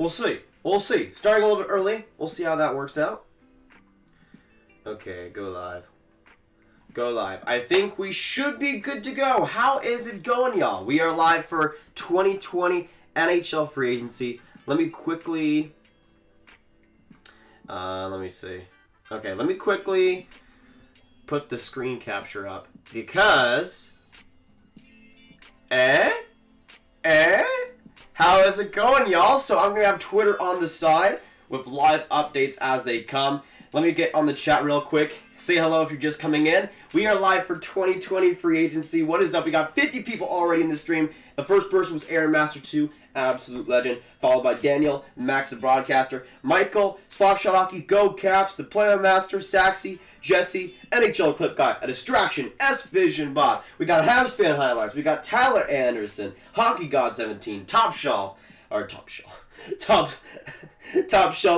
We'll see. We'll see. Starting a little bit early. We'll see how that works out. Okay, go live. Go live. I think we should be good to go. How is it going, y'all? We are live for 2020 NHL free agency. Let me quickly... let me see. Okay, let me quickly put the screen capture up. Because... How is it going, y'all? So I'm going to have Twitter on the side with live updates as they come. Let me get on the chat real quick. Say hello if you're just coming in. We are live for 2020 free agency. What is up? We got 50 people already in the stream. The first person was Aaron Master 2, absolute legend, followed by Daniel, Max the Broadcaster, Michael, Slapshot Hockey, Go Caps, the Player Master, Saxy, Jesse, NHL Clip Guy, A Distraction, S Vision Bot. We got Habs Fan Highlights. We got Tyler Anderson, Hockey God 17, Top Shelf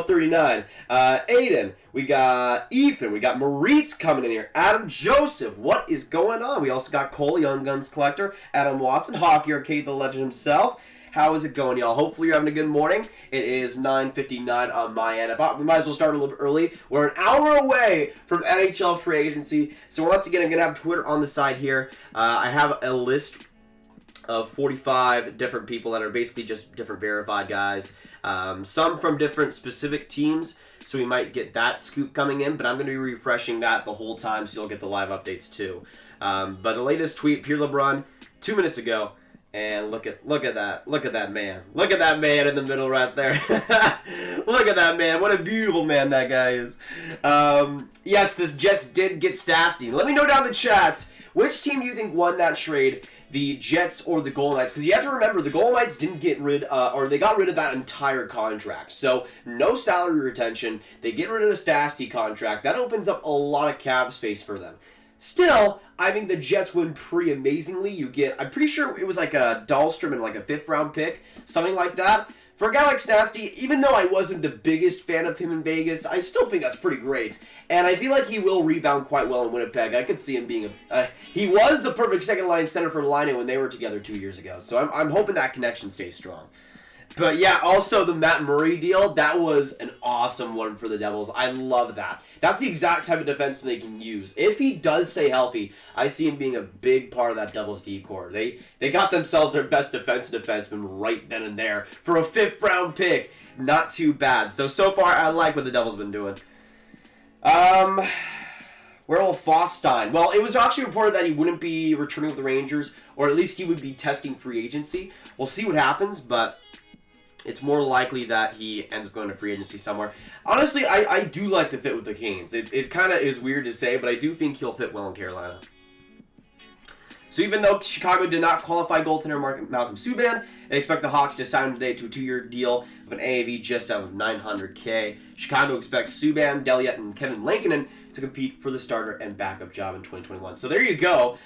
39, Aiden, we got Ethan, we got Moritz coming in here, Adam Joseph, what is going on? We also got Cole, Young Guns Collector, Adam Watson, Hockey Arcade, the legend himself. How is it going, y'all? Hopefully you're having a good morning. It is 9:59 on my end. We might as well start a little bit early. We're an hour away from NHL free agency. So once again, I'm going to have Twitter on the side here. I have a list of 45 different people that are basically just different verified guys. Some from different specific teams, so we might get that scoop coming in, but I'm going to be refreshing that the whole time, so you'll get the live updates too. But the latest tweet, Pierre LeBrun, 2 minutes ago, and look at that man. Look at that man in the middle right there. Look at that man. What a beautiful man that guy is. Yes, this Jets did get Statsny. Let me know down in the chats, which team do you think won that trade? The Jets or the Golden Knights? Because you have to remember, the Golden Knights didn't get rid, or they got rid of that entire contract. So, no salary retention. They get rid of the Statsny contract. That opens up a lot of cap space for them. Still, I think the Jets win pretty amazingly. You get, I'm pretty sure it was like a Dahlstrom and like a 5th round pick, something like that. For a guy like Statsny, even though I wasn't the biggest fan of him in Vegas, I still think that's pretty great. And I feel like he will rebound quite well in Winnipeg. I could see him being he was the perfect second-line center for Laine when they were together 2 years ago. So I'm hoping that connection stays strong. But yeah, also the Matt Murray deal, that was an awesome one for the Devils. I love that. That's the exact type of defenseman they can use. If he does stay healthy, I see him being a big part of that Devils D-core. They got themselves their best defenseman right then and there for a 5th round pick. Not too bad. So far, I like what the Devils been doing. Where will Fostein? Well, it was actually reported that he wouldn't be returning with the Rangers, or at least he would be testing free agency. We'll see what happens, but it's more likely that he ends up going to free agency somewhere. Honestly, I do like to fit with the Canes. It kind of is weird to say, but I do think he'll fit well in Carolina. So even though Chicago did not qualify goaltender Malcolm Subban, they expect the Hawks to sign him today to a 2-year deal with an AAV just out of $900K. Chicago expects Subban, Deliet, and Kevin Lankinen to compete for the starter and backup job in 2021. So there you go.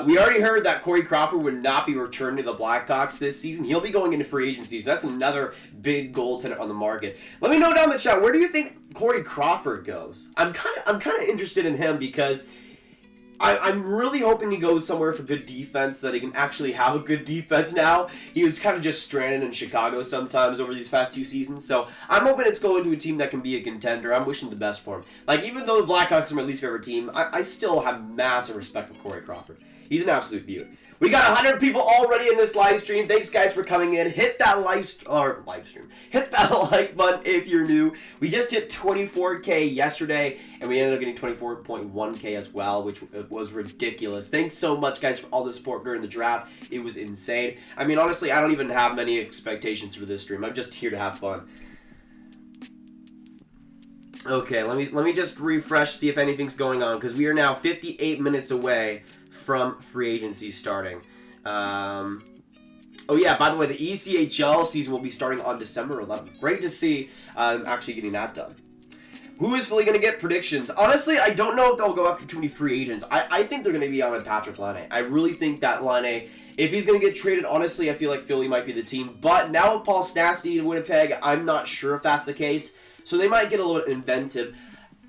We already heard that Corey Crawford would not be returning to the Blackhawks this season. He'll be going into free agency, so that's another big goaltender on the market. Let me know down in the chat, where do you think Corey Crawford goes? I'm kind of interested in him because I'm really hoping he goes somewhere for good defense, so that he can actually have a good defense now. He was kind of just stranded in Chicago sometimes over these past 2 seasons, so I'm hoping it's going to a team that can be a contender. I'm wishing the best for him. Like, even though the Blackhawks are my least favorite team, I still have massive respect for Corey Crawford. He's an absolute beaut. We got 100 people already in this live stream. Thanks, guys, for coming in. Hit that live stream. Hit that like button if you're new. We just hit 24K yesterday, and we ended up getting 24.1K as well, which was ridiculous. Thanks so much, guys, for all the support during the draft. It was insane. I mean, honestly, I don't even have many expectations for this stream. I'm just here to have fun. Okay, let me just refresh, see if anything's going on, because we are now 58 minutes away from free agency starting. Oh yeah, by the way, the ECHL season will be starting on December 11th. Great to see actually getting that done. Who is Philly going to get? Predictions. Honestly, I don't know if they'll go after too many free agents. I think they're going to be on with Patrik Laine. I really think that Laine, if he's going to get traded, honestly, I feel like Philly might be the team. But now with Paul Statsny in Winnipeg, I'm not sure if that's the case. So they might get a little bit inventive.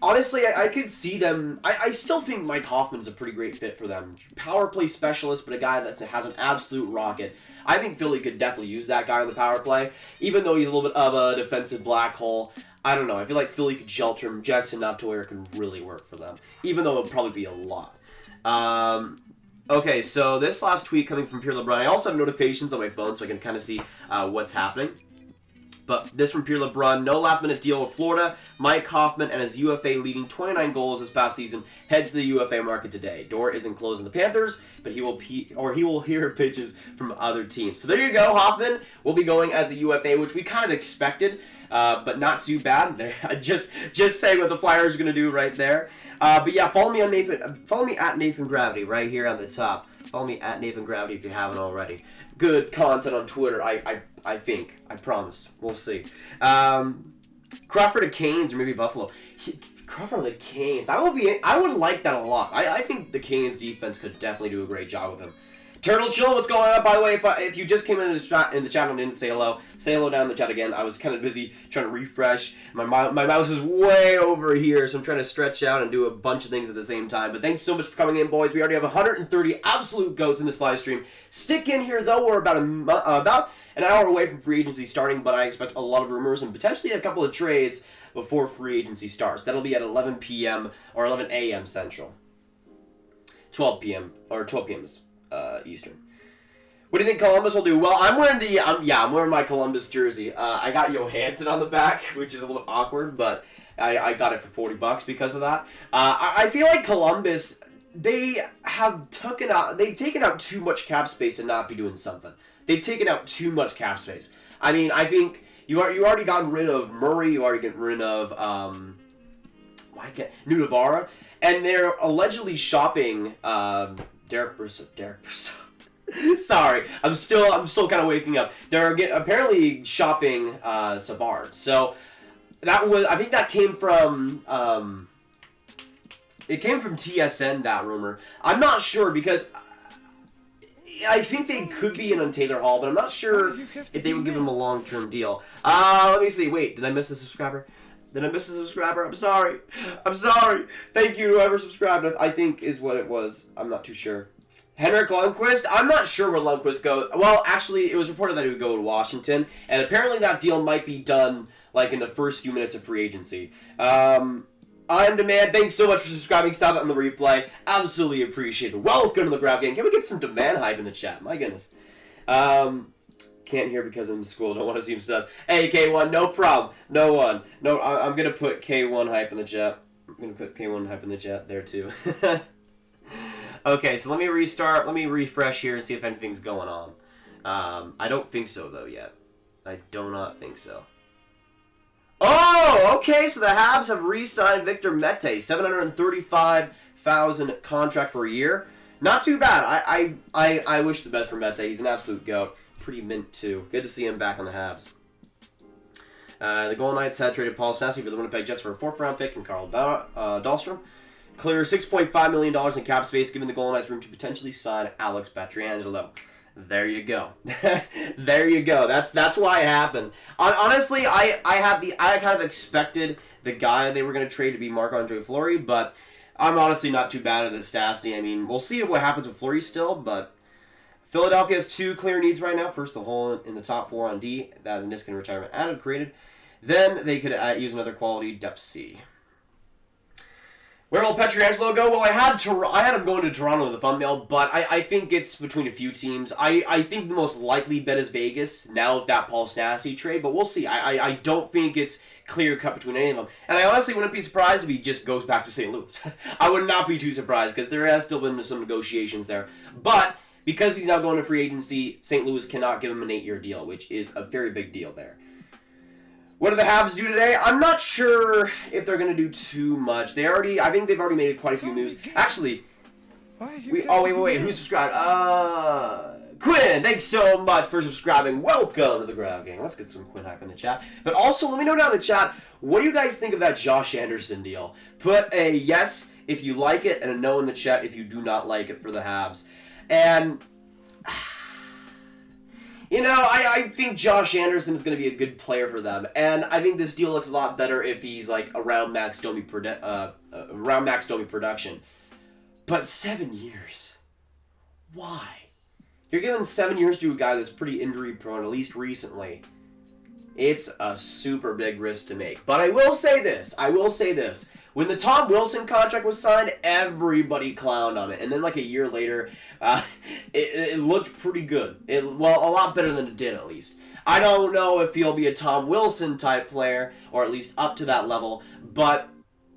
honestly, I could see them. I still think Mike Hoffman's a pretty great fit for them. Power play specialist, but a guy that has an absolute rocket. I think Philly could definitely use that guy on the power play, even though he's a little bit of a defensive black hole. I don't know. I feel like Philly could shelter him just enough to where it can really work for them, even though it would probably be a lot. Okay, so this last tweet coming from Pierre LeBrun. I also have notifications on my phone, so I can kind of see what's happening. But this from Pierre LeBrun, no last-minute deal with Florida. Mike Hoffman and his UFA leading 29 goals this past season heads to the UFA market today. Door isn't closed on the Panthers, but he will hear pitches from other teams. So there you go, Hoffman will be going as a UFA, which we kind of expected, but not too bad. Just saying what the Flyers are going to do right there. But yeah, follow me at Nathan Gravity right here on the top. Follow me at Nathan Gravity if you haven't already. Good content on Twitter, I think. I promise. We'll see. Crawford to Canes or maybe Buffalo. Crawford to the Canes. I would like that a lot. I think the Canes defense could definitely do a great job with him. Turtle Chill, what's going on? By the way, if you just came in the chat and didn't say hello down in the chat again. I was kind of busy trying to refresh. My mouse is way over here, so I'm trying to stretch out and do a bunch of things at the same time. But thanks so much for coming in, boys. We already have 130 absolute goats in this live stream. Stick in here, though. We're about an hour away from free agency starting, but I expect a lot of rumors and potentially a couple of trades before free agency starts. That'll be at 11 p.m. or 11 a.m. Central. 12 p.m. or 12 p.m. Eastern. What do you think Columbus will do? Well, I'm wearing my Columbus jersey. I got Johansson on the back, which is a little awkward, but I got it for $40 because of that. I feel like Columbus, they've taken out too much cap space and not be doing something. They've taken out too much cap space. I mean, I think you already gotten rid of Murray. You already gotten rid of Nudavara, and they're allegedly shopping Derek Brassard. Sorry, I'm still kind of waking up. They're apparently shopping Savard. So I think that came from it came from TSN, that rumor. I'm not sure because I think they could be in on Taylor Hall, but I'm not sure if they would give him a long-term deal. Let me see. Wait, did I miss a subscriber? I'm sorry. Thank you to whoever subscribed, I think is what it was. I'm not too sure. Henrik Lundqvist? I'm not sure where Lundqvist goes. Well, actually, it was reported that he would go to Washington, and apparently that deal might be done like in the first few minutes of free agency. I'm Demand. Thanks so much for subscribing. Stop it on the replay. Absolutely appreciate it. Welcome to the Grab Game. Can we get some Demand hype in the chat? My goodness. Can't hear because I'm in school. Don't want to see him sus. Hey, K1, no problem. No one. No, I'm going to put K1 hype in the chat. I'm going to put K1 hype in the chat there, too. Okay, so let me restart. Let me refresh here and see if anything's going on. I don't think so, though, yet. I do not think so. Oh, okay, so the Habs have re-signed Victor Mete, $735,000 contract for a year. Not too bad. I wish the best for Mete. He's an absolute goat. Pretty mint, too. Good to see him back on the Habs. The Golden Knights had traded Paul Statsny for the Winnipeg Jets for a 4th-round pick and Carl Dahlstrom. Clear $6.5 million in cap space, giving the Golden Knights room to potentially sign Alex Pietrangelo. There you go. There you go. That's why it happened. Honestly, I kind of expected the guy they were going to trade to be Marc-Andre Fleury, but I'm honestly not too bad at this Statsny. I mean, we'll see what happens with Fleury still, but Philadelphia has 2 clear needs right now. First, the hole in the top 4 on D that Niskin retirement added created. Then they could use another quality depth C. Where will Pietrangelo go? Well, I had him going to Toronto in the thumbnail, but I think it's between a few teams. I think the most likely bet is Vegas, now with that Paul Statsny trade, but we'll see. I don't think it's clear-cut between any of them. And I honestly wouldn't be surprised if he just goes back to St. Louis. I would not be too surprised, because there has still been some negotiations there. But because he's now going to free agency, St. Louis cannot give him an 8-year deal, which is a very big deal there. What do the Habs do today? I'm not sure if they're going to do too much. I think they've already made quite a few moves. Actually, wait, who subscribed? Quinn, thanks so much for subscribing. Welcome to the Grab Gang. Let's get some Quinn hype in the chat. But also, let me know down in the chat, what do you guys think of that Josh Anderson deal? Put a yes if you like it and a no in the chat if you do not like it for the Habs. And You know, I think Josh Anderson is going to be a good player for them, and I think this deal looks a lot better if he's like around max Domi production. But 7 years, why? You're giving 7 years to a guy that's pretty injury prone, at least recently. It's a super big risk to make. But I will say this. When the Tom Wilson contract was signed, everybody clowned on it. And then like a year later, it looked pretty good. Well, a lot better than it did, at least. I don't know if he'll be a Tom Wilson type player, or at least up to that level. But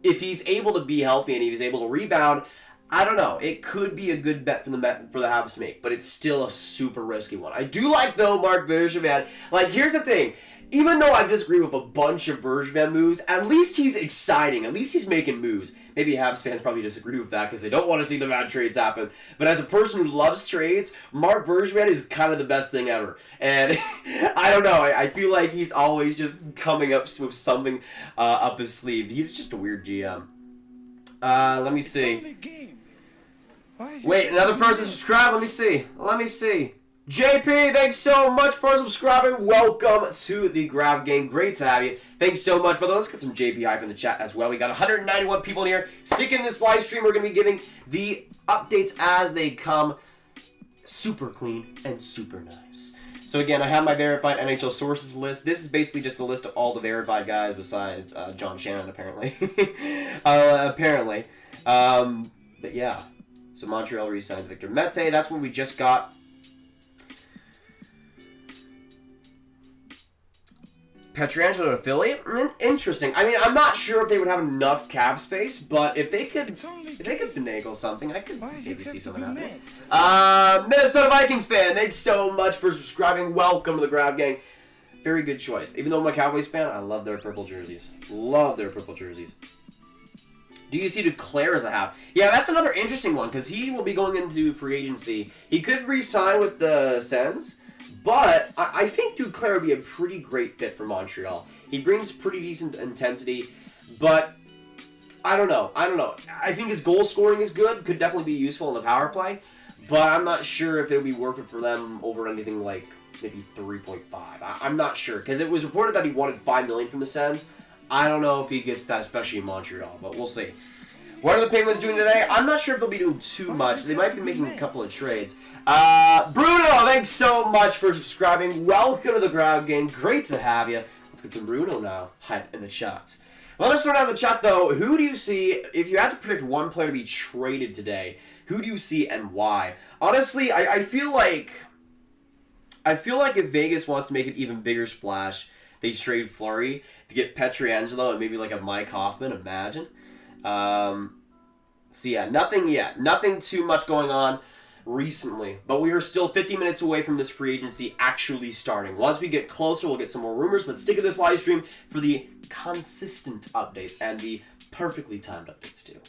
if he's able to be healthy and he's able to rebound, I don't know. It could be a good bet for the Habs to make. But it's still a super risky one. I do like, though, Marc Bergevin. Like, here's the thing. Even though I disagree with a bunch of Bergevin moves, at least he's exciting. At least he's making moves. Maybe Habs fans probably disagree with that because they don't want to see the bad trades happen. But as a person who loves trades, Marc Bergevin is kind of the best thing ever. And I don't know. I feel like he's always just coming up with something up his sleeve. He's just a weird GM. Let me see. Wait, another person subscribed? Let me see. JP, thanks so much for subscribing. Welcome to the Grab Gang. Great to have you. Thanks so much, brother. Let's get some JP hype in the chat as well. We got 191 people in here. Stick in this live stream. We're going to be giving the updates as they come. Super clean and super nice. So again, I have my verified NHL sources list. This is basically just a list of all the verified guys besides John Shannon, apparently. But yeah. So Montreal re-signs Victor Mete. That's what we just got. Pietrangelo to Philly? Interesting. I mean, I'm not sure if they would have enough cap space, but if they could finagle something, I could maybe see something happen. Minnesota Vikings fan, thanks so much for subscribing. Welcome to the Grab Gang. Very good choice. Even though I'm a Cowboys fan, I love their purple jerseys. Do you see Duclair as a half? Yeah, that's another interesting one, because he will be going into free agency. He could re-sign with the Sens. But I think Duclair would be a pretty great fit for Montreal. He brings pretty decent intensity, but I don't know. I think his goal scoring is good, could definitely be useful in the power play, but I'm not sure if it would be worth it for them over anything like maybe 3.5. I'm not sure, because it was reported that he wanted $5 million from the Sens. I don't know if he gets that, especially in Montreal, but we'll see. What are the Penguins doing today? I'm not sure if they'll be doing too much. They might be making a couple of trades. Bruno, thanks so much for subscribing. Welcome to the Grab Gang. Great to have you. Let's get some Bruno now. Hype in the shots. Let us run out the chat, though. Who do you see, if you had to predict one player to be traded today, who do you see and why? Honestly, I feel like if Vegas wants to make an even bigger splash, they trade Fleury to get Pietrangelo and maybe like a Mike Hoffman. Imagine. So yeah, nothing yet. Nothing too much going on recently. But we are still 50 minutes away from this free agency actually starting. Once we get closer, we'll get some more rumors. But stick to this live stream for the consistent updates and the perfectly timed updates too.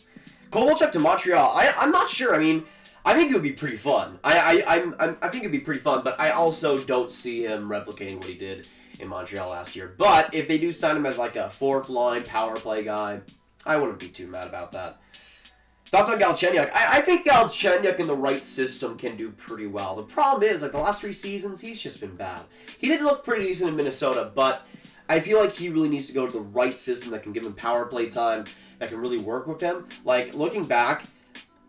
Kovalchuk to Montreal. I'm not sure. I mean, I think it would be pretty fun. I think it'd be pretty fun. But I also don't see him replicating what he did in Montreal last year. But if they do sign him as like a fourth line power play guy, I wouldn't be too mad about that. Thoughts on Galchenyuk? I think Galchenyuk in the right system can do pretty well. The problem is, like the last 3 seasons, he's just been bad. He did look pretty decent in Minnesota, but I feel like he really needs to go to the right system that can give him power play time, that can really work with him. Like, looking back,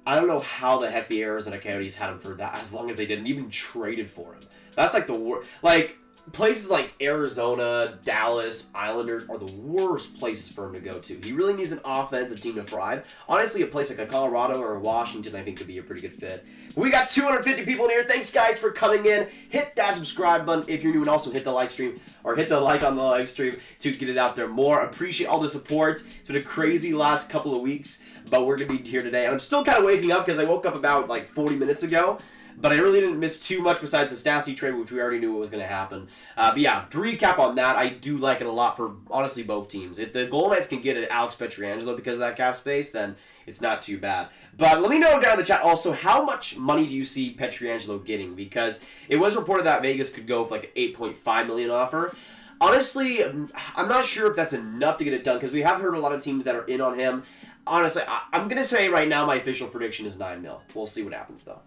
I don't know how the heck the Arizona Coyotes had him for that as long as they did, and even traded for him. That's like the worst. Like, places like Arizona, Dallas, Islanders are the worst places for him to go to. He really needs an offensive team to thrive. Honestly, a place like a Colorado or Washington, I think, could be a pretty good fit. We got 250 people in here. Thanks, guys, for coming in. Hit that subscribe button if you're new, and also hit the like stream, or hit the like on the live stream to get it out there more. Appreciate all the support. It's been a crazy last couple of weeks, but we're going to be here today. And I'm still kind of waking up because I woke up about like 40 minutes ago. But I really didn't miss too much besides the Statsny trade, which we already knew what was going to happen. But yeah, to recap on that, I do like it a lot for, honestly, both teams. If the Golden Knights can get at Alex Pietrangelo because of that cap space, then it's not too bad. But let me know down in the chat also, how much money do you see Pietrangelo getting? Because it was reported that Vegas could go with like an $8.5 million offer. Honestly, I'm not sure if that's enough to get it done, because we have heard a lot of teams that are in on him. Honestly, I'm going to say right now my official prediction is $9 million. We'll see what happens, though.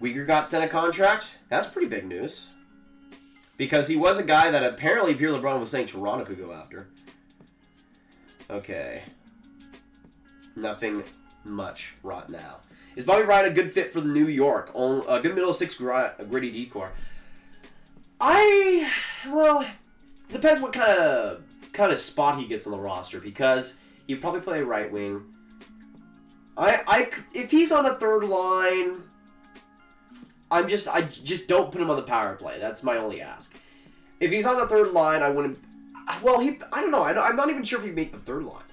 Weeger got sent a contract. That's pretty big news. Because he was a guy that apparently Pierre LeBrun was saying Toronto could go after. Okay. Nothing much right now. Is Bobby Ryan a good fit for New York? A good middle six gritty decor. Well, depends what kind of spot he gets on the roster, because he'd probably play right wing. If he's on a third line, I just don't put him on the power play. That's my only ask. If he's on the third line, I wouldn't. Well, I don't know. I'm not even sure if he'd make the third line.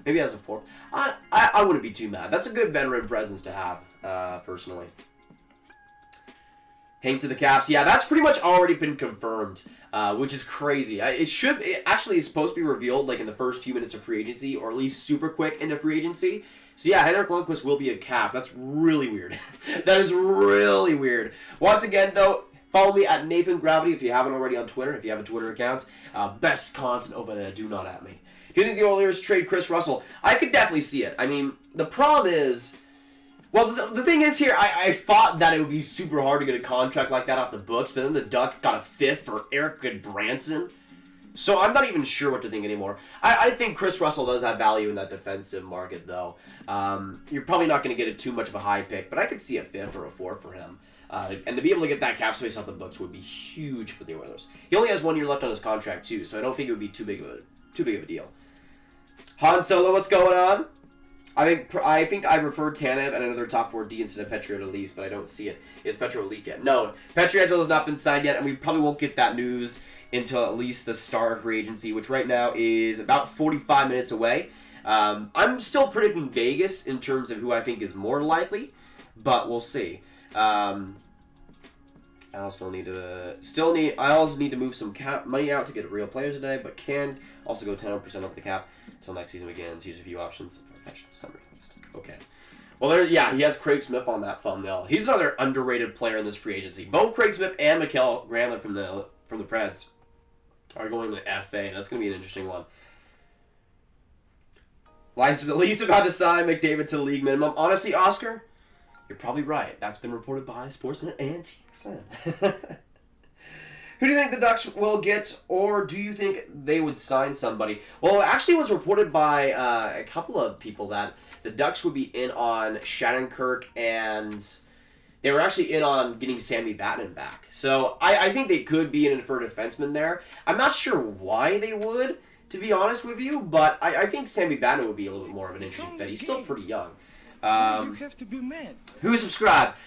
Maybe as a fourth. I wouldn't be too mad. That's a good veteran presence to have, personally. Hang to the Caps. Yeah, that's pretty much already been confirmed, which is crazy. It actually is supposed to be revealed like in the first few minutes of free agency, or at least super quick into free agency. So yeah, Henrik Lundqvist will be a Cap. That's really weird. That is really weird. Once again, though, follow me at Nathan Gravity if you haven't already on Twitter, if you have a Twitter account. Best content over there. Do not at me. Do you think the Oilers trade Chris Russell? I could definitely see it. I mean, the problem is... Well, the thing is here, I thought that it would be super hard to get a contract like that off the books, but then the Ducks got a fifth for Eric Goodbranson. So I'm not even sure what to think anymore. I think Chris Russell does have value in that defensive market, though. You're probably not going to get it too much of a high pick, but I could see a fifth or a fourth for him. And to be able to get that cap space off the books would be huge for the Oilers. He only has 1 year left on his contract, too, so I don't think it would be too big of a deal. Han Solo, what's going on? I think I prefer Tanev and another top 4D instead of Pietrangelo Leafs, but I don't see it. Is Pietrangelo Leaf yet? No, Pietrangelo has not been signed yet, and we probably won't get that news until at least the start of free agency, which right now is about 45 minutes away. I'm still predicting Vegas in terms of who I think is more likely, but we'll see. I also need to move some cap money out to get real players today, but can also go 10% off the cap until next season begins. Here's a few options. Professional summary list. Okay. Well, he has Craig Smith on that thumbnail. He's another underrated player in this free agency. Both Craig Smith and Mikael Granlund from the Preds are going to FA. That's going to be an interesting one. Leafs about to sign McDavid to the league minimum. Honestly, Oscar, you're probably right. That's been reported by Sportsnet and TSN. Who do you think the Ducks will get, or do you think they would sign somebody? Well, it actually was reported by a couple of people that the Ducks would be in on Shattenkirk, and they were actually in on getting Sami Vatanen back. So I think they could be an inferred defenseman there. I'm not sure why they would, to be honest with you, but I think Sami Vatanen would be a little bit more of an interesting fit. He's still pretty young. You have to be mad. Who subscribed?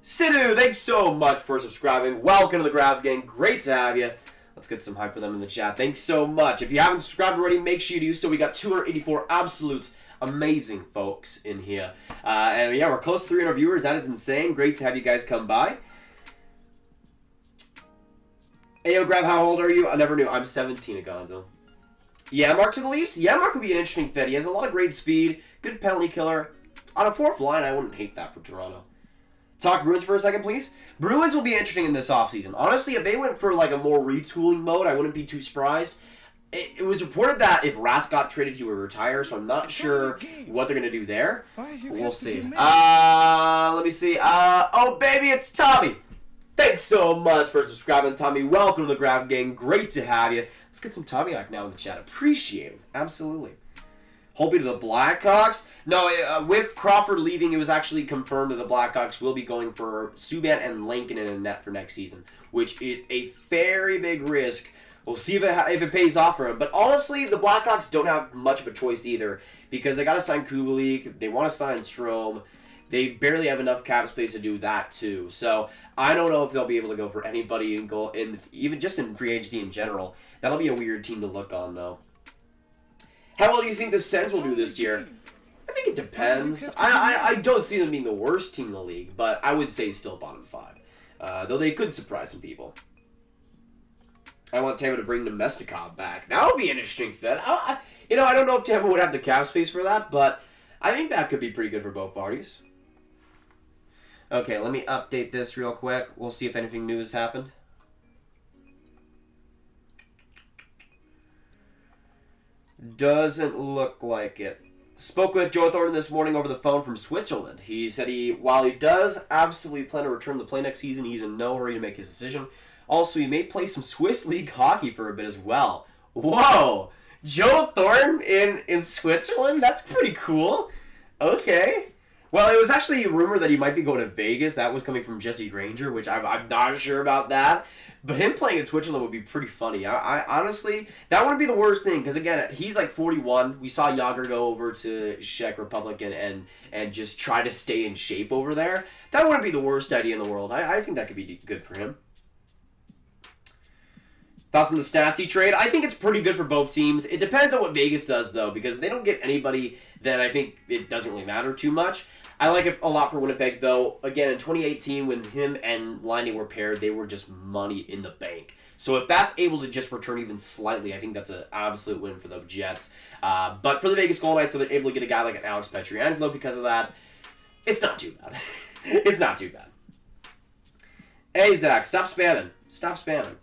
Sidhu, thanks so much for subscribing. Welcome to the Grab Gang. Great to have you. Let's get some hype for them in the chat. Thanks so much. If you haven't subscribed already, make sure you do so. We got 284 absolutes. Amazing folks in here. And yeah, we're close to 300 viewers. That is insane. Great to have you guys come by. Ayo, Grab, how old are you? I never knew. I'm 17, Agonzo. Yeah, Mark to the Leafs? Yeah, Mark would be an interesting fit. He has a lot of great speed, good penalty killer. On a fourth line, I wouldn't hate that for Toronto. Talk Bruins for a second, please. Bruins will be interesting in this offseason. Honestly, if they went for like a more retooling mode, I wouldn't be too surprised. It was reported that if Rask got traded, he would retire, so I'm not sure what they're going to do there. We'll see. Let me see. Oh, baby, it's Tommy. Thanks so much for subscribing, Tommy. Welcome to the Grab Gang. Great to have you. Let's get some Tommy-like now in the chat. Appreciate it. Absolutely. Holtby to the Blackhawks. No, with Crawford leaving, it was actually confirmed that the Blackhawks will be going for Subban and Lincoln in a net for next season, which is a very big risk. We'll see if it pays off for him. But honestly, the Blackhawks don't have much of a choice either, because they got to sign Kubalik, they want to sign Strome. They barely have enough cap space to do that too. So I don't know if they'll be able to go for anybody in goal, even just in free agency in general. That'll be a weird team to look on, though. How well do you think the Sens will do this year? I think it depends. I don't see them being the worst team in the league, but I would say still bottom 5. Though they could surprise some people. I want Tampa to bring Nemestikov back. That would be an interesting fit. I don't know if Tampa would have the cap space for that, but I think that could be pretty good for both parties. Okay, let me update this real quick. We'll see if anything new has happened. Doesn't look like it. Spoke with Joe Thornton this morning over the phone from Switzerland. He said while he does absolutely plan to return to play next season, he's in no hurry to make his decision. Also, he may play some Swiss League hockey for a bit as well. Whoa! Joe Thornton in Switzerland? That's pretty cool. Okay. Well, it was actually a rumor that he might be going to Vegas. That was coming from Jesse Granger, which I'm not sure about that. But him playing in Switzerland would be pretty funny. I honestly, that wouldn't be the worst thing. Because, again, he's like 41. We saw Yager go over to Czech Republic and just try to stay in shape over there. That wouldn't be the worst idea in the world. I think that could be good for him. Thoughts on the Statsny trade? I think it's pretty good for both teams. It depends on what Vegas does, though. Because they don't get anybody, then I think it doesn't really matter too much. I like it a lot for Winnipeg, though. Again, in 2018, when him and Laine were paired, they were just money in the bank. So if that's able to just return even slightly, I think that's an absolute win for the Jets. But for the Vegas Golden Knights, so they're able to get a guy like an Alex Pietrangelo because of that. It's not too bad. It's not too bad. Hey, Zach, stop spamming. Stop spamming.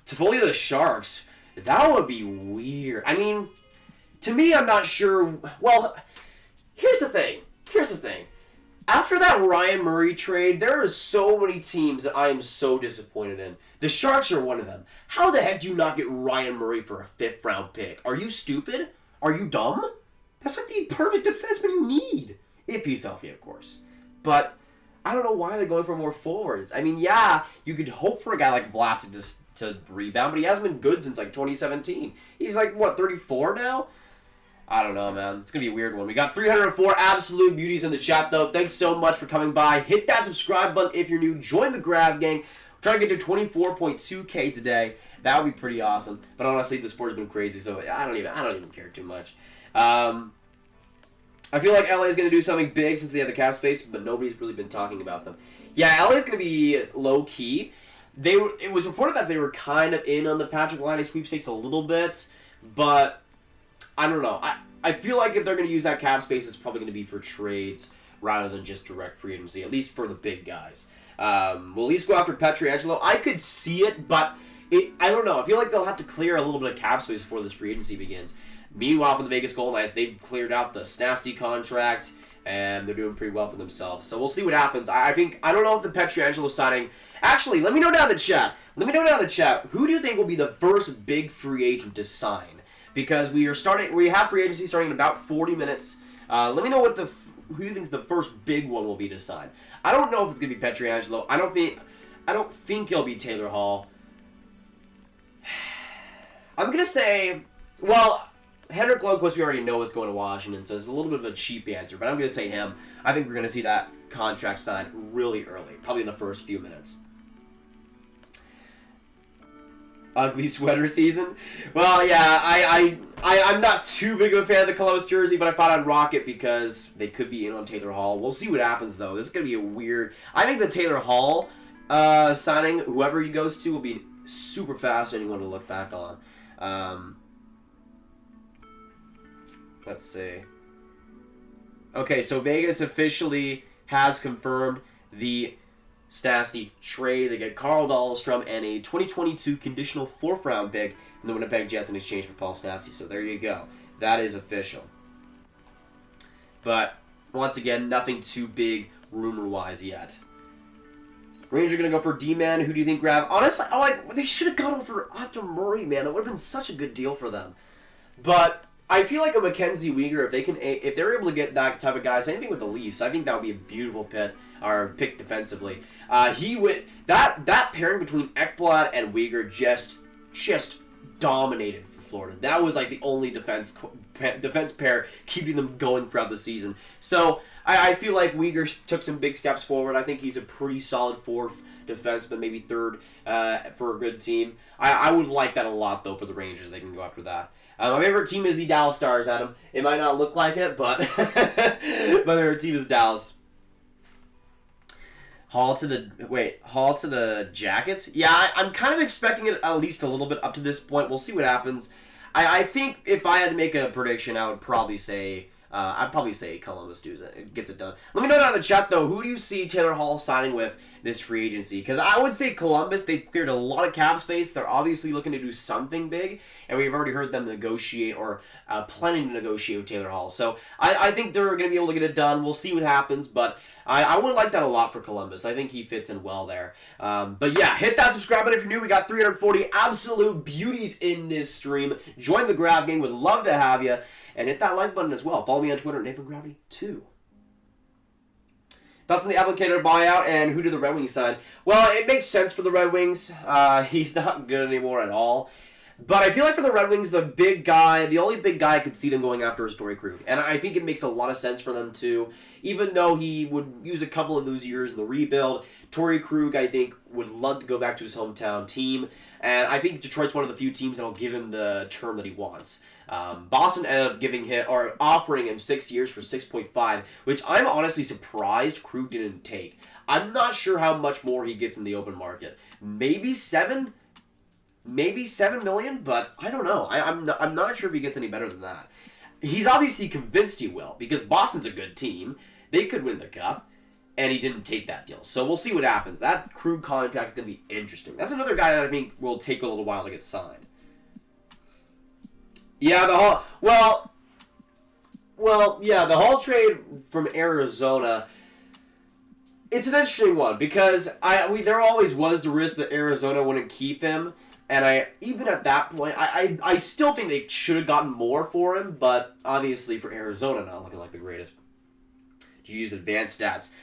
Toffoli to the Sharks. That would be weird. I mean, to me, I'm not sure. Well, here's the thing. After that Ryan Murray trade, there are so many teams that I am so disappointed in. The Sharks are one of them. How the heck do you not get Ryan Murray for a 5th-round pick? Are you stupid? Are you dumb? That's like the perfect defenseman you need. If he's healthy, of course. But I don't know why they're going for more forwards. I mean, yeah, you could hope for a guy like Vlasic to rebound, but he hasn't been good since like 2017. He's like, what, 34 now? I don't know, man. It's going to be a weird one. We got 304 absolute beauties in the chat, though. Thanks so much for coming by. Hit that subscribe button if you're new. Join the Grab Gang. We're trying to get to 24.2K today. That would be pretty awesome. But honestly, the sport has been crazy, so I don't even care too much. I feel like LA is going to do something big since they have the cap space, but nobody's really been talking about them. Yeah, LA is going to be low-key. It was reported that they were kind of in on the Patrik Laine sweepstakes a little bit, but I don't know. I feel like if they're going to use that cap space, it's probably going to be for trades rather than just direct free agency, at least for the big guys. We'll at least go after Pietrangelo. I could see it, but I don't know. I feel like they'll have to clear a little bit of cap space before this free agency begins. Meanwhile, for the Vegas Golden Knights, they've cleared out the Statsny contract, and they're doing pretty well for themselves. So we'll see what happens. I don't know if the Pietrangelo signing. Actually, let me know down in the chat. Who do you think will be the first big free agent to sign? Because we have free agency starting in about 40 minutes. Let me know who you think is the first big one will be to sign. I don't know if it's gonna be Pietrangelo. I don't think it'll be Taylor Hall. I'm gonna say, well, Henrik Lundqvist we already know is going to Washington, so it's a little bit of a cheap answer, but I'm gonna say him. I think we're gonna see that contract signed really early, probably in the first few minutes. Ugly sweater season? Well, yeah, I'm not too big of a fan of the Columbus jersey, but I thought I'd rock it because they could be in on Taylor Hall. We'll see what happens, though. This is going to be a weird... I think the Taylor Hall signing, whoever he goes to, will be super fascinating one to look back on. Let's see. Okay, so Vegas officially has confirmed the Statsny trade. They get Carl Dahlstrom and a 2022 conditional 4th-round pick from the Winnipeg Jets in exchange for Paul Statsny. So there you go. That is official. But once again, nothing too big rumor-wise yet. Rangers are going to go for D-Man. Who do you think grab? Honestly, they should have gone after Murray, man. That would have been such a good deal for them. But I feel like a MacKenzie Weeger, if they're able to get that type of guy, same thing with the Leafs, I think that would be a beautiful pick defensively. That pairing between Ekblad and Weeger just dominated for Florida. That was like the only defense pair keeping them going throughout the season. So I feel like Weeger took some big steps forward. I think he's a pretty solid 4th defenseman, maybe 3rd for a good team. I would like that a lot, though, for the Rangers. They can go after that. My favorite team is the Dallas Stars, Adam. It might not look like it, but my favorite team is Dallas. Hall to the Jackets? Yeah, I'm kind of expecting it at least a little bit up to this point. We'll see what happens. I think if I had to make a prediction, I would probably say I'd probably say Columbus gets it done. Let me know down in the chat, though, who do you see Taylor Hall signing with this free agency? Because I would say Columbus, they've cleared a lot of cap space. They're obviously looking to do something big, and we've already heard them negotiate or planning to negotiate with Taylor Hall. So I think they're going to be able to get it done. We'll see what happens, but I would like that a lot for Columbus. I think he fits in well there. But yeah, hit that subscribe button if you're new. We got 340 absolute beauties in this stream. Join the Grab Gang. Would love to have you. And hit that like button as well. Follow me on Twitter at NathanGravity2. Thoughts on the applicator buyout and who did the Red Wings sign? Well, it makes sense for the Red Wings. He's not good anymore at all. But I feel like for the Red Wings, the only big guy I could see them going after is Torey Krug. And I think it makes a lot of sense for them too. Even though he would use a couple of those years in the rebuild, Torey Krug, I think, would love to go back to his hometown team. And I think Detroit's one of the few teams that will give him the term that he wants. Boston ended up offering him 6 years for 6.5, which I'm honestly surprised Krug didn't take. I'm not sure how much more he gets in the open market. Maybe 7 million, but I don't know. I'm not sure if he gets any better than that. He's obviously convinced he will, because Boston's a good team. They could win the cup, and he didn't take that deal. So we'll see what happens. That Krug contract is going to be interesting. That's another guy that I think will take a little while to get signed. Yeah, the Hall trade from Arizona. It's an interesting one because there always was the risk that Arizona wouldn't keep him, and even at that point, I still think they should have gotten more for him, but obviously for Arizona, not looking like the greatest. Do you use advanced stats?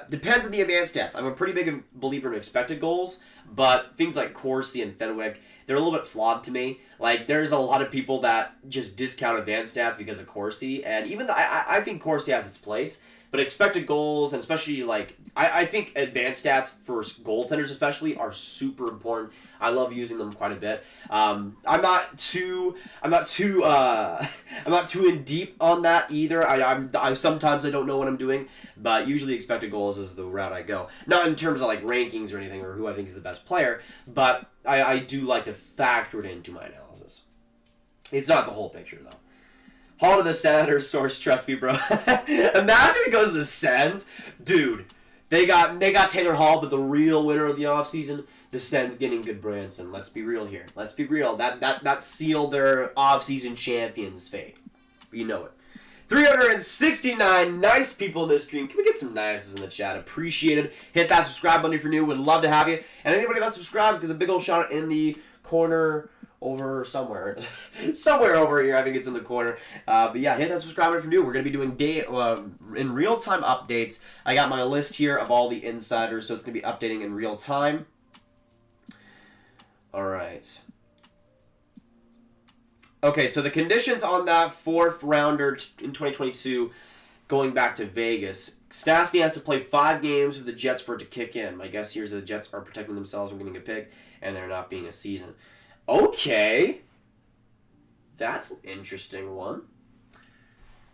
Depends on the advanced stats. I'm a pretty big believer in expected goals, but things like Corsi and Fenwick, they're a little bit flawed to me. Like, there's a lot of people that just discount advanced stats because of Corsi, and even I think Corsi has its place, but expected goals, and especially, like, I think advanced stats for goaltenders especially are super important. I love using them quite a bit. I'm not too in deep on that either. I sometimes I don't know what I'm doing, but usually expected goals is the route I go. Not in terms of like rankings or anything or who I think is the best player, but I do like to factor it into my analysis. It's not the whole picture though. Hall to the Senators source, trust me, bro. Imagine it goes to the Sens, dude. They got Taylor Hall, but the real winner of the offseason, the Sens getting Goodbranson. Let's be real here. Let's be real. That sealed their offseason champions' fate. You know it. 369 nice people in this stream. Can we get some nices in the chat? Appreciate it. Hit that subscribe button if you're new. Would love to have you. And anybody that subscribes gets a big old shout out in the corner over somewhere. Somewhere over here. I think it's in the corner. But yeah, hit that subscribe button if you're new. We're going to be doing in real-time updates. I got my list here of all the insiders, so it's going to be updating in real time. All right. Okay, so the conditions on that fourth rounder in 2022 going back to Vegas. Statsny has to play 5 games with the Jets for it to kick in. My guess here is that the Jets are protecting themselves from getting a pick, and they're not being a season. Okay. That's an interesting one.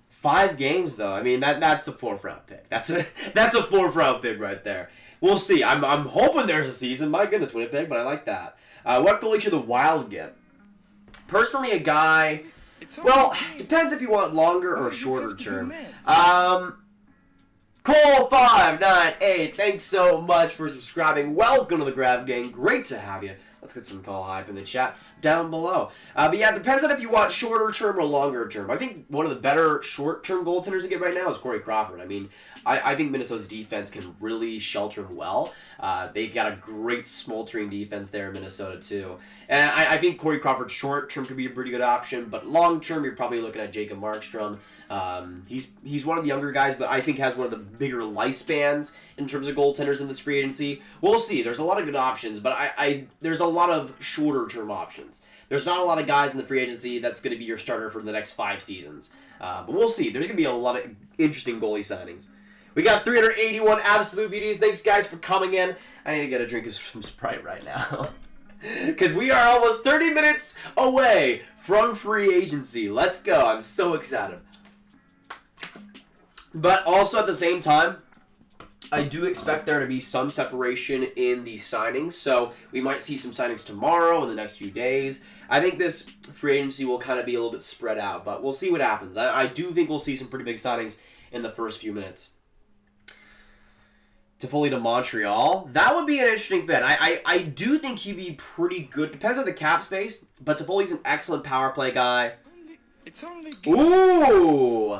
5 games, though. I mean, that's the 4th round pick. That's a 4th round pick right there. We'll see. I'm hoping there's a season. My goodness, Winnipeg, but I like that. What goalie should the Wild get? Personally, a guy... Well, depends if you want longer or shorter term. Cole598, thanks so much for subscribing. Welcome to the Grab Gang. Great to have you. Let's get some call hype in the chat down below. But yeah, it depends on if you want shorter term or longer term. I think one of the better short-term goaltenders to get right now is Corey Crawford. I mean, I think Minnesota's defense can really shelter him well. They got a great smoldering defense there in Minnesota too. And I think Corey Crawford short-term could be a pretty good option, but long-term you're probably looking at Jacob Markstrom. He's one of the younger guys, but I think has one of the bigger lifespans in terms of goaltenders in this free agency. We'll see. There's a lot of good options, but there's a lot of shorter-term options. There's not a lot of guys in the free agency that's going to be your starter for the next 5 seasons. But we'll see. There's going to be a lot of interesting goalie signings. We got 381 absolute beauties. Thanks, guys, for coming in. I need to get a drink of some Sprite right now. Because we are almost 30 minutes away from free agency. Let's go. I'm so excited. But also at the same time, I do expect there to be some separation in the signings. So we might see some signings tomorrow in the next few days. I think this free agency will kind of be a little bit spread out, but we'll see what happens. I do think we'll see some pretty big signings in the first few minutes. Toffoli to Montreal. That would be an interesting fit. I do think he'd be pretty good. Depends on the cap space, but Toffoli's an excellent power play guy. It's only. Ooh!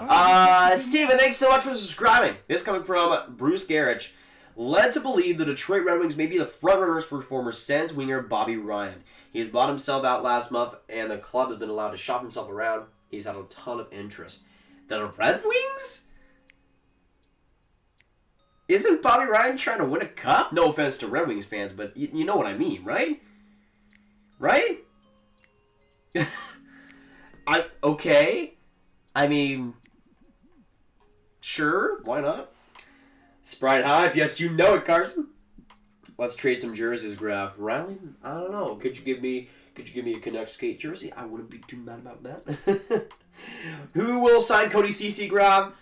Steven, thanks so much for subscribing. This coming from Bruce Garrich. Led to believe the Detroit Red Wings may be the frontrunners for former Sens winger Bobby Ryan. He has bought himself out last month, and the club has been allowed to shop himself around. He's had a ton of interest. The Red Wings? Isn't Bobby Ryan trying to win a cup? No offense to Red Wings fans, but you know what I mean, right? Right? Okay. I mean, sure, why not? Sprite Hype, yes, you know it, Carson. Let's trade some jerseys, Graf. Riley, I don't know. Could you give me a Canucks skate jersey? I wouldn't be too mad about that. Who will sign Cody CC, Graf?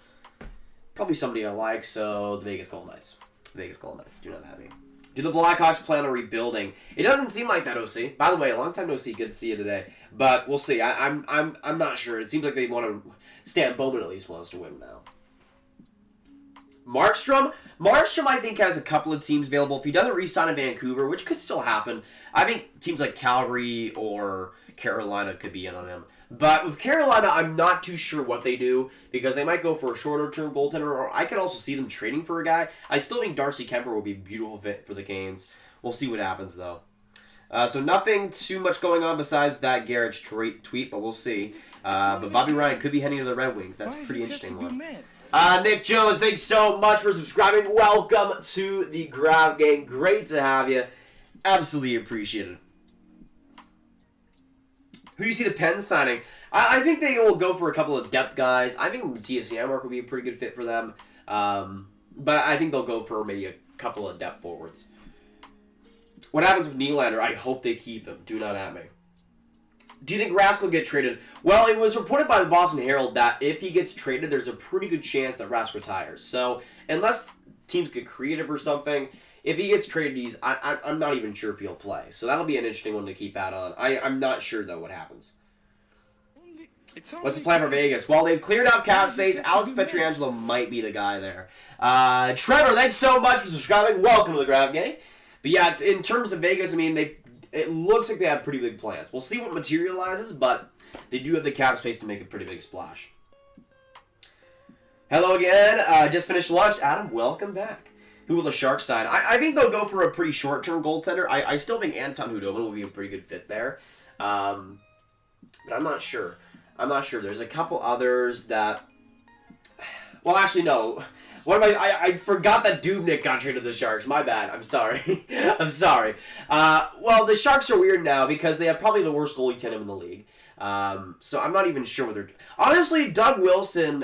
Probably somebody I like, so the Vegas Golden Knights. Vegas Golden Knights, do not have me. Do the Blackhawks plan on rebuilding? It doesn't seem like that, OC. By the way, a long time no see. Good to see you today. But we'll see. I'm not sure. It seems like they want to. Stan Bowman at least wants to win now. Markstrom, I think, has a couple of teams available. If he doesn't re-sign in Vancouver, which could still happen, I think teams like Calgary or Carolina could be in on him. But with Carolina, I'm not too sure what they do, because they might go for a shorter-term goaltender, or I could also see them trading for a guy. I still think Darcy Kemper will be a beautiful fit for the Canes. We'll see what happens, though. So nothing too much going on besides that Garrett's tweet, but we'll see. But Bobby Ryan could be heading to the Red Wings. That's a pretty interesting one. Nick Jones, thanks so much for subscribing. Welcome to the Grab Gang. Great to have you. Absolutely appreciated. Who do you see the Pens signing? I think they will go for a couple of depth guys. I think Matthias Janmark will be a pretty good fit for them. But I think they'll go for maybe a couple of depth forwards. What happens with Nylander? I hope they keep him. Do not at me. Do you think Rask will get traded? Well, it was reported by the Boston Herald that if he gets traded, there's a pretty good chance that Rask retires. So, unless teams get creative or something, if he gets traded, I'm not even sure if he'll play. So that'll be an interesting one to keep out on. I'm not sure, though, what happens. What's the plan for Vegas? Well, they've cleared out cap space. Alex Pietrangelo might be the guy there. Trevor, thanks so much for subscribing. Welcome to the Grab Gang. But yeah, in terms of Vegas, I mean, it looks like they have pretty big plans. We'll see what materializes, but they do have the cap space to make a pretty big splash. Hello again. Just finished lunch. Adam, welcome back. Who will the Sharks sign? I think they'll go for a pretty short-term goaltender. I still think Anton Khudobin will be a pretty good fit there. But I'm not sure. There's a couple others that... Well, actually, no. I forgot that Dubnyk got traded to the Sharks. My bad. I'm sorry. Well, the Sharks are weird now because they have probably the worst goalie tandem in the league. So I'm not even sure what they're... Honestly, Doug Wilson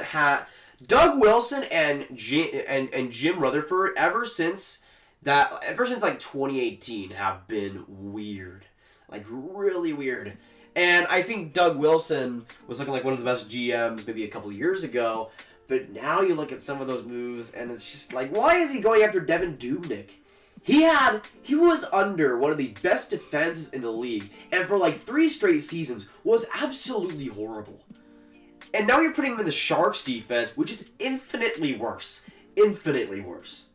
and Jim Rutherford ever since like 2018 have been weird. Like really weird. And I think Doug Wilson was looking like one of the best GMs maybe a couple of years ago. But now you look at some of those moves, and it's just like, why is he going after Devin Dubnyk? He was under one of the best defenses in the league, and for like 3 straight seasons was absolutely horrible. And now you're putting him in the Sharks defense, which is infinitely worse. Infinitely worse.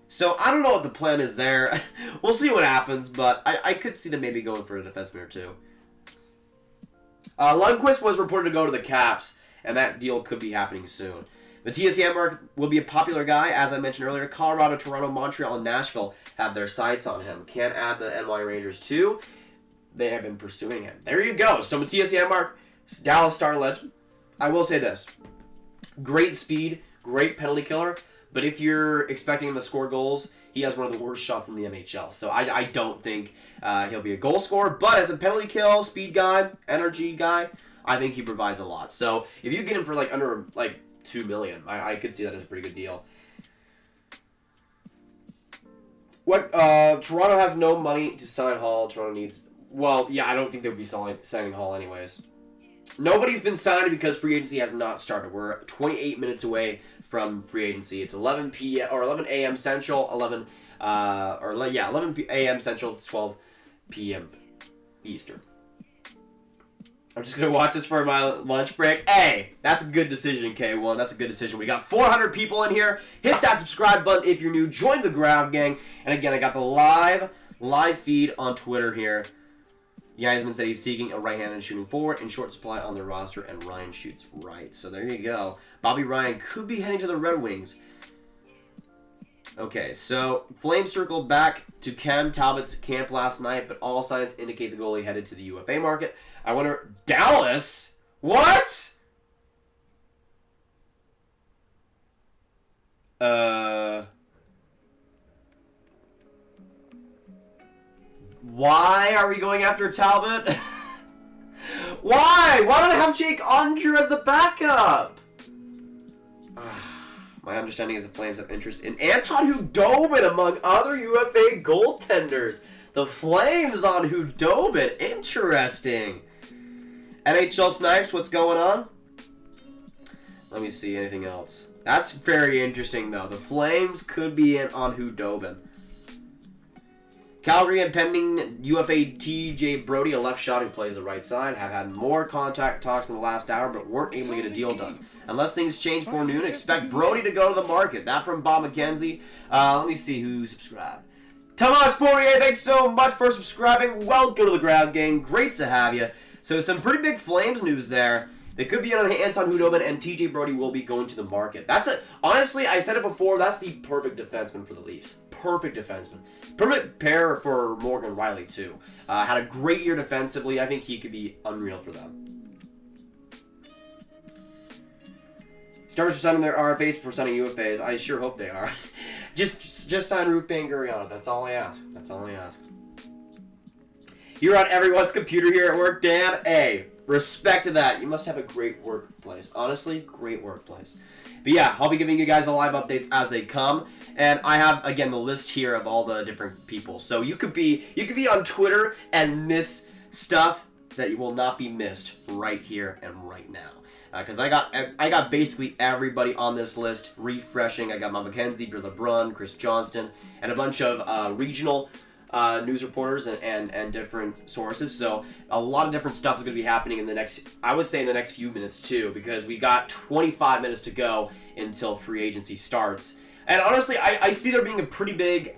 So I don't know what the plan is there. We'll see what happens, but I could see them maybe going for a defenseman or two. Lundqvist was reported to go to the Caps, and that deal could be happening soon. Matthias Janmark will be a popular guy. As I mentioned earlier, Colorado, Toronto, Montreal, and Nashville have their sights on him. Can't add the NY Rangers too. They have been pursuing him. There you go. So Matthias Janmark, Dallas Star legend. I will say this. Great speed, great penalty killer, but if you're expecting him to score goals, he has one of the worst shots in the NHL. So I don't think he'll be a goal scorer, but as a penalty kill, speed guy, energy guy, I think he provides a lot. So if you get him for like under like $2 million, I could see that as a pretty good deal. Toronto has no money to sign Hall. Toronto needs... Well, yeah, I don't think they would be signing Hall anyways. Nobody's been signed because free agency has not started. We're 28 minutes away from free agency. It's 11 p.m. or 11 a.m. Central, 11 a.m. Central, 12 p.m. Eastern. I'm just going to watch this for my lunch break. Hey, that's a good decision, K1. That's a good decision. We got 400 people in here. Hit that subscribe button if you're new. Join the Grab Gang. And again, I got the live feed on Twitter here. Yasmin said he's seeking a right-hand and shooting forward in short supply on the roster, and Ryan shoots right. So there you go. Bobby Ryan could be heading to the Red Wings. Okay, so Flames circled back to Cam Talbot's camp last night, but all signs indicate the goalie headed to the UFA market. I wonder, Dallas? What? Why are we going after Talbot? Why? Why don't I have Jake Andrew as the backup? My understanding is the Flames have interest in Anton Khudobin among other UFA goaltenders. The Flames on Khudobin. Interesting. NHL Snipes, what's going on? Let me see, anything else? That's very interesting, though. The Flames could be in on Khudobin. Calgary and pending UFA TJ Brodie, a left shot who plays the right side, have had more contact talks in the last hour, but weren't able to get a deal done. Unless things change before noon, expect Brodie to go to the market. That from Bob MacKenzie. Let me see who subscribed. Tomas Poirier, thanks so much for subscribing. Welcome to the Grab Gang. Great to have you. So some pretty big Flames news there. They could be on Anton Khudobin, and TJ Brodie will be going to the market. Honestly, I said it before, that's the perfect defenseman for the Leafs. Perfect defenseman. Perfect pair for Morgan Riley, too. Had a great year defensively. I think he could be unreal for them. Stars are signing their RFAs before signing UFAs. I sure hope they are. just sign Ruth Banguriano. That's all I ask. That's all I ask. You're on everyone's computer here at work, Dan. Hey, respect to that. You must have a great workplace. Honestly, great workplace. But yeah, I'll be giving you guys the live updates as they come. And I have, again, the list here of all the different people. So you could be on Twitter and miss stuff that will not be missed right here and right now. Because I got basically everybody on this list refreshing. I got my MacKenzie, LeBrun, Chris Johnston, and a bunch of regional news reporters and different sources. So a lot of different stuff is going to be happening in the next, I would say in the next few minutes too, because we got 25 minutes to go until free agency starts. And honestly, I see there being a pretty big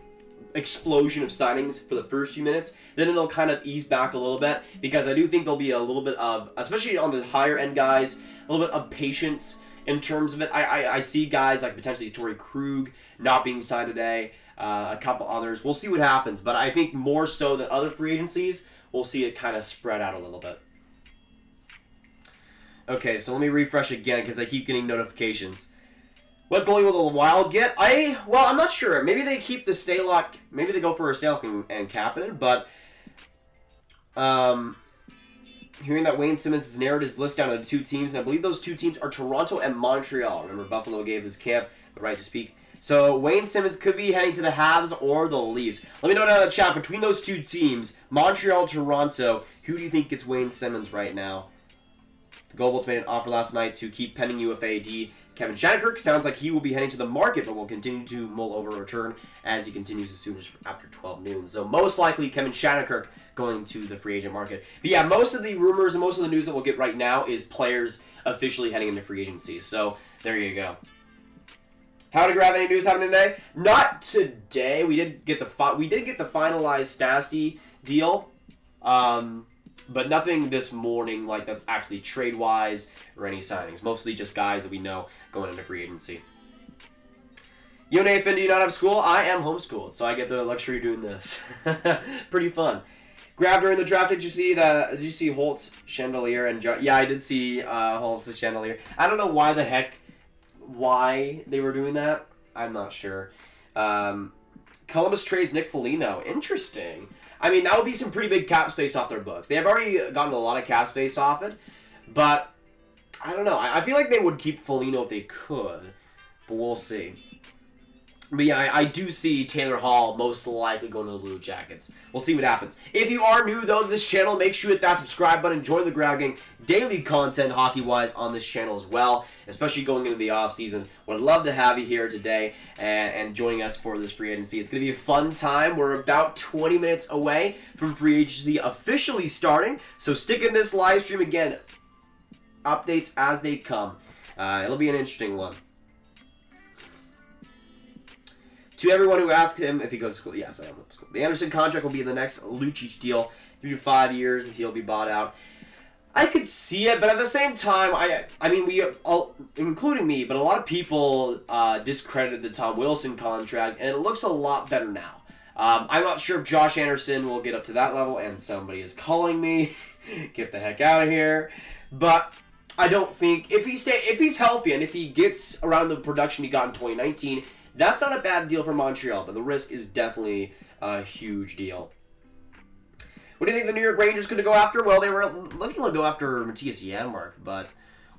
explosion of signings for the first few minutes. Then it'll kind of ease back a little bit, because I do think there'll be a little bit of, especially on the higher end guys, a little bit of patience in terms of it. I see guys like potentially Torey Krug not being signed today. A couple others. We'll see what happens, but I think more so than other free agencies, we'll see it kind of spread out a little bit. Okay, so let me refresh again because I keep getting notifications. What goalie will the Wild get? Well, I'm not sure. Maybe they keep the Stalock. Maybe they go for a Stalock and Kapanen, but hearing that Wayne Simmons has narrowed his list down to 2 teams, and I believe those 2 teams are Toronto and Montreal. Remember, Buffalo gave his camp the right to speak. So Wayne Simmons could be heading to the Habs or the Leafs. Let me know down in the chat, between those 2 teams, Montreal, Toronto, who do you think gets Wayne Simmons right now? The Goldbolts made an offer last night to keep pending UFA Kevin Shattenkirk. Sounds like he will be heading to the market, but will continue to mull over a return as he continues to suit after 12 noon. So most likely Kevin Shattenkirk going to the free agent market. But yeah, most of the rumors and most of the news that we'll get right now is players officially heading into free agency. So there you go. How to grab any news happening today? Not today. We did get the finalized Statsny deal, but nothing this morning like that's actually trade wise or any signings. Mostly just guys that we know going into free agency. You, Nathan, do you not have school? I am homeschooled, so I get the luxury of doing this. Pretty fun. Grab during the draft. Did you see Holt's chandelier and yeah, I did see Holt's chandelier. I don't know why they were doing that. I'm not sure. Columbus trades Nick Foligno. Interesting. I mean, that would be some pretty big cap space off their books. They have already gotten a lot of cap space off it, but I don't know. I feel like they would keep Foligno if they could, but we'll see. But yeah, I do see Taylor Hall most likely going to the Blue Jackets. We'll see what happens. If you are new, though, to this channel, make sure you hit that subscribe button. Join the Grab Gang. Daily content, hockey-wise, on this channel as well, especially going into the offseason. Would love to have you here today and joining us for this free agency. It's going to be a fun time. We're about 20 minutes away from free agency officially starting. So stick in this live stream again. Updates as they come. It'll be an interesting one. To everyone who asked him if he goes to school, yes, I am going to school. The Anderson contract will be the next Lucic deal, 3 to 5 years, and he'll be bought out. I could see it, but at the same time, I mean, we all, including me, but a lot of people discredited the Tom Wilson contract, and it looks a lot better now. I'm not sure if Josh Anderson will get up to that level, and somebody is calling me. Get the heck out of here. But I don't think if he's healthy and if he gets around the production he got in 2019. That's not a bad deal for Montreal, but the risk is definitely a huge deal. What do you think the New York Rangers could go after? Well, they were looking to go after Matthias Janmark, but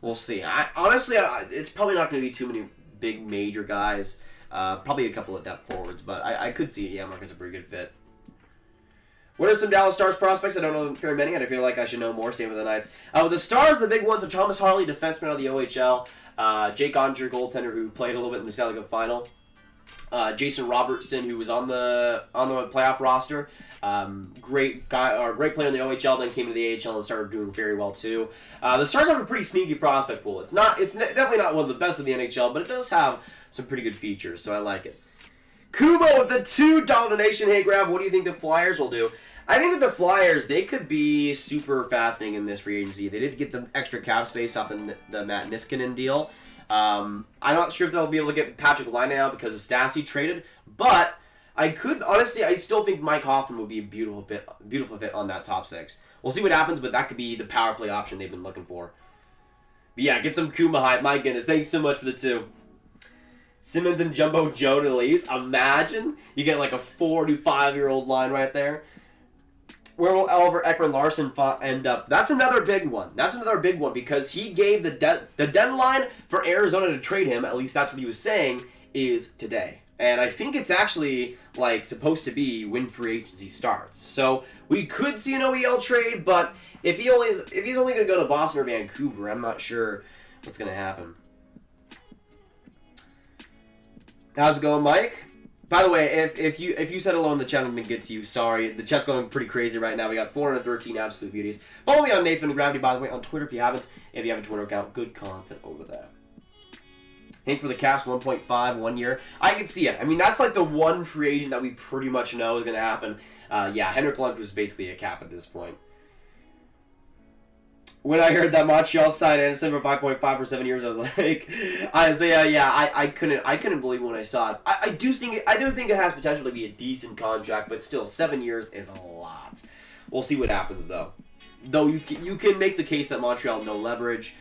we'll see. Honestly, it's probably not going to be too many big major guys. Probably a couple of depth forwards, but I could see Janmark as a pretty good fit. What are some Dallas Stars prospects? I don't know very many, and I feel like I should know more. Same with the Knights. With the Stars, the big ones are Thomas Harley, defenseman out of the OHL. Jake Onger, goaltender, who played a little bit in the Stanley Cup final. Jason Robertson, who was on the playoff roster, great guy, or great player in the OHL, then came to the AHL and started doing very well too. The Stars have a pretty sneaky prospect pool. It's definitely not one of the best of the NHL, but it does have some pretty good features, so I like it. Kumo with the $2 donation. Hey, Grab, what do you think the Flyers will do? I think that the Flyers, they could be super fascinating in this free agency. They did get the extra cap space off the Matt Niskanen deal. I'm not sure if they'll be able to get Patrik Laine out because of Statsny traded, but I still think Mike Hoffman would be a beautiful fit on that top six. We'll see what happens, but that could be the power play option they've been looking for. But yeah, get some Kuma hype. My goodness, thanks so much for the 2. Simmons and Jumbo Joe to the Leafs. Imagine you get like a 45-year-old line right there. Where will Oliver Ekman-Larsson end up? That's another big one. That's another big one because he gave the deadline for Arizona to trade him, at least that's what he was saying, is today. And I think it's actually like supposed to be when free agency starts. So we could see an OEL trade, but if he's only going to go to Boston or Vancouver, I'm not sure what's going to happen. How's it going, Mike? By the way, if you said hello in the chat and it gets you, sorry. The chat's going pretty crazy right now. We got 413 absolute beauties. Follow me on Nathan Gravity, by the way, on Twitter if you haven't. If you have a Twitter account, good content over there. Hank for the Caps, 1.5, 1 year. I can see it. I mean, that's like the one free agent that we pretty much know is going to happen. Yeah, Henrik Lundqvist is basically a cap at this point. When I heard that Montreal signed Anderson for 5.5 for 7 years, I was like, I couldn't believe it when I saw it. I do think it has potential to be a decent contract, but still 7 years is a lot. We'll see what happens though. Though you can make the case that Montreal had no leverage.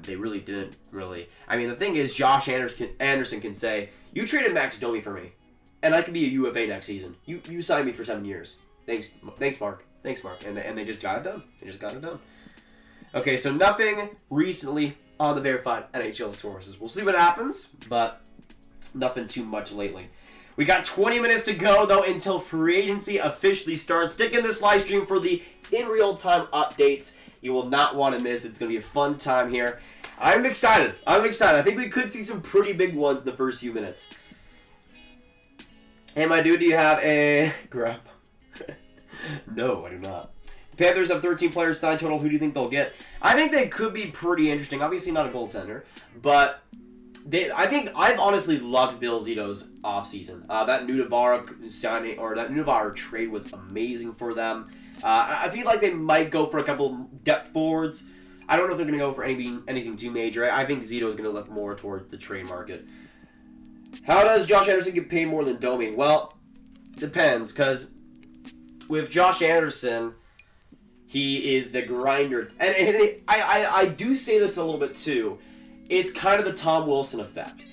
They really didn't really. I mean, the thing is, Josh Anderson can say, "You traded Max Domi for me, and I could be a UFA next season. You signed me for 7 years. Thanks, Mark. Thanks, Mark." And they just got it done. They just got it done. Okay, so nothing recently on the verified NHL sources. We'll see what happens, but nothing too much lately. We got 20 minutes to go, though, until free agency officially starts. Stick in this live stream for the in real-time updates. You will not want to miss. It's going to be a fun time here. I'm excited. I think we could see some pretty big ones in the first few minutes. Hey, my dude, do you have a grab? No, I do not. Panthers have 13 players signed total. Who do you think they'll get? I think they could be pretty interesting. Obviously not a goaltender, but I've honestly loved Bill Zito's offseason. That Nudavara signing or that Nudavara trade was amazing for them. I feel like they might go for a couple depth forwards. I don't know if they're going to go for anything too major. I think Zito is going to look more toward the trade market. How does Josh Anderson get paid more than Domi? Well, depends, because with Josh Anderson, he is the grinder. And I do say this a little bit too. It's kind of the Tom Wilson effect.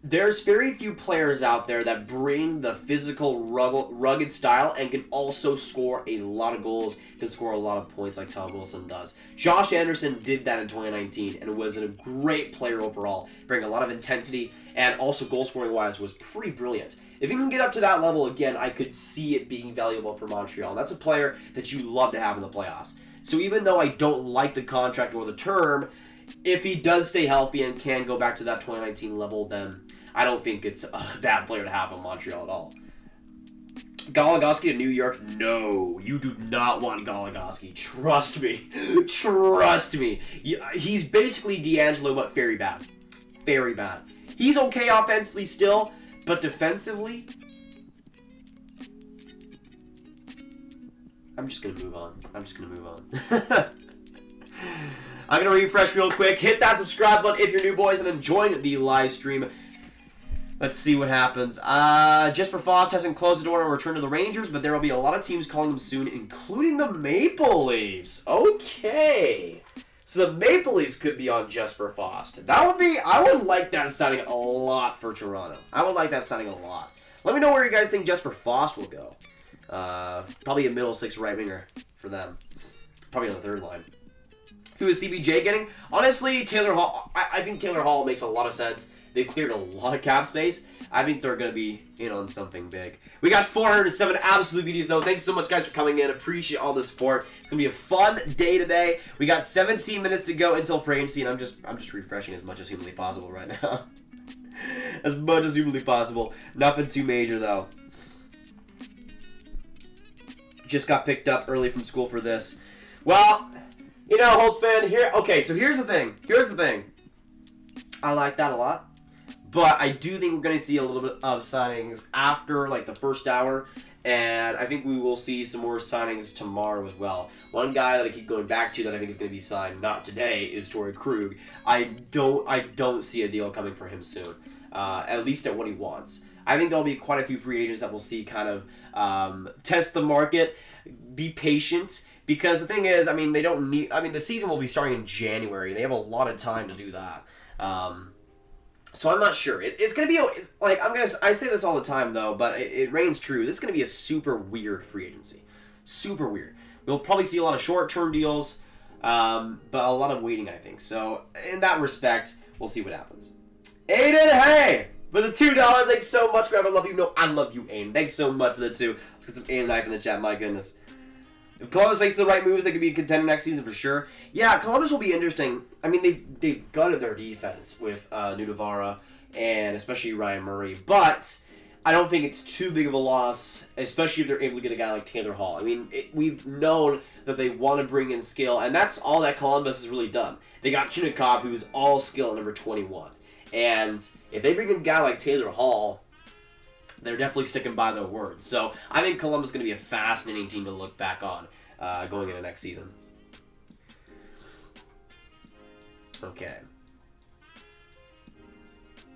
there's very few players out there that bring the physical, rugged style and can also score a lot of goals, can score a lot of points like Tom Wilson does. Josh Anderson did that in 2019 and was a great player overall, bringing a lot of intensity, and also goal-scoring-wise was pretty brilliant. If he can get up to that level again, I could see it being valuable for Montreal. And that's a player that you love to have in the playoffs. So even though I don't like the contract or the term, if he does stay healthy and can go back to that 2019 level, then I don't think it's a bad player to have in Montreal at all. Goligoski to New York? No, you do not want Goligoski. Trust me. Trust me. He's basically D'Angelo, but very bad. Very bad. He's okay offensively still, but defensively, I'm just going to move on. I'm going to refresh real quick. Hit that subscribe button if you're new, boys, and enjoying the live stream. Let's see what happens. Jesper Fast hasn't closed the door and returned to the Rangers, but there will be a lot of teams calling him soon, including the Maple Leafs. Okay. So the Maple Leafs could be on Jesper Fast. I would like that signing a lot for Toronto. I would like that signing a lot. Let me know where you guys think Jesper Fast will go. Probably a middle six right winger for them. Probably on the third line. Who is CBJ getting? Honestly, Taylor Hall. I think Taylor Hall makes a lot of sense. They've cleared a lot of cap space. I think they're going to be in on something big. We got 407 absolute beauties, though. Thanks so much, guys, for coming in. Appreciate all the support. It's going to be a fun day today. We got 17 minutes to go until free agency, and I'm just refreshing as much as humanly possible right now. As much as humanly possible. Nothing too major, though. Just got picked up early from school for this. Well, you know, Holtz fan, here. Okay, so here's the thing. I like that a lot. But I do think we're going to see a little bit of signings after, like, the first hour. And I think we will see some more signings tomorrow as well. One guy that I keep going back to that I think is going to be signed, not today, is Torey Krug. I don't see a deal coming for him soon. At least at what he wants. I think there'll be quite a few free agents that we'll see kind of test the market, be patient. Because the thing is, I mean, the season will be starting in January. They have a lot of time to do that. So I'm not sure. It's going to be, I say this all the time, though, but it reigns true. This is going to be a super weird free agency. Super weird. We'll probably see a lot of short-term deals, but a lot of waiting, I think. So in that respect, we'll see what happens. Aiden, hey! For the $2, thanks so much, Grab. I love you. No, I love you, Aiden. Thanks so much for the 2. Let's get some Aiden knife in the chat, my goodness. If Columbus makes the right moves, they could be a contender next season for sure. Yeah, Columbus will be interesting. I mean, they've gutted their defense with Nudavara and especially Ryan Murray. But I don't think it's too big of a loss, especially if they're able to get a guy like Taylor Hall. I mean, we've known that they want to bring in skill, and that's all that Columbus has really done. They got Chinikov, who's all skill at number 21. And if they bring in a guy like Taylor Hall, they're definitely sticking by their words. So I think Columbus is going to be a fascinating team to look back on going into next season. Okay.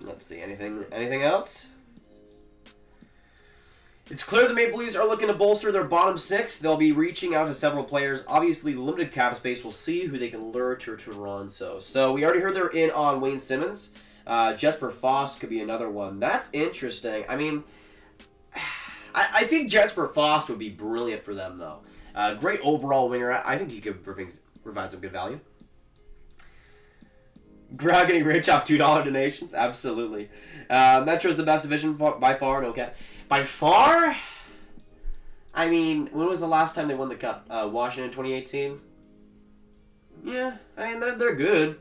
Let's see. Anything else? It's clear the Maple Leafs are looking to bolster their bottom six. They'll be reaching out to several players. Obviously, limited cap space. We'll see who they can lure to Toronto. So we already heard they're in on Wayne Simmons. Jesper Fast could be another one. That's interesting. I mean, I think Jesper Fast would be brilliant for them, though. Great overall winger. I think he could provide some good value. Krug getting rich off $2 donations? Absolutely. Metro's the best division by far. No cap. By far? I mean, when was the last time they won the Cup? Washington 2018? Yeah, I mean, they're good.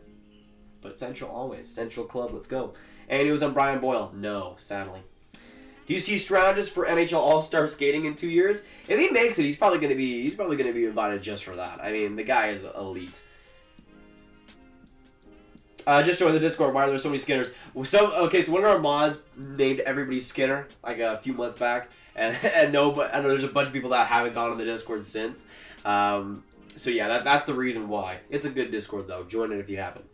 But Central always. Central Club, let's go. And he was on Brian Boyle. No, sadly. Do you see strategists for NHL All-Star skating in 2 years? If he makes it, he's probably going to be invited just for that. I mean, the guy is elite. Just join the Discord. Why are there so many Skinners? So one of our mods named everybody Skinner like a few months back, and I know there's a bunch of people that haven't gone on the Discord since. So yeah, that's the reason why. It's a good Discord though. Join it if you haven't.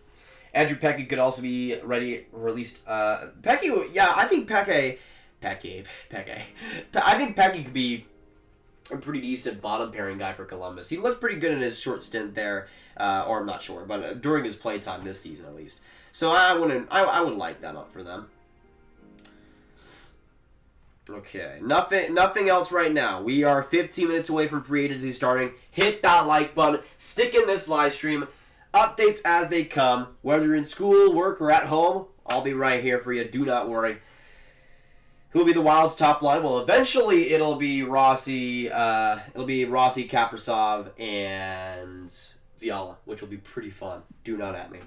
Andrew Pecky could also be released. Pecky, yeah, I think Pecky. I think Pecky could be a pretty decent bottom pairing guy for Columbus. He looked pretty good in his short stint there, or I'm not sure, but during his play time this season at least. So I would like that up for them. Okay, nothing else right now. We are 15 minutes away from free agency starting. Hit that like button. Stick in this live stream. Updates as they come. Whether you're in school, work, or at home, I'll be right here for you. Do not worry. Who will be the Wild's top line? Well, eventually it'll be Rossi. Kaprizov, and Fiala, which will be pretty fun. Do not at me.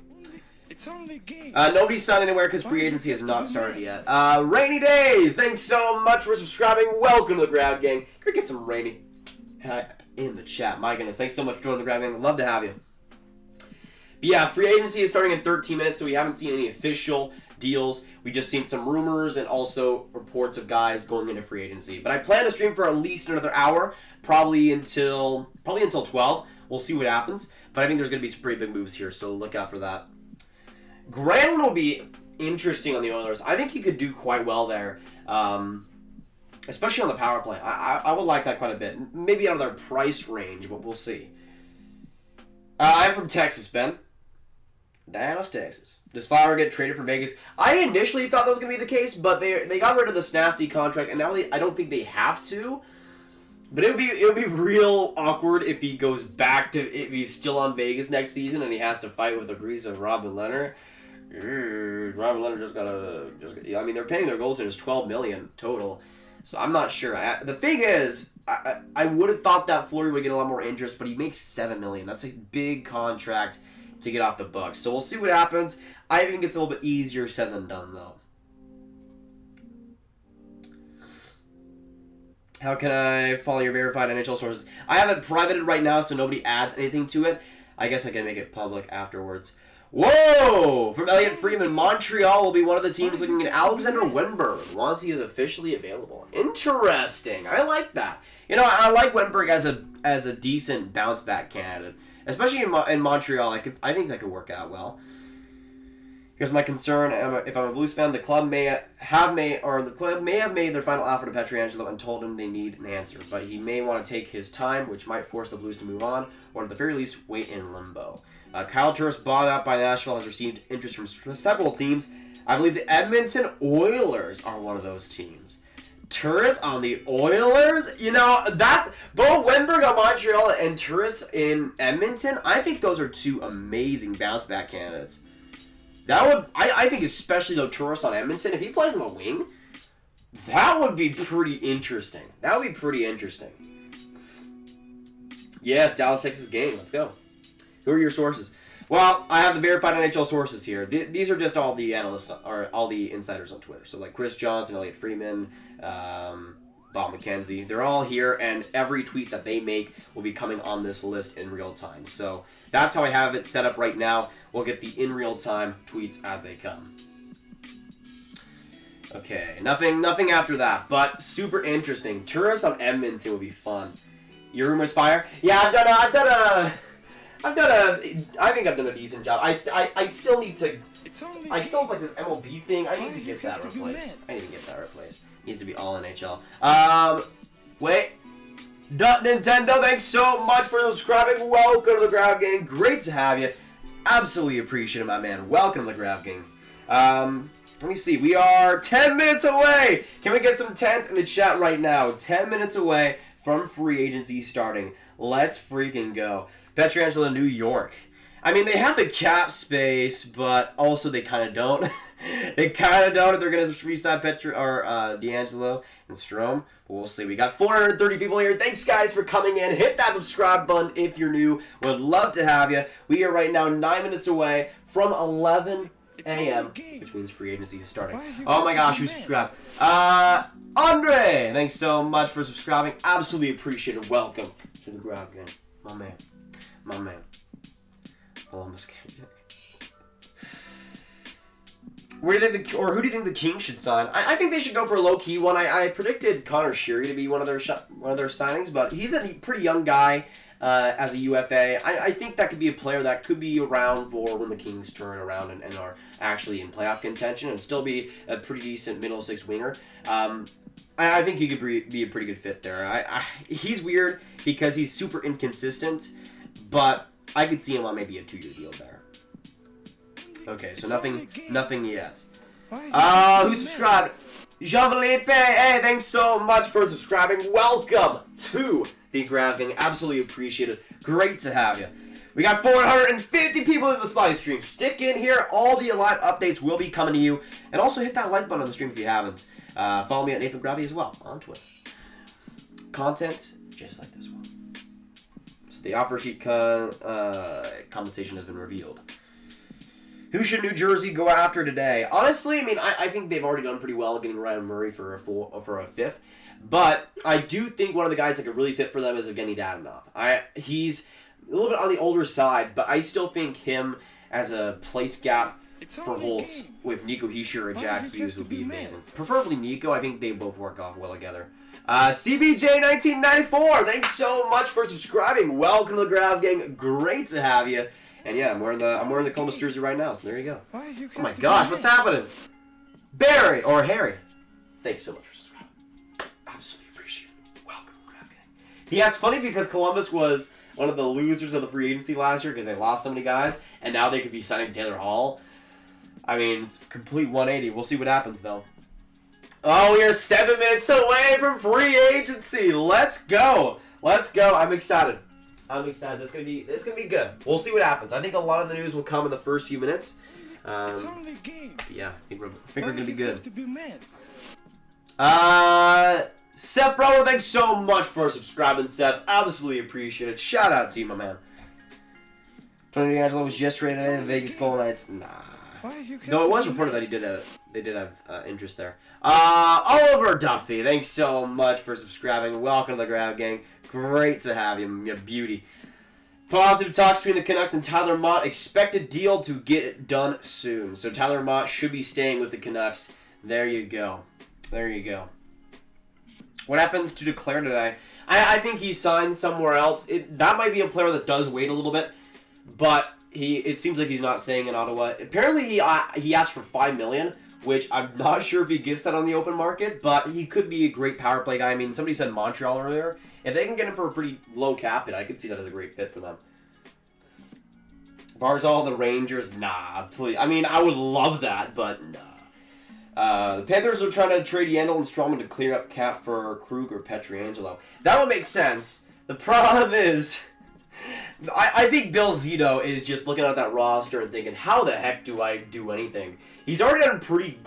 It's only a game. Nobody's signed anywhere because free agency has not started yet. Rainy Days, thanks so much for subscribing. Welcome to the Grab Gang. Can we get some rainy hype in the chat? My goodness, thanks so much for joining the Grab Gang. I'd love to have you. But yeah, free agency is starting in 13 minutes, so we haven't seen any official deals. We just seen some rumors and also reports of guys going into free agency. But I plan to stream for at least another hour, probably until 12. We'll see what happens. But I think there's going to be some pretty big moves here, so look out for that. Granlund will be interesting on the Oilers. I think he could do quite well there, especially on the power play. I would like that quite a bit. Maybe out of their price range, but we'll see. I'm from Texas, Ben. Dallas, Texas. Does Fleury get traded from Vegas? I initially thought that was going to be the case, but they got rid of the Statsny contract, and now I don't think they have to. But it would be real awkward if he goes back to, if he's still on Vegas next season and he has to fight with the grease of Robin Leonard. Robin Leonard I mean, they're paying their goaltenders $12 million total, so I'm not sure. The thing is, I would have thought that Fleury would get a lot more interest, but he makes $7 million. That's a big contract to get off the books. So we'll see what happens. I think it's a little bit easier said than done, though. How can I follow your verified NHL sources? I have it privated right now, so nobody adds anything to it. I guess I can make it public afterwards. Whoa! From Elliot Freeman, Montreal will be one of the teams looking at Alexander Wenberg once he is officially available. Interesting. I like that. You know, I like Wenberg as a decent bounce back candidate, especially in Montreal. I think that could work out well. Here's my concern. If I'm a Blues fan, the club may have made their final offer to Pietrangelo and told him they need an answer, but he may want to take his time, which might force the Blues to move on, or at the very least, wait in limbo. Kyle Turris, bought out by Nashville, has received interest from several teams. I believe the Edmonton Oilers are one of those teams. Turris on the Oilers? You know, that's both Wenberg on Montreal and Turris in Edmonton. I think those are two amazing bounce back candidates. I think especially though Turris on Edmonton, if he plays on the wing, that would be pretty interesting. That would be pretty interesting. Yes, Dallas Texas game. Let's go. Who are your sources? Well, I have the verified NHL sources here. These are just all the analysts or all the insiders on Twitter. So like Chris Johnson, Elliot Freeman, Bob MacKenzie. They're all here, and every tweet that they make will be coming on this list in real time. So that's how I have it set up right now. We'll get the in real time tweets as they come. Okay, nothing after that, but super interesting. Turris on Edmonton will be fun. Your rumors fire? Yeah, I think I've done a decent job. I still need to. I still have like this MLB thing. I need to get that replaced. Needs to be all NHL. Wait. Nintendo, thanks so much for subscribing. Welcome to the Grab Gang. Great to have you. Absolutely appreciate it, my man. Welcome to the Grab Gang. Let me see. We are 10 minutes away. Can we get some tens in the chat right now? 10 minutes away from free agency starting. Let's freaking go. Pietrangelo, New York. I mean, they have the cap space, but also they kind of don't. They kind of don't if they're going to re-sign D'Angelo and Strom. But we'll see. We got 430 people here. Thanks, guys, for coming in. Hit that subscribe button if you're new. Would love to have you. We are right now 9 minutes away from 11 a.m., which means free agency is starting. Oh my gosh, who subscribed? Andre, thanks so much for subscribing. Absolutely appreciate it. Welcome to the Grab Gang. My man. Columbus. Who do you think the Kings should sign? I think they should go for a low-key one. I predicted Connor Sheary to be one of their signings, but he's a pretty young guy as a UFA. I think that could be a player that could be around for when the Kings turn around and are actually in playoff contention and still be a pretty decent middle six winger. I think he could be a pretty good fit there. He's weird because he's super inconsistent, but I could see him on maybe a 2-year deal there. Okay, so nothing yet. Who subscribed? Jean-Philippe, hey, thanks so much for subscribing. Welcome to the Grab Gang. Absolutely appreciate it. Great to have you. We got 450 people in this live stream. Stick in here. All the live updates will be coming to you. And also hit that like button on the stream if you haven't. Follow me at Nathan Gravy as well on Twitter. Content just like this one. So the offer sheet compensation has been revealed. Who should New Jersey go after today? Honestly, I mean, I think they've already done pretty well getting Ryan Murray for a fifth. But I do think one of the guys that could really fit for them is Evgenii Dadanov. He's a little bit on the older side, but I still think him as a place gap for Holtz with Nico Hischier or Jack Hughes would be amazing. Preferably Nico. I think they both work off well together. CBJ1994, thanks so much for subscribing. Welcome to the Grab Gang. Great to have you. And yeah, I'm wearing the Columbus jersey right now, so there you go. Oh my gosh, what's happening? Barry or Harry, thanks so much for subscribing. Absolutely appreciate it. Welcome to the Grab Gang. Yeah, it's funny because Columbus was one of the losers of the free agency last year because they lost so many guys, and now they could be signing Taylor Hall. I mean, it's a complete 180. We'll see what happens, though. Oh, we are 7 minutes away from free agency. Let's go. Let's go. I'm excited. It's gonna be good. We'll see what happens. I think a lot of the news will come in the first few minutes. It's only a game. Yeah, I think we're gonna be good. To be mad? Seth Bro, thanks so much for subscribing, Seth. Absolutely appreciate it. Shout out to you, my man. Pietrangelo was just traded in the Vegas Golden Knights. Nah. Though it was reported that they did have interest there. Oliver Duffy, thanks so much for subscribing. Welcome to the Grab Gang. Great to have you, you beauty. Positive talks between the Canucks and Tyler Mott. Expected deal to get done soon. So Tyler Mott should be staying with the Canucks. There you go. There you go. What happens to Declare today? I think he signed somewhere else. That might be a player that does wait a little bit, but it seems like he's not staying in Ottawa. Apparently he asked for $5 million, which I'm not sure if he gets that on the open market, but he could be a great power play guy. I mean, somebody said Montreal earlier. If they can get him for a pretty low cap, I could see that as a great fit for them. Barzal, the Rangers, nah, please. I mean, I would love that, but nah. The Panthers are trying to trade Yandel and Strowman to clear up cap for Krug or Pietrangelo. That would make sense. The problem is, I think Bill Zito is just looking at that roster and thinking, how the heck do I do anything? He's already done pretty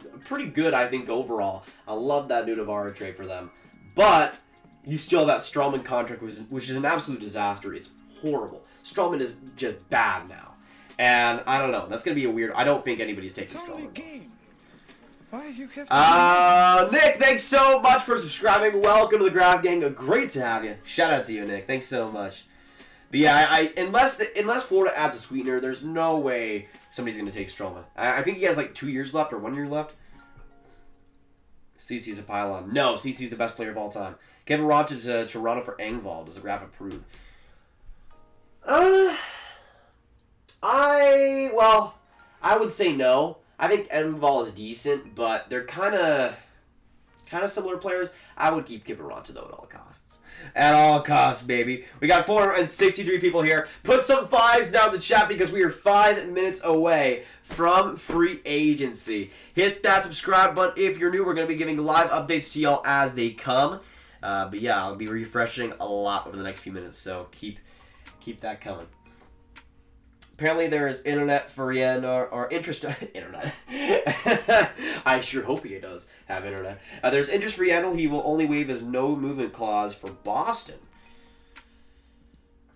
good, I think, overall. I love that Nudavara trade for them. But you still have that Strowman contract, which is an absolute disaster. It's horrible. Strowman is just bad now. And I don't know. That's going to be a weird... I don't think anybody's taking Strowman. Nick, thanks so much for subscribing. Welcome to the Grab Gang. Great to have you. Shout out to you, Nick. Thanks so much. But yeah, unless Florida adds a sweetener, there's no way somebody's going to take Strowman. I think he has like 2 years left or 1 year left. CC's a pylon. No, CC's the best player of all time. Kevin Ronta to Toronto for Engvall. Does the graph approve? I would say no. I think Engvall is decent, but they're kind of similar players. I would keep Kevin Ronta though at all costs. At all costs, baby. We got 463 people here. Put some fives down in the chat because we are 5 minutes away from free agency. Hit that subscribe button if you're new. We're going to be giving live updates to y'all as they come. But yeah, I'll be refreshing a lot over the next few minutes, so keep that coming. Apparently there is internet for Ryan or interest internet. I sure hope he does have internet. There's interest for Yandel. He will only waive his no movement clause for Boston.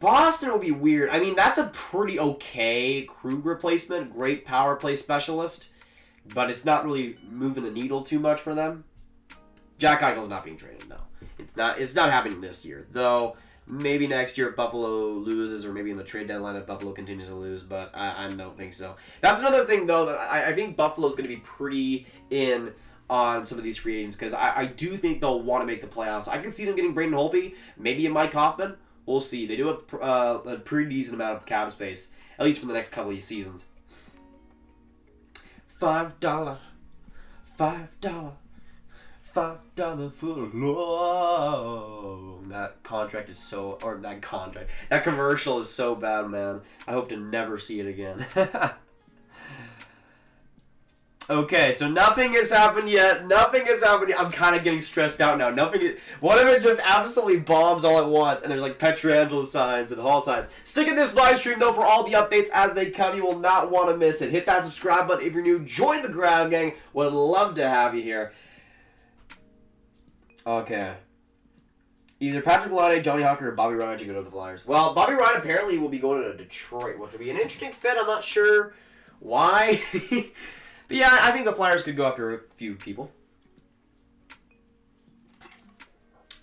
Boston will be weird. I mean, that's a pretty okay Krug replacement. Great power play specialist. But it's not really moving the needle too much for them. Jack Eichel's not being traded, no. It's not happening this year. Though, maybe next year if Buffalo loses, or maybe in the trade deadline if Buffalo continues to lose, but I don't think so. That's another thing, though, that I think Buffalo's going to be pretty in on some of these free agents, because I do think they'll want to make the playoffs. I could see them getting Braden Holtby, maybe a Mike Hoffman. We'll see. They do have a pretty decent amount of cap space, at least for the next couple of seasons. $5 for love. That contract is so, or that commercial is so bad, man. I hope to never see it again. Okay, so nothing has happened yet. Nothing has happened yet. I'm kind of getting stressed out now. What if it just absolutely bombs all at once and there's like Pietrangelo signs and Hall signs? Stick in this live stream though for all the updates as they come. You will not want to miss it. Hit that subscribe button if you're new. Join the Grab Gang. Would love to have you here. Okay. Either Patrik Laine, Johnny Hocker, or Bobby Ryan should go to the Flyers. Well, Bobby Ryan apparently will be going to Detroit, which will be an interesting fit. I'm not sure why. But yeah, I think the Flyers could go after a few people. I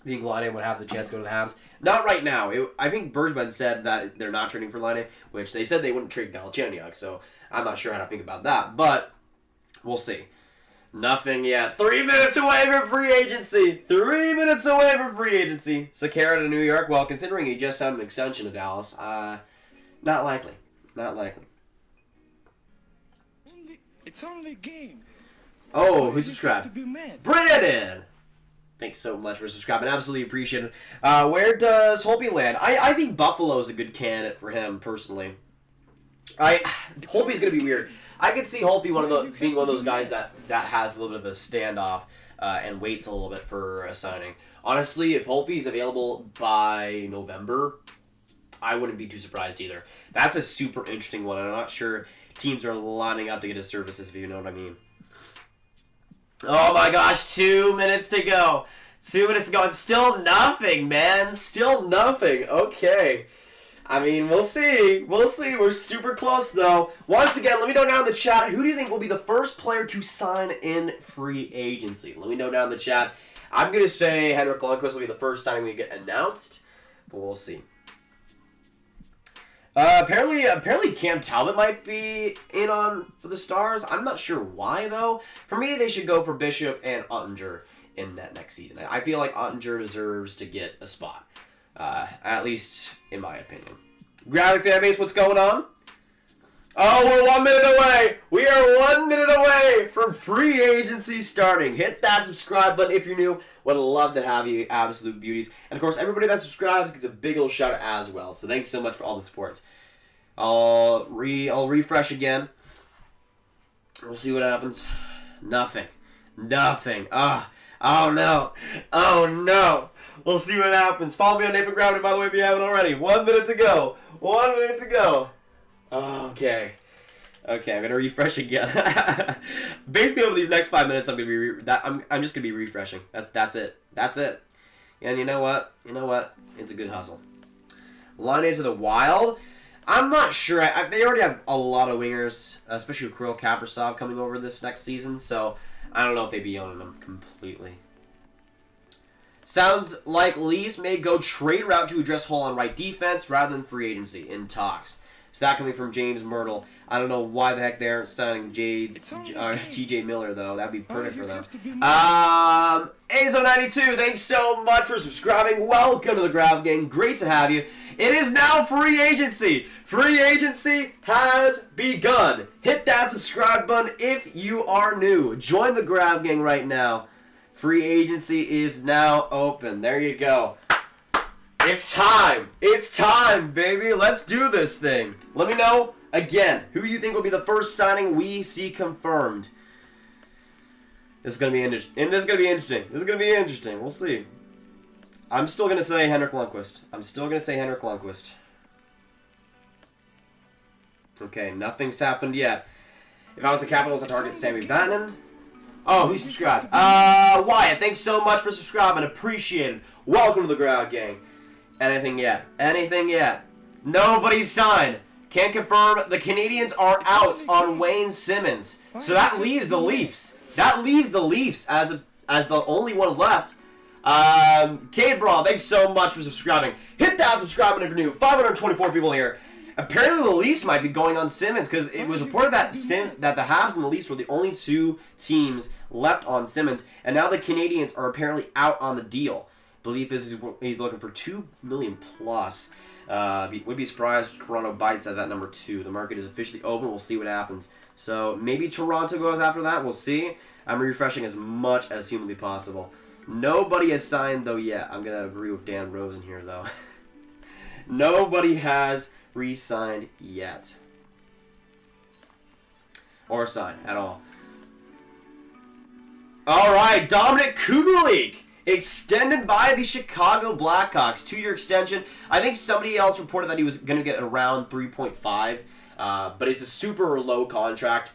think Laine would have the chance to go to the Habs. Not right now. I think Bergman said that they're not trading for Laine, which they said they wouldn't trade Galchenyuk, so I'm not sure how to think about that. But we'll see. Nothing yet. 3 minutes away from free agency. 3 minutes away from free agency. Sakara to New York. Well, considering he just signed an extension to Dallas, not likely. Not likely. It's only a game. Oh, who subscribed? Braden! Thanks so much for subscribing. Absolutely appreciate it. Where does Holtby land? I think Buffalo is a good candidate for him, personally. Holtby's going to be weird. I could see Holtby being one of those guys that has a little bit of a standoff and waits a little bit for a signing. Honestly, if Holtby's available by November, I wouldn't be too surprised either. That's a super interesting one. I'm not sure teams are lining up to get his services, if you know what I mean. Oh my gosh, 2 minutes to go. 2 minutes to go. And still nothing, man. Still nothing. Okay. I mean, we'll see. We'll see. We're super close, though. Once again, let me know down in the chat, who do you think will be the first player to sign in free agency? Let me know down in the chat. I'm going to say Henrik Lundqvist will be the first signing we get announced, but we'll see. Apparently Cam Talbot might be in on for the Stars. I'm not sure why, though. For me, they should go for Bishop and Ottinger in that next season. I feel like Ottinger deserves to get a spot. At least in my opinion. Gravity fan base, what's going on? Oh, we're 1 minute away. We are 1 minute away from free agency starting. Hit that subscribe button if you're new. Would love to have you, absolute beauties. And of course, everybody that subscribes gets a big old shout out as well. So thanks so much for all the support. I'll refresh again. We'll see what happens. Nothing. Nothing. Oh no. Oh no. We'll see what happens. Follow me on Nathan Gravity, by the way, if you haven't already. 1 minute to go. 1 minute to go. Okay. Okay, I'm gonna refresh again. Basically, over these next 5 minutes, I'm just gonna be refreshing. That's it. That's it. And you know what? You know what? It's a good hustle. Laine to the Wild. I'm not sure. They already have a lot of wingers, especially with Kirill Kaprizov coming over this next season. So I don't know if they'd be owning them completely. Sounds like Leafs may go trade route to address hole on right defense rather than free agency in talks. So that coming from James Myrtle. I don't know why the heck they aren't signing TJ Miller, though. That'd be perfect for them. Azo92, thanks so much for subscribing. Welcome to the Grab Gang. Great to have you. It is now free agency. Free agency has begun. Hit that subscribe button if you are new. Join the Grab Gang right now. Free agency is now open. There you go. It's time. It's time, baby. Let's do this thing. Let me know, again, who you think will be the first signing we see confirmed. This is going to be interesting. This is going to be interesting. This is going to be interesting. We'll see. I'm still going to say Henrik Lundqvist. I'm still going to say Henrik Lundqvist. Okay, nothing's happened yet. If I was the Capitals, I'd target Sami Vatanen. Oh, who subscribed? Wyatt, thanks so much for subscribing. Appreciate it. Welcome to the Crowd Gang. Anything yet? Anything yet? Nobody's signed. Can't confirm the Canadiens are out on Wayne Simmons. So that leaves the Leafs. That leaves the Leafs as the only one left. Cade Braun, thanks so much for subscribing. Hit that subscribe button if you're new. 524 people here. Apparently the Leafs might be going on Simmons because it was reported that the Habs and the Leafs were the only two teams left on Simmons, and now the Canadiens are apparently out on the deal. Belief is he's looking for $2 million plus. Would be surprised if Toronto bites at that number 2. The market is officially open. We'll see what happens. So maybe Toronto goes after that. We'll see. I'm refreshing as much as humanly possible. Nobody has signed though yet. I'm gonna agree with Dan Rosen here though. Nobody has re-signed yet. Or signed at all. All right, Dominic Kubalik extended by the Chicago Blackhawks. 2-year extension. I think somebody else reported that he was going to get around 3.5, but it's a super low contract,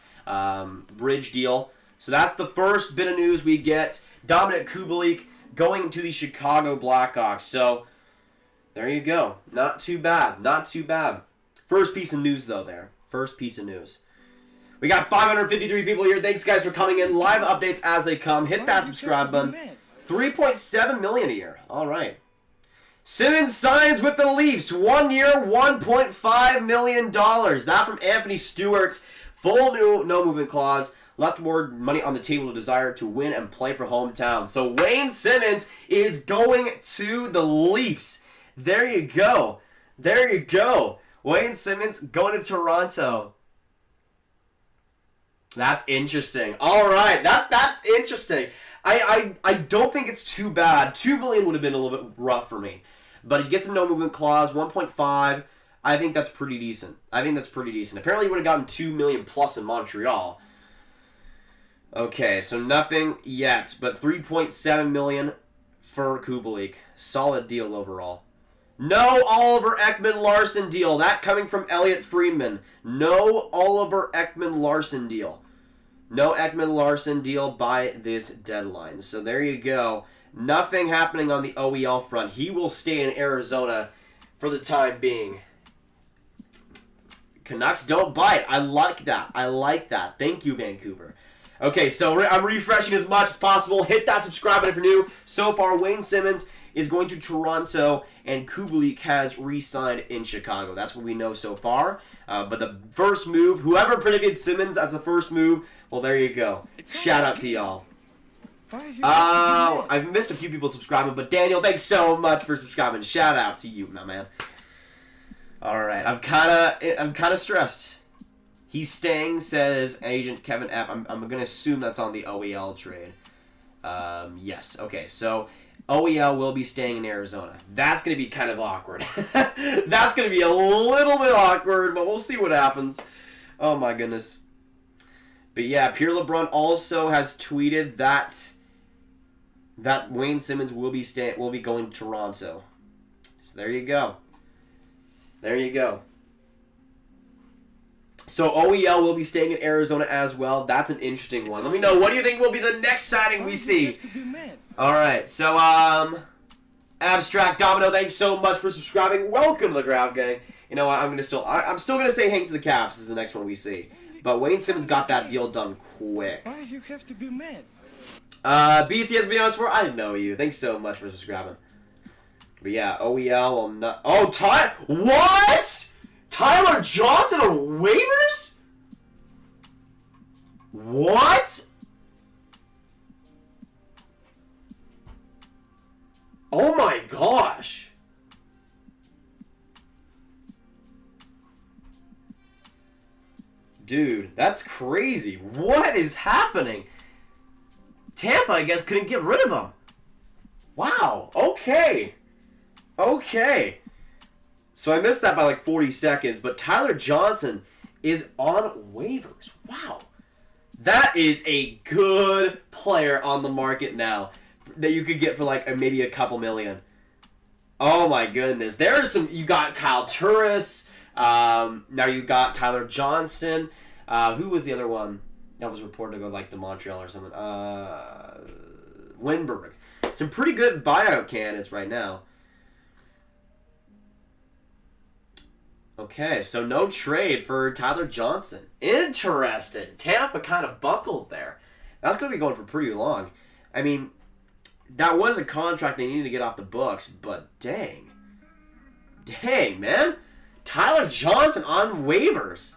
bridge deal. So that's the first bit of news we get. Dominic Kubalik going to the Chicago Blackhawks. So there you go. Not too bad. Not too bad. First piece of news, though, there. First piece of news. We got 553 people here. Thanks, guys, for coming in. Live updates as they come. Hit that subscribe button. 3.7 million a year. All right. Simmons signs with the Leafs. 1 year, $1.5 million. That from Anthony Stewart. Full no movement clause. Left more money on the table to desire to win and play for hometown. So Wayne Simmons is going to the Leafs. There you go. There you go. Wayne Simmons going to Toronto. That's interesting. All right, that's interesting. I don't think it's too bad. $2 million would have been a little bit rough for me, but he gets a no movement clause, 1.5. I think that's pretty decent. Apparently, he would have gotten $2 million plus in Montreal. Okay, so nothing yet, but $3.7 million for Kubalik. Solid deal overall. No Oliver Ekman-Larsson deal. That coming from Elliot Friedman. No Oliver Ekman-Larsson deal. No Ekman-Larsson deal by this deadline. So there you go. Nothing happening on the OEL front. He will stay in Arizona for the time being. Canucks don't bite. I like that. Thank you, Vancouver. Okay, so I'm refreshing as much as possible. Hit that subscribe button if you're new. So far, Wayne Simmons is going to Toronto, and Kubalik has re-signed in Chicago. That's what we know so far. But the first move, whoever predicted Simmons as the first move, well, there you go. Shout out to y'all. I've missed a few people subscribing, but Daniel, thanks so much for subscribing. Shout out to you, my man. All right, I'm kind of stressed. He's staying, says agent Kevin Epp. I'm going to assume that's on the OEL trade. Yes. Okay, so OEL will be staying in Arizona. That's going to be kind of awkward. That's going to be a little bit awkward, but we'll see what happens. Oh, my goodness. But yeah, Pierre LeBrun also has tweeted that Wayne Simmons will be going to Toronto. So there you go. There you go. So OEL will be staying in Arizona as well. That's an interesting one. Let me know, what do you think will be the next signing we see? All right, so Abstract Domino, thanks so much for subscribing. Welcome to the Grab Gang. You know what? I'm still gonna say Hank to the Caps is the next one we see. But Wayne Simmons got that deal done quick. Why you have to be mad? BTS Beyond Sport, I know you. Thanks so much for subscribing. But yeah, OEL will not. Oh, what? Tyler Johnson on waivers? What? Oh my gosh. Dude, that's crazy. What is happening? Tampa, I guess, couldn't get rid of him. Wow. Okay. Okay. So I missed that by like 40 seconds, but Tyler Johnson is on waivers. Wow. That is a good player on the market now that you could get for like maybe a couple million. Oh my goodness. There's some, you got Kyle Turris. Now you got Tyler Johnson. Who was the other one that was reported to go like to Montreal or something? Winberg. Some pretty good buyout candidates right now. Okay, so no trade for Tyler Johnson. Interesting. Tampa kind of buckled there. That's going to be going for pretty long. I mean, that was a contract they needed to get off the books, but dang. Dang, man. Tyler Johnson on waivers.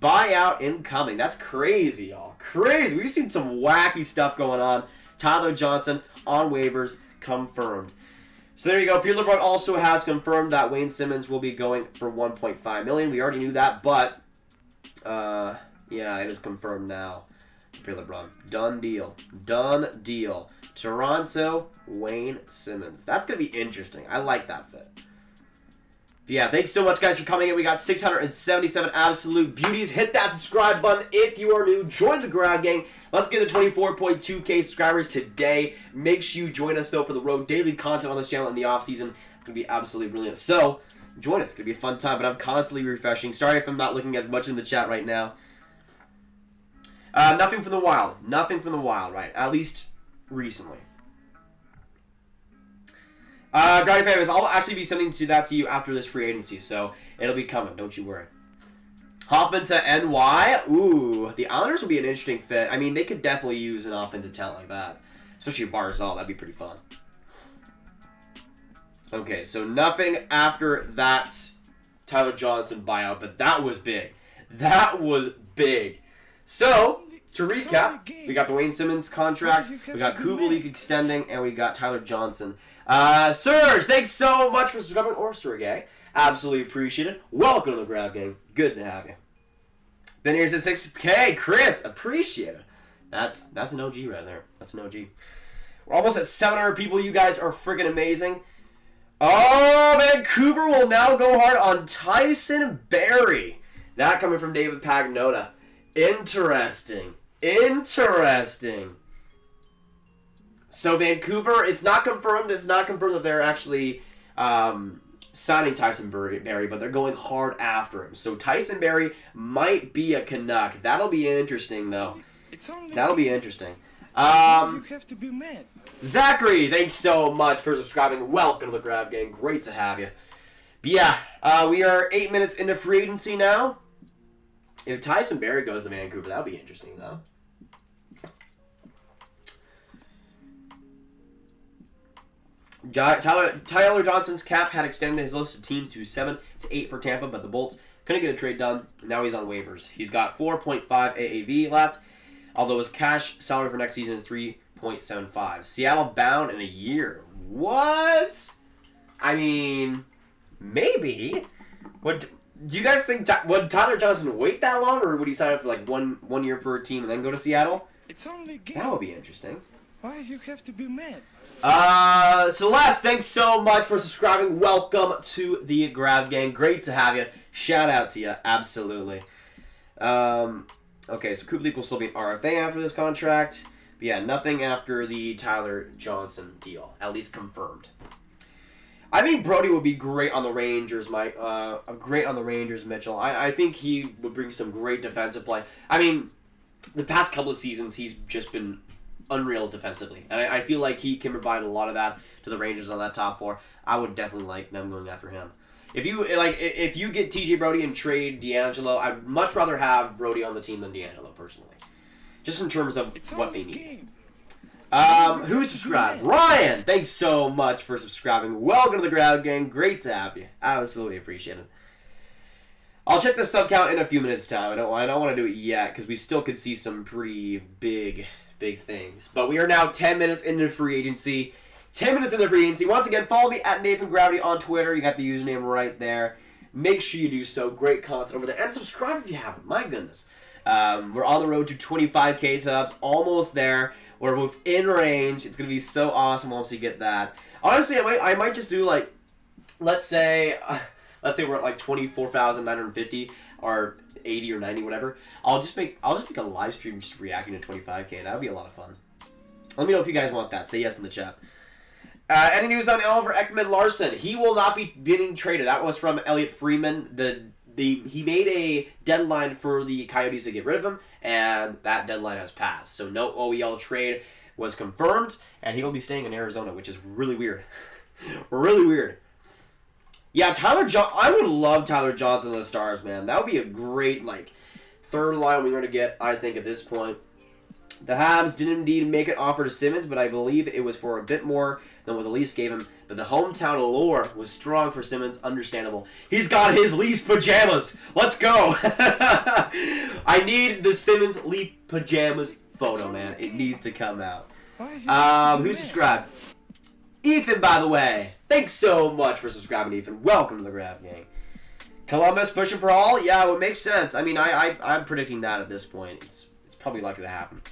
Buyout incoming. That's crazy, y'all. Crazy. We've seen some wacky stuff going on. Tyler Johnson on waivers confirmed. So there you go. Pierre LeBrun also has confirmed that Wayne Simmons will be going for $1.5 million. We already knew that, but yeah, it is confirmed now. Pierre LeBrun. Done deal. Done deal. Toronto, Wayne Simmons. That's going to be interesting. I like that fit. But yeah, thanks so much, guys, for coming in. We got 677 absolute beauties. Hit that subscribe button if you are new. Join the Grab Gang. Let's get to 24.2K subscribers today. Make sure you join us, though, for the road. Daily content on this channel in the offseason. It's going to be absolutely brilliant. So, join us. It's going to be a fun time, but I'm constantly refreshing. Sorry if I'm not looking as much in the chat right now. Nothing from the Wild. Nothing from the Wild, right? At least recently. Gravity Famous, I'll actually be sending that to you after this free agency, so it'll be coming. Don't you worry. Hoffman to NY. Ooh, the Islanders would be an interesting fit. I mean, they could definitely use an offensive talent like that. Especially Barzal. That'd be pretty fun. Okay, so nothing after that Tyler Johnson buyout, but that was big. That was big. So, to recap, we got the Wayne Simmons contract, we got Kubalik extending, and we got Tyler Johnson. Serge, thanks so much for subscribing, or Sergey. Absolutely appreciate it. Welcome to the Grab Gang. Good to have you. Been here since 6K. Chris, appreciate it. That's an OG right there. That's an OG. We're almost at 700 people. You guys are freaking amazing. Oh, Vancouver will now go hard on Tyson Barrie. That coming from David Pagnota. Interesting. Interesting. So Vancouver, it's not confirmed. It's not confirmed that they're actually signing Tyson Barrie, but they're going hard after him. So Tyson Barrie might be a Canuck. That'll be interesting, though. That'll be interesting. You have to be mad. Zachary, thanks so much for subscribing. Welcome to the Grab Gang. Great to have you. But yeah, we are 8 minutes into free agency now. If Tyson Barrie goes to Vancouver, that'll be interesting, though. Tyler Johnson's cap had extended his list of teams to 7 to 8 for Tampa, but the Bolts couldn't get a trade done. Now he's on waivers. He's got 4.5 AAV left, although his cash salary for next season is 3.75. Seattle bound in a year. What? I mean, maybe. What do you guys think? Would Tyler Johnson wait that long, or would he sign up for like one year for a team and then go to Seattle? It's only a game. That would be interesting. Why you have to be mad? Celeste, thanks so much for subscribing. Welcome to the Grab Gang. Great to have you. Shout out to you. Absolutely. Okay, so Kubalik will still be an RFA after this contract. But yeah, nothing after the Tyler Johnson deal. At least confirmed. I think Brodie would be great on the Rangers, Mike. Great on the Rangers, Mitchell. I think he would bring some great defensive play. I mean, the past couple of seasons, he's just been unreal defensively, and I feel like he can provide a lot of that to the Rangers on that top four. I would definitely like them going after him. If you get TJ Brodie and trade DeAngelo, I'd much rather have Brodie on the team than DeAngelo personally, just in terms of what they need. Who subscribed? Ryan, thanks so much for subscribing. Welcome to the Grab Gang. Great to have you. I absolutely appreciate it. I'll check the sub count in a few minutes' time. I don't want to do it yet because we still could see some pretty big things. But we are now 10 minutes into free agency. 10 minutes into free agency. Once again, follow me at Nathan Gravity on Twitter. You got the username right there. Make sure you do so. Great content over there. And subscribe if you haven't. My goodness. We're on the road to 25K subs. Almost there. We're within range. It's going to be so awesome once we get that. Honestly, I might just do like, let's say we're at like 24,950 or 80 or 90, whatever. I'll just make a live stream just reacting to 25K. That would be a lot of fun. Let me know if you guys want that. Say yes in the chat. Any news on Oliver Ekman-Larsson? He will not be getting traded. That was from Elliot Freeman. He made a deadline for the Coyotes to get rid of him, and that deadline has passed. So no OEL trade was confirmed, and he will be staying in Arizona, which is really weird. Really weird. Yeah, I would love Tyler Johnson in the Stars, man. That would be a great, third line we're going to get, I think, at this point. The Habs did indeed make an offer to Simmons, but I believe it was for a bit more than what the Leafs gave him. But the hometown allure was strong for Simmons, understandable. He's got his Leafs pajamas. Let's go. I need the Simmons Leaf pajamas photo, man. It needs to come out. Who subscribed? Ethan, by the way. Thanks so much for subscribing, Ethan. Welcome to the Grab Gang. Columbus pushing for all? Yeah, it makes sense. I mean, I'm predicting that at this point. It's probably likely to happen.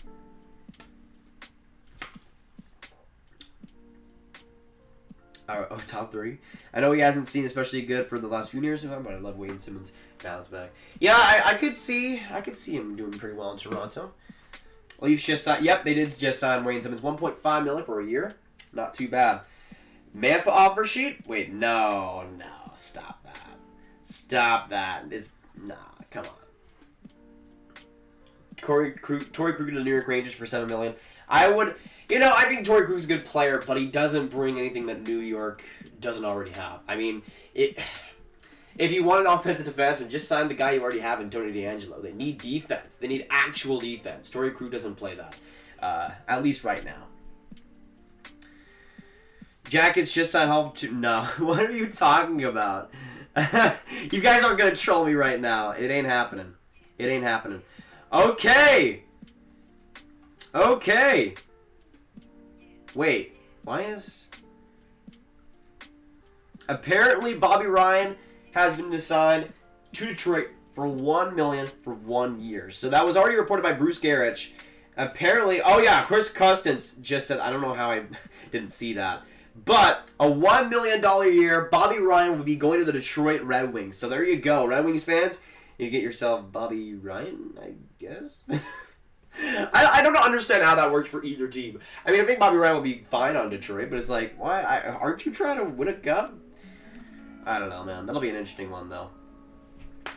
Top 3. I know he hasn't seen especially good for the last few years, but I love Wayne Simmons bounce back. Yeah, I could see him doing pretty well in Toronto. Leafs just signed. Yep, they did just sign Wayne Simmons, $1.5 million for a year. Not too bad. Mantha offer sheet? Wait, no, stop that. Come on. Torey Krug to the New York Rangers for $7 million. I think Torey Krug's a good player, but he doesn't bring anything that New York doesn't already have. I mean, if you want an offensive defenseman, just sign the guy you already have in Tony DeAngelo. They need defense. They need actual defense. Torey Krug doesn't play that, at least right now. Jackets just signed Hoffman. No, what are you talking about? You guys aren't gonna troll me right now. It ain't happening. Okay. Wait, why is... Apparently, Bobby Ryan has been assigned to Detroit for $1 million for 1 year. So that was already reported by Bruce Garrich. Apparently, oh yeah, Chris Costance just said, I don't know how I didn't see that. But a $1 million a year, Bobby Ryan will be going to the Detroit Red Wings. So there you go, Red Wings fans. You get yourself Bobby Ryan, I guess. I don't understand how that works for either team. I mean, I think Bobby Ryan will be fine on Detroit, but it's like, why? Aren't you trying to win a cup? I don't know, man. That'll be an interesting one, though.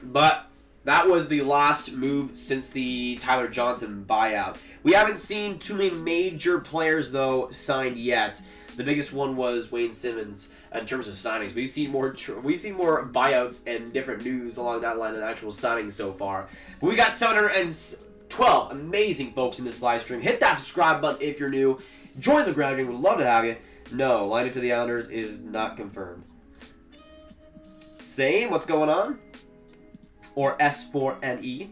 But that was the last move since the Tyler Johnson buyout. We haven't seen too many major players, though, signed yet. The biggest one was Wayne Simmons in terms of signings. We've seen more buyouts and different news along that line than actual signings so far. But we got 712 amazing folks in this live stream. Hit that subscribe button if you're new. Join the ground game. We'd love to have you. No, Laine to the Islanders is not confirmed. Sane, what's going on? Or S4NE.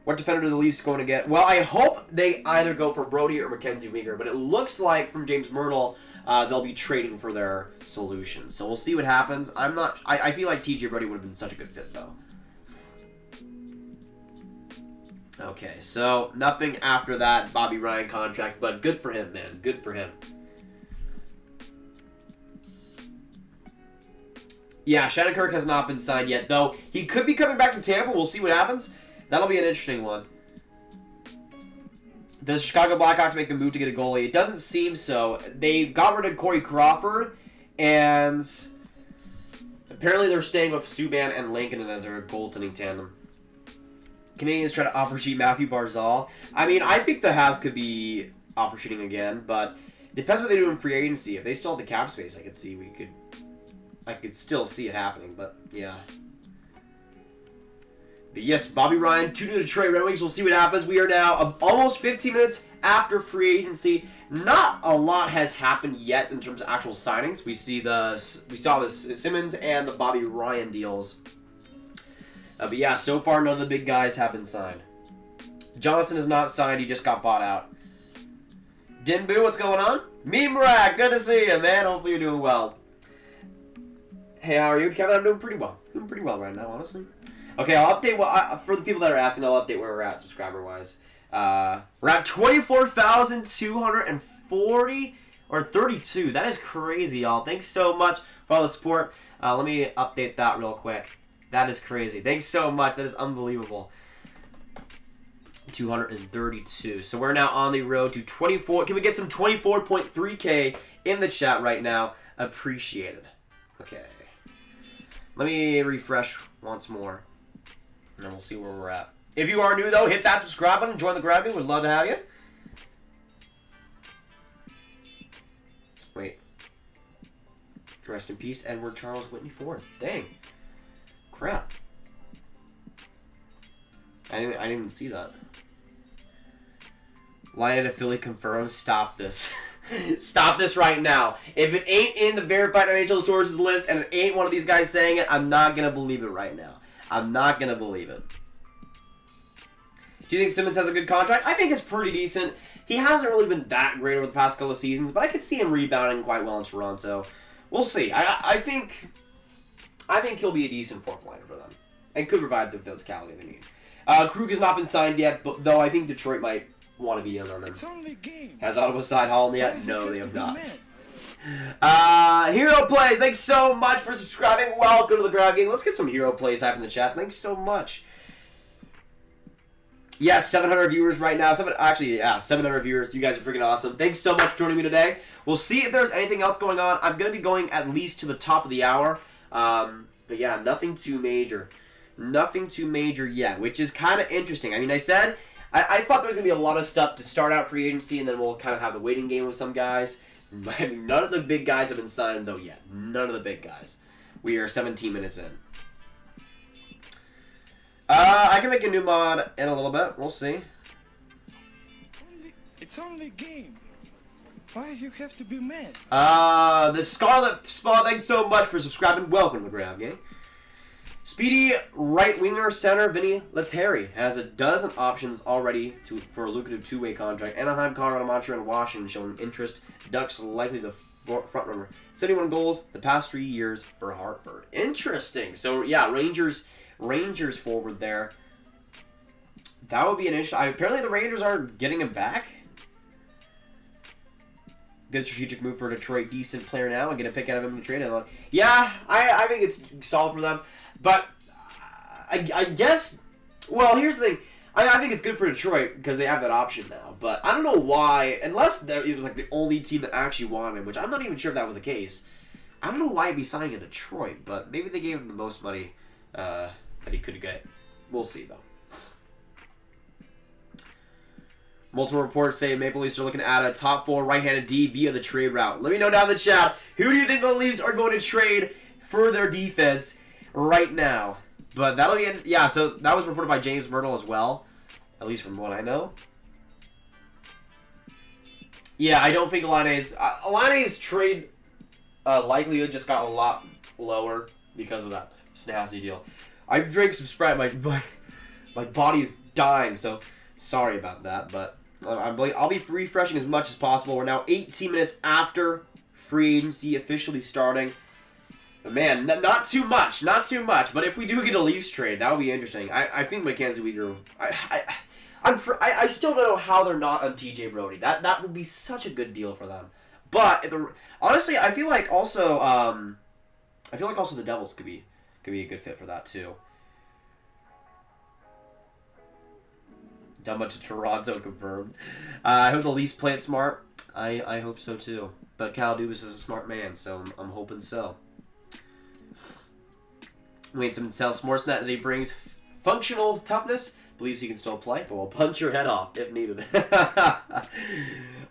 What defender do the Leafs going to get? Well, I hope they either go for Brodie or MacKenzie Weeger, but it looks like from James Myrtle, they'll be trading for their solutions. So we'll see what happens. I feel like TJ Brodie would have been such a good fit, though. Okay, so nothing after that Bobby Ryan contract, but good for him, man. Good for him. Yeah, Shannon Kirk has not been signed yet, though. He could be coming back to Tampa. We'll see what happens. That'll be an interesting one. Does Chicago Blackhawks make a move to get a goalie? It doesn't seem so. They got rid of Corey Crawford, and apparently they're staying with Subban and Lankinen as their goaltending tandem. Canadiens try to offer sheet Matthew Barzal. I mean, I think the Habs could be offer sheeting again, but it depends what they do in free agency. If they still have the cap space, I could still see it happening, but yeah. But yes, Bobby Ryan, to the Detroit Red Wings. We'll see what happens. We are now almost 15 minutes after free agency. Not a lot has happened yet in terms of actual signings. We saw the Simmons and the Bobby Ryan deals. But yeah, so far none of the big guys have been signed. Johnson is not signed. He just got bought out. Dinboo, what's going on? Meme Rack, good to see you, man. Hopefully you're doing well. Hey, how are you, Kevin? I'm doing pretty well. Doing pretty well right now, honestly. Okay, I'll update for the people that are asking. I'll update where we're at subscriber-wise. We're at 24,240 or 32. That is crazy, y'all. Thanks so much for all the support. Let me update that real quick. That is crazy. Thanks so much. That is unbelievable. 232. So we're now on the road to 24. Can we get some 24.3K in the chat right now? Appreciated. Okay. Let me refresh once more. And then we'll see where we're at. If you are new, though, hit that subscribe button. Join the grab me. Would love to have you. Wait. Rest in peace, Edward Charles Whitney Ford. Dang. Crap. I didn't even see that. Laine to Philly confirmed. Stop this. Stop this right now. If it ain't in the verified NHL sources list and it ain't one of these guys saying it, I'm not going to believe it right now. I'm not going to believe it. Do you think Simmons has a good contract? I think it's pretty decent. He hasn't really been that great over the past couple of seasons, but I could see him rebounding quite well in Toronto. We'll see. I think he'll be a decent fourth liner for them and could provide the physicality they need. Krug has not been signed yet, but though I think Detroit might want to be in on them. It's only a game. Has Ottawa signed Holland yet? No, they have not. Hero Plays, thanks so much for subscribing. Welcome to the Grab Game. Let's get some Hero Plays happening in the chat. Thanks so much. Yes, 700 viewers right now. 700 viewers. You guys are freaking awesome. Thanks so much for joining me today. We'll see if there's anything else going on. I'm going to be going at least to the top of the hour. But yeah, nothing too major. Nothing too major yet, which is kind of interesting. I mean, I thought there was going to be a lot of stuff to start out free agency, and then we'll kind of have the waiting game with some guys. I mean, none of the big guys have been signed, though, yet. None of the big guys. We are 17 minutes in. I can make a new mod in a little bit. We'll see. It's only a game. Why you have to be mad? The Scarlet Spa, thanks so much for subscribing. Welcome to the Grab Game. Speedy right winger center Vinny Lettieri has a dozen options already for a lucrative two-way contract. Anaheim, Colorado, Montreal, and Washington showing interest. Ducks likely the front runner. 71 goals the past 3 years for Hartford. Interesting. So yeah, Rangers forward there. That would be an issue. Apparently the Rangers aren't getting him back. Good strategic move for Detroit. Decent player now and get a pick out of him in the trade deadline. Yeah, I think it's solid for them. But I guess, well, here's the thing. I think it's good for Detroit because they have that option now. But I don't know why, unless it was like the only team that actually wanted him, which I'm not even sure if that was the case. I don't know why he'd be signing in Detroit, but maybe they gave him the most money that he could get. We'll see, though. Multiple reports say Maple Leafs are looking at a top 4 right-handed D via the trade route. Let me know down in the chat, who do you think the Leafs are going to trade for their defense right now? But that'll be, yeah, so that was reported by James Myrtle as well, at least from what I know. Yeah, I don't think Laine's trade likelihood just got a lot lower because of that snazzy deal. I drank some Sprite, my body's dying, so sorry about that, but I'll be refreshing as much as possible. We're now 18 minutes after free agency officially starting. But man, not too much, but if we do get a Leafs trade, that would be interesting. I think MacKenzie Weeger, I still don't know how they're not on TJ Brodie. That would be such a good deal for them. But honestly, I feel like also the Devils could be a good fit for that too. Dumba to Toronto confirmed. I hope the Leafs play it smart. I hope so too. But Cal Dubas is a smart man, so I'm hoping so. Wayne Simmons tells Sportsnet that he brings functional toughness. Believes he can still play, but will punch your head off if needed. Oh,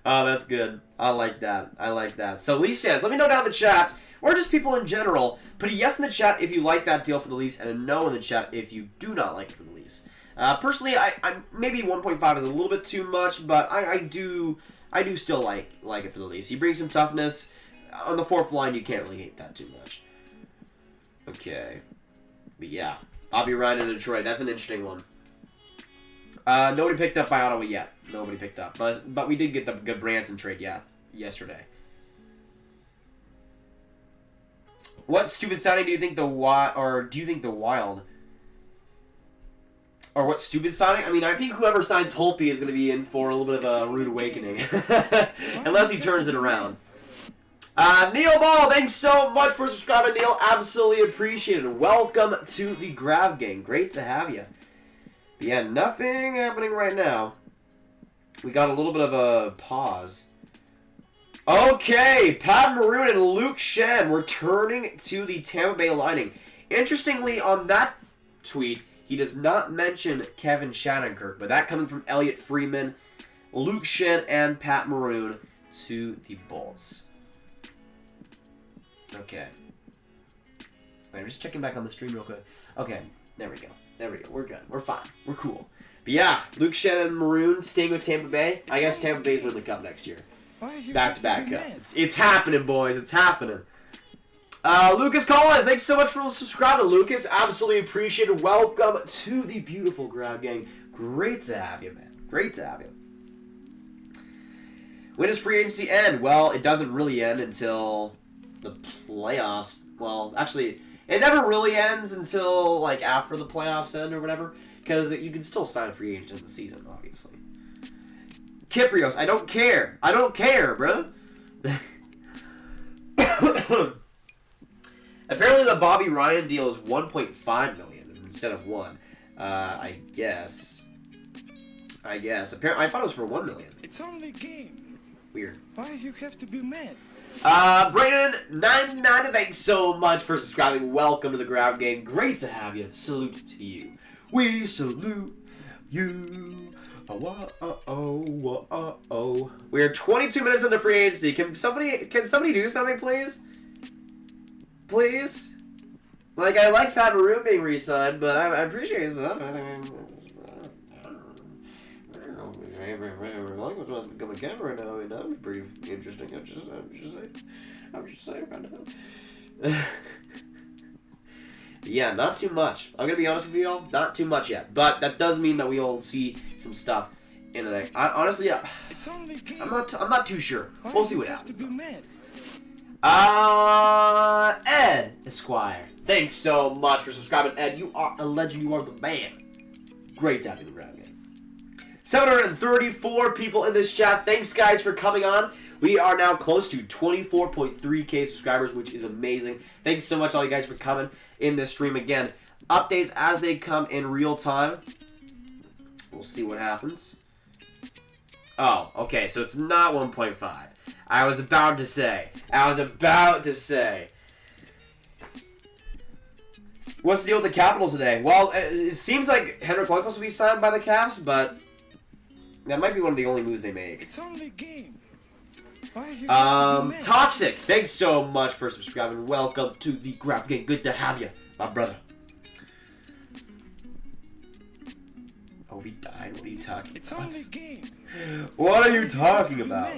that's good. I like that. So Leafs fans, let me know down in the chat, or just people in general. Put a yes in the chat if you like that deal for the Leafs, and a no in the chat if you do not like it for the Leafs. Personally, I maybe 1.5 is a little bit too much, but I do still like it for the Leafs. He brings some toughness. On the fourth line, you can't really hate that too much. Okay. But yeah, Bobby Ryan in Detroit. That's an interesting one. Nobody picked up by Ottawa yet. Nobody picked up. But we did get the good Branson trade, yesterday. What stupid signing do you think the Wild? Or what stupid signing? I mean, I think whoever signs Holtby is going to be in for a little bit of a rude awakening. Unless he turns it around. Neil Ball, thanks so much for subscribing, Neil. Absolutely appreciate it. Welcome to the Grab Gang. Great to have you. But yeah, nothing happening right now. We got a little bit of a pause. Okay, Pat Maroon and Luke Schenn returning to the Tampa Bay Lightning. Interestingly, on that tweet, he does not mention Kevin Shattenkirk, but that coming from Elliot Friedman, Luke Schenn, and Pat Maroon to the Bolts. Okay. Wait, I'm just checking back on the stream real quick. Okay, there we go. We're good. We're fine. We're cool. But yeah, Luke Schenn and Maroon staying with Tampa Bay. I guess Tampa Bay's winning the cup next year. Back-to-back cups. It's happening, boys. It's happening. Lucas Collins, thanks so much for subscribing, Lucas. Absolutely appreciate it. Welcome to the beautiful Grab Gang. Great to have you, man. Great to have you. When does free agency end? Well, it doesn't really end until the playoffs. Well, actually, it never really ends until like after the playoffs end or whatever, because you can still sign free agents in the season, obviously. Kiprios, I don't care, bro. Apparently the Bobby Ryan deal is $1.5 million instead of $1 million. I guess. Apparently, I thought it was for $1 million. It's only a game. Weird. Why you have to be mad? Braden, 99, thanks so much for subscribing. Welcome to the Grab Game. Great to have you. Salute to you. We salute you. Oh. We're 22 minutes into free agency. Can somebody do something, please? Please? Like, I like Pat Maroon being re-signed, but I appreciate stuff. I don't know if what's become a camera right now. I mean, that would be pretty interesting. I'm just saying right now. Yeah, not too much. I'm gonna be honest with you all, not too much yet. But that does mean that we'll see some stuff in the next. Honestly, I'm not too sure. We'll see what happens. Ed Esquire, thanks so much for subscribing. Ed, you are a legend. You are the man. Great to have you in the Grab Game. 734 people in this chat. Thanks, guys, for coming on. We are now close to 24.3K subscribers, which is amazing. Thanks so much, all you guys, for coming in this stream. Again, updates as they come in real time. We'll see what happens. Oh, okay, so it's not 1.5. I was about to say. What's the deal with the Capitals today? Well, it seems like Henrik Lundqvist will be signed by the Caps, but that might be one of the only moves they make. It's only a game. Toxic, thanks so much for subscribing. Welcome to the Graphic Game. Good to have you, my brother. Oh, he died. What are you talking about? It's only a game. What are you talking about?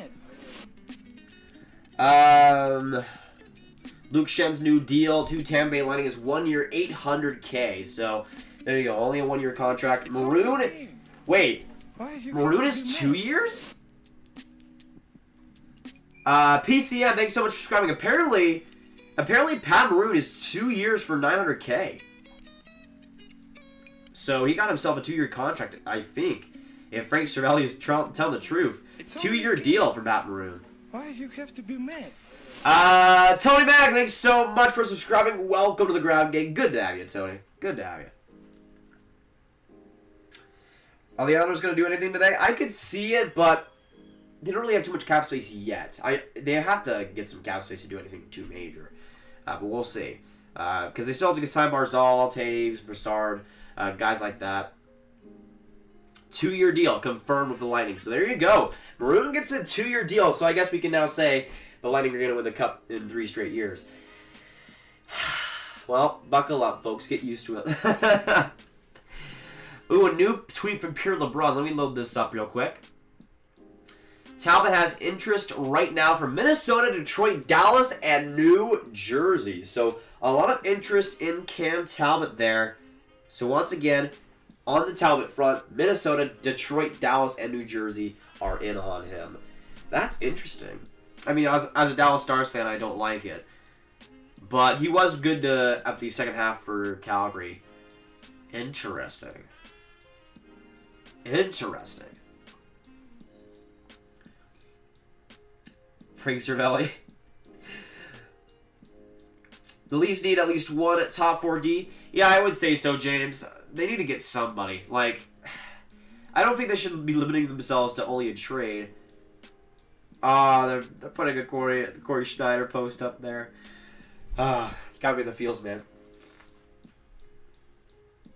Luke Schen's new deal to Tampa Bay Lightning is 1 year, $800K. So there you go, only a 1 year contract. Maroon, wait, Maroon is 2 years? PCM, thanks so much for subscribing. Apparently Pat Maroon is 2 years for $900K. So he got himself a 2 year contract, I think. If Frank Cervelli is telling the truth. 2 year deal for Pat Maroon. Why you have to be mad? Tony Mac, thanks so much for subscribing. Welcome to the Grab Game. Good to have you, Tony. Good to have you. Are the Islanders going to do anything today? I could see it, but they don't really have too much cap space yet. They have to get some cap space to do anything too major. But we'll see. Because they still have to get signed Barzal, Taves, Broussard, guys like that. 2 year deal confirmed with the Lightning. So there you go. Maroon gets a 2 year deal. So I guess we can now say the Lightning are going to win the Cup in 3 straight years. Well, buckle up, folks. Get used to it. Ooh, a new tweet from Pure LeBron. Let me load this up real quick. Talbot has interest right now from Minnesota, Detroit, Dallas, and New Jersey. So a lot of interest in Cam Talbot there. So once again, on the Talbot front, Minnesota, Detroit, Dallas, and New Jersey are in on him. That's interesting. I mean, as a Dallas Stars fan, I don't like it. But he was good at the second half for Calgary. Interesting. Frank Cervelli. The Leafs need at least one top 4D. Yeah, I would say so, James. They need to get somebody. Like, I don't think they should be limiting themselves to only a trade. They're putting a Corey Schneider post up there. You gotta be in the fields, man.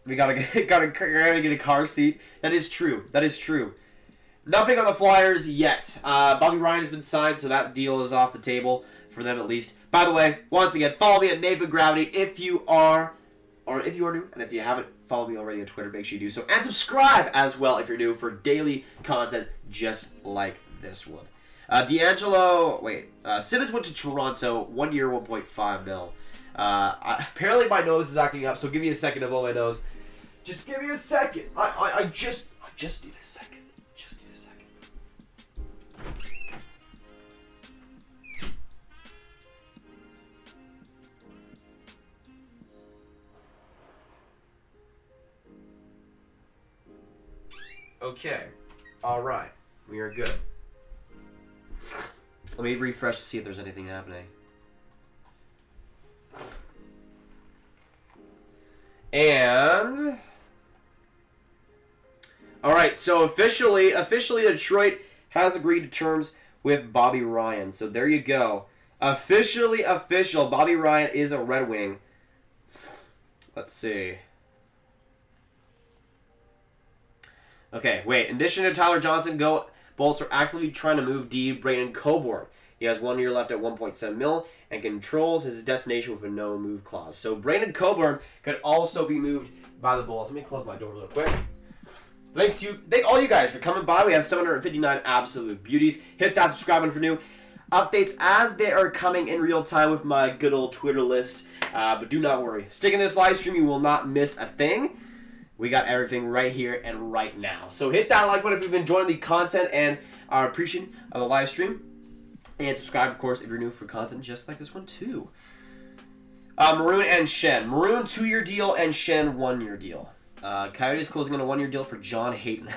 We gotta get a car seat. That is true. Nothing on the Flyers yet. Bobby Ryan has been signed, so that deal is off the table for them at least. By the way, once again, follow me at Nathan Gravity if you are new, and if you haven't followed me already on Twitter, make sure you do so. And subscribe as well if you're new for daily content just like this one. Simmons went to Toronto, 1 year, $1.5 million. Apparently my nose is acting up, so give me a second to blow my nose. Just give me a second. I just need a second. Okay. Alright. We are good. Let me refresh to see if there's anything happening. right, so officially, Detroit has agreed to terms with Bobby Ryan. So there you go. Officially official. Bobby Ryan is a Red Wing. Let's see. Okay, wait. In addition to Tyler Johnson, Bolts are actively trying to move D. Braden Coburn. He has 1 year left at $1.7 million and controls his destination with a no-move clause. So Braden Coburn could also be moved by the Bolts. Let me close my door real quick. Thank all you guys for coming by. We have 759 absolute beauties. Hit that subscribe button for new updates as they are coming in real time with my good old Twitter list. But do not worry. Stick in this live stream. You will not miss a thing. We got everything right here and right now. So hit that like button if you've been enjoying the content and are appreciating of the live stream. And subscribe, of course, if you're new for content just like this one, too. Maroon and Shen. Maroon, 2-year deal, and Shen, 1-year deal. Coyotes closing on a 1-year deal for John Hayden.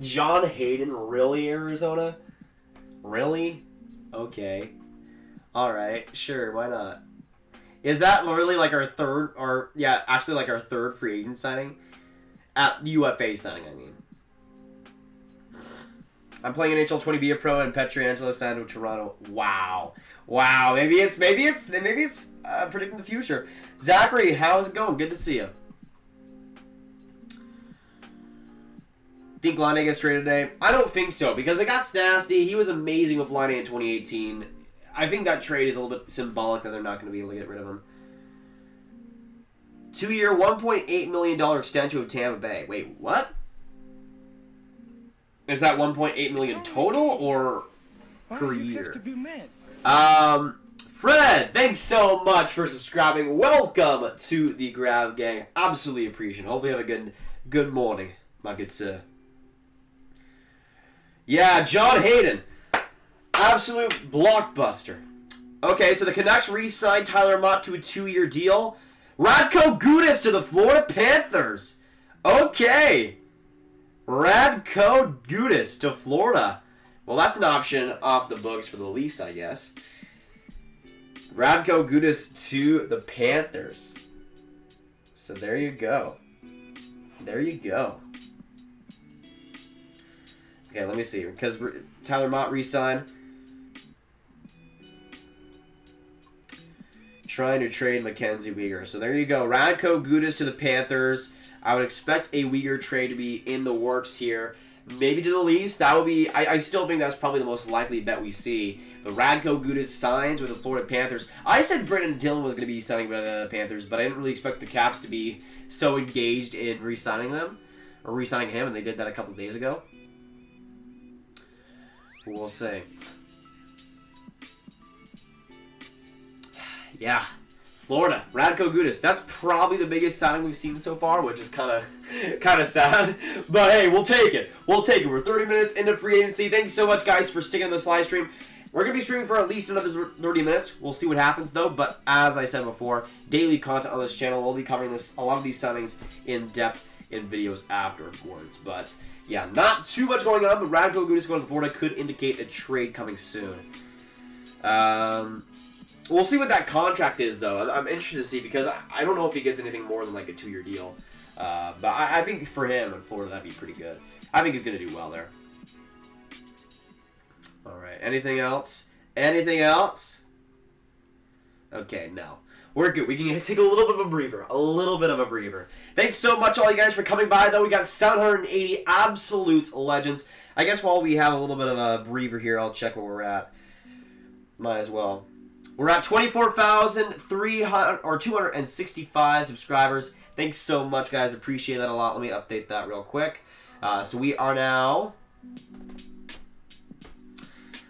John Hayden? Really, Arizona? Really? Okay. Alright, sure, why not? Is that literally like our third, or, yeah, actually like our third free agent signing? At UFA signing, I mean. I'm playing NHL 20 Be a Pro and Pietrangelo signed with Toronto. Wow. Wow, maybe it's predicting the future. Zachary, how's it going? Good to see you. Think Laine gets traded today? I don't think so, because they got Statsny. He was amazing with Laine in 2018. I think that trade is a little bit symbolic that they're not going to be able to get rid of him. 2-year, $1.8 million extension with Tampa Bay. Wait, what? Is that $1.8 million total or per year? Fred, thanks so much for subscribing. Welcome to the Grab Gang. Absolutely appreciate it. Hopefully you have a good morning, my good sir. Yeah, John Hayden. Absolute blockbuster. Okay, so the Canucks re-signed Tyler Mott to a 2-year deal. Radko Gudas to the Florida Panthers. Okay. Radko Gudas to Florida. Well, that's an option off the books for the Leafs, I guess. Radko Gudas to the Panthers. So there you go. There you go. Okay, let me see. Because Tyler Mott re-signed. Trying to trade MacKenzie Weeger. So there you go. Radko Gudas to the Panthers. I would expect a Weeger trade to be in the works here. Maybe to the Leafs. That would be... I still think that's probably the most likely bet we see. But Radko Gudas signs with the Florida Panthers. I said Brendan Dillon was going to be signing with the Panthers, but I didn't really expect the Caps to be so engaged in re-signing them. Or re-signing him, and they did that a couple of days ago. We'll see. Yeah. Florida, Radko Gudas. That's probably the biggest signing we've seen so far, which is kind of sad. But hey, we'll take it. We'll take it. We're 30 minutes into free agency. Thanks so much, guys, for sticking in this live stream. We're going to be streaming for at least another 30 minutes. We'll see what happens, though. But as I said before, daily content on this channel. We'll be covering a lot of these signings in depth in videos afterwards. But yeah, not too much going on. But Radko Gudas going to Florida could indicate a trade coming soon. We'll see what that contract is, though. I'm interested to see because I don't know if he gets anything more than like a 2-year deal. But I think for him in Florida, that'd be pretty good. I think he's going to do well there. All right. Anything else? Anything else? Okay, no. We're good. We can take a little bit of a breather. A little bit of a breather. Thanks so much, all you guys, for coming by, though. We got 780 absolute legends. I guess while we have a little bit of a breather here, I'll check where we're at. Might as well. We're at 265 subscribers. Thanks so much, guys. Appreciate that a lot. Let me update that real quick. So we are now...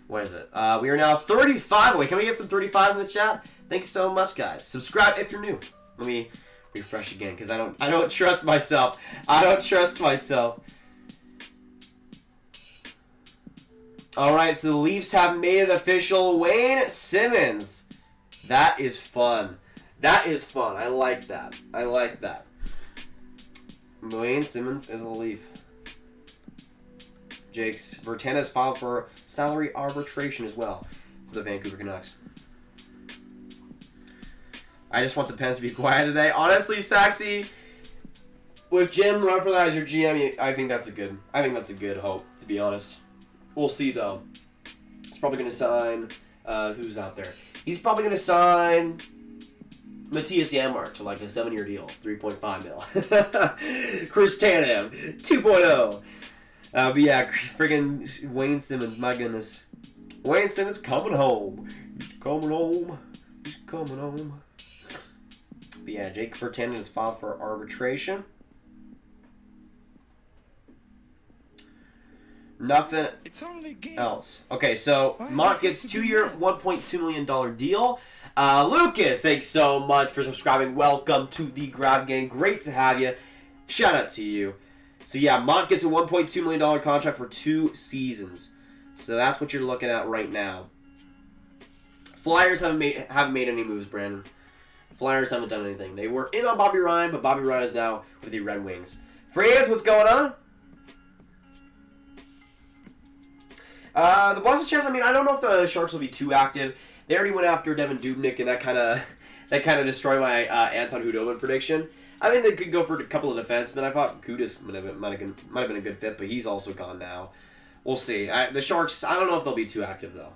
What is it? We are now 35. Wait, can we get some 35s in the chat? Thanks so much, guys. Subscribe if you're new. Let me refresh again because I don't trust myself. I don't trust myself. All right, so the Leafs have made it official. Wayne Simmons. That is fun. That is fun. I like that. I like that. Wayne Simmons is a Leaf. Jake's Vatanen has filed for salary arbitration as well for the Vancouver Canucks. I just want the Pens to be quiet today. Honestly, Saxy, With Jim Rutherford as your GM, I think that's a good hope, to be honest. We'll see though. He's probably going to sign. Who's out there? He's probably going to sign Matthias Janmark to like a 7-year deal, 3.5 mil. Chris Tanev, 2.0. But yeah, friggin' Wayne Simmons, my goodness. Wayne Simmons coming home. He's coming home. He's coming home. But yeah, Jake Virtanen has filed for arbitration. Nothing else. Okay, so Mont gets 2-year, $1.2 million deal. Lucas, thanks so much for subscribing. Welcome to the Grab Gang. Great to have you. Shout out to you. So yeah, Mont gets a $1.2 million contract for 2 seasons. So that's what you're looking at right now. Flyers haven't made any moves, Brandon. Flyers haven't done anything. They were in on Bobby Ryan, but Bobby Ryan is now with the Red Wings. Franz, what's going on? The Boston Chance, I mean, I don't know if the Sharks will be too active. They already went after Devin Dubnyk, and that kind of destroyed my Anton Khudobin prediction. I think they could go for a couple of defensemen. I thought Kudus might have been a good fit, but he's also gone now. We'll see. The Sharks, I don't know if they'll be too active, though.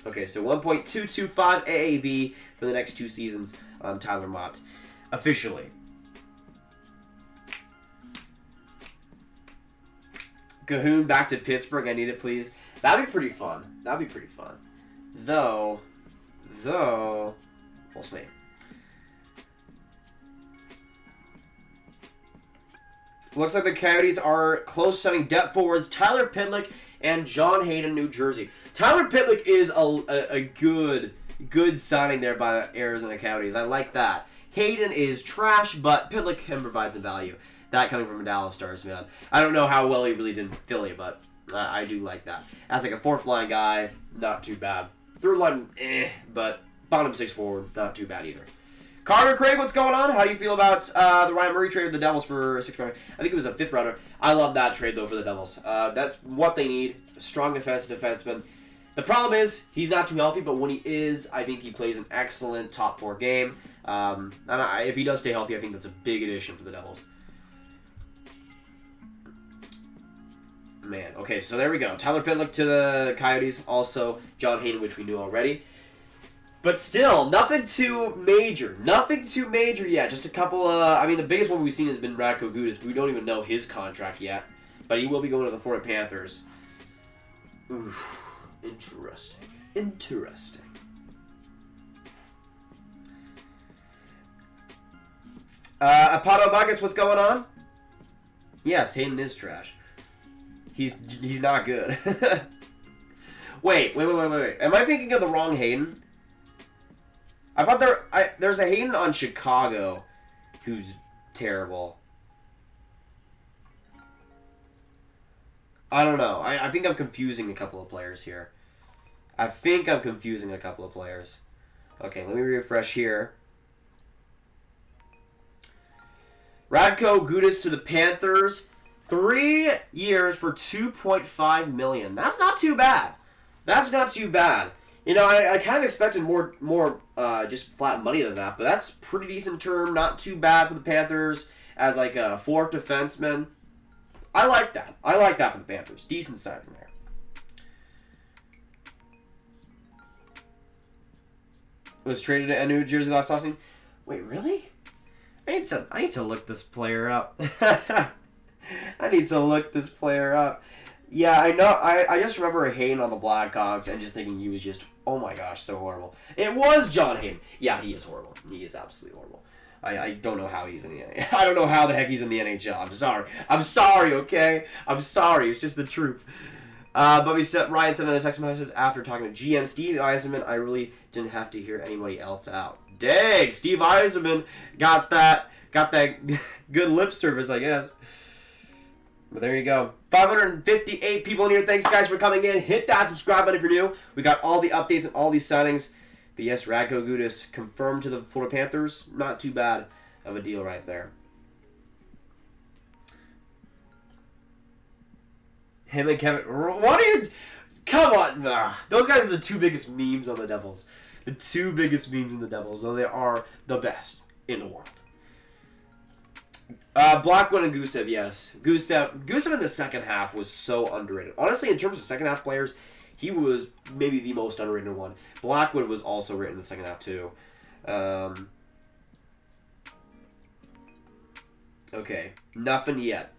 Okay, so 1.225 AAV for the next 2 seasons on Tyler Mott. Officially. Cahoon back to Pittsburgh. I need it, please. That'd be pretty fun. Though, we'll see. Looks like the Coyotes are close to signing depth forwards Tyler Pitlick and John Hayden, New Jersey. Tyler Pitlick is a good signing there by the Arizona Coyotes. I like that. Hayden is trash, but Pitlick can provide some value. That coming from a Dallas Stars, man. I don't know how well he really did in Philly, but I do like that. As like a 4th line guy, not too bad. 3rd line, but bottom 6 forward, not too bad either. Carter Craig, what's going on? How do you feel about the Ryan Murray trade with the Devils for a 6th rounder? I think it was a 5th rounder. I love that trade, though, for the Devils. That's what they need. A strong defenseman. The problem is, he's not too healthy, but when he is, I think he plays an excellent top 4 game. And if he does stay healthy, I think that's a big addition for the Devils. Man, okay, so there we go. Tyler Pitlick to the Coyotes. Also, John Hayden, which we knew already. But still, nothing too major. Nothing too major yet. Just a couple I mean, the biggest one we've seen has been Radko Gudas. We don't even know his contract yet. But he will be going to the Florida Panthers. Oof. Interesting. Apato Buckets, what's going on? Yes, Hayden is trash. He's not good. Wait. Am I thinking of the wrong Hayden? I thought there's a Hayden on Chicago who's terrible. I don't know. I think I'm confusing a couple of players here. Okay, let me refresh here. Radko Gudas to the Panthers. 3 years for $2.5 million. That's not too bad. You know, I kind of expected more just flat money than that, but that's pretty decent term. Not too bad for the Panthers as like a 4th defenseman. I like that. For the Panthers. Decent signing there. Was traded to New Jersey last offseason. Wait, really? I need to look this player up. Yeah, I know. I just remember Hayden on the Blackhawks and just thinking he was just, oh my gosh, so horrible. It was John Hayden. Yeah, he is horrible. He is absolutely horrible. I don't know how he's in the NHL. I don't know how the heck he's in the NHL. I'm sorry, okay? I'm sorry. It's just the truth. But Ryan sent another text message after talking to GM Steve Yzerman. I really didn't have to hear anybody else out. Dang, Steve Yzerman got that good lip service, I guess. But there you go. 558 people in here. Thanks, guys, for coming in. Hit that subscribe button if you're new. We got all the updates and all these signings. But yes, Radko Gudas confirmed to the Florida Panthers. Not too bad of a deal right there. Him and Kevin. What are you? Come on. Those guys are the 2 biggest memes on the Devils. The 2 biggest memes in the Devils. Though they are the best in the world. Blackwood and Gusev, yes. Gusev in the second half was so underrated. Honestly, in terms of second half players, he was maybe the most underrated one. Blackwood was also rated in the second half, too. Okay, nothing yet.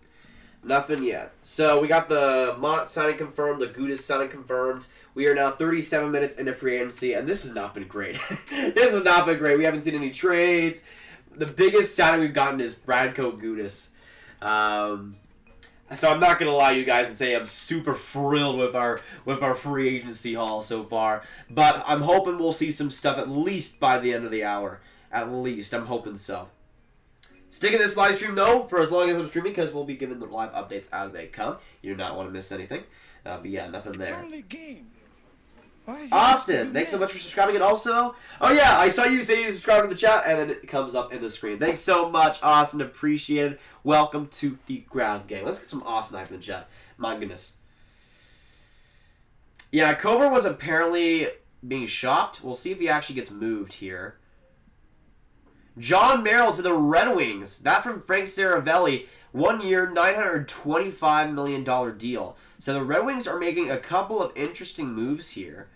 Nothing yet. So we got the Mont signing confirmed, the Gudas signing confirmed. We are now 37 minutes into free agency, and this has not been great. This has not been great. We haven't seen any trades. The biggest signing we've gotten is Radko Gudas. So I'm not gonna lie to you guys and say I'm super thrilled with our free agency haul so far. But I'm hoping we'll see some stuff at least by the end of the hour. At least. I'm hoping so. Sticking this live stream, though, for as long as I'm streaming, because we'll be giving the live updates as they come. You do not want to miss anything. But yeah, nothing there. Austin, thanks so much for subscribing. And also, oh yeah, I saw you say you subscribed to the chat, and then it comes up in the screen. Thanks so much, Austin. Appreciate it. Welcome to the Ground Game. Let's get some Austin hype in the chat. My goodness. Yeah, Cobra was apparently being shopped. We'll see if he actually gets moved here. John Merrill to the Red Wings. That from Frank Saravelli. 1 year, $925 million deal. So the Red Wings are making a couple of interesting moves here.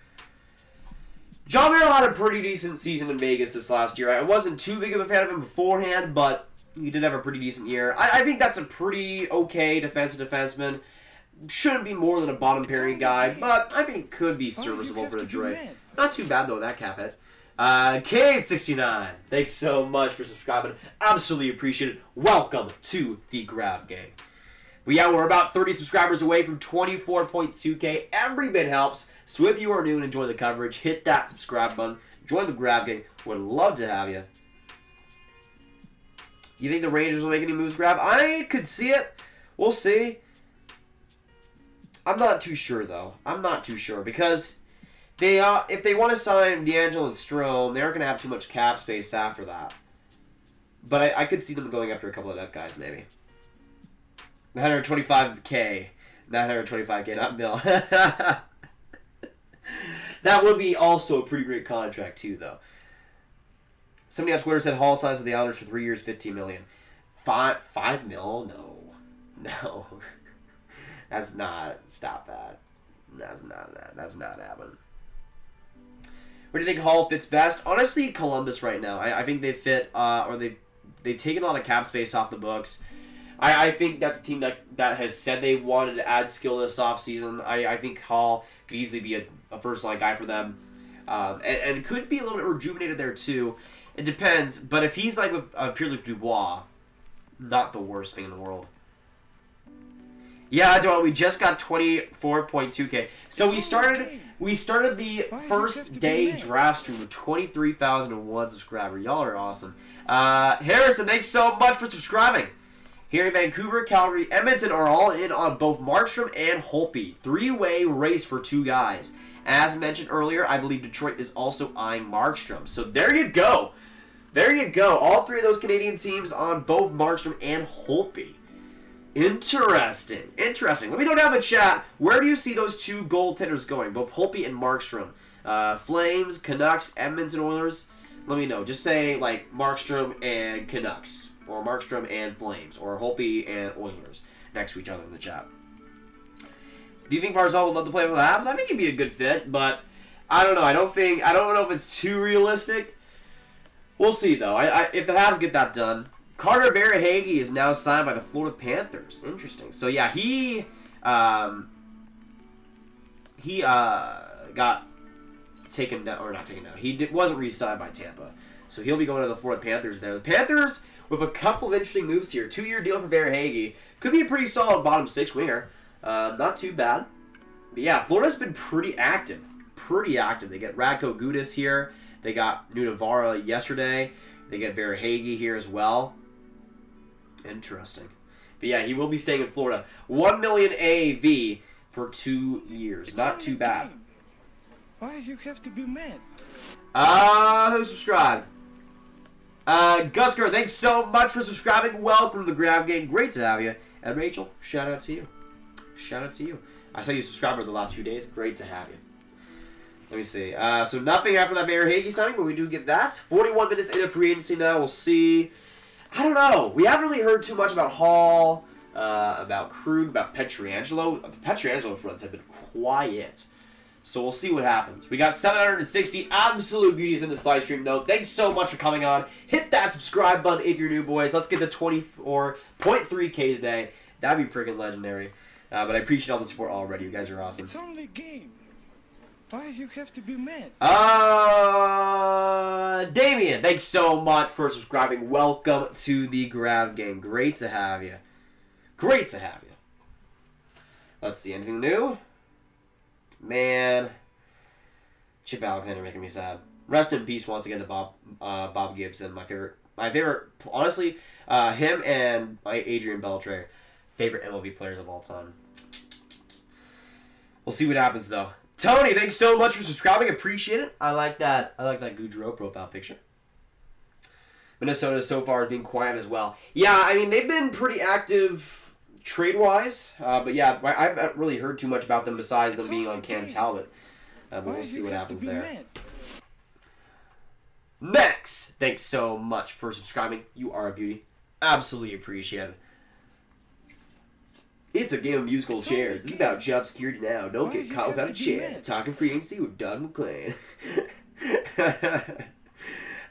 John Merrill had a pretty decent season in Vegas this last year. I wasn't too big of a fan of him beforehand, but he did have a pretty decent year. I think that's a pretty okay defenseman. Shouldn't be more than a bottom pairing guy, but I think could be serviceable for Detroit. Not too bad, though, that cap hit. K69, thanks so much for subscribing. Absolutely appreciate it. Welcome to the Grab Gang. But yeah, we're about 30 subscribers away from 24.2K. Every bit helps. So if you are new and enjoy the coverage, hit that subscribe button. Join the Grab Gang. Would love to have you. You think the Rangers will make any moves, Grab? I could see it. We'll see. I'm not too sure, though. I'm not too sure because if they want to sign DeAngelo and Strome, they aren't going to have too much cap space after that. But I could see them going after a couple of that guys, maybe. 125K. 925K, not mil. That would be also a pretty great contract, too, though. Somebody on Twitter said Hall signs with the Islanders for 3 years, $15 million. 5 mil? No. That's not. Stop that. That's not happening. Where do you think Hall fits best? Honestly, Columbus right now. I think they fit, or they've taken a lot of cap space off the books. I think that's a team that has said they wanted to add skill this offseason. I think Hall could easily be a first-line guy for them. And could be a little bit rejuvenated there, too. It depends. But if he's like with Pierre-Luc Dubois, not the worst thing in the world. Yeah, Doyle, we just got 24.2K. So we started the first day draft stream with 23,001 subscribers. Y'all are awesome. Harrison, thanks so much for subscribing. Here in Vancouver, Calgary, Edmonton are all in on both Markstrom and Holtby. Three-way race for two guys. As mentioned earlier, I believe Detroit is also eyeing Markstrom. So there you go. There you go. All three of those Canadian teams on both Markstrom and Holtby. Interesting. Let me know down in the chat, where do you see those two goaltenders going? Both Holtby and Markstrom. Flames, Canucks, Edmonton Oilers. Let me know. Just say, like, Markstrom and Canucks. Or Markstrom and Flames. Or Holtby and Oilers. Next to each other in the chat. Do you think Barzal would love to play with the Habs? I think he'd be a good fit, but I don't know. I don't know if it's too realistic. We'll see, though. If the Habs get that done. Carter Verhaeghe is now signed by the Florida Panthers. Interesting. So yeah, he got taken down, or not taken down. He wasn't re-signed by Tampa, so he'll be going to the Florida Panthers there. The Panthers with a couple of interesting moves here. 2-year deal for Verhaeghe. Could be a pretty solid bottom six winger. Not too bad. But yeah, Florida's been pretty active. They get Radko Gudas here. They got Nunavara yesterday. They get Verhaeghe here as well. Interesting. But yeah, he will be staying in Florida. $1 million AAV for 2 years. Not too bad. Why you have to be mad? Who subscribed? Gusker, thanks so much for subscribing. Welcome to the Grab Game. Great to have you. And Rachel, shout out to you. I saw you subscribe over the last few days. Great to have you. Let me see. So nothing after that Verhaeghe signing, but we do get that. 41 minutes into free agency now. We'll see. I don't know. We haven't really heard too much about Hall, about Krug, about Pietrangelo. The Pietrangelo fronts have been quiet. So we'll see what happens. We got 760 absolute beauties in this live stream, though. Thanks so much for coming on. Hit that subscribe button if you're new, boys. Let's get to 24.3K today. That'd be freaking legendary. But I appreciate all the support already. You guys are awesome. It's only a game. Why you have to be mad? Damien, thanks so much for subscribing. Welcome to the Grab Gang. Great to have you. Great to have you. Let's see, anything new? Man, Chip Alexander making me sad. Rest in peace once again to Bob Gibson, my favorite, honestly, him and Adrian Beltre, favorite MLB players of all time. We'll see what happens though. Tony, thanks so much for subscribing. Appreciate it. I like that Goudreau profile picture. Minnesota so far has been quiet as well. Yeah, I mean they've been pretty active trade-wise, but yeah, I haven't really heard too much about them besides them being on Cam Talbot. But we'll see what happens there. Next, thanks so much for subscribing. You are a beauty. Absolutely appreciate it. It's a game of musical chairs. This is about job security now. Don't get caught without a chair. Talking free agency with Doug McClain.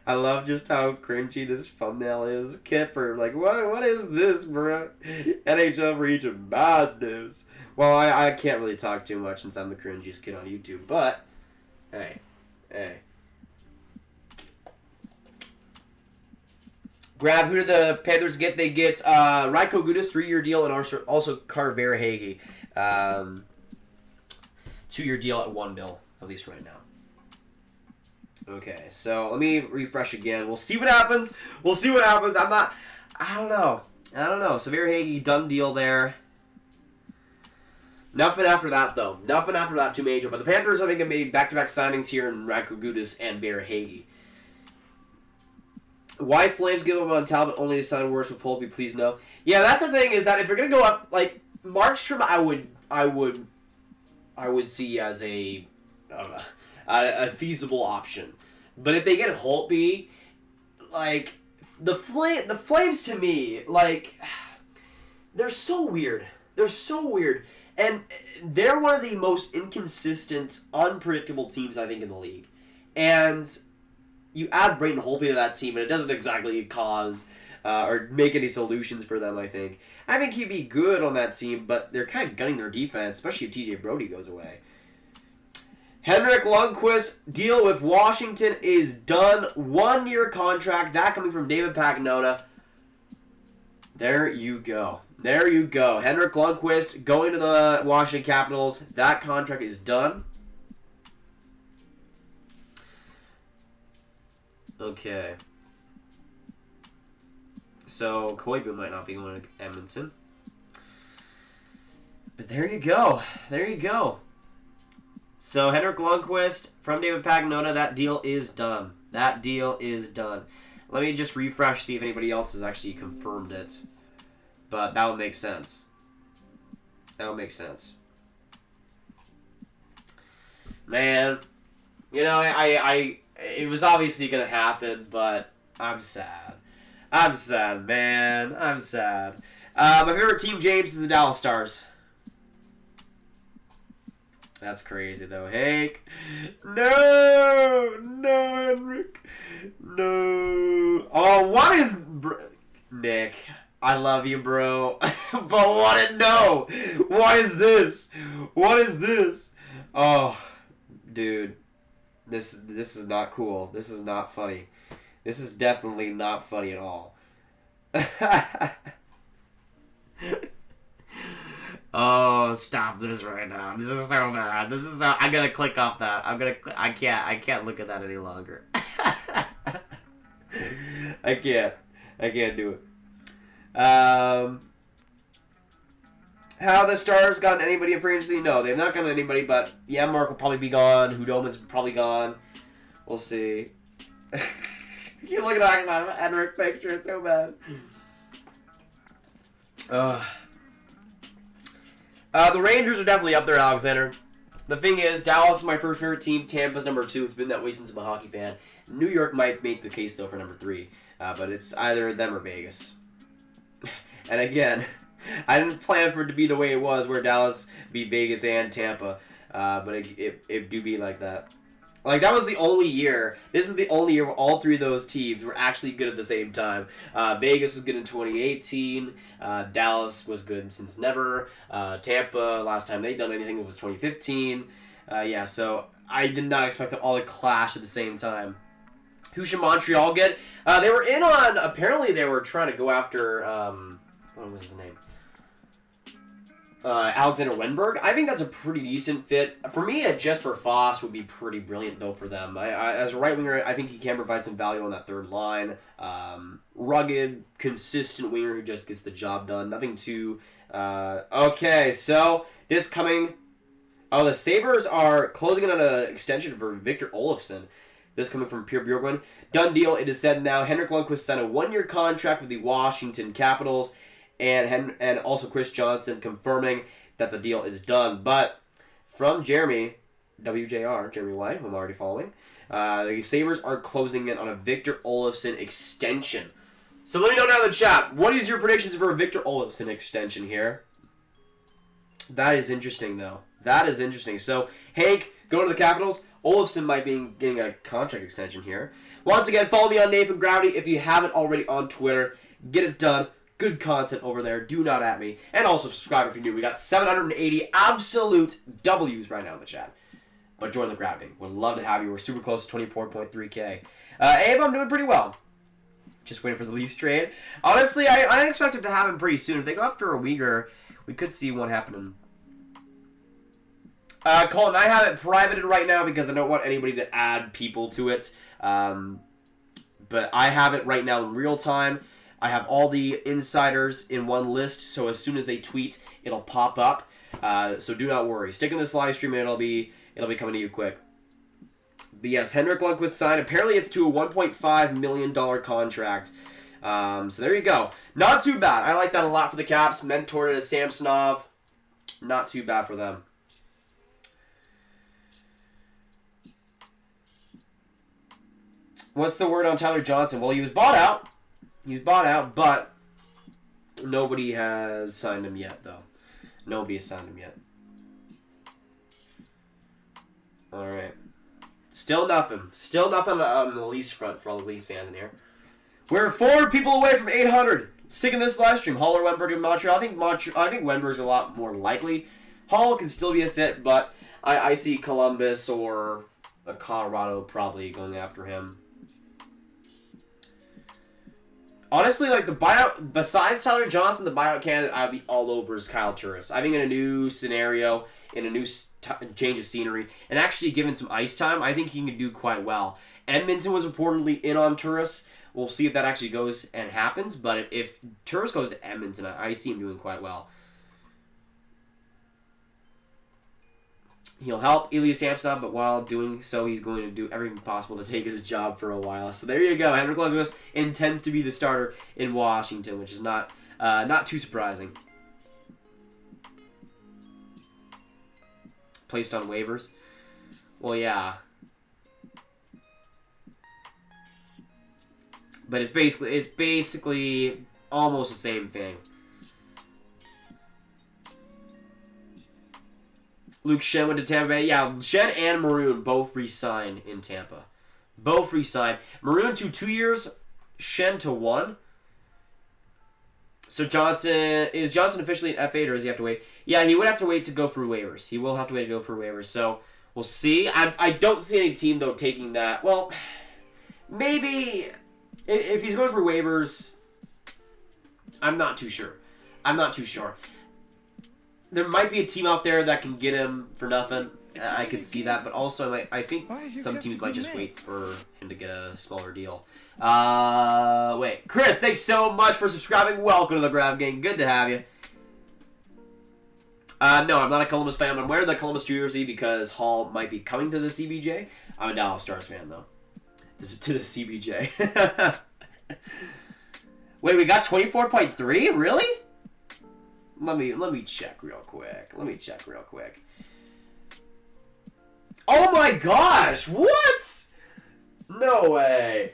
I love just how cringy this thumbnail is. Kipper, like, what is this, bro? NHL region bad news. Well, I can't really talk too much since I'm the cringiest kid on YouTube, but hey. Grab, who did the Panthers get? They get Radko Gudas, 3-year deal, and also Carver Hagee. 2-year deal at $1 million, at least right now. Okay, so let me refresh again. We'll see what happens. I don't know. Severe Hagee, done deal there. Nothing after that, though. Nothing after that too major. But the Panthers, I think, have made back-to-back signings here in Radko Gudas and Bear Hagee. Why Flames give up on Talbot only to sign worse with Holtby, please no. Yeah, that's the thing, is that if you're going to go up, like, Markstrom, I would see as a feasible option. But if they get Holtby, like, the Flames to me, like, they're so weird. And they're one of the most inconsistent, unpredictable teams, I think, in the league. And you add Braden Holtby to that team, and it doesn't exactly cause or make any solutions for them, I think. I think he'd be good on that team, but they're kind of gunning their defense, especially if TJ Brodie goes away. Henrik Lundqvist deal with Washington is done. 1-year contract. That coming from David Pagnota. There you go. Henrik Lundqvist going to the Washington Capitals. That contract is done. Okay. So, Koivu might not be going to Edmonton. But there you go. So, Henrik Lundqvist from David Pagnota, that deal is done. Let me just refresh, see if anybody else has actually confirmed it. But that would make sense. Man, you know, it was obviously going to happen, but I'm sad. Man. I'm sad. My favorite team, James, is the Dallas Stars. That's crazy, though. Hank. No, Henrik. No. Oh, what is... Nick, I love you, bro. But no. What is this? Oh, dude. This is not cool. This is not funny. This is definitely not funny at all. Oh, stop this right now. This is so bad. I'm gonna click off that. I can't look at that any longer. I can't do it. Have the Stars gotten anybody in free agency? No, they've not gotten anybody, but Mark will probably be gone. Khudobin's probably gone. We'll see. Keep looking at my Henrik picture. It's so bad. The Rangers are definitely up there, Alexander. The thing is, Dallas is my first favorite team. Tampa's number 2. It's been that way since I'm a hockey fan. New York might make the case, though, for number 3. But it's either them or Vegas. And again, I didn't plan for it to be the way it was, where Dallas beat Vegas and Tampa. But it do be like that. Like, that was the only year. This is the only year where all 3 of those teams were actually good at the same time. Vegas was good in 2018. Dallas was good since never. Tampa, last time they'd done anything, it was 2015. Yeah, so I did not expect them all to clash at the same time. Who should Montreal get? They were in on... Apparently, they were trying to go after... what was his name? Alexander Wenberg. I think that's a pretty decent fit. For me, a Jesper Foss would be pretty brilliant, though, for them. As a right winger, I think he can provide some value on that third line. Rugged, consistent winger who just gets the job done. Nothing too... okay, so this coming... Oh, the Sabres are closing in on an extension for Victor Olofsson. This coming from Pierre Bjorkman. Done deal, it is said now. Henrik Lundqvist signed a 1-year contract with the Washington Capitals. And also Chris Johnson confirming that the deal is done. But from Jeremy, WJR, Jeremy White, who I'm already following, the Sabres are closing in on a Victor Olofsson extension. So let me know down in the chat, what is your predictions for a Victor Olofsson extension here? That is interesting, though. That is interesting. So, Hank, go to the Capitals. Olofsson might be getting a contract extension here. Once again, follow me on Nathan Grouty if you haven't already on Twitter. Get it done. Good content over there. Do not at me. And also subscribe if you're new. We got 780 absolute W's right now in the chat. But join the Grab Gang. Would love to have you. We're super close to 24.3K. Abe, I'm doing pretty well. Just waiting for the Leafs trade. Honestly, I expect it to happen pretty soon. If they go after a Weeger, we could see one happening. Colin, I have it privated right now because I don't want anybody to add people to it. But I have it right now in real time. I have all the insiders in one list, so as soon as they tweet, it'll pop up. So do not worry. Stick in this live stream and it'll be coming to you quick. But yes, Henrik Lundqvist signed. Apparently it's to a $1.5 million contract. So there you go. Not too bad. I like that a lot for the Caps. Mentored as Samsonov. Not too bad for them. What's the word on Tyler Johnson? Well, he was bought out. He was bought out, but nobody has signed him yet, though. Nobody has signed him yet. All right. Still nothing. Still nothing on the Leafs front for all the Leafs fans in here. We're 4 people away from 800. Stick in this live stream. Hall or Wenberg in Montreal. I think Wenberg's a lot more likely. Hall can still be a fit, but I see Columbus or Colorado probably going after him. Honestly, like the buyout, besides Tyler Johnson, the buyout candidate I'd be all over is Kyle Turris. I think in a new scenario, in a new change of scenery, and actually given some ice time, I think he can do quite well. Edmonton was reportedly in on Turris. We'll see if that actually goes and happens, but if Turris goes to Edmonton, I see him doing quite well. He'll help Ilya Samsonov, but while doing so, he's going to do everything possible to take his job for a while. So there you go. Henrik Lundqvist intends to be the starter in Washington, which is not too surprising. Placed on waivers. Well, yeah. But it's basically almost the same thing. Luke Shen went to Tampa Bay. Yeah, Shen and Maroon both re-signed in Tampa. Both re-signed. Maroon to 2 years, Shen to 1. So is Johnson officially an F8 or does he have to wait? Yeah, he would have to wait to go through waivers. He will have to wait to go through waivers. So we'll see. I don't see any team, though, taking that. Well, maybe if he's going through waivers, I'm not too sure. There might be a team out there that can get him for nothing. I could see that, but also I think some teams might just wait for him to get a smaller deal. Wait. Chris, thanks so much for subscribing. Welcome to the Grab Gang. Good to have you. No, I'm not a Columbus fan. I'm wearing the Columbus jersey because Hall might be coming to the CBJ. I'm a Dallas Stars fan, though. This is to the CBJ. Wait, we got 24.3? Really? Let me check real quick. Oh my gosh! What? No way.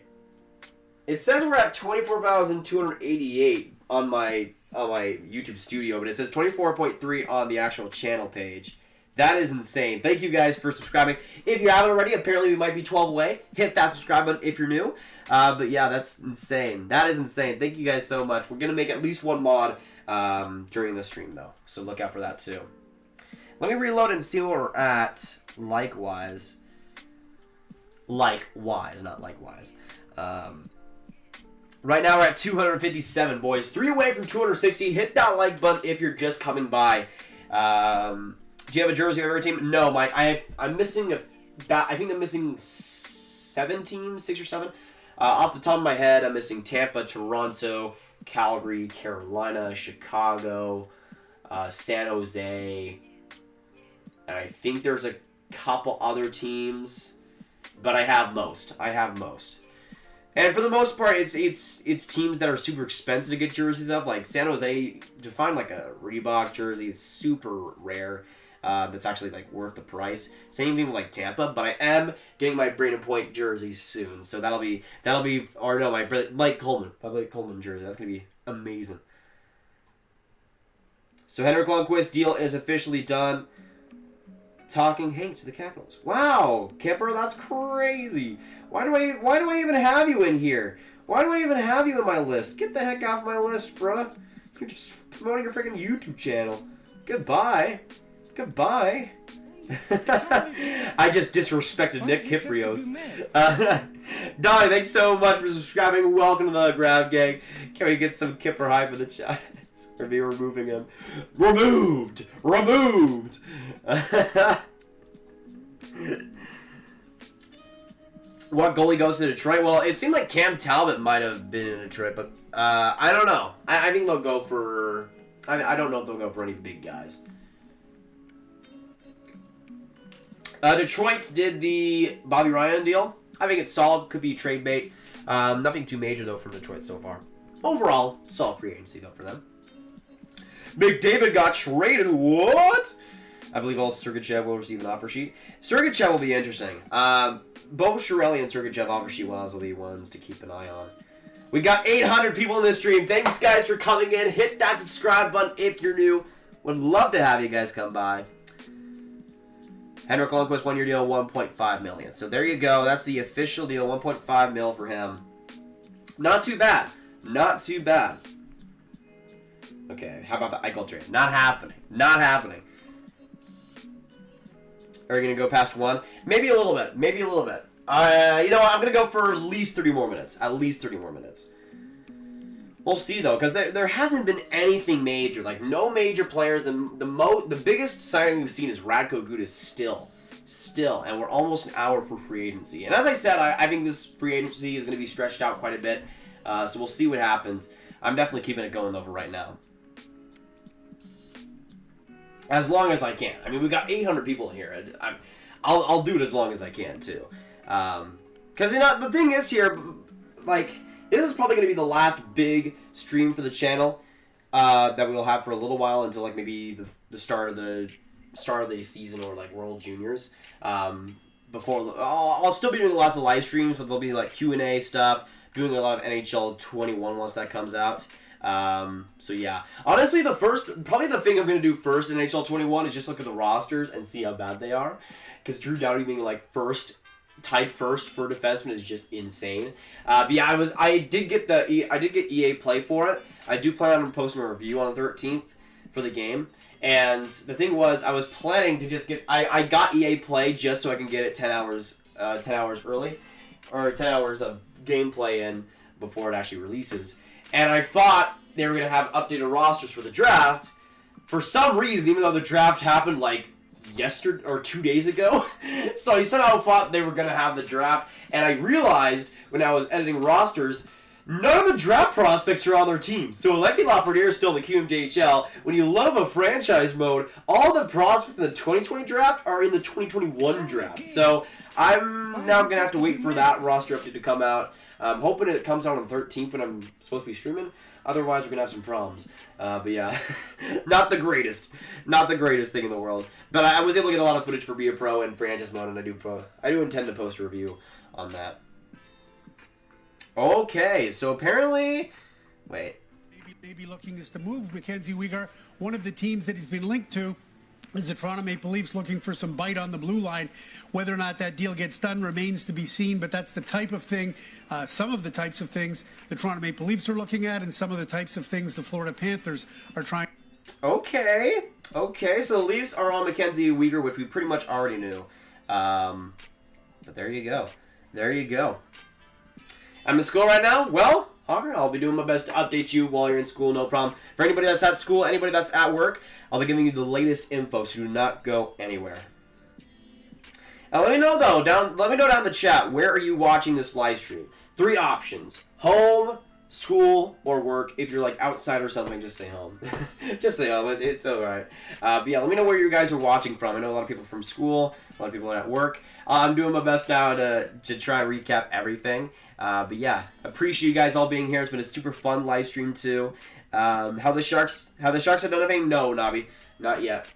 It says we're at 24,288 on my YouTube studio, but it says 24.3 on the actual channel page. That is insane. Thank you guys for subscribing. If you haven't already, apparently we might be 12 away. Hit that subscribe button if you're new. But yeah, that's insane. That is insane. Thank you guys so much. We're going to make at least one mod during the stream, though. So look out for that, too. Let me reload and see where we're at likewise. Likewise, not likewise. Right now we're at 257, boys. 3 away from 260. Hit that like button if you're just coming by. Do you have a jersey of every team? No, Mike. I'm missing I think I'm missing 7 teams, 6 or 7. Off the top of my head, I'm missing Tampa, Toronto, Calgary, Carolina, Chicago, San Jose, and I think there's a couple other teams, but I have most. And for the most part, it's teams that are super expensive to get jerseys of. Like San Jose, to find like a Reebok jersey is super rare. That's actually like worth the price. Same thing with like Tampa, but I am getting my Braden Point jersey soon, so that'll be or no, my Blake Coleman jersey. That's gonna be amazing. So Henrik Lundqvist deal is officially done. Talking Hank to the Capitals. Wow, Kipper, that's crazy. Why do I even have you in here? Why do I even have you in my list? Get the heck off my list, bruh. You're just promoting your freaking YouTube channel. Goodbye. Goodbye. I just disrespected Nick Kiprios. Donnie, thanks so much for subscribing. Welcome to the Grab Gang. Can we get some Kipper hype in the chat? Or me removing him. Removed! Removed! What goalie goes to Detroit? Well, it seemed like Cam Talbot might have been in Detroit, but I don't know. I think they'll go for... I don't know if they'll go for any big guys. Detroit's did the Bobby Ryan deal. I think it's solid. Could be trade bait. Nothing too major, though, from Detroit so far. Overall, solid free agency, though, for them. McDavid got traded. What? I believe also Sergachev will receive an offer sheet. Sergachev will be interesting. Both Chiarelli and Sergachev offer sheet ones will be ones to keep an eye on. We got 800 people in this stream. Thanks, guys, for coming in. Hit that subscribe button if you're new. Would love to have you guys come by. Henrik Lundqvist, 1-year deal, $1.5 million. So there you go. That's the official deal, $1.5 million for him. Not too bad. Not too bad. Okay, how about the Eichel trade? Not happening. Not happening. Are you going to go past 1? Maybe a little bit. Maybe a little bit. You know what? I'm going to go for at least 30 more minutes. At least 30 more minutes. We'll see, though, because there hasn't been anything major. Like, no major players. The biggest signing we've seen is Radko Gudas still. And we're almost an hour for free agency. And as I said, I think this free agency is going to be stretched out quite a bit. So we'll see what happens. I'm definitely keeping it going, though, for right now. As long as I can. I mean, we've got 800 people in here. I'll do it as long as I can, too. Because, you know, the thing is here, like... This is probably going to be the last big stream for the channel that we'll have for a little while until like maybe the start of the season or like World Juniors. Before I'll still be doing lots of live streams, but there'll be like Q&A stuff. Doing a lot of NHL 21 once that comes out. So yeah, honestly, probably the thing I'm going to do first in NHL 21 is just look at the rosters and see how bad they are. Because Drew Doughty being like tied first for defenseman is just insane. But yeah, I did get EA Play for it. I do plan on posting a review on the 13th for the game. And the thing was, I was planning to just I got EA Play just so I can get it 10 hours early, or 10 hours of gameplay in before it actually releases. And I thought they were gonna have updated rosters for the draft. For some reason, even though the draft happened like yesterday or 2 days ago, so I somehow thought they were gonna have the draft, and I realized when I was editing rosters, none of the draft prospects are on their team. So Alexi Lafreniere is still in the QMJHL. When you load up a franchise mode, all the prospects in the 2020 draft are in the 2021 draft. So I'm now gonna have to wait for that roster update to come out. I'm hoping it comes out on the 13th when I'm supposed to be streaming. Otherwise, we're going to have some problems. But yeah, not the greatest thing in the world. But I was able to get a lot of footage for Be a Pro and franchise mode, and I do intend to post a review on that. Okay, so apparently... Wait. Maybe looking is to move MacKenzie Weeger. One of the teams that he's been linked to is the Toronto Maple Leafs, looking for some bite on the blue line. Whether or not that deal gets done remains to be seen, but that's the type of thing, some of the types of things the Toronto Maple Leafs are looking at, and some of the types of things the Florida Panthers are trying. Okay, so the Leafs are on MacKenzie Weeger, which we pretty much already knew. But there you go. I'm in school right now. Well, I'll be doing my best to update you while you're in school, no problem. For anybody that's at school, anybody that's at work, I'll be giving you the latest info, so do not go anywhere. Now, let me know though, let me know down in the chat, where are you watching this live stream? 3 options: home, school, or work. If you're like outside or something, just say home. Just say home. It's alright. But yeah, let me know where you guys are watching from. I know a lot of people from school, a lot of people are at work. I'm doing my best now to try and recap everything. But yeah, appreciate you guys all being here. It's been a super fun live stream too. Have the Sharks have done anything? No, Navi, not yet.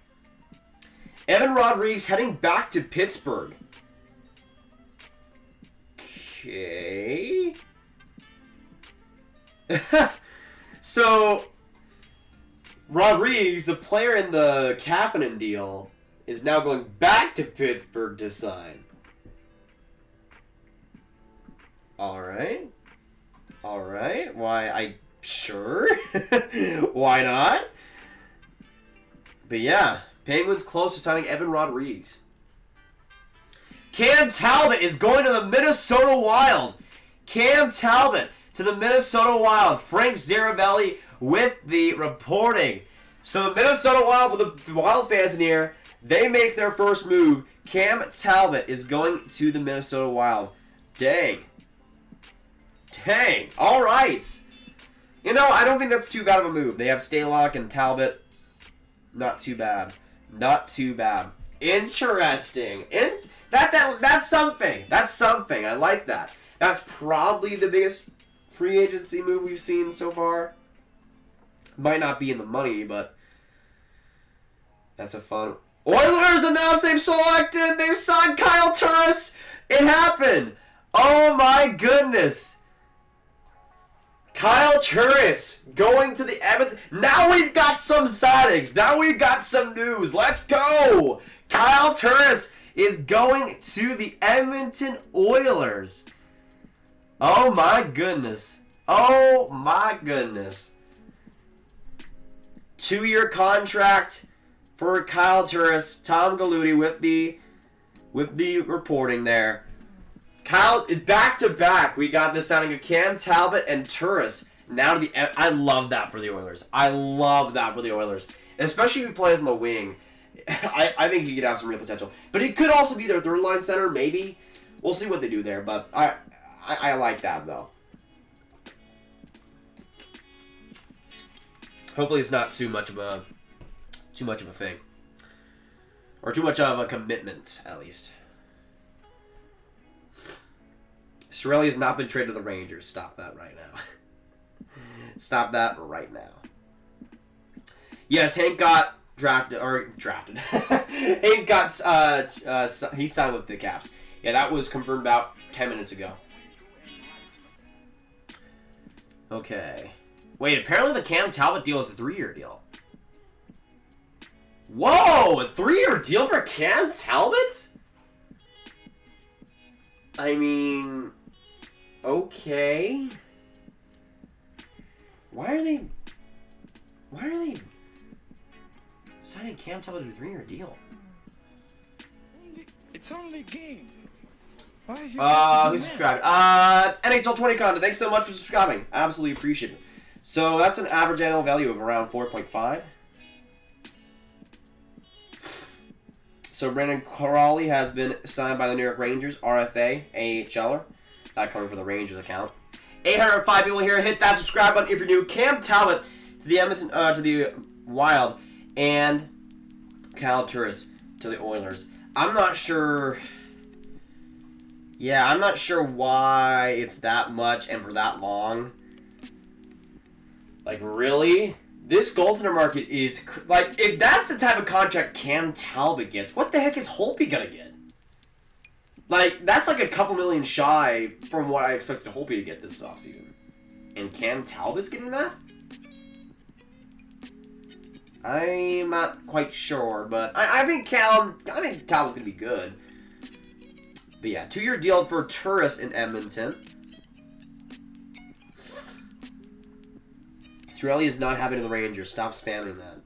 Evan Rodrigues heading back to Pittsburgh. Okay. So, Rodrigues, the player in the Kapanen deal, is now going back to Pittsburgh to sign. Alright. Why, sure. Why not? But yeah, Penguins close to signing Evan Rodrigues. Cam Talbot is going to the Minnesota Wild. Cam Talbot to the Minnesota Wild. Frank Zaravelli with the reporting. So the Minnesota Wild, with the Wild fans in here, they make their first move. Cam Talbot is going to the Minnesota Wild. Dang. All right. You know, I don't think that's too bad of a move. They have Stalock and Talbot. Not too bad. Interesting. That's something. I like that. That's probably the biggest free agency move we've seen so far. Might not be in the money, but that's a fun. Oilers announced they've signed Kyle Turris. It happened. Oh my goodness. Kyle Turris going to the Edmonton. Now we've got some signings. Now we've got some news. Let's go. Kyle Turris is going to the Edmonton Oilers. Oh my goodness. 2-year contract for Kyle Turris. Tom Galudi with the reporting there. Kyle, back to back, we got the signing of Cam Talbot and Turris. Now to the, I love that for the Oilers. Especially if he plays on the wing. I think he could have some real potential. But he could also be their third line center, maybe. We'll see what they do there, but I like that though. Hopefully it's not too much of a thing. Or too much of a commitment, at least. Cirelli has not been traded to the Rangers. Stop that right now. Yes, Hank got drafted. Hank got he signed with the Caps. Yeah, that was confirmed about 10 minutes ago. Okay. Wait, apparently the Cam Talbot deal is a 3-year deal. Whoa! A 3-year deal for Cam Talbot? I mean, okay. Why are they signing Cam Talbot to a 3-year deal? It's only a game. Why you who subscribed? NHL 20 content. Thanks so much for subscribing. Absolutely appreciate it. So that's an average annual value of around 4.5. So Brandon Crawley has been signed by the New York Rangers, RFA, AHLer. Coming from the Rangers account. 805 people here. Hit that subscribe button if you're new. Cam Talbot to the Edmonton, to the Wild, and Kyle Turris to the Oilers. I'm not sure. Yeah, I'm not sure why it's that much and for that long. Like, really? This goaltender market is... Like, if that's the type of contract Cam Talbot gets, what the heck is Holtby gonna get? Like, that's like a couple million shy from what I expected Holtby to get this offseason. And Cam Talbot's getting that? I'm not quite sure, but I think Talbot's going to be good. But yeah, 2-year deal for Turris in Edmonton. Cirelli is not happy to the Rangers. Stop spamming that.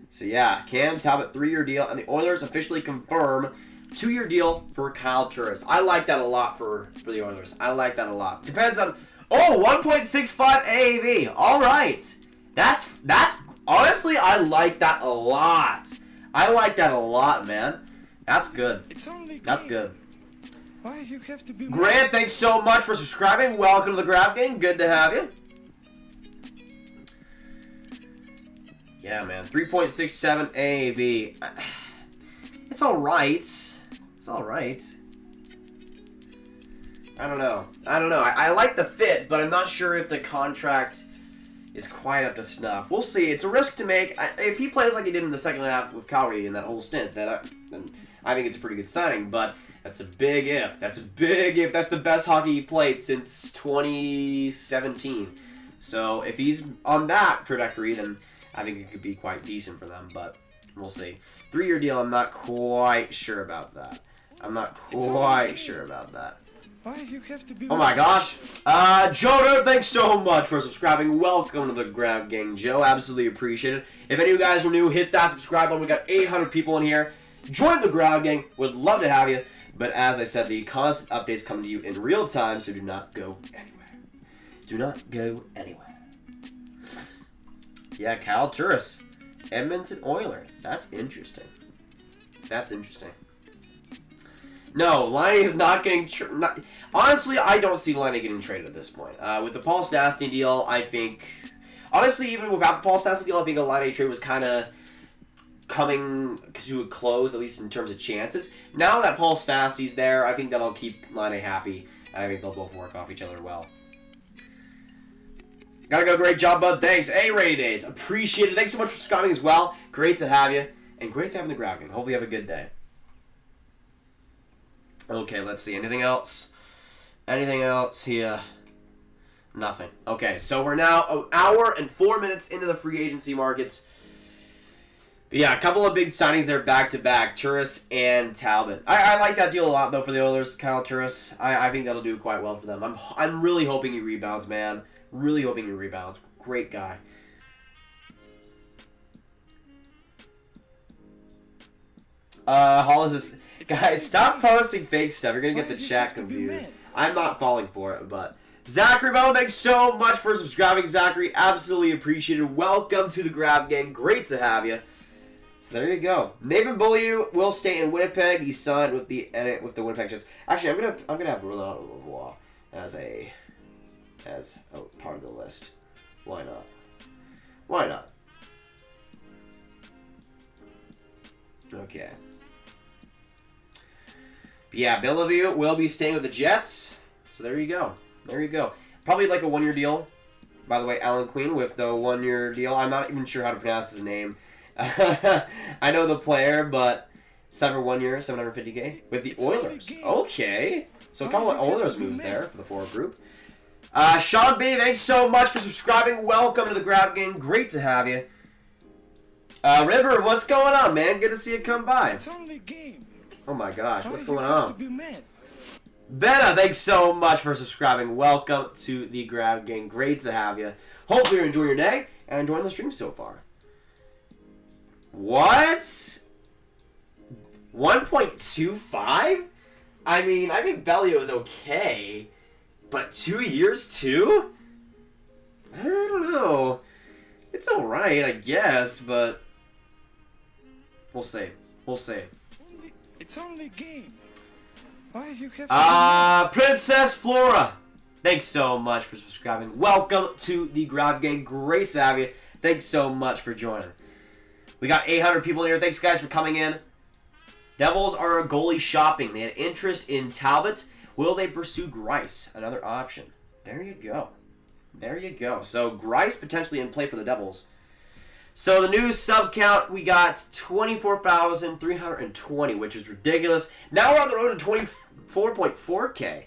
So yeah, Cam Talbot, 3-year deal, and the Oilers officially confirm 2-year deal for Kyle Turris. I like that a lot for the Oilers. I like that a lot. Depends on 1.65 AAV. All right, that's honestly, I like that a lot. I like that a lot, man. That's good. That's good. Why you have to be Grant, thanks so much for subscribing. Welcome to the Grab Game. Good to have you. Yeah, man. 3.67 AAV. It's alright. It's alright. I don't know. I like the fit, but I'm not sure if the contract is quite up to snuff. We'll see. It's a risk to make. If he plays like he did in the second half with Calgary in that whole stint, then I think it's a pretty good signing. But that's a big if. That's a big if. That's the best hockey he played since 2017. So if he's on that trajectory, then I think it could be quite decent for them. But we'll see. 3-year deal, I'm not quite sure about that. Why you have to be Oh my gosh. Joe, thanks so much for subscribing. Welcome to the Grab Gang, Joe. Absolutely appreciate it. If any of you guys are new, hit that subscribe button. We got 800 people in here. Join the Grab Gang. Would love to have you. But as I said, the constant updates come to you in real time, so do not go anywhere. Do not go anywhere. Yeah, Kyle Turris. Edmonton Oiler. That's interesting. No, Laine is not getting... Honestly, I don't see Laine getting traded at this point. With the Paul Statsny deal, I think... Honestly, even without the Paul Statsny deal, I think a Laine trade was kind of coming to a close, at least in terms of chances. Now that Paul Stastny's there, I think that'll keep Laine happy. And I think they'll both work off each other well. Gotta go, great job, bud. Thanks. Rainy Days. Appreciate it. Thanks so much for subscribing as well. Great to have you. And great to have the Grab Gang. Hopefully you have a good day. Okay, let's see. Anything else? Anything else here? Nothing. Okay, so we're now an hour and 4 minutes into the free agency markets. But yeah, a couple of big signings there back-to-back. Turris and Talbot. I like that deal a lot, though, for the Oilers. Kyle Turris. I think that'll do quite well for them. I'm really hoping he rebounds, man. Really hoping he rebounds. Great guy. Hollis is... Guys, stop posting fake stuff. You're going to get the chat confused. I'm not falling for it, but... Zachary Bell, thanks so much for subscribing, Zachary. Absolutely appreciated. Welcome to the Grab Gang. Great to have you. So there you go. Nathan Beaulieu will stay in Winnipeg. He signed with the Winnipeg Jets. Actually, I'm gonna have Ronaldo Lavoie as a part of the list. Why not? Why not? Okay. But yeah, Bellevue will be staying with the Jets. So there you go. There you go. Probably like a 1-year deal. By the way, Alan Quinn with the 1-year deal. I'm not even sure how to pronounce his name. I know the player, but signed for 1 year, $750K with the Oilers. Okay. So a couple of Oilers moves there for the forward group. Sean B, thanks so much for subscribing. Welcome to the Grab Game. Great to have you. River, what's going on, man? Good to see you come by. It's only game. Oh my gosh, what's going on? Beta, thanks so much for subscribing. Welcome to the Grab Game. Great to have you. Hopefully you're enjoying your day and enjoying the stream so far. What? 1.25? I mean, I think Bellio is okay, but 2 years too? I don't know. It's alright, I guess, but we'll see. We'll see. It's only game. Why you have Princess Flora, thanks so much for subscribing. Welcome to the Grab Gang. Great to have you. Thanks so much for joining. We got 800 people in here. Thanks, guys, for coming in. Devils are goalie shopping. They had interest in Talbot. Will they pursue Grice? Another option. There you go. There you go. So Grice potentially in play for the Devils. So the new sub count, we got 24,320, which is ridiculous. Now we're on the road to 24.4K.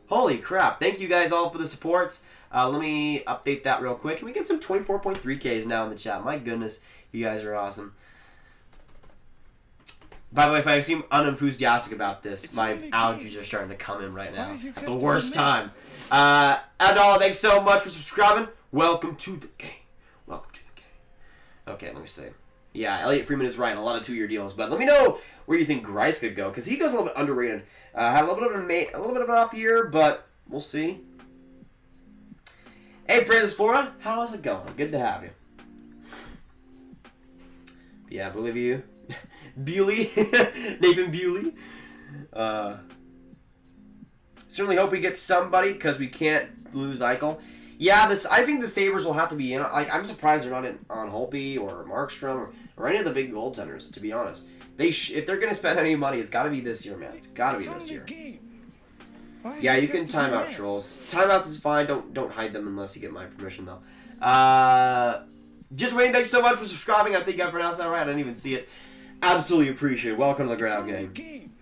Holy crap. Thank you guys all for the supports. Let me update that real quick. Can we get some 24.3Ks now in the chat? My goodness, you guys are awesome. By the way, if I seem unenthusiastic about this, my allergies are starting to come in right now at the worst time. And all, thanks so much for subscribing. Welcome to the game. Welcome to the game. Okay, let me see. Yeah, Elliot Freeman is right. A lot of 2-year deals, but let me know where you think Grice could go, because he goes a little bit underrated. Had a little bit of an off year, but we'll see. Hey, Princess Flora, how is it going? Good to have you. Yeah, believe you. Bewley. Nathan Bewley. Certainly hope we get somebody, because we can't lose Eichel. Yeah, I think the Sabres will have to be in. I'm surprised they're not in on Holtby or Markstrom or any of the big goaltenders, to be honest. If they're going to spend any money, it's got to be this year, man. It's got to be this year. Yeah, you can time out trolls. Timeouts is fine. Don't hide them unless you get my permission, though. Just waiting. Thanks so much for subscribing. I think I pronounced that right. I didn't even see it. Absolutely appreciate it. Welcome to the Grab Game.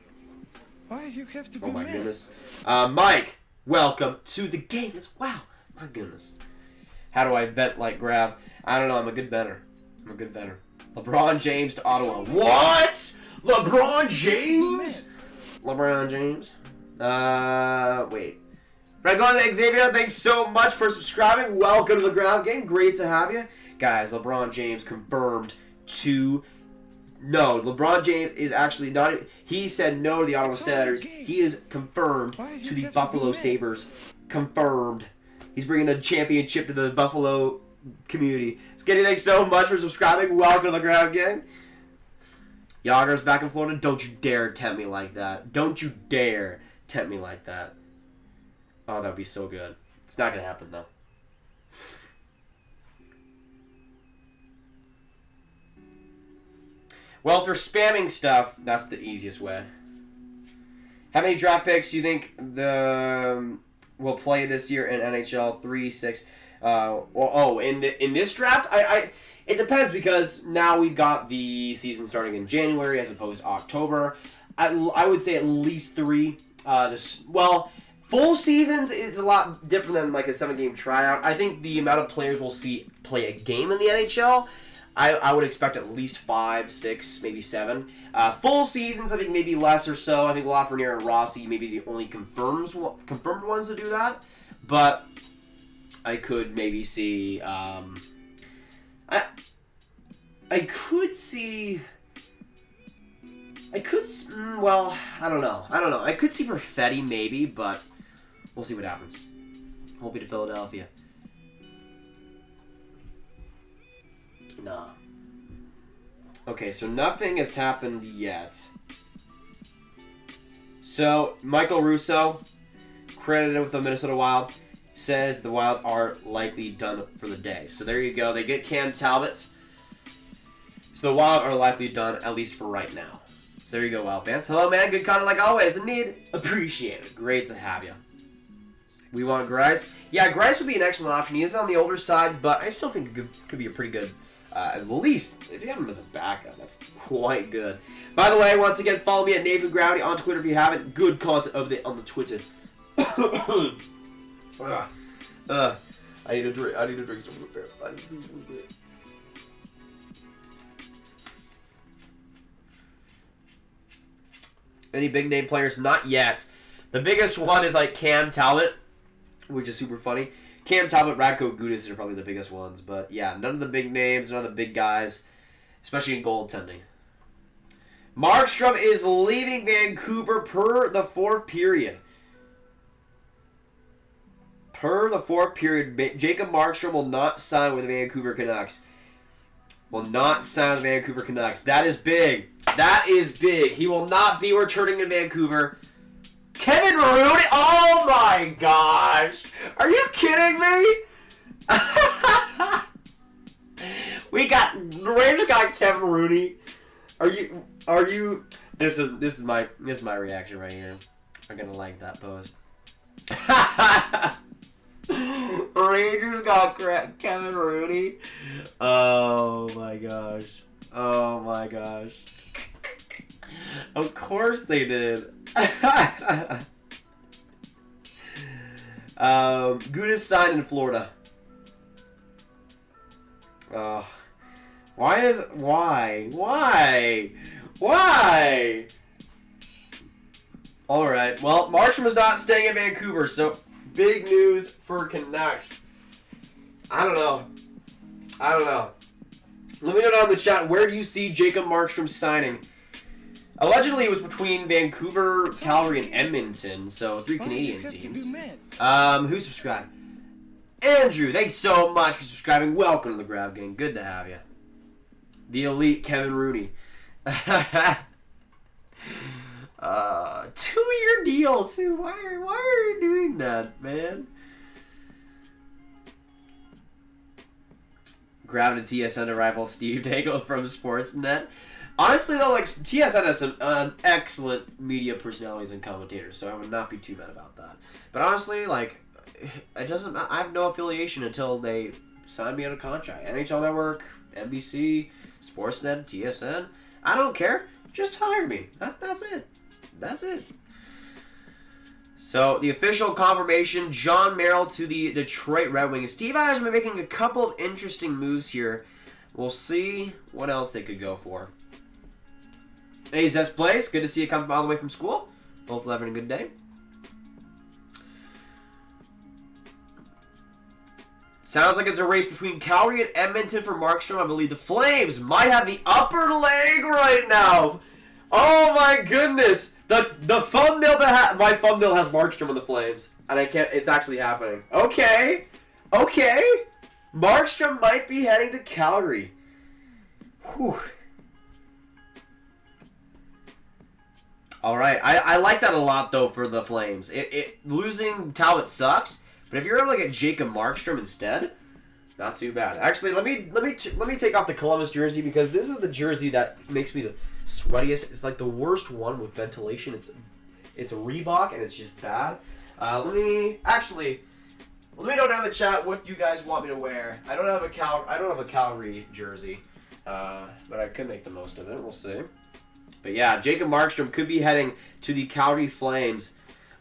Why you have to be Oh my mad? goodness. Mike, welcome to the game. Wow. My goodness. How do I vent like Grab? I don't know. I'm a good venter. LeBron James to Ottawa. What? LeBron James? LeBron James? Wait. Right, go on to Xavier. Thanks so much for subscribing. Welcome to the Ground Game. Great to have you. Guys, LeBron James confirmed to... No, LeBron James is actually not... He said no to the Ottawa Senators. He is confirmed to the Buffalo Sabres. Confirmed. He's bringing a championship to the Buffalo community. Skinny, thanks so much for subscribing. Welcome to the Ground Game. Yager's back in Florida. Don't you dare tempt me like that. Don't you dare tempt me like that. Oh, that would be so good. It's not going to happen, though. Well, if they're spamming stuff, that's the easiest way. How many draft picks do you think will play this year in NHL? 3, 6. In this draft, it depends, because now we've got the season starting in January as opposed to October. I would say at least 3. Full seasons is a lot different than like a 7-game tryout. I think the amount of players we'll see play a game in the NHL, I would expect at least 5, 6, maybe 7. Full seasons, I think maybe less or so. I think Lafreniere and Rossi may be the only confirmed ones to do that. But I could maybe see... I don't know. I could see Perfetti maybe, but we'll see what happens. Holtby to Philadelphia. Nah. Okay, so nothing has happened yet. So, Michael Russo, credited with the Minnesota Wild, says the Wild are likely done for the day. So there you go. They get Cam Talbot. So the Wild are likely done, at least for right now. So there you go, Wild fans. Hello, man. Good content like always. The need. Appreciate it. Great to have you. We want Grice. Yeah, Grice would be an excellent option. He is on the older side, but I still think it could be a pretty good, at least, if you have him as a backup, that's quite good. By the way, once again, follow me at Nathan Growdy on Twitter if you haven't. Good content over there on the Twitter. I need a drink. I need to drink some beer. Any big name players? Not yet. The biggest one is like Cam Talbot, which is super funny. Cam Talbot, Radko Gudas are probably the biggest ones. But yeah, none of the big names, none of the big guys, especially in goaltending. Markstrom is leaving Vancouver per the fourth period. Jacob Markstrom will not sign with the Vancouver Canucks. That is big. That is big. He will not be returning to Vancouver. Kevin Rooney? Oh my gosh. Are you kidding me? The Rangers got Kevin Rooney. Are you this is my reaction right here. I'm gonna like that post. Rangers got Kevin Rooney. Oh my gosh. Oh my gosh. Of course they did. Gudas signed in Florida. Why? Alright, well, Markstrom is not staying in Vancouver, so big news for Canucks. I don't know. Let me know down in the chat, where do you see Jacob Markstrom signing? Allegedly, it was between Vancouver, Calgary, and Edmonton, so 3 Canadian teams. Who subscribed? Andrew, thanks so much for subscribing. Welcome to the Grab Gang. Good to have you. The elite Kevin Rooney. 2-year deal, too. Why are you doing that, man? Grabbing a TSN to rival Steve Dangle from Sportsnet. Honestly, though, like, TSN has some excellent media personalities and commentators, so I would not be too mad about that. But honestly, like, it doesn't. I have no affiliation until they sign me on a contract. NHL Network, NBC, Sportsnet, TSN. I don't care. Just hire me. That's it. That's it. So, the official confirmation, John Merrill to the Detroit Red Wings. Steve Eyers has been making a couple of interesting moves here. We'll see what else they could go for. Hey, Zest Place. Good to see you come all the way from school. Hope you're having a good day. Sounds like it's a race between Calgary and Edmonton for Markstrom. I believe the Flames might have the upper leg right now. Oh my goodness. The thumbnail my thumbnail has Markstrom on the Flames. And I can't, it's actually happening. Okay. Markstrom might be heading to Calgary. Whew. Alright, I like that a lot though for the Flames. Losing Talbot sucks, but if you're able to get Jacob Markstrom instead, not too bad. Actually, let me take off the Columbus jersey because this is the jersey that makes me the sweatiest. It's like the worst one with ventilation. It's a Reebok and it's just bad. Let me know down in the chat what you guys want me to wear. I don't have a Calgary jersey, but I could make the most of it. We'll see. But yeah, Jacob Markstrom could be heading to the Calgary Flames.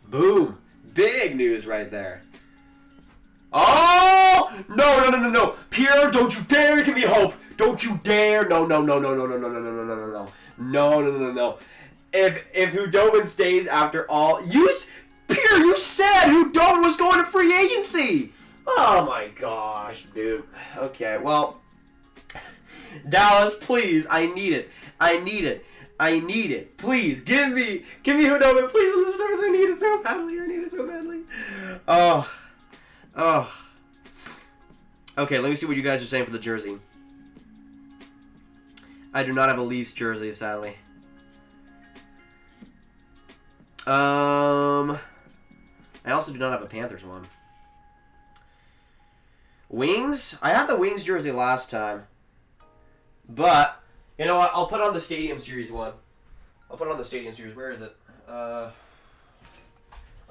Boom! Big news right there. Oh! No. Pierre, don't you dare give me hope. Don't you dare. No. If Khudobin stays after all... Pierre, you said Khudobin was going to free agency. Oh my gosh, dude. Okay, well... Dallas, please. I need it. Please, give me Khudobin, please, in the Stars. I need it so badly. Oh. Okay, let me see what you guys are saying for the jersey. I do not have a Leafs jersey, sadly. I also do not have a Panthers one. Wings? I had the Wings jersey last time. But... you know what? I'll put on the Stadium Series one. Where is it?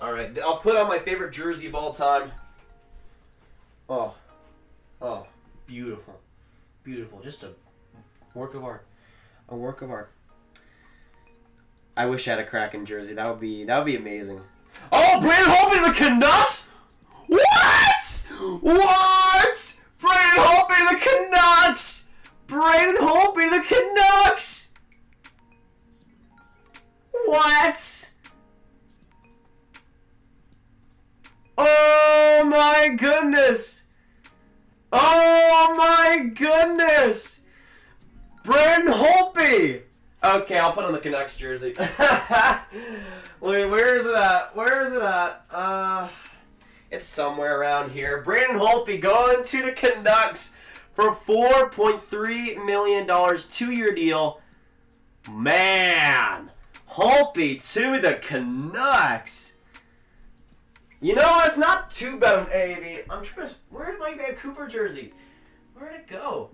Alright. I'll put on my favorite jersey of all time. Oh. Beautiful. Just a work of art. I wish I had a Kraken jersey. That would be amazing. Oh, Braden Holtby, the Canucks? What? Braden Holtby, the Canucks! What? Oh my goodness! Braden Holtby! Okay, I'll put on the Canucks jersey. Where is it at? It's somewhere around here. Braden Holtby going to the Canucks for $4.3 million, 2-year deal. Man, Holtby to the Canucks. You know, it's not too bad on AAV. I'm trying to... where's my Vancouver jersey? Where'd it go?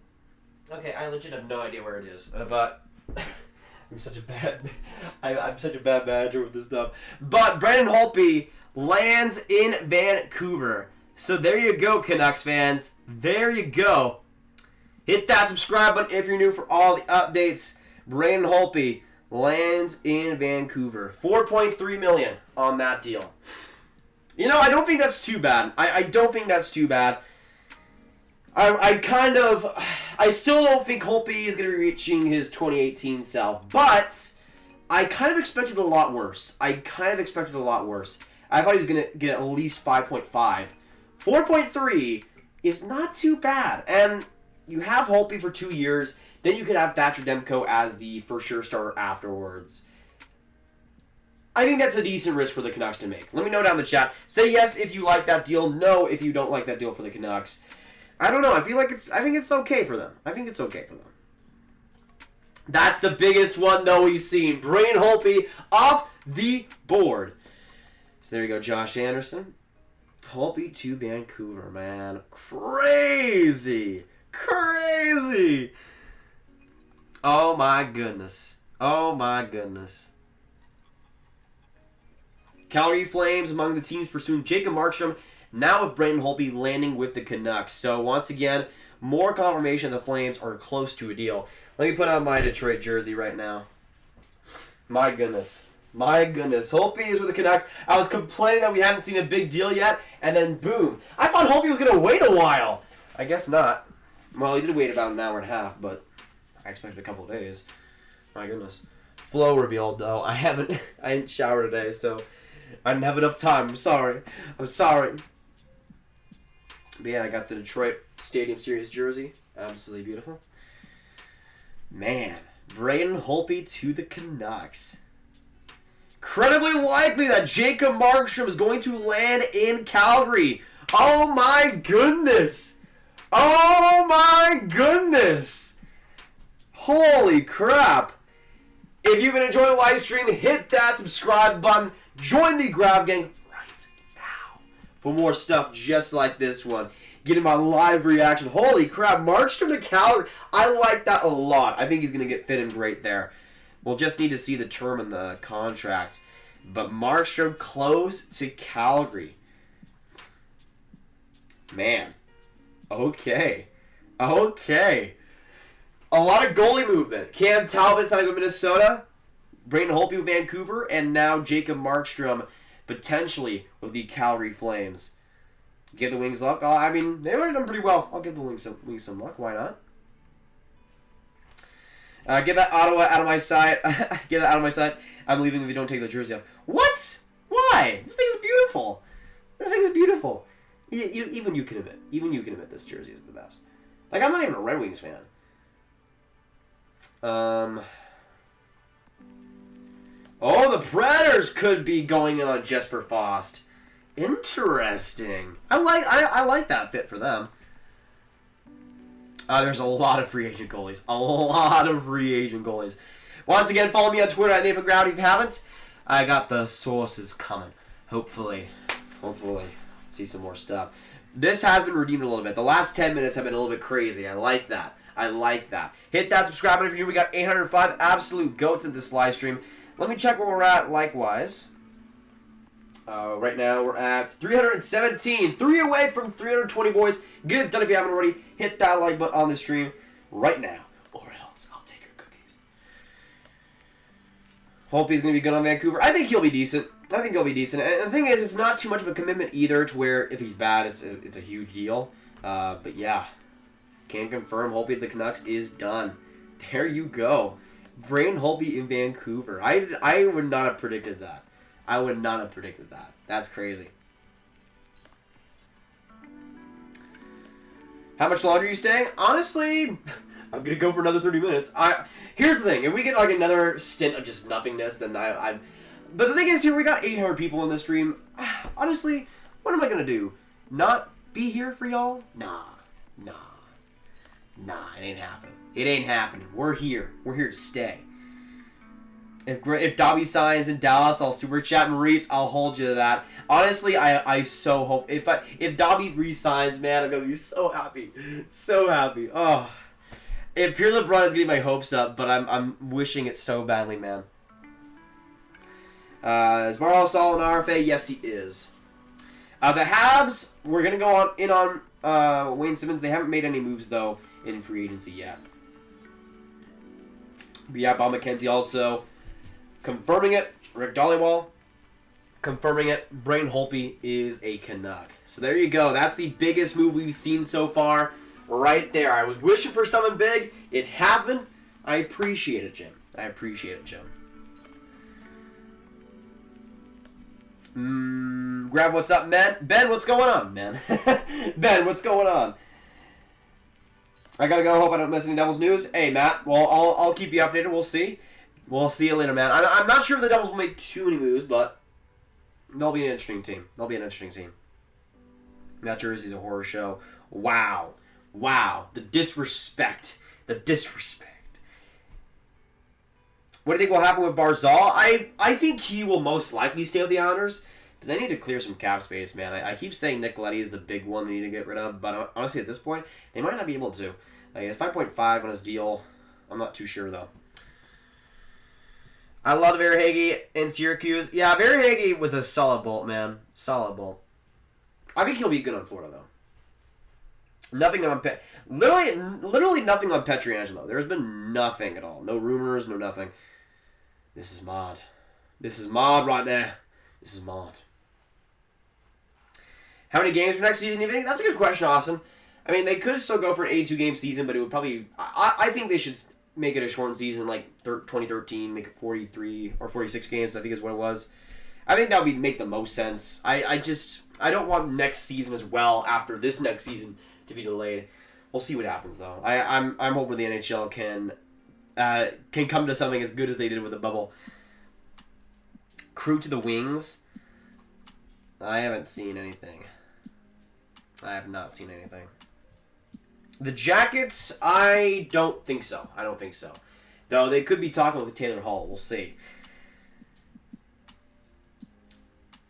Okay, I legit have no idea where it is. But... I'm such a bad manager with this stuff. But Braden Holtby lands in Vancouver. So there you go, Canucks fans. There you go. Hit that subscribe button if you're new for all the updates. Braden Holtby lands in Vancouver. $4.3 million on that deal. You know, I don't think that's too bad. I don't think that's too bad. I still don't think Holtby is going to be reaching his 2018 self, but I kind of expected a lot worse. I thought he was going to get at least 5.5. 4.3 is not too bad. And you have Holtby for 2 years. Then you could have Thatcher Demko as the for sure starter afterwards. I think that's a decent risk for the Canucks to make. Let me know down in the chat. Say yes if you like that deal. No if you don't like that deal for the Canucks. I don't know. I think it's okay for them. That's the biggest one though we've seen. Braden Holtby off the board. So there you go, Josh Anderson. Holtby to Vancouver, man. Crazy. Oh my goodness. Calgary Flames among the teams pursuing Jacob Markstrom, now with Braden Holtby landing with the Canucks. So once again, more confirmation the Flames are close to a deal. Let me put on my Detroit jersey right now. My goodness. Holtby is with the Canucks. I was complaining that we hadn't seen a big deal yet, and then boom. I thought Holtby was going to wait a while. I guess not. Well, he did wait about an hour and a half, but I expected a couple of days. My goodness. Flow revealed, though. I didn't shower today, so I didn't have enough time. I'm sorry. But yeah, I got the Detroit Stadium Series jersey. Absolutely beautiful. Man, Braden Holtby to the Canucks. Incredibly likely that Jacob Markstrom is going to land in Calgary. Oh my goodness. Holy crap. If you've been enjoying the live stream, hit that subscribe button. Join the Grab Gang right now for more stuff just like this one. Getting my live reaction. Holy crap, Markstrom to Calgary. I like that a lot. I think he's going to get fit in great there. We'll just need to see the term in the contract. But Markstrom close to Calgary. Man. Okay. A lot of goalie movement. Cam Talbot's not going to Minnesota. Braden Holtby with Vancouver. And now Jacob Markstrom potentially with the Calgary Flames. Give the Wings luck. I mean, they've already done pretty well. I'll give the Wings some luck. Why not? Get that Ottawa out of my sight. Get that out of my sight. I'm leaving if you don't take the jersey off. What? Why? This thing's beautiful. Even you can admit this jersey is the best. Like, I'm not even a Red Wings fan. Oh, the Predators could be going in on Jesper Fast. Interesting. I like that fit for them. There's a lot of free agent goalies. Once again, follow me on Twitter at Nathan Ground if you haven't. I got the sources coming. Hopefully. See some more stuff. This has been redeemed a little bit. The last 10 minutes have been a little bit crazy. I like that. Hit that subscribe button if you're new. We got 805 absolute goats in this live stream. Let me check where we're at likewise. Right now we're at 317. 3 away from 320, boys. Get it done if you haven't already. Hit that like button on the stream right now. Or else I'll take your cookies. Holtby's going to be good on Vancouver. I think he'll be decent. And the thing is, it's not too much of a commitment either to where if he's bad, it's a huge deal. But yeah, can confirm Holtby at the Canucks is done. There you go. Braden Holtby in Vancouver. I would not have predicted that. That's crazy. How much longer are you staying? Honestly, I'm going to go for another 30 minutes. Here's the thing. If we get like another stint of just nothingness, then I'm... But the thing is, here we got 800 people in the stream. Honestly, what am I going to do? Not be here for y'all? Nah, it ain't happening. We're here to stay. If Dobby signs in Dallas, I'll super chat and reads. I'll hold you to that. Honestly, I so hope if Dobby re-signs, man, I'm gonna be so happy. Oh, if Pierre LeBrun is getting my hopes up, but I'm wishing it so badly, man. Is Marlo Sol an RFA? Yes, he is. The Habs, we're going to go in on Wayne Simmons. They haven't made any moves, though, in free agency yet. But yeah, Bob MacKenzie also confirming it. Rick Dollywall confirming it. Braden Holtby is a Canuck. So there you go. That's the biggest move we've seen so far right there. I was wishing for something big. It happened. I appreciate it, Jim. I appreciate it, Jim. Grab what's up, man. Ben, what's going on, man? Ben, what's going on? I gotta go. Hope I don't miss any Devils news. Hey, Matt. Well, I'll keep you updated. We'll see. We'll see you later, man. I'm not sure if the Devils will make too many moves, but they'll be an interesting team. They'll be an interesting team. That jersey's a horror show. Wow. Wow. The disrespect. The disrespect. What do you think will happen with Barzal? I think he will most likely stay with the Islanders, but they need to clear some cap space, man. I keep saying Nicoletti is the big one they need to get rid of, but honestly, at this point, they might not be able to. He has 5.5 on his deal. I'm not too sure, though. I love Verhaeghe in Syracuse. Yeah, Verhaeghe was a solid bolt, man. Solid bolt. I think he'll be good on Florida, though. Nothing on literally nothing on Pietrangelo. There's been nothing at all. No rumors, no nothing. This is mod. This is mod right now. This is mod. How many games for next season, you think? That's a good question, Austin. I mean, they could still go for an 82-game season, but it would probably... I think they should make it a shortened season, like 2013, make it 43 or 46 games, I think is what it was. I think that would make the most sense. I don't want next season as well after this next season to be delayed. We'll see what happens, though. I'm hoping the NHL can come to something as good as they did with the bubble. Krug to the Wings. I haven't seen anything. I have not seen anything. The Jackets, I don't think so. I don't think so. Though they could be talking with Taylor Hall. We'll see.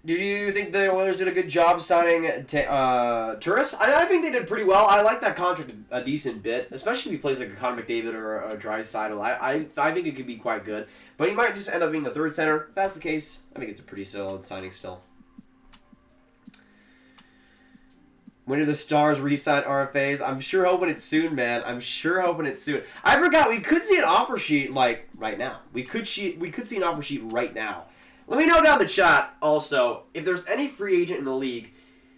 Do you think the Oilers did a good job signing Turris? I think they did pretty well. I like that contract a decent bit, especially if he plays like a Connor McDavid or a Draisaitl. I think it could be quite good. But he might just end up being the third center. If that's the case, I think it's a pretty solid signing still. When do the Stars re-sign RFAs? I'm sure hoping it's soon, man. I'm sure hoping it's soon. I forgot, we could see an offer sheet, like, right now. We could see an offer sheet right now. Let me know down in the chat, also, if there's any free agent in the league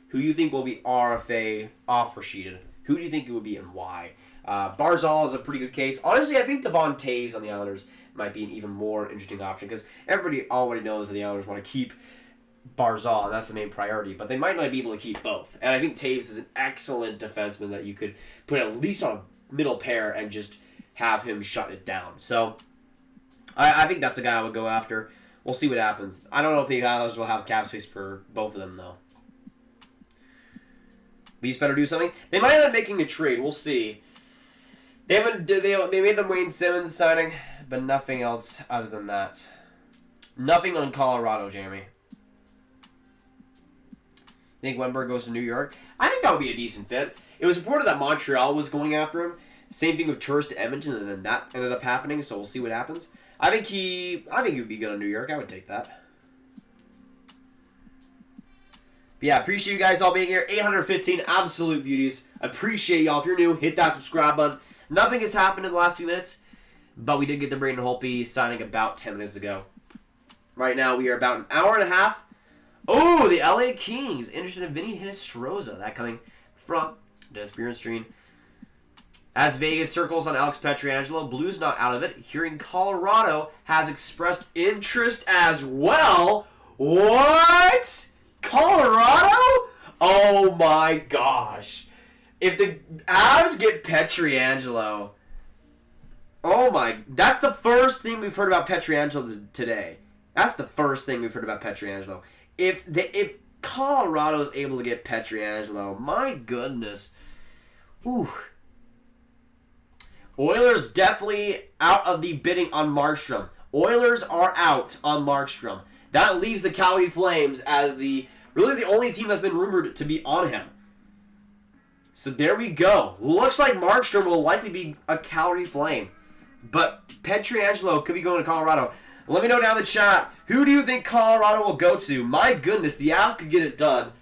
who you think will be RFA offer sheeted. Who do you think it would be and why? Barzal is a pretty good case. Honestly, I think Devon Taves on the Islanders might be an even more interesting option because everybody already knows that the Islanders want to keep Barzal, and that's the main priority, but they might not be able to keep both. And I think Taves is an excellent defenseman that you could put at least on a middle pair and just have him shut it down. So I think that's a guy I would go after. We'll see what happens. I don't know if the Islanders will have cap space for both of them, though. Leafs better do something. They might end up making a trade. We'll see. They made the Wayne Simmons signing, but nothing else other than that. Nothing on Colorado, Jeremy. Think Wenberg goes to New York? I think that would be a decent fit. It was reported that Montreal was going after him. Same thing with Turris to Edmonton, and then that ended up happening, so we'll see what happens. I think he would be good in New York. I would take that. But yeah, appreciate you guys all being here. 815 absolute beauties. Appreciate y'all. If you're new, hit that subscribe button. Nothing has happened in the last few minutes, but we did get the Braden Holtby signing about 10 minutes ago. Right now, we are about an hour and a half. Oh, the LA Kings interested in Vinny Hinostroza. That coming from Des Bierenstream. As Vegas circles on Alex Pietrangelo, Blues not out of it. Hearing Colorado has expressed interest as well. What? Colorado? Oh my gosh. If the Avs get Pietrangelo, oh my, that's the first thing we've heard about Pietrangelo today. That's the first thing we've heard about Pietrangelo. If Colorado is able to get Pietrangelo, my goodness. Whew. Oilers definitely out of the bidding on Markstrom. Oilers are out on Markstrom. That leaves the Calgary Flames as really the only team that's been rumored to be on him. So there we go. Looks like Markstrom will likely be a Calgary Flame. But Pietrangelo could be going to Colorado. Let me know down in the chat, who do you think Colorado will go to? My goodness, the Avs could get it done.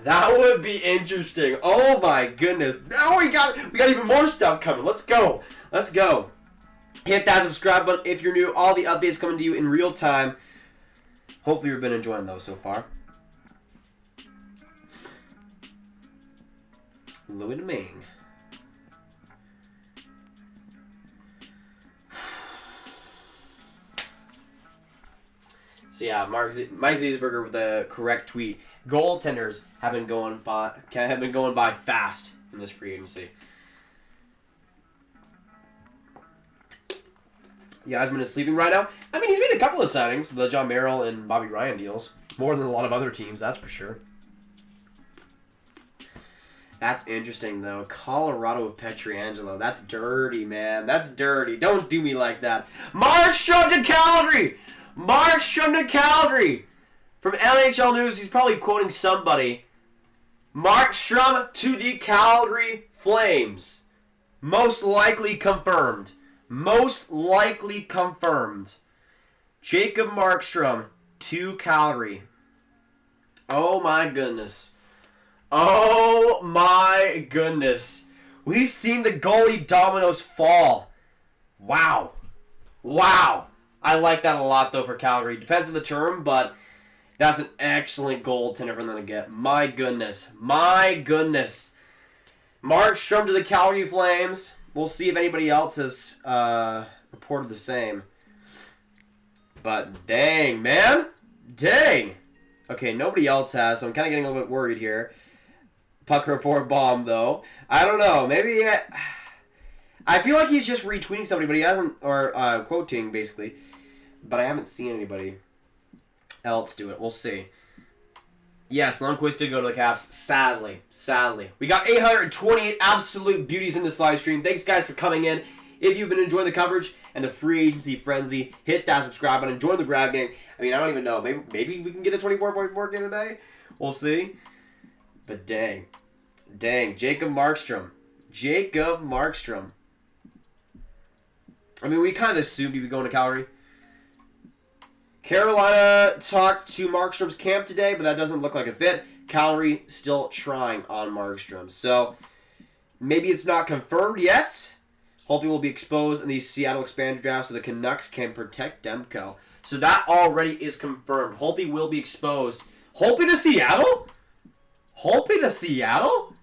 That would be interesting. Oh my goodness. Now we got even more stuff coming. Let's go. Let's go. Hit that subscribe button if you're new. All the updates coming to you in real time. Hopefully you've been enjoying those so far. Louis Domingue. So yeah, Mike Ziesberger with the correct tweet. Goaltenders have been going by fast in this free agency. Yasmin is sleeping right now. I mean, he's made a couple of signings, the John Merrill and Bobby Ryan deals. More than a lot of other teams, that's for sure. That's interesting, though. Colorado with Pietrangelo. That's dirty, man. That's dirty. Don't do me like that. Markstrom to Calgary! Markstrom to Calgary! From NHL News, he's probably quoting somebody. Markstrom to the Calgary Flames. Most likely confirmed. Most likely confirmed. Jacob Markstrom to Calgary. Oh my goodness. Oh my goodness. We've seen the goalie dominoes fall. Wow. Wow. I like that a lot, though, for Calgary. Depends on the term, but that's an excellent goaltender for them to get. My goodness. My goodness. Markstrom to the Calgary Flames. We'll see if anybody else has reported the same. But dang, man. Dang. Okay, nobody else has, so I'm kind of getting a little bit worried here. Puck report bomb, though. I don't know. Maybe I feel like he's just retweeting somebody, but he hasn't, or quoting, basically. But I haven't seen anybody else do it. We'll see. Yes, Lundqvist did go to the Caps. Sadly. Sadly. We got 828 absolute beauties in this live stream. Thanks, guys, for coming in. If you've been enjoying the coverage and the free agency frenzy, hit that subscribe button. Join the grab gang. I mean, I don't even know. Maybe we can get a 24.4 game today. We'll see. But dang. Dang. Jacob Markstrom. Jacob Markstrom. I mean, we kind of assumed he'd be going to Calgary. Carolina talked to Markstrom's camp today, but that doesn't look like a fit. Calgary still trying on Markstrom. So, maybe it's not confirmed yet. Holtby will be exposed in the Seattle expansion draft so the Canucks can protect Demko. So that already is confirmed. Holtby will be exposed. Holtby to Seattle? Holtby to Seattle?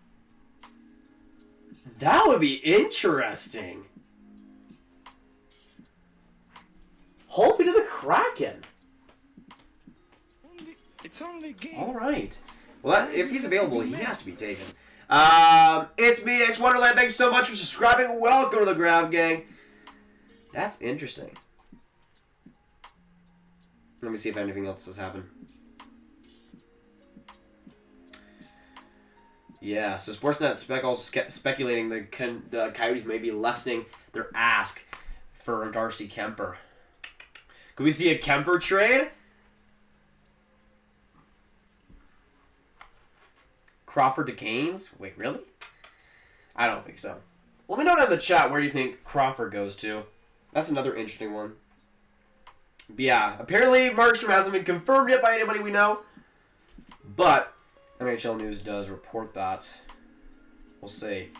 That would be interesting. Holtby to the Kraken. It's only a game. All right. Well, if he's available, he has to be taken. It's me, X Wonderland. Thanks so much for subscribing. Welcome to the Grab Gang. That's interesting. Let me see if anything else has happened. Yeah, so Sportsnet also speculating the Coyotes may be lessening their ask for Darcy Kemper. Could we see a Kemper trade? Crawford to Canes? Wait, really? I don't think so. Let me know down in the chat where do you think Crawford goes to. That's another interesting one. But yeah, apparently Markstrom hasn't been confirmed yet by anybody we know. But NHL News does report that. We'll see.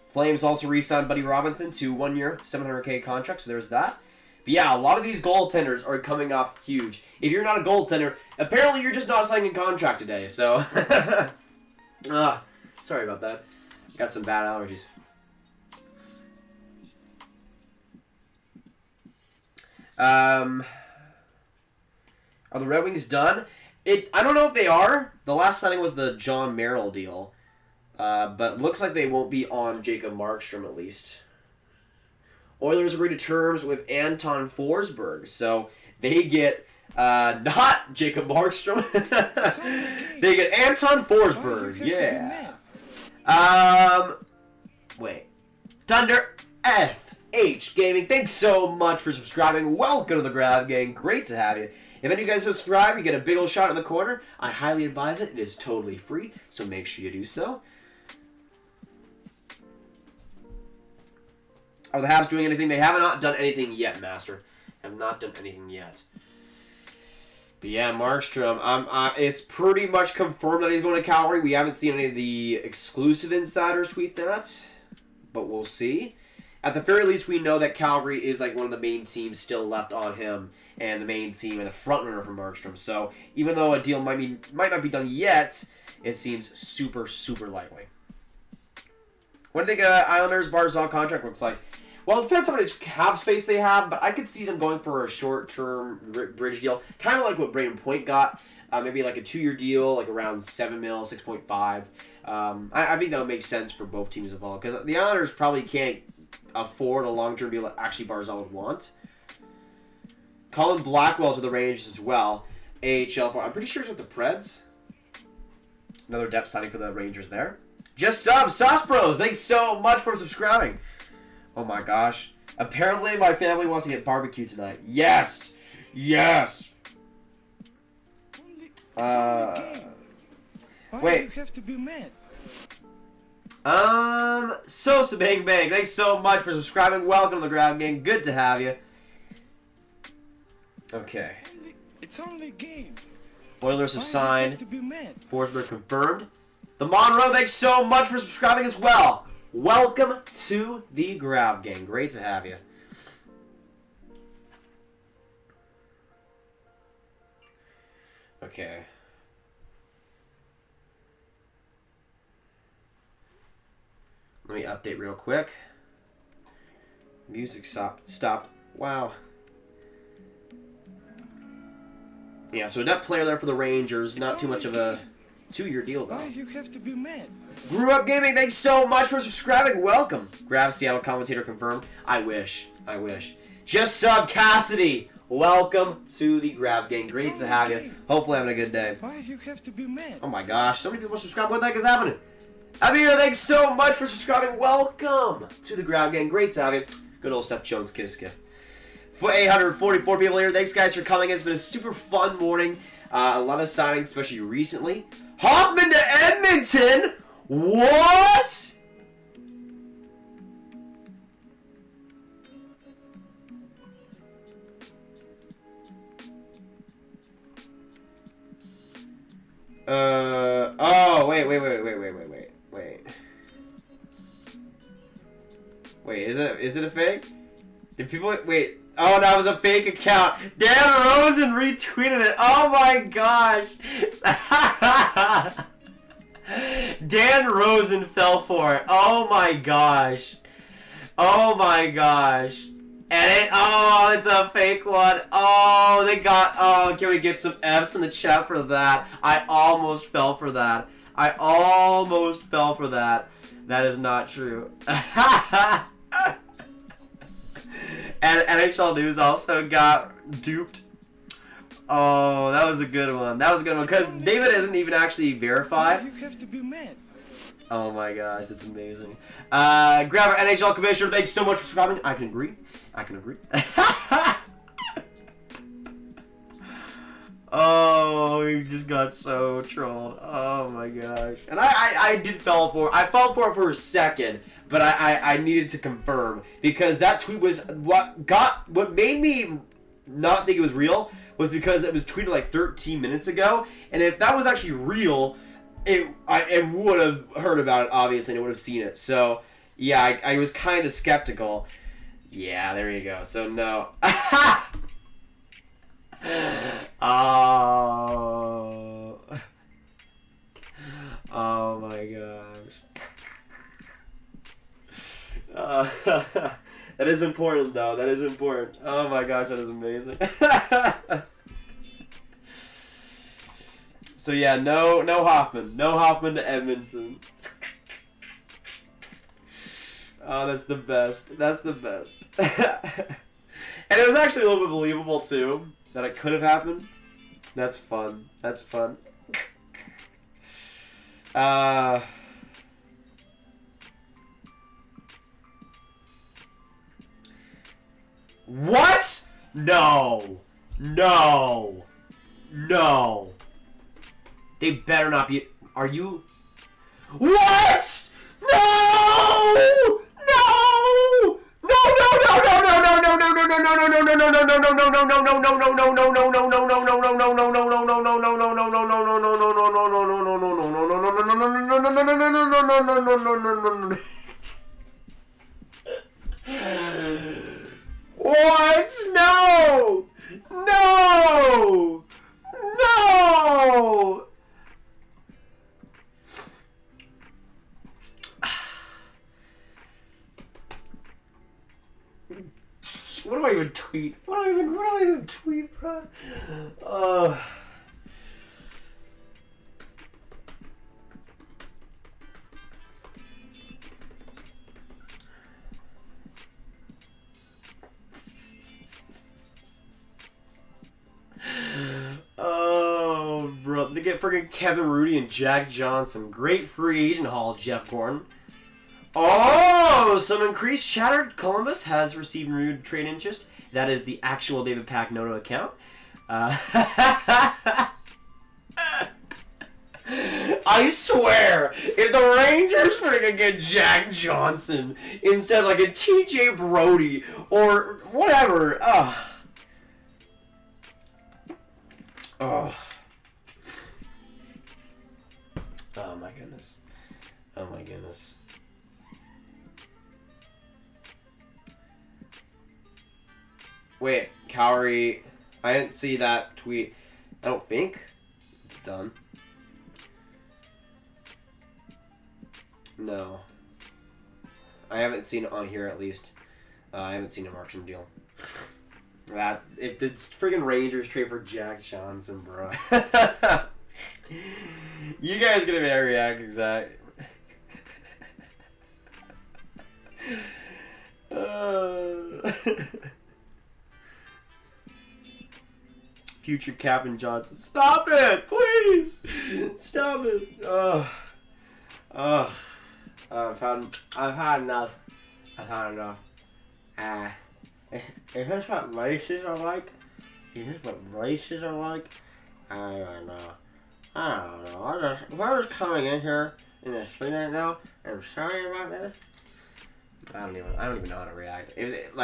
Flames also re-signed Buddy Robinson to 1 year, $700K contract, so there's that. But yeah, a lot of these goaltenders are coming off huge. If you're not a goaltender, apparently you're just not signing a contract today, so... sorry about that. Got some bad allergies. Are the Red Wings done? I don't know if they are. The last signing was the John Merrill deal. But looks like they won't be on Jacob Markstrom at least. Oilers agreed to terms with Anton Forsberg, so they get not Jacob Markstrom. They get Anton Forsberg. Yeah. Wait. Thunder FH Gaming. Thanks so much for subscribing. Welcome to the Grab Gang. Great to have you. If any of you guys subscribe, you get a big old shot in the corner. I highly advise it. It is totally free, so make sure you do so. Are the Habs doing anything? They have not done anything yet, Master. Have not done anything yet. But yeah, Markstrom. It's pretty much confirmed that he's going to Calgary. We haven't seen any of the exclusive insiders tweet that, but we'll see. At the very least, we know that Calgary is like one of the main teams still left on him, and the main team and the front runner for Markstrom. So even though a deal might not be done yet, it seems super, super likely. What do you think Islanders' Barzal contract looks like? Well, it depends on how much cap space they have, but I could see them going for a short-term bridge deal, kind of like what Braden Point got, maybe like a 2-year deal, like around $7 million, 6.5. I think that would make sense for both teams involved, because the Islanders probably can't afford a long-term deal that actually Barzal would want. Colin Blackwell to the Rangers as well. AHL I'm pretty sure it's with the Preds. Another depth signing for the Rangers there. Just sub, Sauce Bros. Thanks so much for subscribing. Oh my gosh. Apparently my family wants to get barbecue tonight. Yes! Yes! Why wait. do you have to be mad? Sosa Bang Bang. Thanks so much for subscribing. Welcome to the Grab Gang. Good to have you. Okay. It's only a game. Oilers have Why signed. do you have to be mad? Forsberg confirmed. The Monroe, thanks so much for subscribing as well. Welcome to the Grab Gang. Great to have you. Okay. Let me update real quick. Music stopped. Wow. Yeah, so a net player there for the Rangers. Not too much of a 2-year deal, though. Why you have to be mad? Grew Up Gaming, thanks so much for subscribing. Welcome. Grab Seattle commentator confirmed. I wish. Just sub Cassidy. Welcome to the Grab Gang. Great to have you. Hopefully having a good day. Why you have to be mad? Oh my gosh, so many people subscribe. What the heck is happening? Amir, thanks so much for subscribing. Welcome to the Grab Gang. Great to have you. Good old Seth Jones kiss gift. For 844 people here. Thanks guys for coming in. It's been a super fun morning. A lot of signings, especially recently. Hoffman to Edmonton. What? Oh, wait. Wait, is it a fake? Did people wait? Oh, that was a fake account. Dan Rosen retweeted it. Oh my gosh. Dan Rosen fell for it. Oh my gosh. Edit. Oh, it's a fake one. Oh, they got. Oh, can we get some F's in the chat for that? I almost fell for that. That is not true. And NHL News also got duped. Oh, that was a good one. Because David isn't even actually verified. You have to be mad. Oh my gosh, that's amazing. Grab our NHL commissioner. Thanks so much for subscribing. I can agree. Oh, he just got so trolled. Oh my gosh. And I fell for it for a second, but I needed to confirm because that tweet was what made me not think it was real was because it was tweeted like 13 minutes ago, and if that was actually real, I would have heard about it obviously and I would have seen it. So yeah, I was kind of skeptical. Yeah, there you go. So no. Oh my gosh. That is important though. Oh my gosh, that is amazing. So yeah, no Hoffman. No Hoffman to Edmondson. Oh, that's the best. And it was actually a little bit believable too that it could have happened. That's fun. What? No. They better not be. Are you? What? No! Born. What? No! No! No! What do I even tweet? What do I even tweet, bro? Oh, bro. They get friggin' Kevin Rudy and Jack Johnson. Great free agent haul, Jeff Gordon. Oh, some increased chatter. Columbus has received renewed trade interest. That is the actual David Pacnoto account. I swear, if the Rangers freaking get Jack Johnson instead of like a TJ Brodie or whatever, Oh my goodness. Oh my goodness. Wait, Cowrie, I didn't see that tweet. I don't think it's done. No. I haven't seen it on here at least. I haven't seen a Markstrom deal. That if it's friggin' Rangers trade for Jack Johnson, bro. You guys gonna be react exact. Future Captain Johnson. Stop it, please. Stop it. I've had enough. Is this what races are like? Is this what races are like? I don't know. We're just coming in here in the street right now. I'm sorry about this. I don't even know how to react. If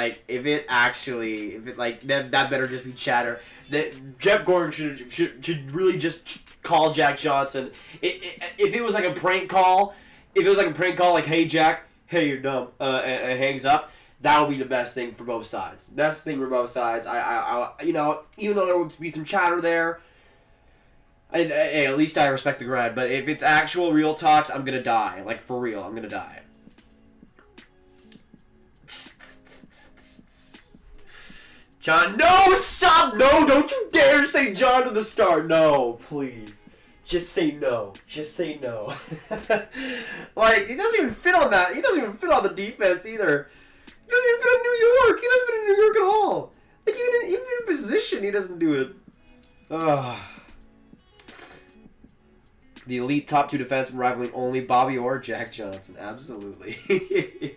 that better just be chatter. That Jeff Gordon should really just call Jack Johnson. If it was like a prank call, like, hey Jack, hey you're dumb, and hangs up. That would be the best thing for both sides. Best thing for both sides. I even though there would be some chatter there, at least I respect the grind. But if it's actual real talks, I'm gonna die. Like for real, I'm gonna die. John, no, stop, no, don't you dare say John to the start. No, please. Just say no. Just say no. Like, he doesn't even fit on that. He doesn't even fit on the defense either. He doesn't even fit on New York. He doesn't fit in New York at all. Like, even in position, he doesn't do it. The elite top two defensemen rivaling only Bobby or Jack Johnson. Absolutely.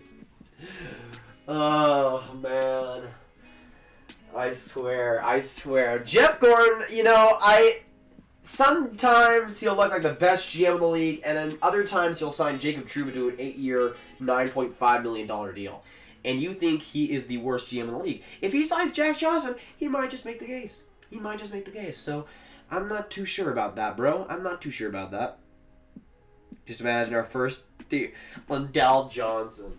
Oh, man. I swear. Jeff Gordon, sometimes he'll look like the best GM in the league, and then other times he'll sign Jacob Trouba to an 8-year, $9.5 million deal. And you think he is the worst GM in the league. If he signs Jack Johnson, he might just make the case. So, I'm not too sure about that, bro. I'm not too sure about that. Just imagine our first Lundell Johnson.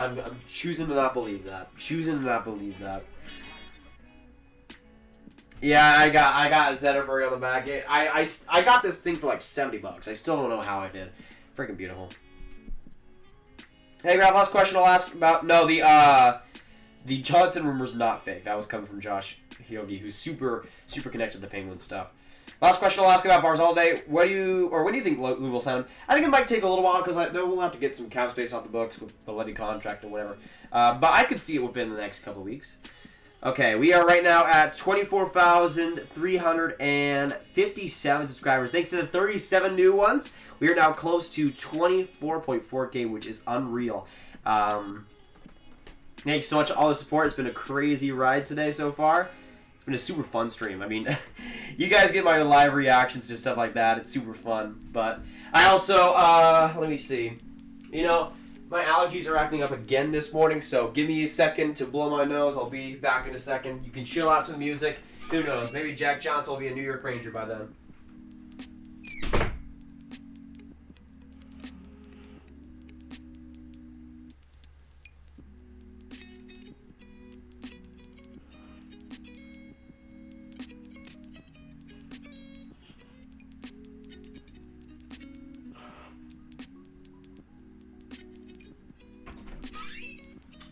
I'm choosing to not believe that. Yeah, I got Zetterberg on the back. I got this thing for like $70. I still don't know how I did. Freaking beautiful. Hey, Grab, last question I'll ask about. No, the Johnson rumor's not fake. That was coming from Josh Hiogi, who's super connected to the Penguins stuff. Last question I'll ask about Barzalday. When do you think Lou will sign him? I think it might take a little while because they'll have to get some cap space off the books with the Letty contract and whatever. But I could see it within the next couple weeks. Okay, we are right now at 24,357 subscribers. Thanks to the 37 new ones, we are now close to 24.4K, which is unreal. Thanks so much for all the support. It's been a crazy ride today so far. It's been a super fun stream. I mean, you guys get my live reactions to stuff like that. It's super fun. But I also, let me see. My allergies are acting up again this morning, so give me a second to blow my nose. I'll be back in a second. You can chill out to the music. Who knows? Maybe Jack Johnson will be a New York Ranger by then.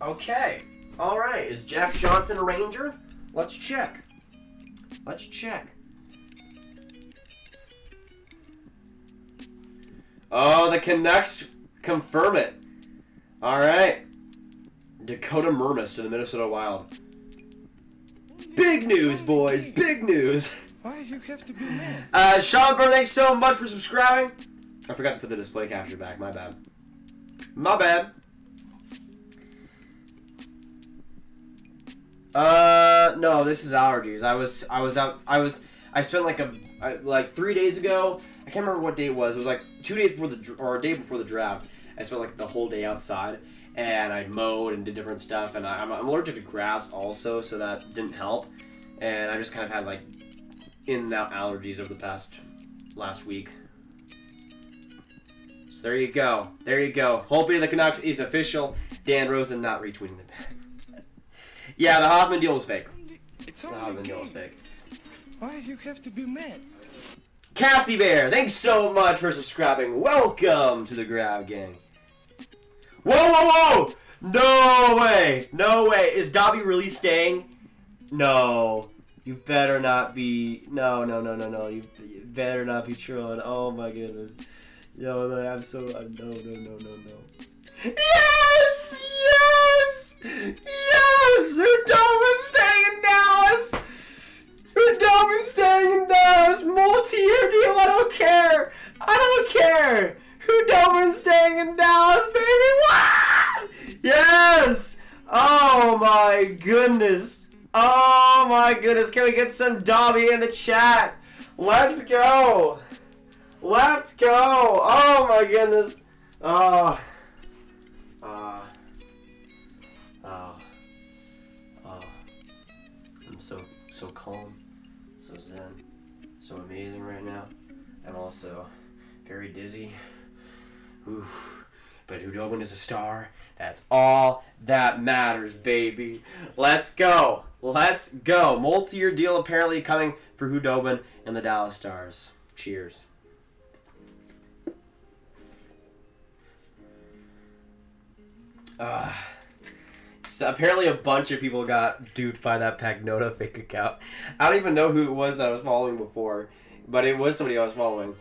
Okay. All right. Is Jack Johnson a Ranger? Let's check. Let's check. Oh, the Canucks confirm it. All right. Dakota Mermis to the Minnesota Wild. Big news, boys. Big news. Why you have to be mad? Sean Burr, thanks so much for subscribing. I forgot to put the display capture back. My bad. My bad. No, this is allergies. I spent like 3 days ago. I can't remember what day it was. It was like 2 days before or a day before the draft. I spent like the whole day outside, and I mowed and did different stuff. And I'm allergic to grass also, so that didn't help. And I just kind of had like in and out allergies over the last week. So there you go. There you go. Holtby the Canucks is official. Dan Rosen not retweeting it. Yeah, the Hoffman deal was fake. It's The only Hoffman a deal was game. fake. Why you have to be mad? Cassie Bear, thanks so much for subscribing. Welcome to the Grab Gang. Whoa, whoa, whoa! No way! No way! Is Dobby really staying? No. You better not be... No. You better not be trolling. Oh my goodness. Yo, I'm so... No. Yes! Yes! Yes! Khudobin staying in Dallas! Khudobin staying in Dallas! Multi-year deal, I don't care! I don't care! Khudobin staying in Dallas, baby! What? Yes! Oh my goodness! Oh my goodness! Can we get some Dobby in the chat? Let's go! Let's go! Oh my goodness! Oh. I'm so calm, so zen, so amazing right now. I'm also very dizzy. Oof. But Khudobin is a star. That's all that matters, baby. Let's go. Let's go. Multi-year deal apparently coming for Khudobin and the Dallas Stars. Cheers. So apparently a bunch of people got duped by that Pagnota fake account. I don't even know who it was that I was following before, but it was somebody I was following.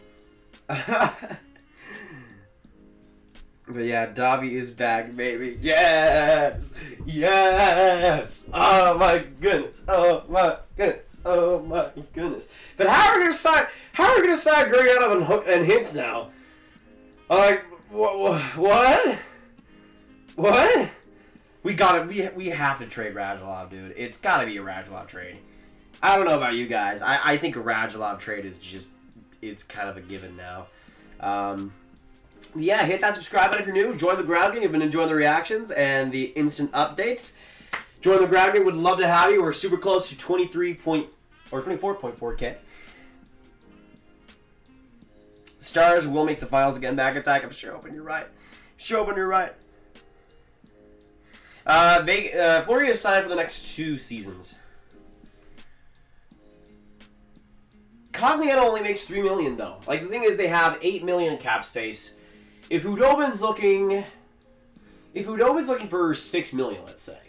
But yeah, Dobby is back, baby. Yes! Yes! Oh my goodness! Oh my goodness! Oh my goodness! But how are we gonna sign Gurianov and Hintz now? Like what? What? We have to trade Radulov, dude. It's gotta be a Radulov trade. I don't know about you guys. I think a Radulov trade is just, it's kind of a given now. Yeah, hit that subscribe button if you're new. Join the Grab Gang. You've been enjoying the reactions and the instant updates. Join the Grab Gang. Would love to have you. We're super close to 24.4K. Stars will make the finals again. Back attack. I'm sure hoping you're right. Fleury is signed for the next 2 seasons. Cogliano only makes $3 million though. Like the thing is, they have $8 million in cap space. If Khudobin's looking for $6 million, let's say,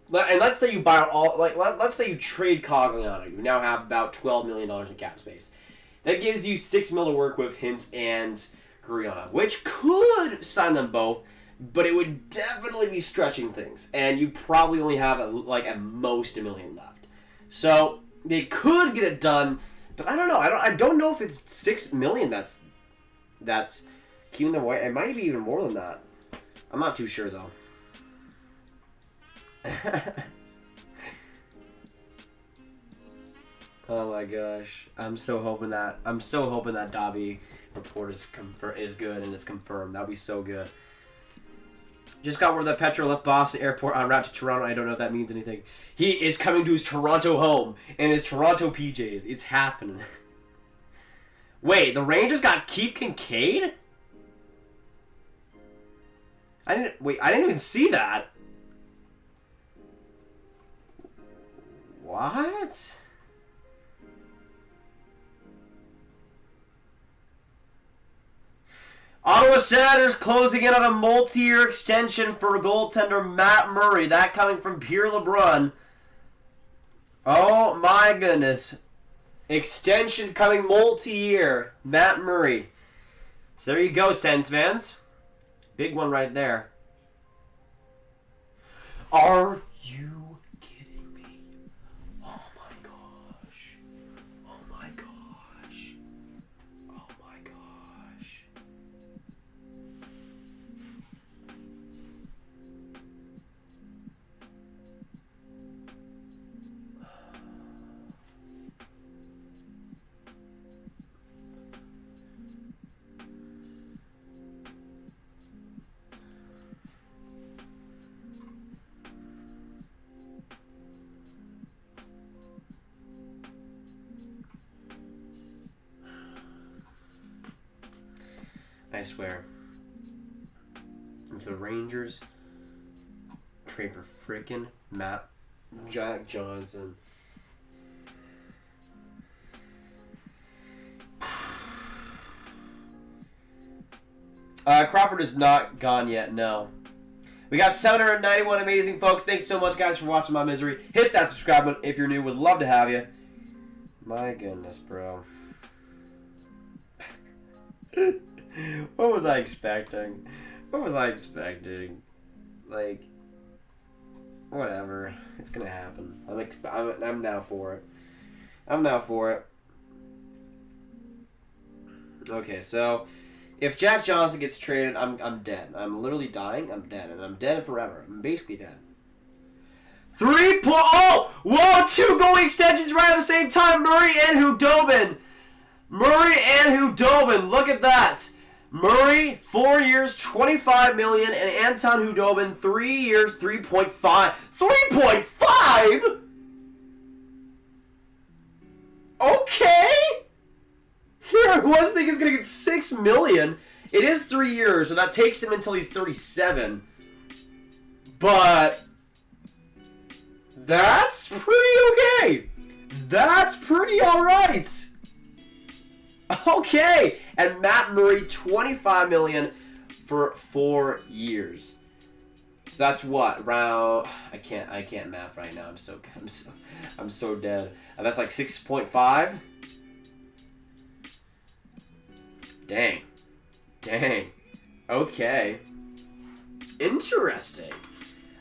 let's say you buy all, let's say you trade Cogliano, you now have about $12 million in cap space. That gives you $6 million to work with Hintz and Gurianov, which could sign them both, but it would definitely be stretching things, and you probably only have at most $1 million left. So they could get it done, but I don't know. I don't know if it's $6 million. That's keeping them away. It might be even more than that. I'm not too sure though. Oh my gosh! I'm so hoping that Dobby report is good and it's confirmed. That'd be so good. Just got word that Petro left Boston Airport en route to Toronto. I don't know if that means anything. He is coming to his Toronto home in his Toronto PJs. It's happening. Wait, the Rangers got Keith Kincaid? I didn't even see that. What? Ottawa Senators closing in on a multi-year extension for goaltender Matt Murray. That coming from Pierre LeBrun. Oh my goodness. Extension coming multi-year. Matt Murray. So there you go, Sens fans. Big one right there. Are you kidding me? Oh my gosh. Oh my gosh. Oh my gosh. I swear, if the Rangers trade for frickin' Jack Johnson, Crawford is not gone yet. No, we got 791 amazing folks. Thanks so much, guys, for watching my misery. Hit that subscribe button if you're new. Would love to have you. My goodness, bro. What was I expecting? What was I expecting? Like, whatever. It's gonna happen. I'm now for it. I'm now for it. Okay, so if Jack Johnson gets traded, I'm dead. I'm literally dying. I'm dead, and I'm dead forever. I'm basically dead. 3 point. Oh, whoa! 2 goalie extensions right at the same time. Murray and Khudobin. Murray and Khudobin. Look at that. Murray, 4 years, $25 million, and Anton Khudobin, 3 years, $3.5. 3.5? Okay. Here I was thinking he's gonna get $6 million. It is 3 years, so that takes him until he's 37. But that's pretty okay. That's pretty alright. Okay, and Matt Murray, $25 million for 4 years. So that's what around. I can't math right now. I'm so dead. And that's like 6.5. Dang. Okay. Interesting.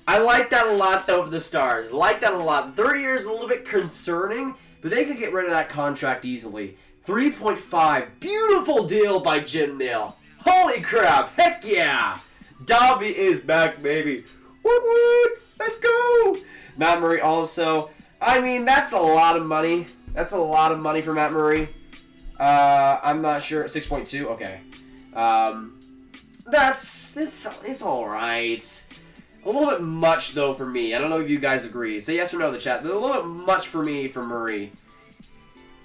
I like that a lot though for the Stars. Like that a lot. 30 years is a little bit concerning, but they could get rid of that contract easily. 3.5. Beautiful deal by Jim Neal. Holy crap. Heck yeah. Dobby is back, baby. Woot woot. Let's go. Matt Murray also. I mean, that's a lot of money. That's a lot of money for Matt Murray. I'm not sure. 6.2. Okay. It's all right. A little bit much though for me. I don't know if you guys agree. Say yes or no in the chat. They're a little bit much for me for Murray.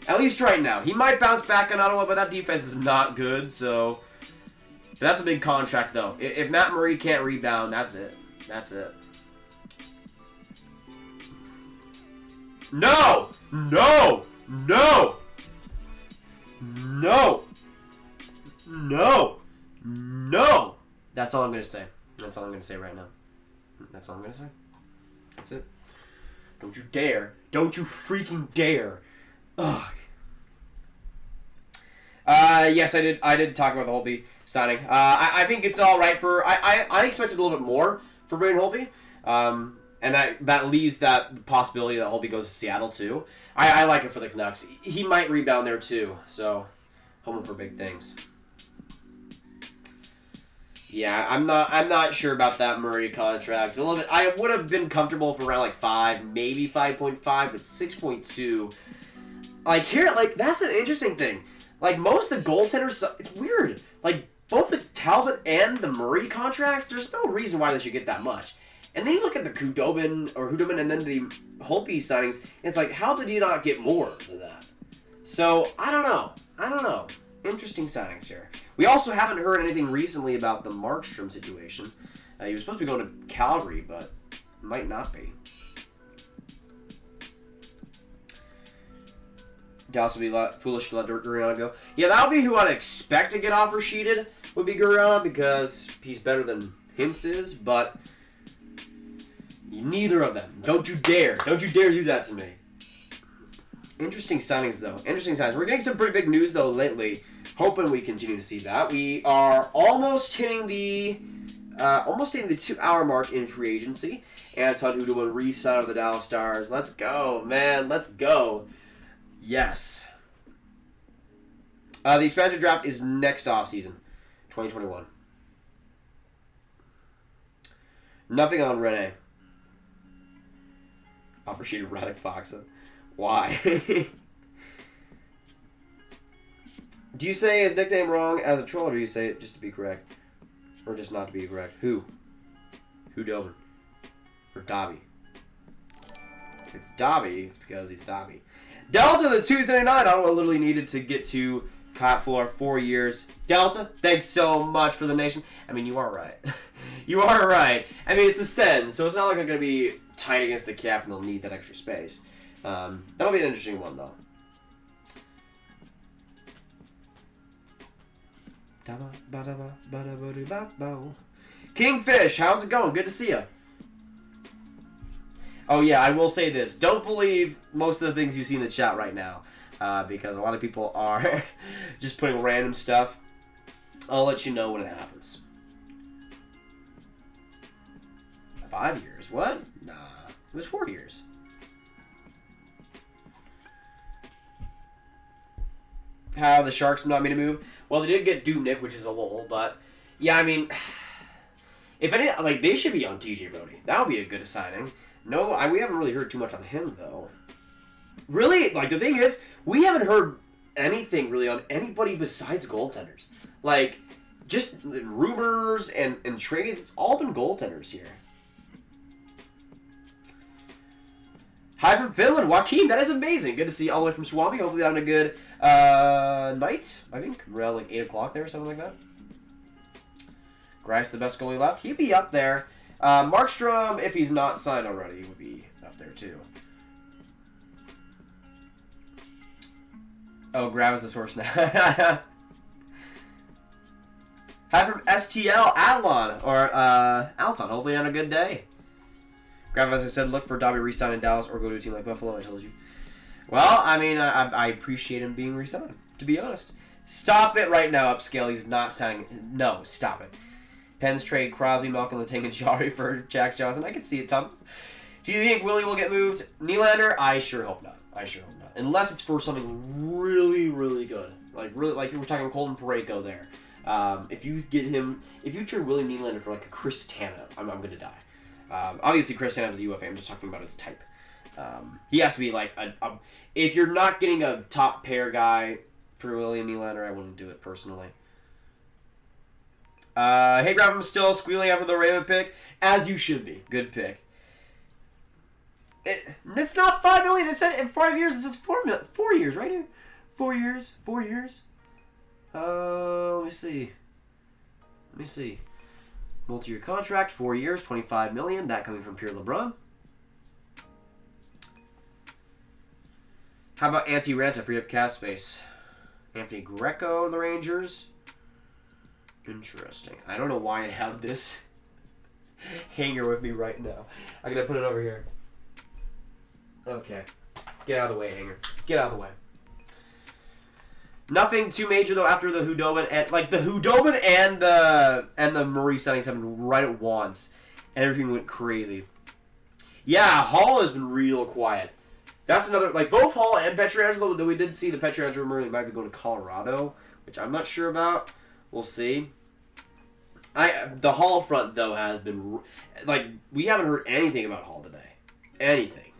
At least right now. He might bounce back on Ottawa, but that defense is not good, so. But that's a big contract, though. If Matt Murray can't rebound, that's it. That's it. No! No! No! No! No! No! That's all I'm going to say. That's all I'm going to say right now. That's all I'm going to say. That's it. Don't you dare. Don't you freaking dare. Ugh. Yes, I did talk about the Holtby signing. I think it's all right for. I expected a little bit more for Braden Holtby. And that leaves that possibility that Holtby goes to Seattle too. I like it for the Canucks. He might rebound there too. So hoping for big things. Yeah, I'm not sure about that Murray contract. It's a little bit. I would have been comfortable for around like 5, maybe 5.5, but 6.2. Like here, like that's an interesting thing. Like most of the goaltenders, it's weird. Like both the Talbot and the Murray contracts, there's no reason why they should get that much. And then you look at the Khudobin and then the Holtby signings, and it's like, how did he not get more than that? So I don't know. Interesting signings here. We also haven't heard anything recently about the Markstrom situation. He was supposed to be going to Calgary, but might not be. Dallas would be foolish to let Gurianov go. Yeah, that would be who I'd expect to get offer sheeted, would be Gurianov, because he's better than Hintz is, but neither of them. Don't you dare. Don't you dare do that to me. Interesting signings, though. Interesting signings. We're getting some pretty big news, though, lately. Hoping we continue to see that. We are almost hitting the 2-hour mark in free agency. Anton Khudobin re-signed with the Dallas Stars. Let's go, man. Let's go. Yes. The expansion draft is next offseason, 2021. Nothing on Rene. Offer sheet of Radek Foxa. Why? Do you say his nickname wrong as a troll, or do you say it just to be correct? Or just not to be correct? Who? Khudobin. Or Dobby? If it's Dobby, it's because he's Dobby. Delta, the 279. Ottawa literally needed to get to Cop Floor 4 years. Delta, thanks so much for the nation. I mean, you are right. You are right. I mean, it's the Sens, so it's not like I'm going to be tight against the cap and they'll need that extra space. That'll be an interesting one, though. Kingfish, how's it going? Good to see you. Oh yeah, I will say this. Don't believe most of the things you see in the chat right now. Because a lot of people are just putting random stuff. I'll let you know when it happens. 5 years? What? Nah. It was 4 years. How the Sharks not mean to move? Well, they did get Dubnyk, which is a lull, but yeah, I mean, if any, like, they should be on TJ Brodie. That would be a good signing. No, we haven't really heard too much on him though. Really, like, the thing is, we haven't heard anything really on anybody besides goaltenders. Like, just rumors and trades. It's all been goaltenders here. Hi from Finland, Joaquin. That is amazing. Good to see you all the way from Swami. Hopefully having a good night, I think. Around like 8 o'clock there or something like that. Grice, the best goalie left. He'd be up there. Markstrom, if he's not signed already, he would be up there too. Oh, Grab is the source now. Hi from STL, Atlon, or Alton. Hopefully on a good day. Grab, as I said, look for Dobby re-signed in Dallas or go to a team like Buffalo, I told you. Well, I mean, I appreciate him being re-signed, to be honest. Stop it right now, Upscale. He's not signing. No, stop it. Pens trade Crosby, Malcolm, Letang, and Jari for Jack Johnson. I can see it, Thomas. Do you think Willie will get moved? Nylander? I sure hope not. I sure hope not. Unless it's for something really, really good. Like we're talking Colton Parayko there. If you get him, if you trade Willie Nylander for like a Chris Tanev, I'm gonna die. Obviously, Chris Tanev is a UFA. I'm just talking about his type. He has to be like if you're not getting a top pair guy for William Nylander, I wouldn't do it personally. Hey, Grab, I'm still squealing after the Raymond pick, as you should be. Good pick. It's not $5 million. It said in 5 years. It says 4 years right here. 4 years. 4 years. Let me see. Multi-year contract, 4 years, $25 million. That coming from Pierre LeBrun. How about Antti Ranta, free up cap space? Anthony Greco, the Rangers. Interesting. I don't know why I have this hanger with me right now. I'm gonna put it over here. Okay. Get out of the way, hanger. Get out of the way. Nothing too major though after the Khudobin and the Khudobin and the Murray signings happened right at once, and everything went crazy. Yeah, Hall has been real quiet. That's another both Hall and Pietrangelo. Though we did see the Pietrangelo rumor he might be going to Colorado, which I'm not sure about. We'll see. The Hall front though has been we haven't heard anything about Hall today. Anything.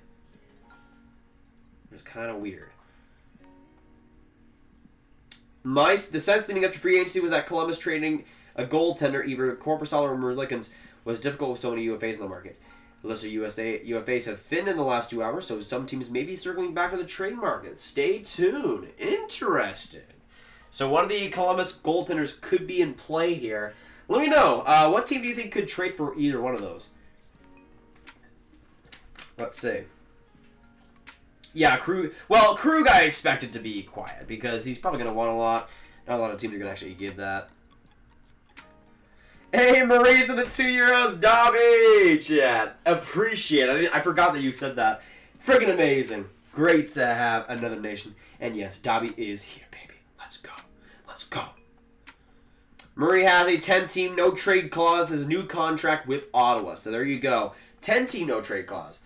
It's kind of weird. The sense leading up to free agency was that Columbus trading a goaltender, either Korpisalo or Merlikins, was difficult with so many UFAs in the market. The list of UFAs have thinned in the last 2 hours, so some teams may be circling back to the trade market. Stay tuned. Interesting. So one of the Columbus goaltenders could be in play here. Let me know. What team do you think could trade for either one of those? Let's see. Yeah, Krug. Well, Krug I expected to be quiet because he's probably going to want a lot. Not a lot of teams are going to actually give that. Hey, Marie's in the €2. Dobby! Chat. Appreciate it. I forgot that you said that. Freaking amazing. Great to have another nation. And yes, Dobby is here, baby. Let's go. Let's go. Murray has a 10-team no-trade clause, his new contract with Ottawa. So there you go. 10-team no-trade clause.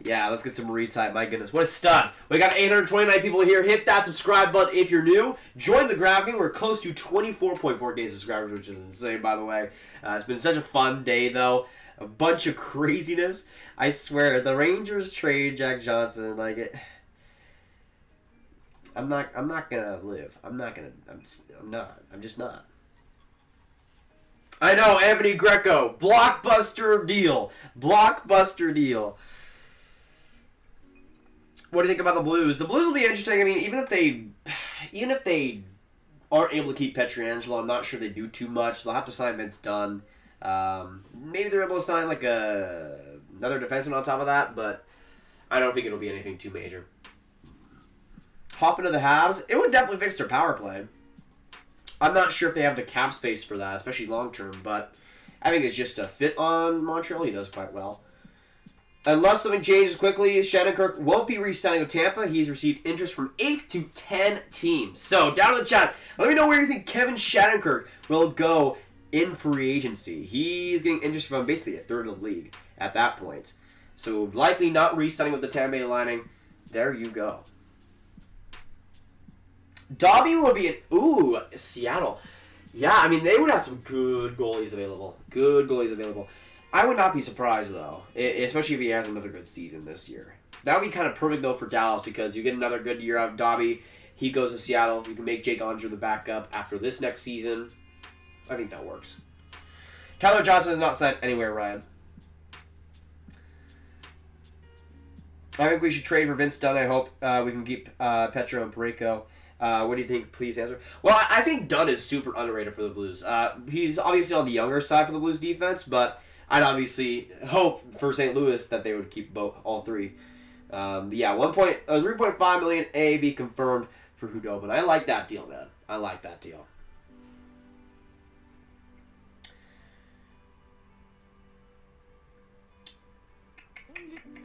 Yeah, let's get some Murray's side. My goodness, what a stud. We got 829 people here. Hit that subscribe button if you're new. Join the Grab Gang. We're close to 24.4K subscribers, which is insane, by the way. It's been such a fun day, though. A bunch of craziness. I swear, the Rangers trade Jack Johnson, like it. I'm not gonna live. I'm just not. I know, Anthony Greco. Blockbuster deal. Blockbuster deal. What do you think about the Blues? The Blues will be interesting. I mean, even if they aren't able to keep Pietrangelo, I'm not sure they do too much. They'll have to sign Vince Dunn. Maybe they're able to sign like another defenseman on top of that, but I don't think it'll be anything too major. Hop into the Habs. It would definitely fix their power play. I'm not sure if they have the cap space for that, especially long term, but I think it's just a fit on Montreal. He does quite well. Unless something changes quickly, Shattenkirk won't be re-signing with Tampa. He's received interest from 8 to 10 teams. So, down in the chat, let me know where you think Kevin Shattenkirk will go in free agency. He's getting interest from basically a third of the league at that point. So, likely not re-signing with the Tampa Bay Lightning. There you go. Dobby would be Seattle. Yeah, I mean, they would have some good goalies available. I would not be surprised, though, especially if he has another good season this year. That would be kind of perfect, though, for Dallas, because you get another good year out of Dobby. He goes to Seattle. You can make Jake Andre the backup after this next season. I think that works. Tyler Johnson is not signed anywhere, Ryan. I think we should trade for Vince Dunn. I hope we can keep Petro and Parayko. What do you think? Please answer. Well, I think Dunn is super underrated for the Blues. He's obviously on the younger side for the Blues defense, but I'd obviously hope for St. Louis that they would keep all three. Yeah, 3.5 million AAV confirmed for Khudobin. I like that deal, man. I like that deal.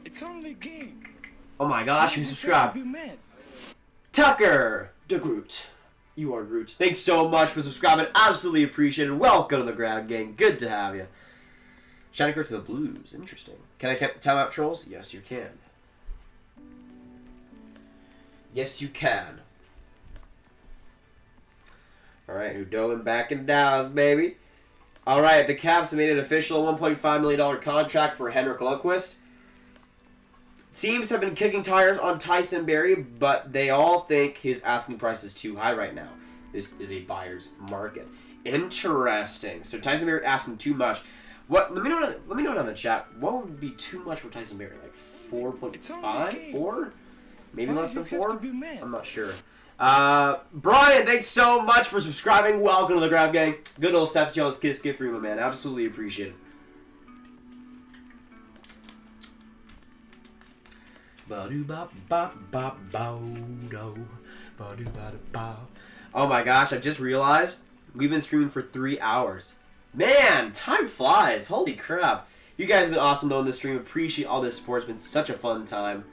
It's only a game. Oh my gosh, who subscribed? Tucker the Groot. You are Groot. Thanks so much for subscribing. Absolutely appreciate it. Welcome to the Grab Gang. Good to have you. Shattenkirk to the Blues. Interesting. Can I time out trolls? Yes, you can. Yes, you can. Alright, Khudobin back in Dallas, baby. Alright, the Caps have made an official $1.5 million contract for Henrik Lundqvist. Teams have been kicking tires on Tyson Barrie, but they all think his asking price is too high right now. This is a buyer's market. Interesting. So Tyson Barrie asking too much. What? Let me know down in the chat. What would be too much for Tyson Barrie? Like 4.5, 4, maybe less than 4. I'm not sure. Brian, thanks so much for subscribing. Welcome to the Grab Gang. Good old Seth Jones kiss gift for you, my man. Absolutely appreciate it. Oh my gosh, I just realized we've been streaming for 3 hours. Man, time flies. Holy crap. You guys have been awesome though in this stream. Appreciate all this support. It's been such a fun time.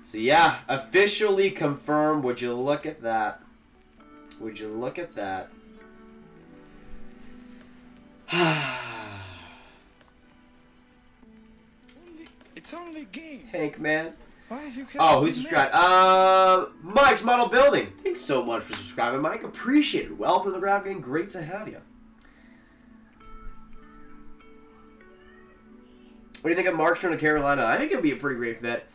So yeah, officially confirmed. Would you look at that? Would you look at that? It's only a game. Hank, man. Oh, who subscribed? Mike's Model Building. Thanks so much for subscribing, Mike. Appreciate it. Welcome to the Grab Gang. Great to have you. What do you think of Markstrom to Carolina? I think it would be a pretty great fit.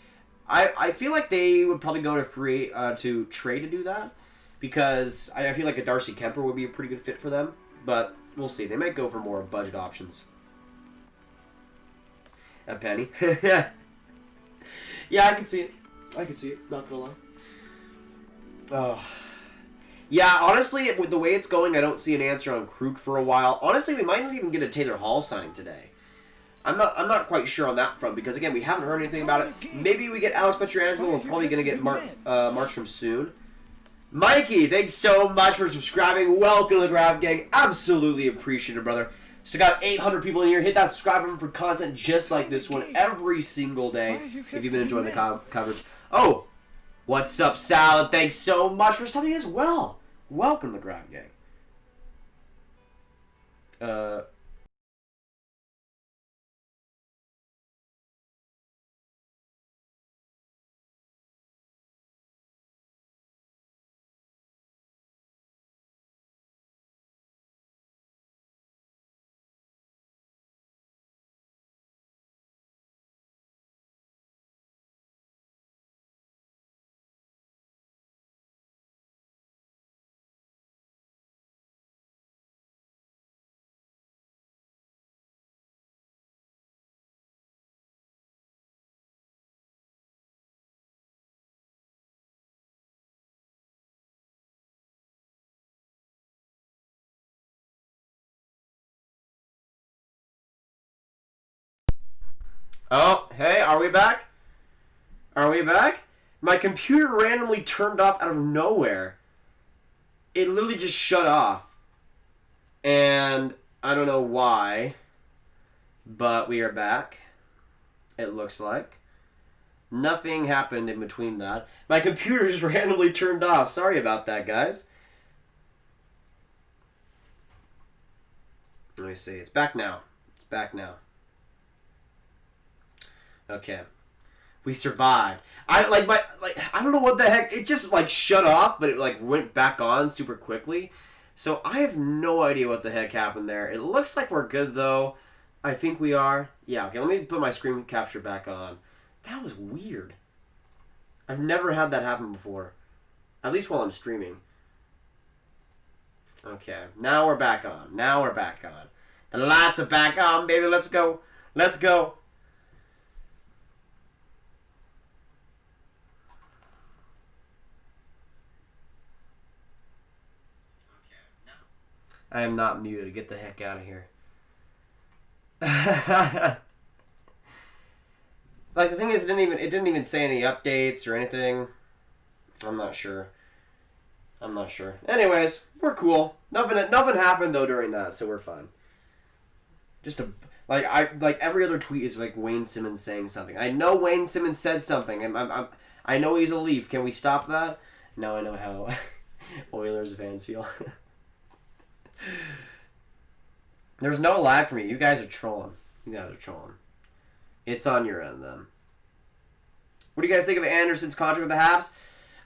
I feel like they would probably go to trade to do that, because I feel like a Darcy Kemper would be a pretty good fit for them. But we'll see. They might go for more budget options. A penny. Yeah, I can see it. Not gonna lie. Oh. Yeah, honestly, with the way it's going, I don't see an answer on Krug for a while. Honestly, we might not even get a Taylor Hall signing today. I'm not quite sure on that front because again we haven't heard anything about it. Maybe we get Alex Pietrangelo. We're probably gonna get Markstrom soon. Mikey, thanks so much for subscribing. Welcome to the Grab Gang. Absolutely appreciate it, brother. So got 800 people in here. Hit that subscribe button for content just like this one every single day if you've been enjoying the coverage. Oh, what's up, Salad? Thanks so much for subbing as well. Welcome to the Grab Gang. Oh, hey, are we back? Are we back? My computer randomly turned off out of nowhere. It literally just shut off. And I don't know why, but we are back. It looks like. Nothing happened in between that. My computer just randomly turned off. Sorry about that, guys. Let me see. It's back now. It's back now. Okay. We survived. I don't know what the heck. It just like shut off, but it like went back on super quickly. So I have no idea what the heck happened there. It looks like we're good though. I think we are. Yeah, okay, let me put my screen capture back on. That was weird. I've never had that happen before. At least while I'm streaming. Okay, now we're back on. Now we're back on. The lights are back on, baby. Let's go. Let's go. I am not muted. Get the heck out of here. Like the thing is, it didn't even say any updates or anything. I'm not sure. I'm not sure. Anyways, we're cool. Nothing happened though during that, so we're fine. Just like every other tweet is like Wayne Simmons saying something. I know Wayne Simmons said something. I know he's a Leaf. Can we stop that? Now I know how Oilers fans feel. There's no lag for me. You guys are trolling. You guys are trolling. It's on your end then. What do you guys think of Anderson's contract with the Habs?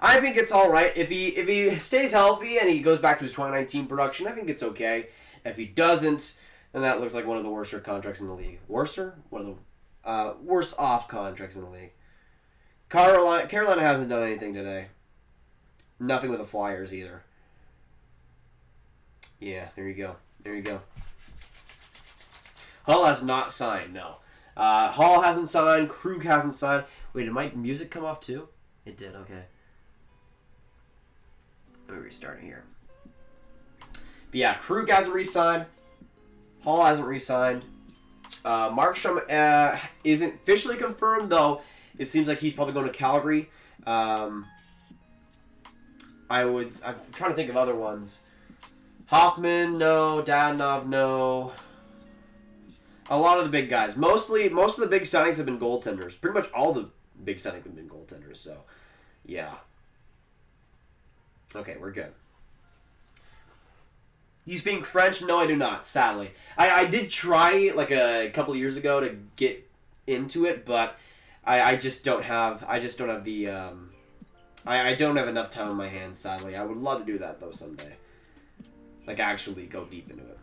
I think it's all right. If he stays healthy and he goes back to his 2019 production, I think it's okay. If he doesn't, then that looks like one of the worst contracts in the league. Worser? One of the worst off contracts in the league. Carolina hasn't done anything today. Nothing with the Flyers either. Yeah, there you go. There you go. Hull has not signed, no. Hall hasn't signed. Krug hasn't signed. Wait, did my music come off too? It did, okay. Let me restart it here. But yeah, Krug hasn't re-signed. Hall hasn't re-signed. Markstrom isn't officially confirmed, though. It seems like he's probably going to Calgary. I'm trying to think of other ones. Hoffman, no. Dadanov, no. A lot of the big guys. Most of the big signings have been goaltenders. Pretty much all the big signings have been goaltenders, so yeah. Okay, we're good. You speak French? No, I do not, sadly. I did try like a couple of years ago to get into it, but I just don't have the I don't have enough time on my hands, sadly. I would love to do that though someday. Like actually go deep into it.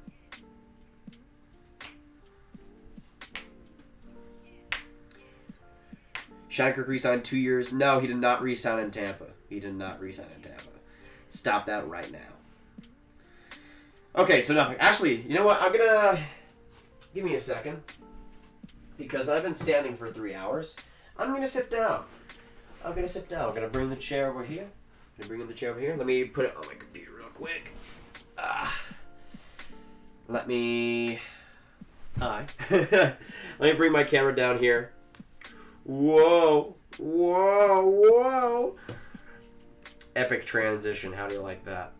Shattenkirk re-signed 2 years. No, he did not re-sign in Tampa. He did not re-sign in Tampa. Stop that right now. Okay, so nothing. Actually, you know what? I'm gonna... Give me a second. Because I've been standing for 3 hours. I'm gonna sit down. I'm gonna bring the chair over here. Let me put it on my computer real quick. Let me... Hi. Let me bring my camera down here. Whoa. Whoa. Whoa. Epic transition. How do you like that?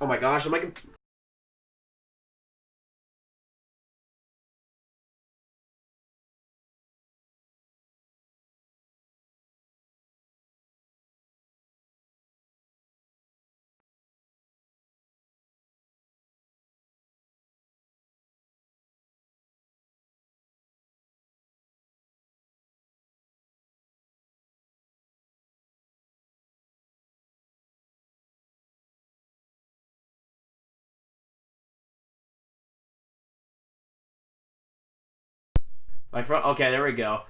Oh my gosh, am I... My front. Okay, there we go.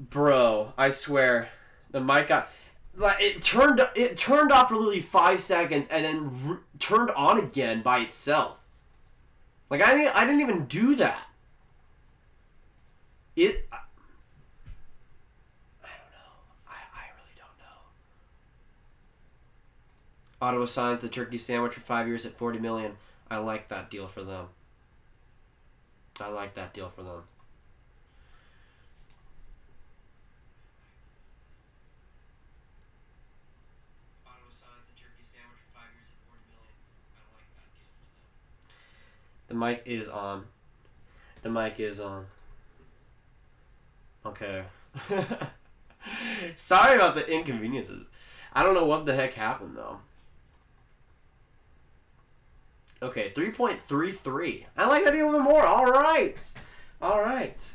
Bro, I swear, the mic got like it turned off for literally 5 seconds and then turned on again by itself. Like I didn't even do that. I don't know. I really don't know. Ottawa signs the turkey sandwich for 5 years at $40 million. I like that deal for them. I like that deal for them. The mic is on. The mic is on. Okay. Sorry about the inconveniences. I don't know what the heck happened, though. Okay, 3.33. I like that even more. All right. All right.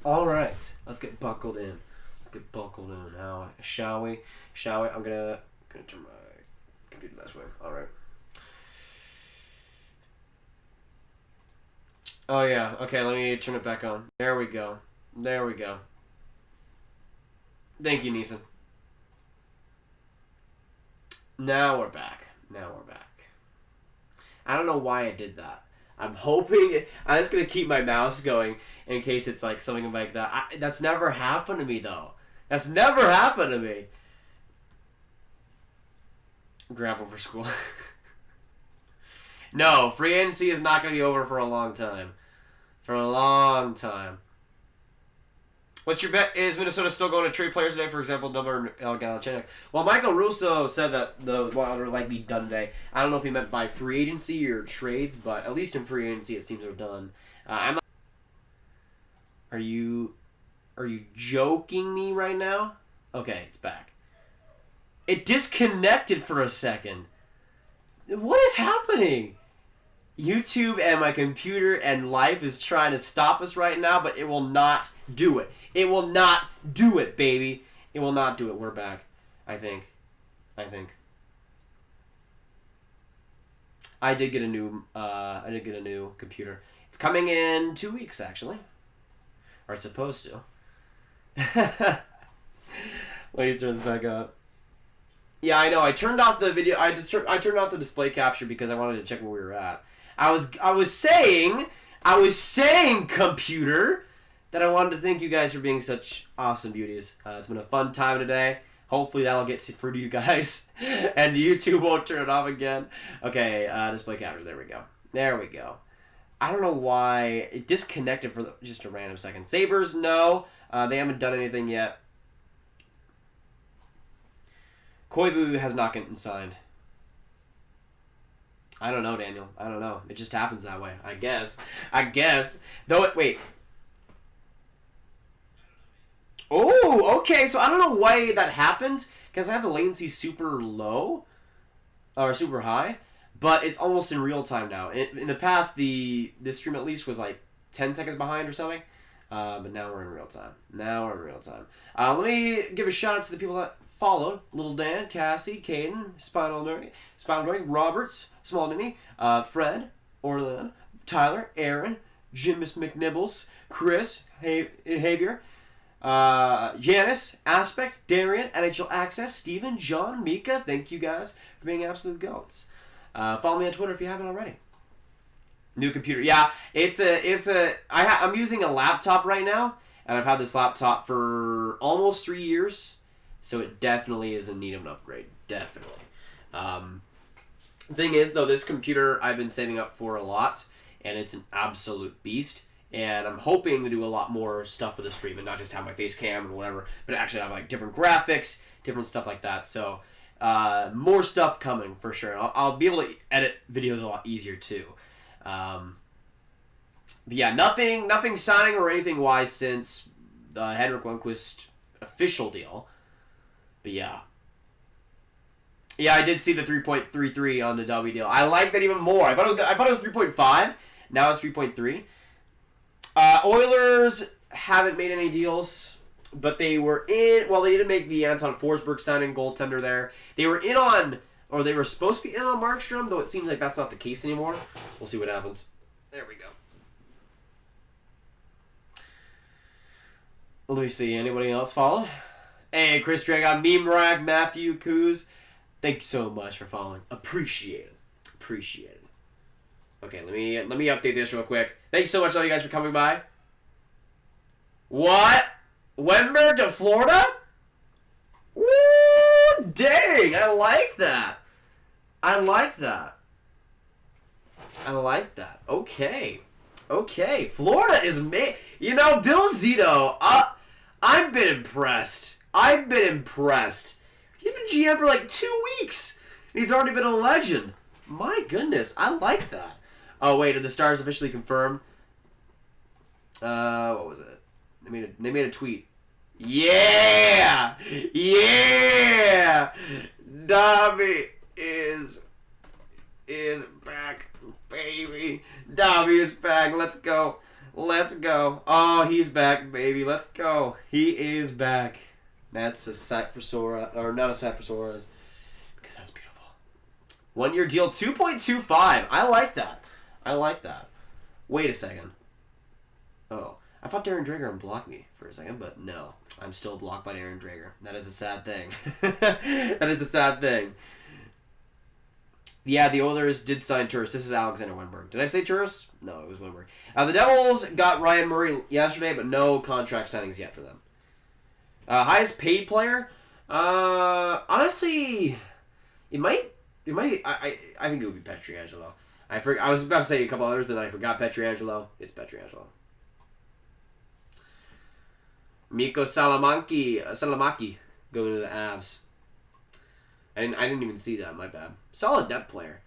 All right. Let's get buckled in. Let's get buckled in. Now, shall we? Shall we? I'm gonna turn my computer this way. All right. Oh, yeah. Okay, let me turn it back on. There we go. There we go. Thank you, Neeson. Now we're back. Now we're back. I don't know why I did that. I'm hoping... I'm just going to keep my mouse going in case it's like something like that. That's never happened to me, though. That's never happened to me. Gravel for school. No, free agency is not going to be over for a long time. For a long time. What's your bet? Is Minnesota still going to trade players today? For example, number Galchenyuk. Well, Michael Russo said that the Wild are likely done today. I don't know if he meant by free agency or trades, but at least in free agency it seems they're done. I'm not... Are you joking me right now? Okay, it's back. It disconnected for a second. What is happening? YouTube and my computer and life is trying to stop us right now, but it will not do it. It will not do it, baby. It will not do it. We're back. I think. I did get a new computer. It's coming in 2 weeks, actually. Or it's supposed to. Let me turn this back up. Yeah, I know. I turned off the video. I turned off the display capture because I wanted to check where we were at. I was saying, computer, that I wanted to thank you guys for being such awesome beauties. It's been a fun time today. Hopefully that'll get through to you guys, and YouTube won't turn it off again. Okay, display capture. There we go. There we go. I don't know why it disconnected for just a random second. Sabres, no, they haven't done anything yet. Koivu has not gotten signed. I don't know, Daniel. I don't know. It just happens that way. I guess. Though, wait. Oh, okay. So I don't know why that happened. Because I have the latency super low. Or super high. But it's almost in real time now. In the past, this stream at least was like 10 seconds behind or something. But now we're in real time. Let me give a shout out to the people that followed. Little Dan, Cassie, Caden, Spinal Nerd, Roberts, Small Ninny, Fred, Orlin, Tyler, Aaron, Jimus McNibbles, Chris, Javier, Janice, Aspect, Darian, NHL Access, Steven, John, Mika. Thank you guys for being absolute goats. Follow me on Twitter if you haven't already. New computer. Yeah, I'm using a laptop right now, and I've had this laptop for almost 3 years, so it definitely is in need of an upgrade. Definitely. Thing is, though, this computer I've been saving up for a lot, and it's an absolute beast. And I'm hoping to do a lot more stuff for the stream and not just have my face cam and whatever, but actually have like different graphics, different stuff like that. So more stuff coming for sure. I'll be able to edit videos a lot easier too. But yeah, nothing signing or anything wise since the Henrik Lundqvist official deal. But yeah. Yeah, I did see the 3.33 on the W deal. I like that even more. I thought it was 3.5. Now it's 3.3. Oilers haven't made any deals, but they were in. Well, they didn't make the Anton Forsberg signing, goaltender there. They were in on, or they were supposed to be in on Markstrom, though it seems like that's not the case anymore. We'll see what happens. There we go. Let me see. Anybody else follow? Hey, Chris Dragon, Meme Rack, Matthew Coos. Thanks so much for following. Appreciate it. Appreciate it. Okay, let me update this real quick. Thanks so much, all you guys, for coming by. What? Wenberg to Florida? Woo! Dang! I like that. I like that. I like that. Okay. Okay. Florida is made. You know, Bill Zito. I've been impressed. I've been impressed. He's been GM for like 2 weeks. And he's already been a legend. My goodness. I like that. Oh wait, did the Stars officially confirm? What was it? They made a tweet. Yeah, yeah. Dobby is back, baby. Dobby is back. Let's go. Let's go. Oh, he's back, baby. Let's go. He is back. That's a sight for Sora, or not a sight for Sora's, because that's beautiful. 1 year deal, 2.25. I like that. I like that. Wait a second. Oh, I thought Darren Drager unblocked me for a second, but no. I'm still blocked by Darren Drager. That is a sad thing. That is a sad thing. Yeah, the Oilers did sign Turris. This is Alexander Wenberg. Did I say Turris? No, it was Wenberg. The Devils got Ryan Murray yesterday, but no contract signings yet for them. Highest paid player? Honestly, it might. I think it would be Pietrangelo. I was about to say a couple others, but then I forgot Pietrangelo. It's Pietrangelo. Mikko Salamaki going to the Avs. I didn't even see that. My bad. Solid depth player.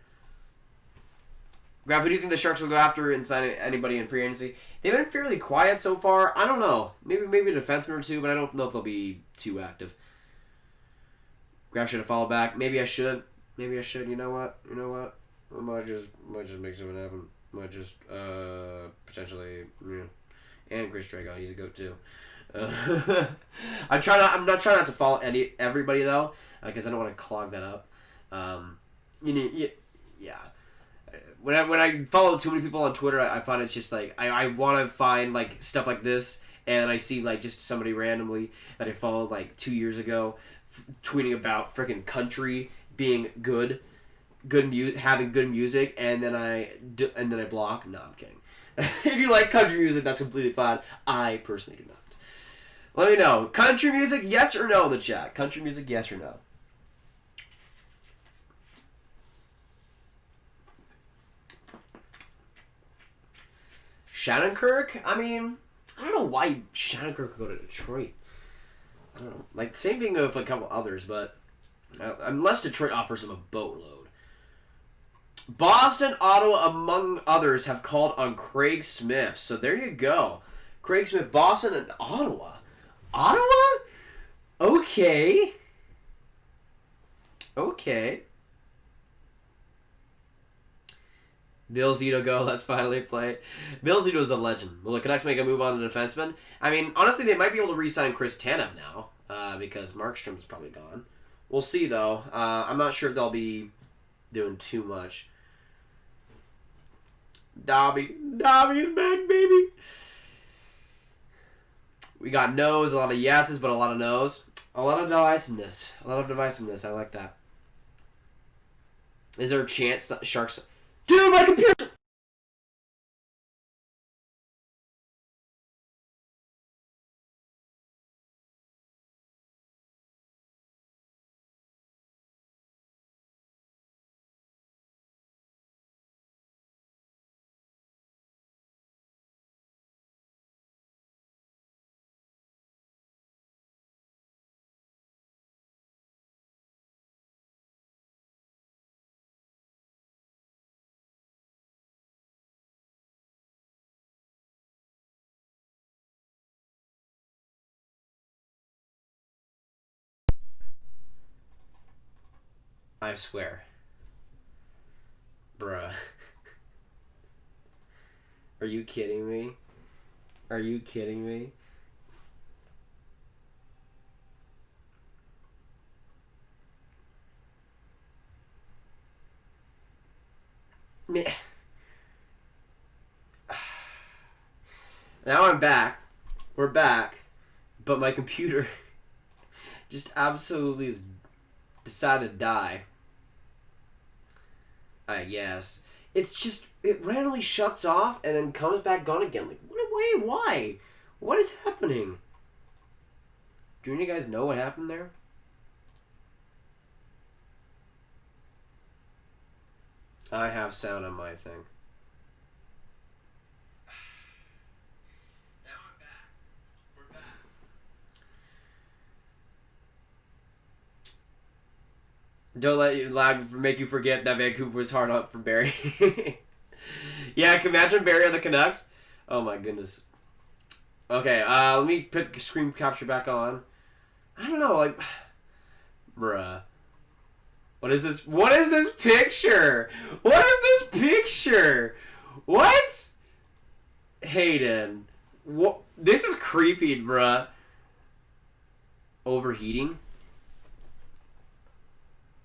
Grab, who do you think the Sharks will go after and sign anybody in free agency? They've been fairly quiet so far. I don't know. Maybe a defenseman or two, but I don't know if they'll be too active. Grab should have followed back. Maybe I should. Maybe I should. You know what? I might just make something happen. Might just potentially, yeah. And Chris Dragon, he's a goat too. I'm not trying not to follow everybody though, because I don't want to clog that up. Yeah. When I follow too many people on Twitter, I find it's just like I want to find like stuff like this, and I see like just somebody randomly that I followed like 2 years ago, tweeting about freaking country being good having good music, and then I block. No, I'm kidding. If you like country music, that's completely fine. I personally do not. Let me know. Country music, yes or no in the chat. Country music, yes or no. Shannonkirk? I mean, I don't know why Shannonkirk would go to Detroit. I don't know. Like, same thing with a couple others, but unless Detroit offers him a boatload. Boston, Ottawa, among others, have called on Craig Smith. So there you go. Craig Smith, Boston, and Ottawa. Ottawa? Okay. Okay. Bill Zito go. Let's finally play. Bill Zito is a legend. Will the Canucks make a move on the defenseman? I mean, honestly, they might be able to re-sign Chris Tanev now because Markstrom is probably gone. We'll see, though. I'm not sure if they'll be doing too much. Dobby's back, baby. We got no's, a lot of yeses, but a lot of no's. A lot of divisiveness. I like that. Is there a chance Sharks... Dude, my computer... I swear. Bruh. Are you kidding me? Are you kidding me? Now I'm back. We're back. But my computer just absolutely has decided to die. I guess. It's just, it randomly shuts off and then comes back on again. Like, wait, why? What is happening? Do any of you guys know what happened there? I have sound on my thing. Now I'm back. We're back. Don't let your lag make you forget that Vancouver was hard up for Barry. Yeah, can you imagine Barry on the Canucks? Oh my goodness. Okay, let me put the screen capture back on. I don't know, like... Bruh. What is this? What is this picture? What is this picture? What? Hayden. What? This is creepy, bruh. Overheating?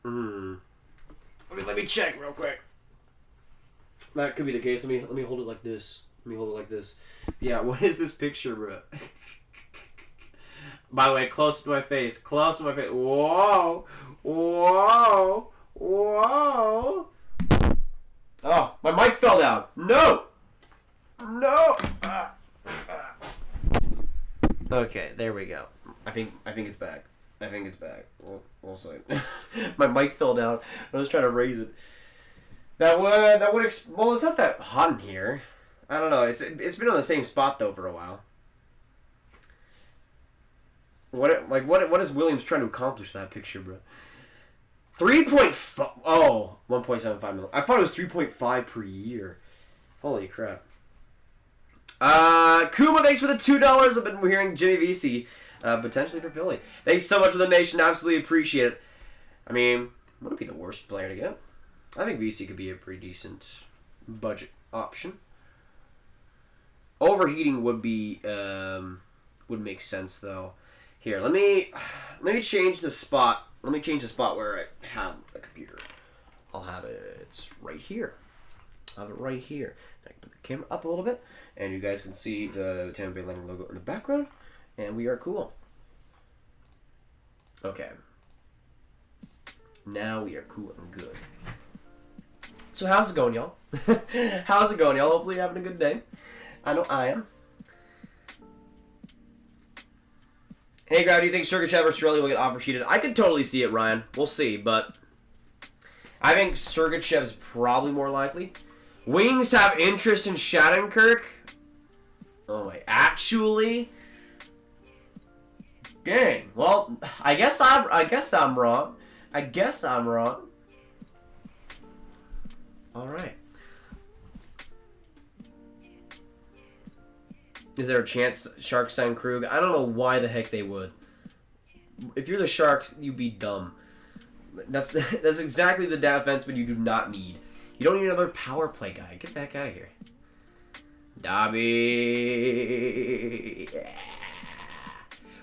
Let me check real quick. That could be the case. Let me hold it like this. Let me hold it like this. Yeah, what is this picture, bruh? By the way, close to my face. Close to my face. Whoa. Whoa. Whoa. Oh, my mic fell down. No. No. Okay, there we go. I think it's back. I think it's back. We'll see. My mic fell down. I was trying to raise it. That would well, it's not that hot in here. I don't know. It's been on the same spot though for a while. What is Williams trying to accomplish with that picture, bro? 3.5. Oh, 1.75 million. I thought it was 3.5 per year. Holy crap. Kuma, thanks for the $2. I've been hearing Jimmy VC, potentially for Billy. Thanks so much for the nation. Absolutely appreciate it. I mean, wouldn't be the worst player to get. I think VC could be a pretty decent budget option. Overheating would be would make sense though. Here, let me change the spot. Let me change the spot where I have the computer. I'll have it. It's right here. I'll have it right here. I can put the camera up a little bit, and you guys can see the Tampa Bay Lightning logo in the background, and we are cool. Okay. Now we are cool and good. So how's it going, y'all? How's it going, y'all? Hopefully you're having a good day. I know I am. Hey, Grab, do you think Sergachev or Strelly will get offer sheeted? I could totally see it, Ryan. We'll see, but I think Sergachev's probably more likely. Wings have interest in Shattenkirk? Oh, wait. Actually? Dang. Well, I guess I'm wrong. I guess I'm wrong. All right. Is there a chance Sharks sign Krug? I don't know why the heck they would. If you're the Sharks, you'd be dumb. That's exactly the defenseman you do not need. You don't need another power play guy. Get that guy out of here. Dobby. Yeah.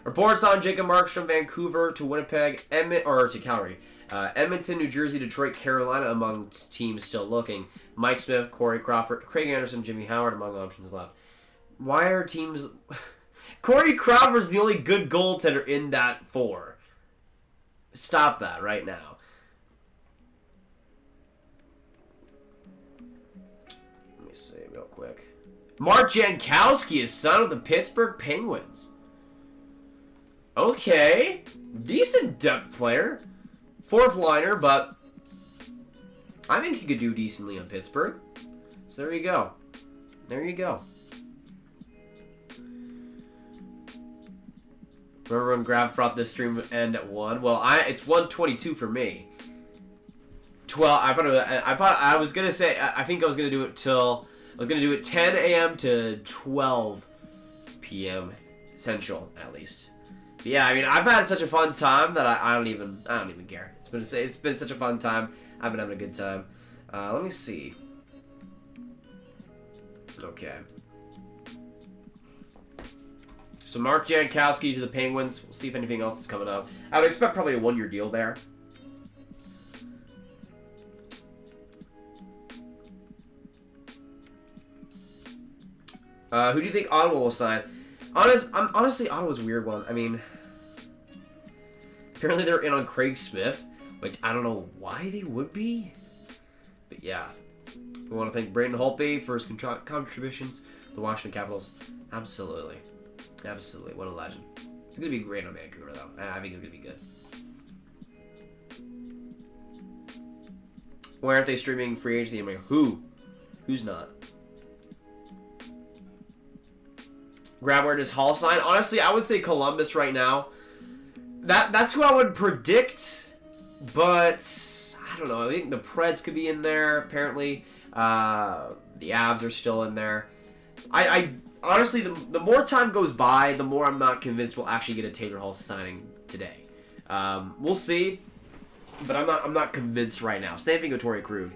Reports on Jacob Markstrom, Vancouver to Winnipeg, to Calgary. Edmonton, New Jersey, Detroit, Carolina among teams still looking. Mike Smith, Corey Crawford, Craig Anderson, Jimmy Howard among options left. Why are teams... Corey Crawford's the only good goaltender in that four. Stop that right now. Let me see real quick. Mark Jankowski is son of the Pittsburgh Penguins. Okay. Decent depth player. Fourth liner, but I think he could do decently in Pittsburgh. So there you go. There you go. Remember when Grab thought this stream would end at 1? Well, it's 1:22 for me. 12. I was gonna say. I think I was gonna do it till. I was gonna do it 10 a.m. to 12 p.m. Central at least. Yeah, I mean, I've had such a fun time that I don't even care. It's been such a fun time. I've been having a good time. Let me see. Okay. So Mark Jankowski to the Penguins. We'll see if anything else is coming up. I would expect probably a 1-year deal there. Who do you think Ottawa will sign? Honestly, Ottawa's a weird one. I mean, apparently they're in on Craig Smith, which I don't know why they would be. But yeah. We want to thank Braden Holtby for his contributions to the Washington Capitals. Absolutely. Absolutely. What a legend. It's going to be great on Vancouver, though. I think it's going to be good. Why aren't they streaming free agency? I'm like, who? Who's not? Grab where does Hall sign? Honestly, I would say Columbus right now. That's who I would predict. But I don't know. I think the Preds could be in there, apparently. The Avs are still in there. I honestly, the more time goes by, the more I'm not convinced we'll actually get a Taylor Hall signing today. We'll see, but I'm not convinced right now. Same thing with Torey Krug,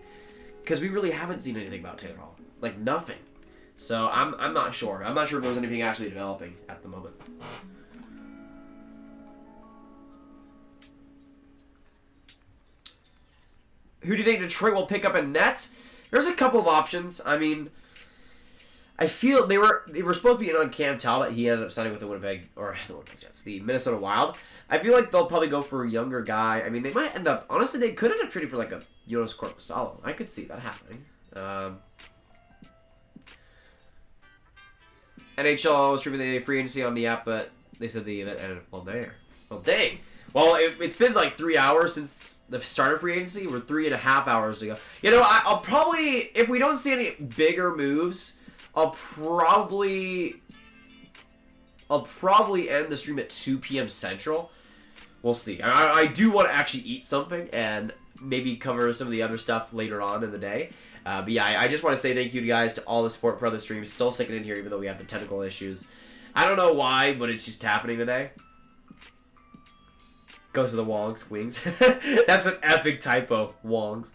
because we really haven't seen anything about Taylor Hall, like nothing. So I'm not sure. I'm not sure if there's anything actually developing at the moment. Who do you think Detroit will pick up in nets? There's a couple of options. I mean, I feel they were supposed to be in on Cam Talbot. He ended up signing with the Winnipeg Jets, the Minnesota Wild. I feel like they'll probably go for a younger guy. I mean, they might end up, honestly, they could end up trading for like a Jonas Korpisalo. I could see that happening. NHL was streaming the free agency on the app, but they said the event ended well there. Well, dang. Well, it's been like 3 hours since the start of free agency. We're 3.5 hours to go. You know, I'll probably, if we don't see any bigger moves, I'll probably end the stream at 2 p.m. Central. We'll see. I do want to actually eat something and maybe cover some of the other stuff later on in the day. But yeah, I just want to say thank you guys to all the support for other streams. Still sticking in here even though we have the technical issues. I don't know why, but it's just happening today. Goes to the Wongs, wings. That's an epic typo, Wongs.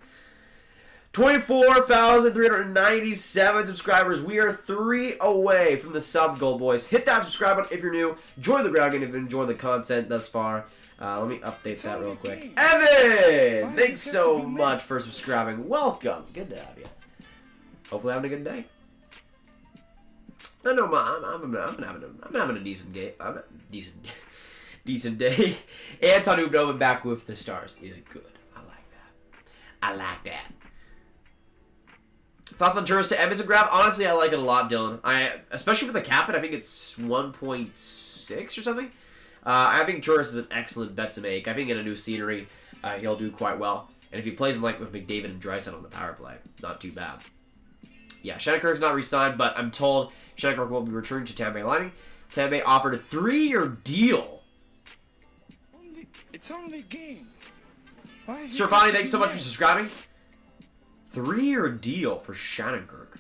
24,397 subscribers. We are 3 away from the sub goal, boys. Hit that subscribe button if you're new. Join the ground game if you're enjoying the content thus far. Let me update that real quick. Evan! Thanks so much for subscribing. Welcome. Good to have you. Hopefully having a good day. I know I'm having a decent game. Decent day. Anton Khudobin back with the Stars is good. I like that. Thoughts on Turris to Edmonton grab? Honestly, I like it a lot, Dylan. Especially for the cap, I think it's 1.6 or something. I think Turris is an excellent bet to make. I think in a new scenery, he'll do quite well. And if he plays like with McDavid and Draisaitl on the power play, not too bad. Yeah, Shattenkirk's not re-signed, but I'm told Shattenkirk will be returning to Tampa Bay Lightning. Tampa Bay offered a 3-year deal. It's only a game. Sir Fonny, thanks so much for subscribing. 3-year deal for Shattenkirk.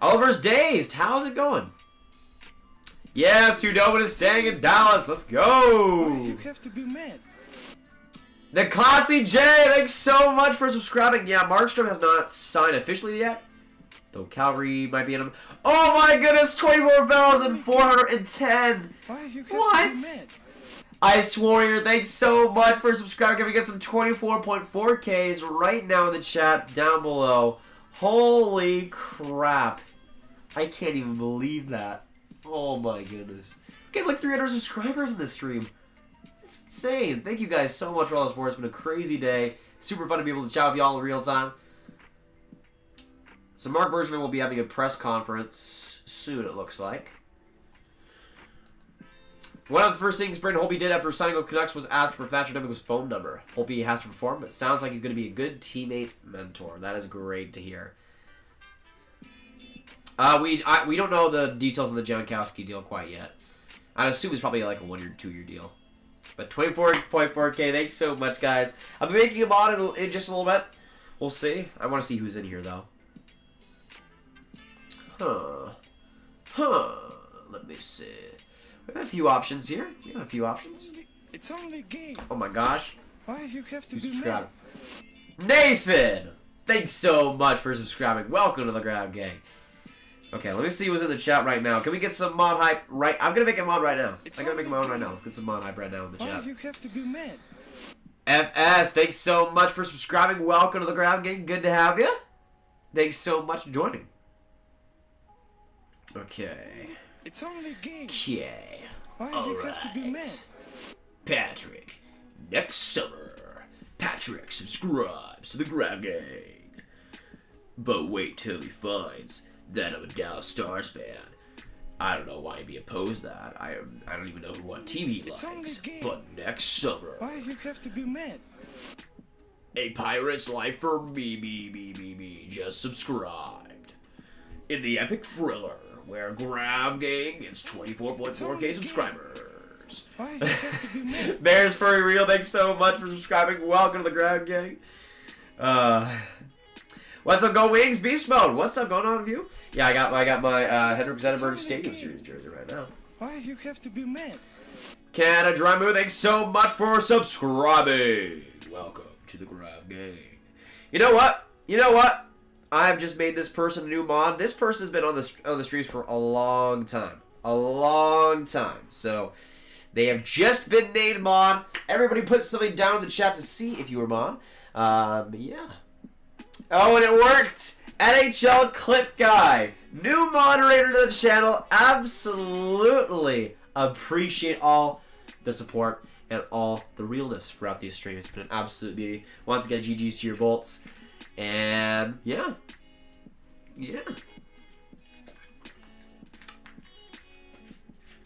Oliver's Dazed, how's it going? Yes, Khudobin is staying in Dallas. Let's go. You have to be mad. The Classy J, thanks so much for subscribing. Yeah, Markstrom has not signed officially yet, though Calgary might be in him. Oh my goodness, 24,410. What? Ice Warrior, thanks so much for subscribing. Can we get some 24.4Ks right now in the chat down below? Holy crap. I can't even believe that. Oh my goodness. We have like 300 subscribers in this stream. It's insane. Thank you guys so much for all the support. It's been a crazy day. Super fun to be able to chat with y'all in real time. So Mark Bergevin will be having a press conference soon, it looks like. One of the first things Braden Holtby did after signing with Canucks was ask for Thatcher Demiko's phone number. Holtby has to perform, but sounds like he's going to be a good teammate mentor. That is great to hear. We don't know the details on the Jankowski deal quite yet. I'd assume it's probably like a 1 or 2 year deal. But 24.4K, thanks so much, guys. I'll be making him on in just a little bit. We'll see. I want to see who's in here, though. Let me see. We have a few options here. We have a few options. It's only a game. Oh my gosh. Why you have to You be subscribe. mad? Nathan! Thanks so much for subscribing. Welcome to the Grab Gang. Okay, let me see what's in the chat right now. Can we get some mod hype right? I'm gonna make a mod right now. I'm gonna make a mod right now. Let's get some mod hype right now in the Why chat. you have to be mad? FS, thanks so much for subscribing. Welcome to the Grab Gang. Good to have you. Thanks so much for joining. Okay. It's only a game. Okay. Why you have to be mad? Patrik, next summer, Patrik subscribes to the Grab Gang. But wait till he finds that I'm a Dallas Stars fan. I don't know why he'd be opposed to that. I don't even know what team he It's only likes. a game. But next summer, Why you have to be mad? a Pirate's life for me, just subscribed. In the epic thriller where Grab Gang gets 24.4K subscribers. Why you have to be mad? Bears Furry Real, thanks so much for subscribing. Welcome to the Grab Gang. What's up, Go Wings? Beast Mode. What's up going on with you? Yeah, I got my Henrik Zetterberg Stadium Series jersey right now. Why you have to be mad? Canada Dry Move, thanks so much for subscribing. Welcome to the Grab Gang. You know what? I've just made this person a new mod. This person has been on the streams for a long time. So they have just been named mod. Everybody put something down in the chat to see if you were mod. Yeah. Oh, and it worked! NHL Clip Guy. New moderator to the channel. Absolutely appreciate all the support and all the realness throughout these streams. It's been an absolute beauty. Once again, GG's to your bolts. And yeah.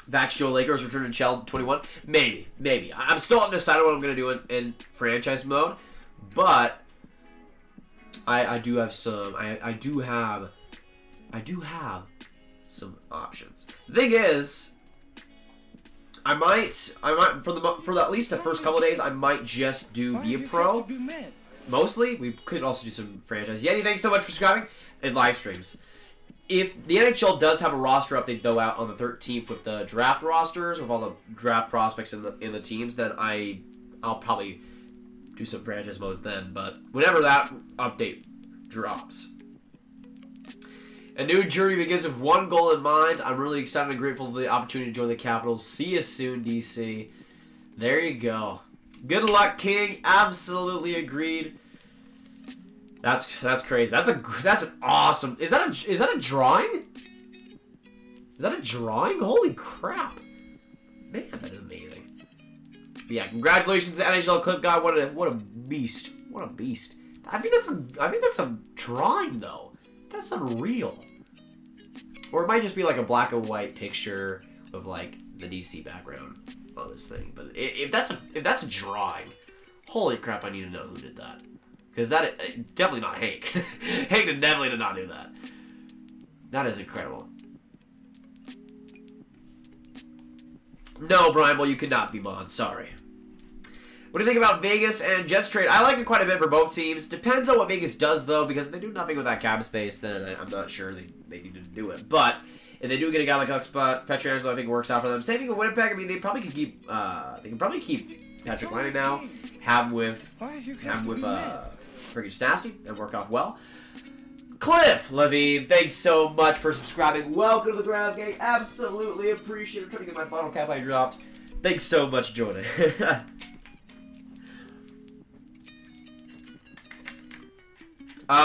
Vax Joe Lakers return to Chell 21. Maybe. I'm still undecided what I'm gonna do in franchise mode, but I do have some. I do have some options. The thing is, I might for at least the first couple of days, I might just do Why be a you pro. have to be mad? Mostly, we could also do some franchise. Yeti, thanks so much for subscribing and live streams. If the NHL does have a roster update though out on the 13th with the draft rosters with all the draft prospects in the teams, then I'll probably do some franchise modes then. But whenever that update drops, a new journey begins with one goal in mind. I'm really excited and grateful for the opportunity to join the Capitals. See you soon, DC. There you go. Good luck, King. Absolutely agreed. That's crazy. That's an awesome. Is that a drawing? Is that a drawing? Holy crap! Man, that is amazing. But yeah, congratulations to NHL Clip Guy. What a beast. What a beast. I think that's a drawing though. That's unreal. Or it might just be like a black and white picture of like the DC background on this thing. But if that's a drawing, holy crap! I need to know who did that. Because that definitely not Hank. Hank definitely did not do that. That is incredible. No, Brian, well, you could not be mod. Sorry. What do you think about Vegas and Jets trade? I like it quite a bit for both teams. Depends on what Vegas does, though, because if they do nothing with that cap space, then I'm not sure they need to do it. But if they do get a guy like Pietrangelo, I think it works out for them. Same thing with Winnipeg. I mean, they probably could keep. They can probably keep Patrik Laine now. Have him with freaking Statsny and work off well. Cliff Levine, thanks so much for subscribing. Welcome to the Grab Gang. Absolutely appreciate it. I'm trying to get my bottle cap I dropped. Thanks so much for joining.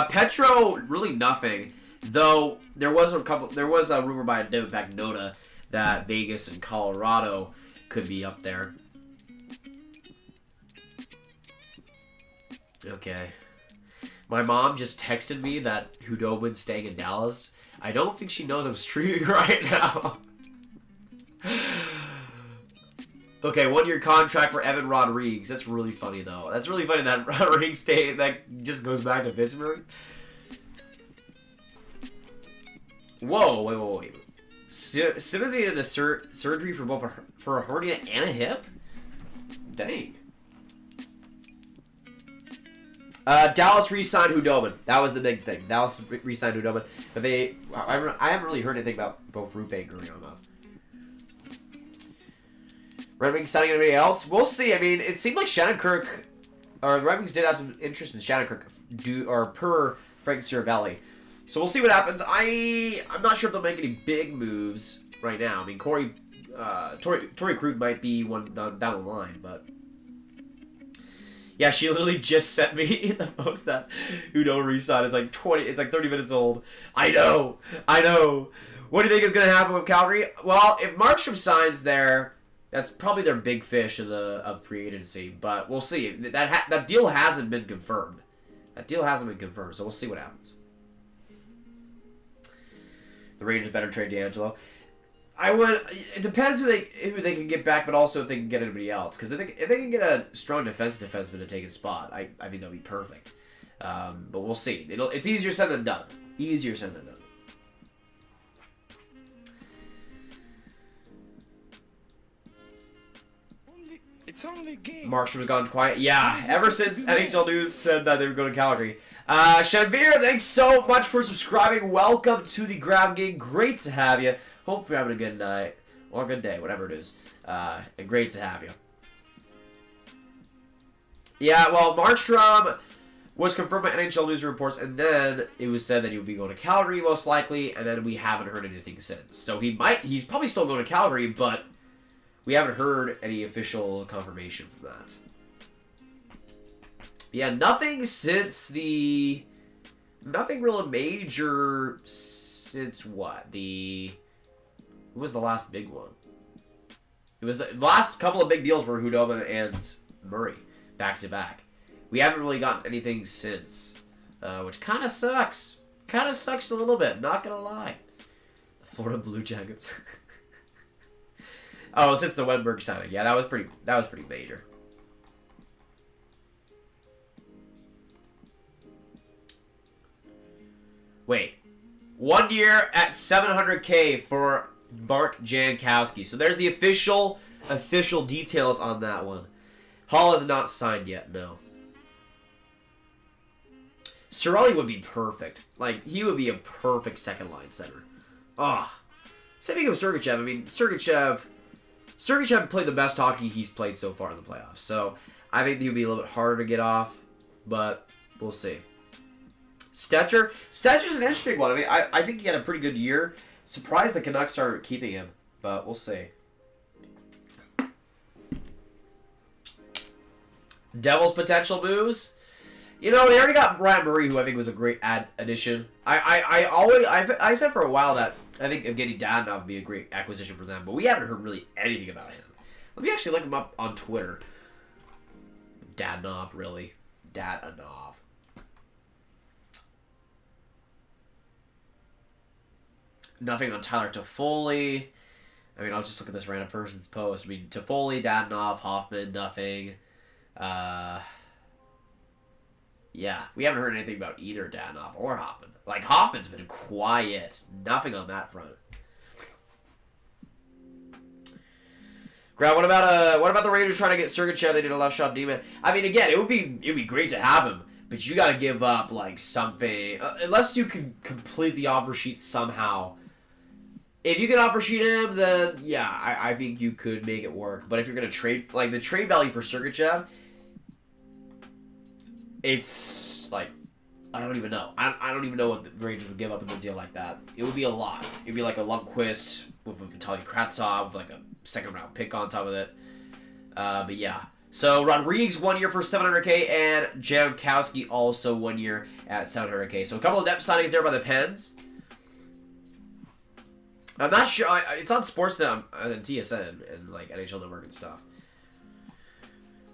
Petro, really nothing. Though there was a rumor by David Bagnota that Vegas and Colorado could be up there. Okay. My mom just texted me that Khudobin's staying in Dallas. I don't think she knows I'm streaming right now. Okay, 1-year contract for Evan Rodrigues. That's really funny, though. That's really funny that Rodrigues that just goes back to Pittsburgh. Whoa, wait. Simmons needed a surgery for a hernia and a hip? Dang. Dallas re-signed Khudobin. That was the big thing. Dallas re-signed Khudobin. But I haven't really heard anything about both Rupe and Gurionov. Red Wings signing anybody else? We'll see. I mean, it seemed like Shattenkirk, or the Red Wings did have some interest in Shattenkirk, per Frank Siravelli. So we'll see what happens. I'm not sure if they'll make any big moves right now. I mean, Torey Krug might be one down the line, but yeah, she literally just sent me the post that Udo re-signed. It's like 30 minutes old. I know. What do you think is going to happen with Calgary? Well, if Markstrom signs there, that's probably their big fish of free agency. But we'll see. That deal hasn't been confirmed. So we'll see what happens. The Rangers better trade D'Angelo. It depends who they can get back, but also if they can get anybody else. Because if they can get a strong defenseman to take his spot, I think that'll be perfect. But we'll see. It's easier said than done. It's only a game. Markstrom has gone quiet. Yeah, ever since NHL News said that they were going to Calgary. Shanvir, thanks so much for subscribing. Welcome to the Grab Game. Great to have you. Hope you're having a good night or a good day, whatever it is. And great to have you. Yeah, well, Markstrom was confirmed by NHL News reports, and then it was said that he would be going to Calgary most likely, and then we haven't heard anything since. So he's probably still going to Calgary, but we haven't heard any official confirmation from that. Yeah, nothing real major since what? What was the last big one? It was the last couple of big deals were Khudobin and Murray, back to back. We haven't really gotten anything since, which kind of sucks. Kind of sucks a little bit, not gonna lie. The Florida Blue Jackets. Oh, since the Wenberg signing, yeah, that was pretty major. Wait, 1 year at $700K for Mark Jankowski. So there's the official details on that one. Hall is not signed yet, no. Cirelli would be perfect. Like, he would be a perfect second line center. Speaking of Sergachev, I mean, Sergachev played the best hockey he's played so far in the playoffs. So I think he would be a little bit harder to get off, but we'll see. Stetcher's an interesting one. I mean, I think he had a pretty good year. Surprised the Canucks aren't keeping him, but we'll see. Devils potential moves. You know, they already got Ryan Murray, who I think was a great addition. I said for a while that I think Evgenii Dadanov would be a great acquisition for them, but we haven't heard really anything about him. Let me actually look him up on Twitter. Dadanov, really? Dadanov. Nothing on Tyler Toffoli. I mean, I'll just look at this random person's post. I mean, Toffoli, Dadanov, Hoffman, nothing. Yeah, we haven't heard anything about either Dadanov or Hoffman. Like, Hoffman's been quiet. Nothing on that front. Grant, what about the Rangers trying to get Sergachev? They did a left shot demon. I mean, again, it would be great to have him, but you got to give up like something, unless you can complete the offer sheet somehow. If you can offer sheet him, then yeah, I think you could make it work. But if you're gonna trade, like the trade value for Sergachev, it's like I don't even know. I don't even know what the Rangers would give up in a deal like that. It would be a lot. It'd be like a Lundqvist with a Vitaly Kravtsov, with like a second round pick on top of it. But yeah. So Rodriguez 1 year for $700K and Jankowski also 1 year at $700K. So a couple of depth signings there by the Pens. I'm not sure. It's on Sportsnet and TSN and like NHL Network and stuff.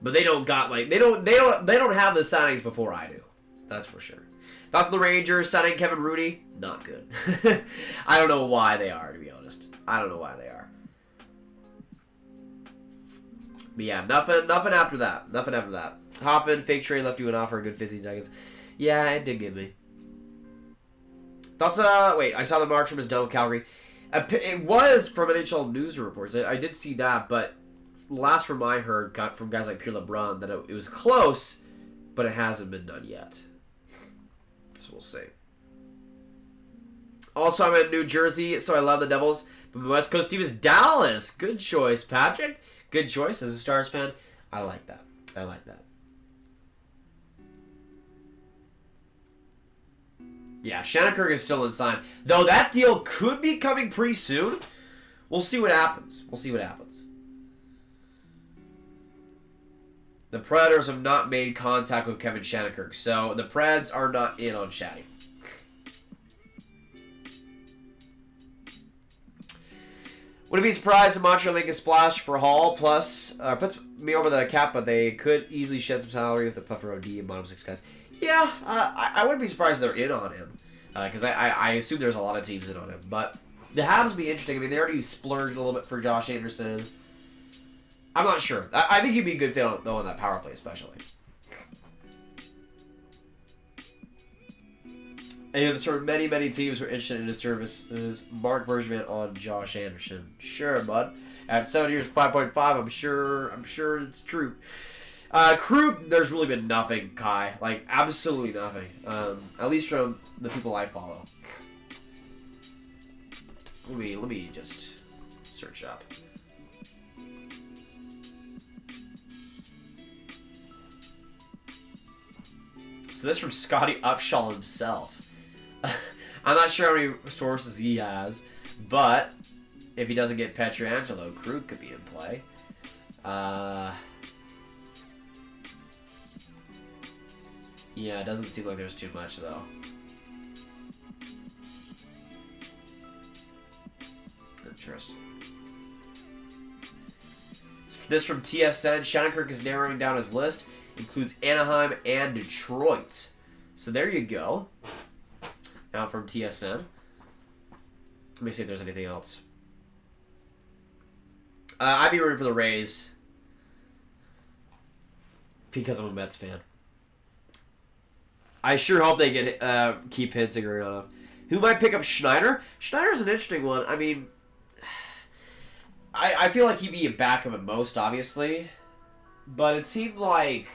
But they don't got like they don't have the signings before I do. That's for sure. Thoughts on the Rangers signing Kevin Rudy? Not good. I don't know why they are, to be honest. I don't know why they are. But yeah, nothing after that. Nothing after that. Hoffman, fake trade, left you an offer a good 15 seconds. Yeah, it did give me. Thoughts, wait, I saw the Markstrom is done with Calgary. It was from NHL News reports. I did see that, but last from I heard got from guys like Pierre LeBrun that it was close, but it hasn't been done yet. So we'll see. Also, I'm in New Jersey, so I love the Devils. But my West Coast team is Dallas. Good choice, Patrik. Good choice as a Stars fan. I like that. I like that. Yeah, Shannon is still unsigned. Though that deal could be coming pretty soon. We'll see what happens. We'll see what happens. The Predators have not made contact with Kevin Shattenkirk, so the Preds are not in on Shatty. Wouldn't be surprised if Montreal make a splash for Hall, plus puts me over the cap, but they could easily shed some salary with the Puffer OD and bottom 6 guys. Yeah, I wouldn't be surprised if they're in on him, because I assume there's a lot of teams in on him, but the Habs would be interesting. I mean, they already splurged a little bit for Josh Anderson. I'm not sure. I think he'd be a good fit, though, on that power play, especially. And sort of many teams were interested in his services. Mark Bergevin on Josh Anderson. Sure, bud. At 7 years, 5.5, I'm sure it's true. Krug, there's really been nothing, Kai. Like, absolutely nothing. At least from the people I follow. Let me just search up. So this from Scotty Upshaw himself. I'm not sure how many sources he has, but if he doesn't get Pietrangelo, Krug could be in play. Yeah, it doesn't seem like there's too much, though. Interesting. This from TSN. Shattenkirk is narrowing down his list. Includes Anaheim and Detroit. So there you go. Now from TSN. Let me see if there's anything else. I'd be rooting for the Rays. Because I'm a Mets fan. I sure hope they get keep Hinsinger on. Who might pick up Schneider? Schneider's an interesting one. I mean, I feel like he'd be a backup at most, obviously. But it seemed like...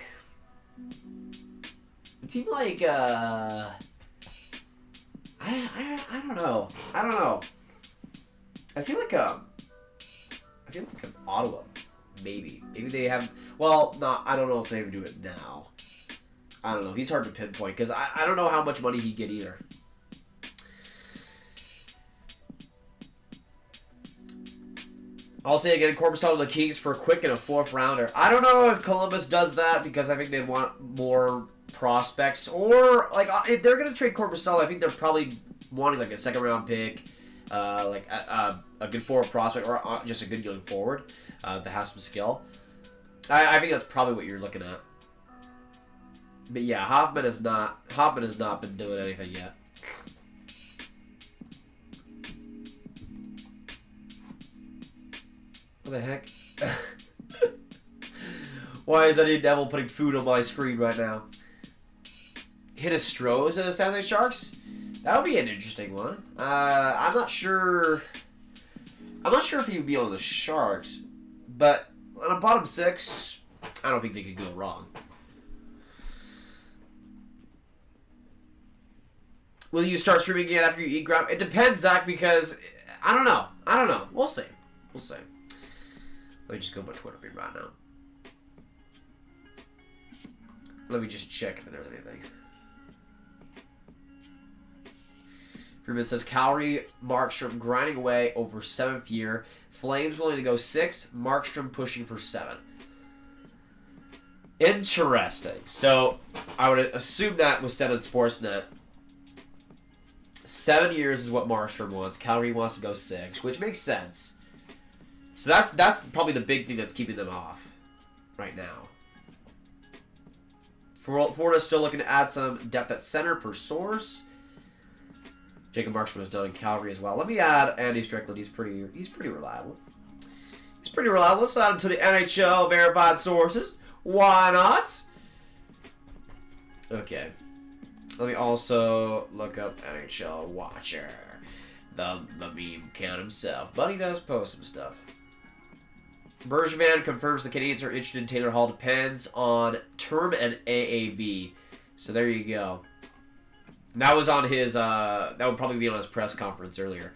I don't know. I feel like an Ottawa, maybe. Maybe they have... Well, no, I don't know if they would do it now. I don't know. He's hard to pinpoint because I don't know how much money he'd get either. I'll say again, Korpisalo to the Kings for a quick and a 4th rounder. I don't know if Columbus does that because I think they'd want more prospects. Or, like, if they're going to trade Korpisalo, I think they're probably wanting, like, a 2nd round pick, like a good forward prospect, or just a good going forward that has some skill. I think that's probably what you're looking at. But yeah, Hoffman has not been doing anything yet. What the heck? Why is that devil putting food on my screen right now? Hit a Strohs to the San Jose Sharks? That would be an interesting one. I'm not sure if he would be on the Sharks, but on a bottom 6, I don't think they could go wrong. Will you start streaming again after you eat grab? It depends, Zach, because I don't know. We'll see. Let me just go to my Twitter feed right now. Let me just check if there's anything. Freeman says, Calorie, Markstrom grinding away over 7th year. Flames willing to go 6. Markstrom pushing for 7. Interesting. So, I would assume that was said on Sportsnet. 7 years is what Markstrom wants. Calorie wants to go 6, which makes sense. So that's probably the big thing that's keeping them off right now. Florida's still looking to add some depth at center per source. Jacob Markstrom has done in Calgary as well. Let me add Andy Strickland. He's pretty reliable. Let's add him to the NHL verified sources. Why not? Okay. Let me also look up NHL Watcher. The meme count himself. But he does post some stuff. Bergevin confirms the Canadiens are interested in Taylor Hall. Depends on term and AAV. So there you go. That was on his, that would probably be on his press conference earlier.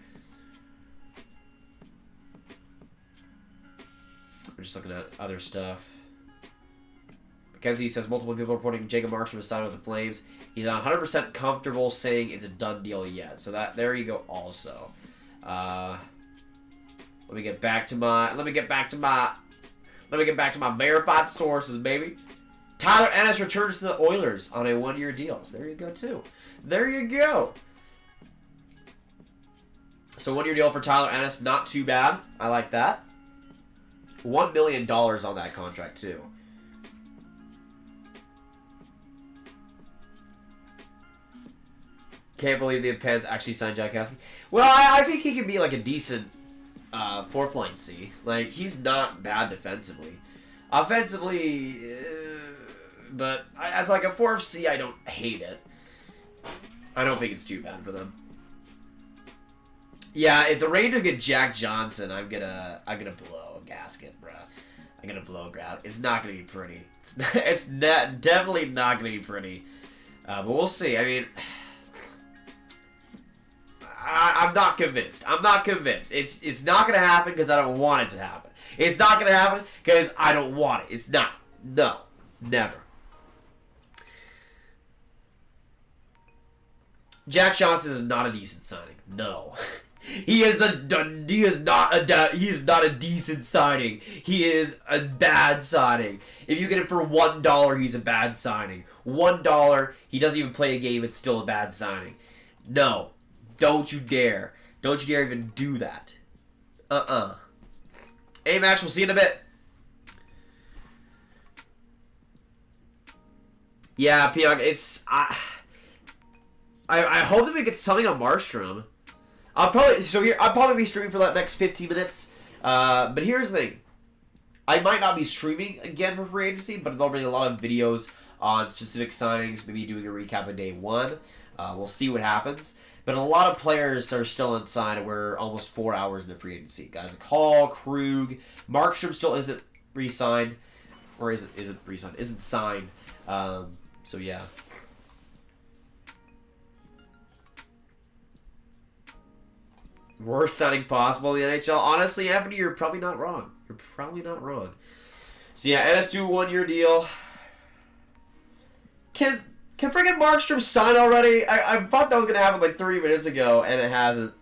We're just looking at other stuff. MacKenzie says multiple people are reporting Jacob Markstrom is signed with the Flames. He's not 100% comfortable saying it's a done deal yet. So that there you go. Also, let me get back to my verified sources, baby. Tyler Ennis returns to the Oilers on a 1-year deal. So there you go too. There you go. So 1-year deal for Tyler Ennis, not too bad. I like that. $1 million on that contract too. Can't believe the Pens actually signed Jack Cassidy. Well, I think he can be like a decent fourth line C. Like, he's not bad defensively. Offensively, but as like a fourth C, I don't hate it. I don't think it's too bad for them. Yeah, if the Rangers get Jack Johnson, I'm gonna blow a gasket, bruh. I'm gonna blow a ground. It's not gonna be pretty. It's definitely not gonna be pretty. But we'll see. I mean, I'm not convinced. I'm not convinced. It's not gonna happen because I don't want it to happen. It's not gonna happen because I don't want it. It's not. No, never. Jack Johnson is not a decent signing. No. He is not a decent signing. He is a bad signing. If you get it for $1, he's a bad signing. $1, he doesn't even play a game, it's still a bad signing. No. Don't you dare. Don't you dare even do that. Hey Max, we'll see you in a bit. Yeah, Piog, it's I hope that we get something on Markstrom. I'll probably be streaming for that next 15 minutes. But here's the thing. I might not be streaming again for free agency, but there'll be a lot of videos on specific signings, maybe doing a recap of day 1. We'll see what happens. But a lot of players are still unsigned, and we're almost 4 hours in the free agency. Guys like Hall, Krug, Markstrom still isn't re-signed. Or isn't re-signed. Isn't signed. So yeah. Worst signing possible in the NHL. Honestly, Anthony, you're probably not wrong. You're probably not wrong. So yeah, NS do 1-year deal. Can friggin' Markstrom sign already? I thought that was gonna happen like 30 minutes ago, and it hasn't.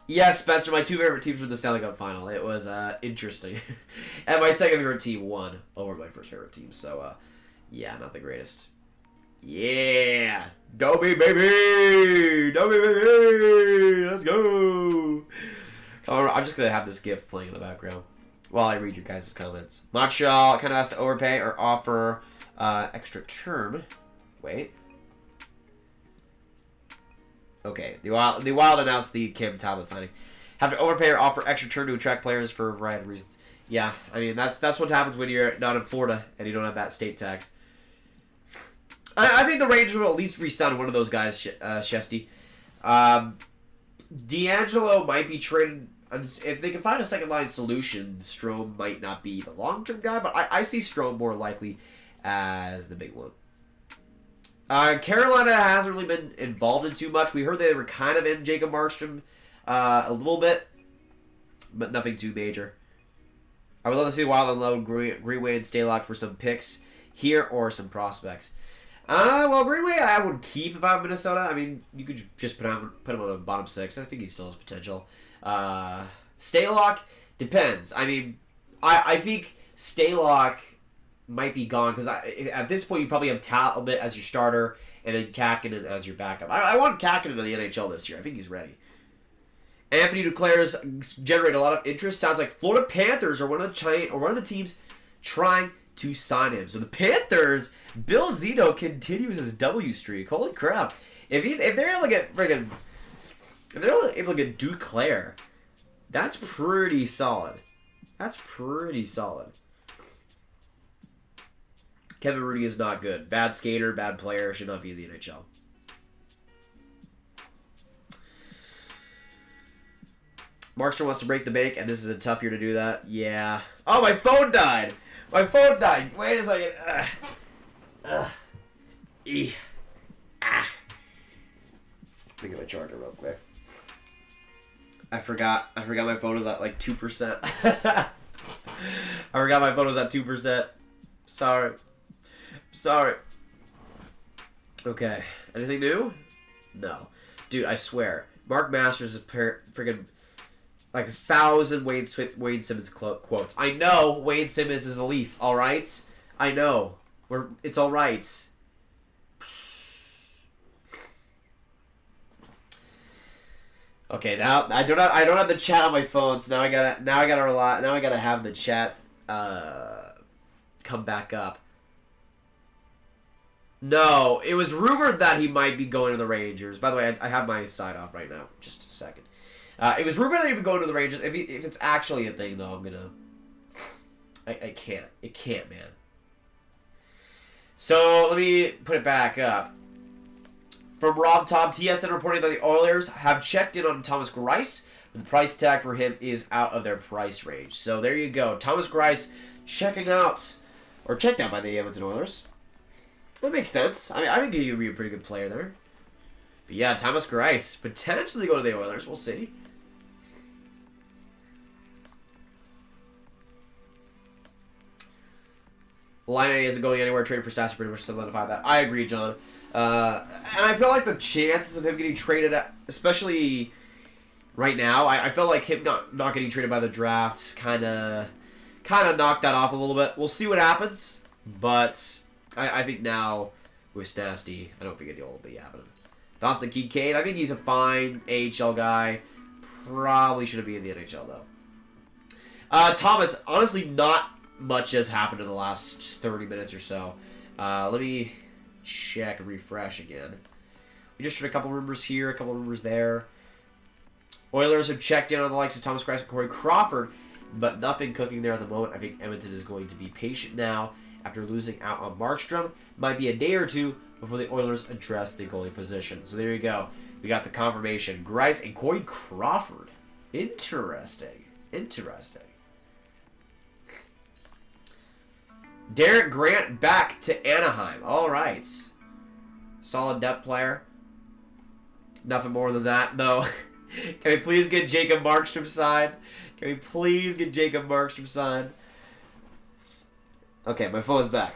Yes, Spencer, my 2 favorite teams were the Stanley Cup final. It was interesting. And my second favorite team won over my first favorite team. So yeah, not the greatest. Yeah! Dobby, baby! Dobby, baby! Let's go! I'm just going to have this GIF playing in the background while I read your guys' comments. Montreal kind of has to overpay or offer extra term. Wait. Okay. The Wild announced the Cam Talbot signing. Have to overpay or offer extra term to attract players for a variety of reasons. Yeah, I mean, that's what happens when you're not in Florida and you don't have that state tax. I think the Rangers will at least re-sign one of those guys, Shesty. D'Angelo might be traded. If they can find a second-line solution, Strome might not be the long-term guy, but I see Strome more likely as the big one. Carolina hasn't really been involved in too much. We heard they were kind of in Jacob Markstrom a little bit, but nothing too major. I would love to see Wild unload Greenway and Stalock for some picks here or some prospects. Well, Greenway I would keep if I'm Minnesota. I mean, you could just put him on a bottom 6. I think he still has potential. Stalock depends. I mean, I think Stalock might be gone because at this point you probably have Talbot as your starter and then Kakinen as your backup. I want Kakinen in the NHL this year. I think he's ready. Anthony Duclair's generate a lot of interest. Sounds like Florida Panthers are one of the teams trying to sign him. So the Panthers, Bill Zito continues his W streak. Holy crap! If they're able to get Duclair, that's pretty solid. That's pretty solid. Kevin Rudy is not good. Bad skater, bad player, should not be in the NHL. Markstrom wants to break the bank, and this is a tough year to do that. Yeah. Oh, my phone died! My phone died. Wait a second. Let me get my charger real quick. I forgot my photos at like 2%. I forgot my photos at 2%. Sorry. Okay. Anything new? No. Dude, I swear. Mark Masters is freaking like 1,000 Wade Simmons quotes. I know Wade Simmons is a Leaf, alright? I know. It's alright. Okay, now I don't have the chat on my phone, so now I gotta have the chat come back up. No, it was rumored that he might be going to the Rangers. By the way, I have my side off right now. Just a second. It was rumored that he would go to the Rangers. If it's actually a thing, though, I'm gonna. I can't. It can't, man. So let me put it back up. From Rob Tom, TSN reporting that the Oilers have checked in on Thomas Greiss. The price tag for him is out of their price range. So there you go. Thomas Greiss checked out by the Edmonton Oilers. That makes sense. I mean, I think he'd be a pretty good player there. But yeah, Thomas Greiss potentially go to the Oilers. We'll see. Laine isn't going anywhere. Trade for Statsny pretty much solidified that. I agree, John. And I feel like the chances of him getting traded, especially right now, I feel like him not getting traded by the draft kind of knocked that off a little bit. We'll see what happens, but I think now with Statsny, I don't think it will be happening. Thoughts on Kincaid? I think he's a fine AHL guy. Probably shouldn't be in the NHL though. Thomas, honestly, not much has happened in the last 30 minutes or so. Let me check and refresh again. We just heard a couple rumors here, a couple rumors there. Oilers have checked in on the likes of Thomas Greiss and Corey Crawford, but nothing cooking there at the moment. I think Edmonton is going to be patient now after losing out on Markstrom. Might be a day or two before the Oilers address the goalie position. So there you go. We got the confirmation. Greiss and Corey Crawford. Interesting. Derek Grant back to Anaheim. All right. Solid depth player. Nothing more than that, though. Can we please get Jacob Markstrom signed? Okay, my phone's back.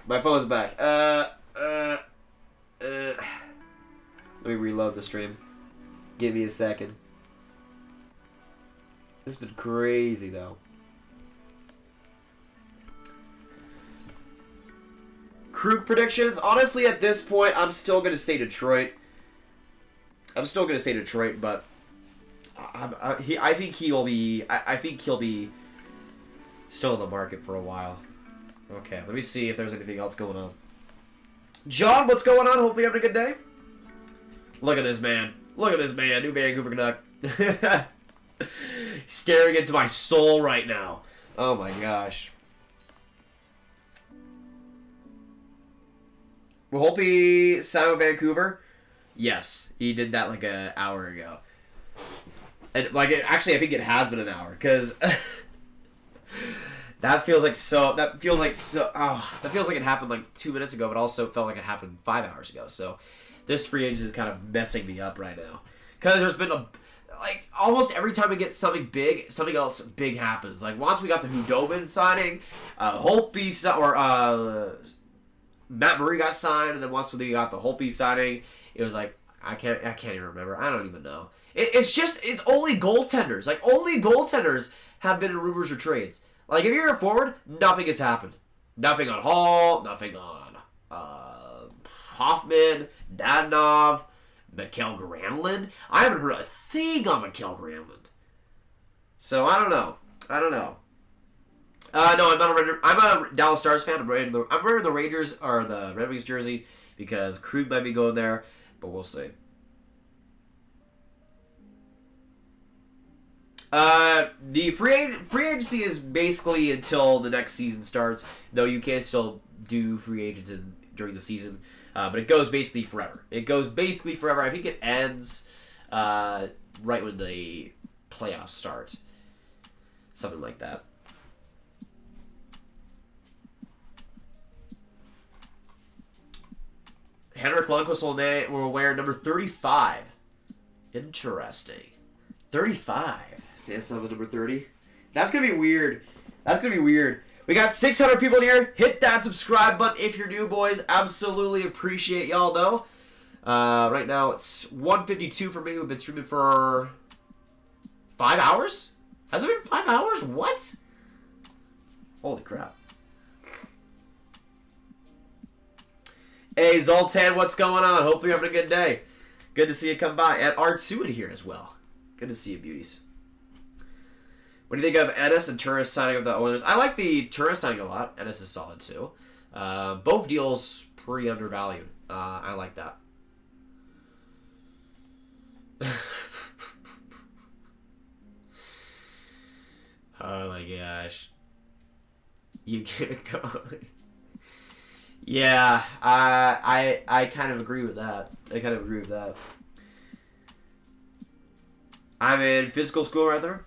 Let me reload the stream. Give me a second. This has been crazy, though. Krug predictions. Honestly, at this point, I'm still going to say Detroit. But I think he'll be still in the market for a while. Okay, let me see if there's anything else going on. John, what's going on? Hopefully you're having a good day. Look at this man. New Vancouver Canuck. Staring into my soul right now. Oh my gosh. Will Holtby sign with Vancouver? Yes, he did that like an hour ago. And actually, I think it has been an hour because that feels like it happened like 2 minutes ago, but also felt like it happened 5 hours ago. So this free agent is kind of messing me up right now because there's been almost every time we get something big, something else big happens. Like once we got the Khudobin signing, Holtby Matt Murray got signed, and then once we got the Holtby signing, it was like I can't even remember. I don't even know. It's only goaltenders. Like only goaltenders have been in rumors or trades. Like if you're a forward, nothing has happened. Nothing on Hall. Nothing on Hoffman, Dadanov, Mikael Granlund. I haven't heard a thing on Mikael Granlund. So I don't know. No, I'm not a Rangers. I'm a Dallas Stars fan. I'm wearing the Rangers or the Red Wings jersey because Krug might be going there, but we'll see. The free agency is basically until the next season starts, though you can still do free agents during the season, but it goes basically forever. I think it ends right when the playoffs start, something like that. Henrik Lundqvist will wear number 35. Interesting. 35. Samsung was number 30. That's going to be weird. That's going to be weird. We got 600 people in here. Hit that subscribe button if you're new, boys. Absolutely appreciate y'all, though. Right now, it's 1:52 for me. We've been streaming for 5 hours? Has it been 5 hours? What? Holy crap. Hey, Zoltan, what's going on? Hope you're having a good day. Good to see you come by. And R2 in here as well. Good to see you, beauties. What do you think of Ennis and Turris signing of the Oilers? I like the Turris signing a lot. Ennis is solid, too. Both deals pretty undervalued. I like that. Oh my gosh. You can't go. Yeah, I kind of agree with that. I'm in physical school right there.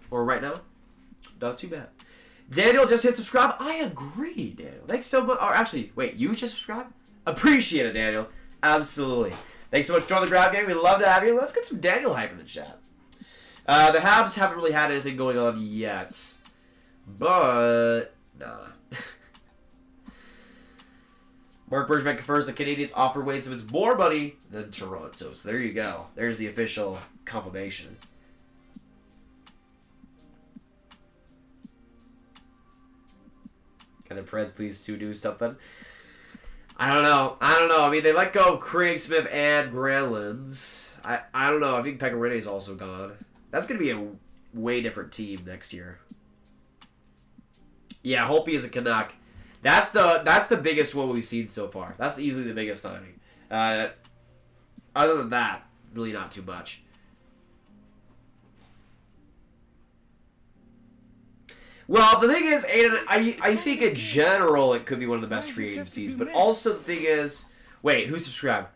Or right now. Not too bad. Daniel just hit subscribe. I agree, Daniel. Thanks so much. Or actually, wait, you just subscribed? Appreciate it, Daniel. Absolutely. Thanks so much for joining the Grab Gang. We'd love to have you. Let's get some Daniel hype in the chat. The Habs haven't really had anything going on yet. But, nah. Mark Bergevin confirms the Canadiens offer Wayne Simmons more money than Toronto. So there you go. There's the official confirmation. Can the Preds please to do something? I don't know. I mean, they let go of Krug, Smith, and Granlund. I don't know. I think Pecorine is also gone. That's going to be a way different team next year. Yeah, Holtby is a Canuck. That's the biggest one we've seen so far. That's easily the biggest signing. Other than that, really not too much. Well, the thing is, Aiden, I think in general it could be one of the best free agencies, but also the thing is, wait, who subscribed?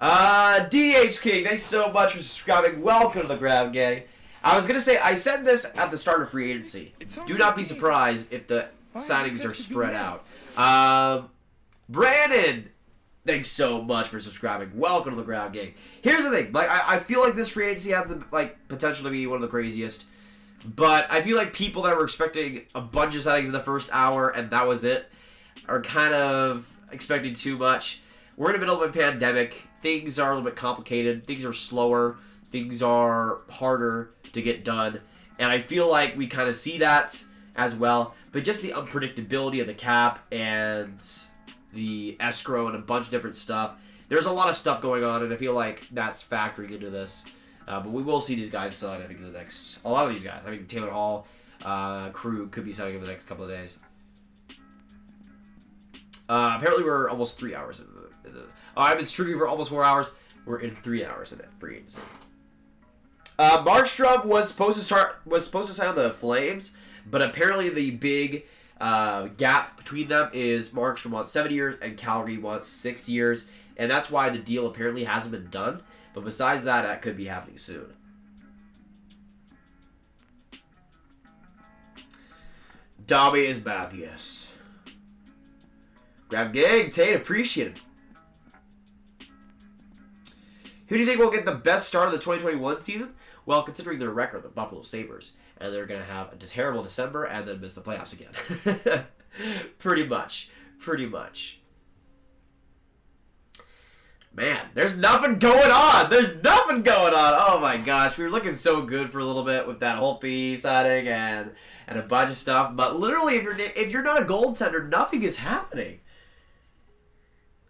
DH King, thanks so much for subscribing. Welcome to the Grab Gang. I was gonna say, I said this at the start of free agency. Do not be surprised if the signings are spread out. Braden, thanks so much for subscribing. Welcome to the Grab Gang. Here's the thing, like I feel like this free agency has the potential to be one of the craziest. But I feel like people that were expecting a bunch of signings in the first hour and that was it are kind of expecting too much. We're in the middle of a pandemic. Things are a little bit complicated. Things are slower. Things are harder to get done. And I feel like we kind of see that as well. But just the unpredictability of the cap and the escrow and a bunch of different stuff. There's a lot of stuff going on, and I feel like that's factoring into this. But we will see these guys sign, I think, in the next... A lot of these guys. I mean, Taylor Hall, Krug could be signing in the next couple of days. Apparently, we're almost 3 hours in the I've been streaming for almost 4 hours. We're in 3 hours in it. Free agency. Markstrom was supposed to sign on the Flames, but apparently the big gap between them is Markstrom wants 7 years and Calgary wants 6 years, and that's why the deal apparently hasn't been done. But besides that, that could be happening soon. Dobby is back, yes. Grab Gang, Tate, appreciate it. Who do you think will get the best start of the 2021 season? Well, considering their record, the Buffalo Sabres, and they're going to have a terrible December and then miss the playoffs again. Pretty much. Man, there's nothing going on. Oh my gosh, we were looking so good for a little bit with that Holtby signing and a bunch of stuff. But literally, if you're not a goaltender, nothing is happening.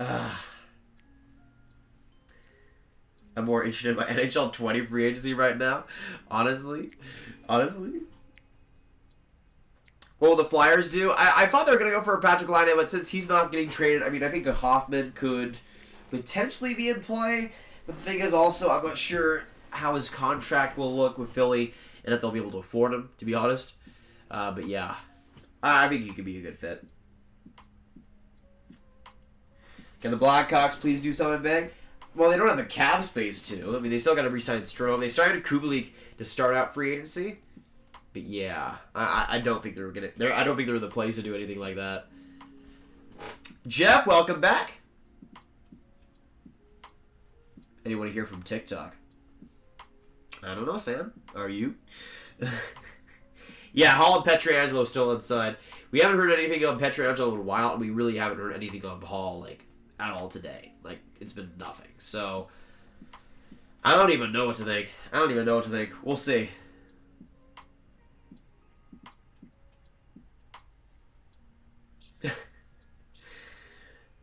I'm more interested in my NHL 20 free agency right now. Honestly. What will the Flyers do? I thought they were going to go for Patrik Laine, but since he's not getting traded, I mean, I think a Hoffman could potentially be in play. But the thing is also, I'm not sure how his contract will look with Philly and if they'll be able to afford him, to be honest. But yeah, I think he could be a good fit. Can the Blackhawks please do something big? Well, they don't have the cap space to. I mean, they still got to re-sign Strome. They started Kubalik to start out free agency. But yeah, I don't think they're gonna. I don't think they're in the place to do anything like that. Jeff, welcome back. Anyone here from TikTok? I don't know, Sam. Are you? Yeah, Hall and Pietrangelo still inside. We haven't heard anything on Pietrangelo in a while, and we really haven't heard anything on Hall, like, at all today. Like, it's been nothing. So, I don't even know what to think. We'll see.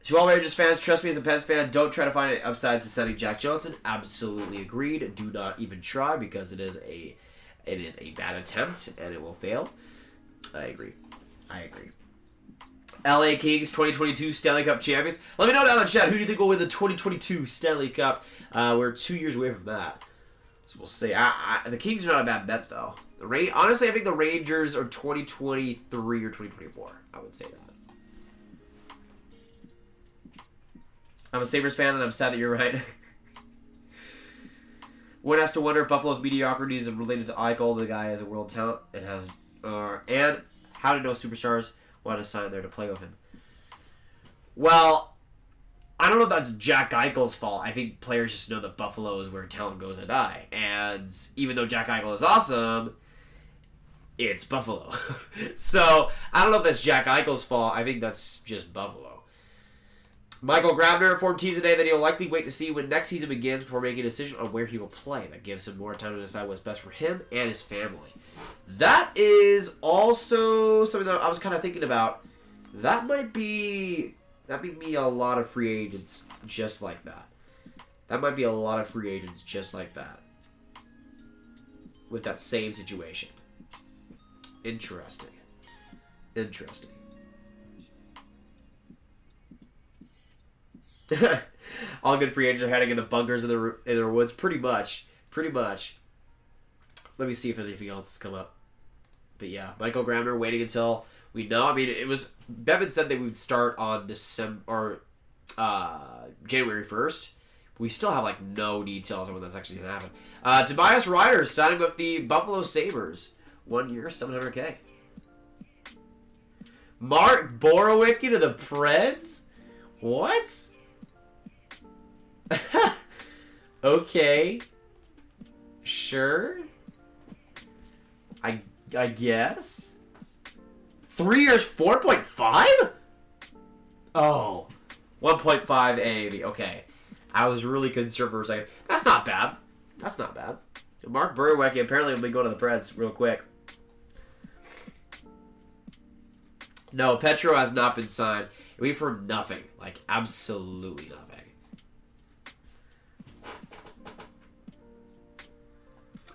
To all Rangers fans, trust me as a Pens fan, don't try to find upsides to sending Jack Johnson. Absolutely agreed. Do not even try because it is a bad attempt and it will fail. I agree. LA Kings 2022 Stanley Cup champions. Let me know down in the chat, who do you think will win the 2022 Stanley Cup? We're 2 years away from that. So we'll see. The Kings are not a bad bet, though. Honestly, I think the Rangers are 2023 or 2024. I would say that. I'm a Sabres fan, and I'm sad that you're right. One has to wonder if Buffalo's mediocrity is related to Eichel. The guy has a world talent and has... and how did no superstars want to sign there to play with him? Well, I don't know if that's Jack Eichel's fault. I think players just know that Buffalo is where talent goes to die. And even though Jack Eichel is awesome, it's Buffalo. So, I don't know if that's Jack Eichel's fault. I think that's just Buffalo. Michael Grabner informed Tees today that he'll likely wait to see when next season begins before making a decision on where he will play. That gives him more time to decide what's best for him and his family. That is also something that I was kind of thinking about. That might be a lot of free agents just like that. With that same situation. Interesting. All good free agents are heading into bunkers in their woods. Pretty much. Let me see if anything else has come up. But yeah, Michael Grabner waiting until we know. I mean, it was... Bevan said they would start on January 1st. We still have, like, no details on when that's actually going to happen. Tobias Ryder signing with the Buffalo Sabres. 1 year, $700K. Mark Borowiecki to the Preds? What? Okay. Sure. I guess. 3 years, 4.5? Oh. 1.5 AAV. Okay. I was really concerned for a second. That's not bad. Mark Borowiecki apparently will be going to the Preds real quick. No, Petro has not been signed. We've heard nothing. Like, absolutely nothing.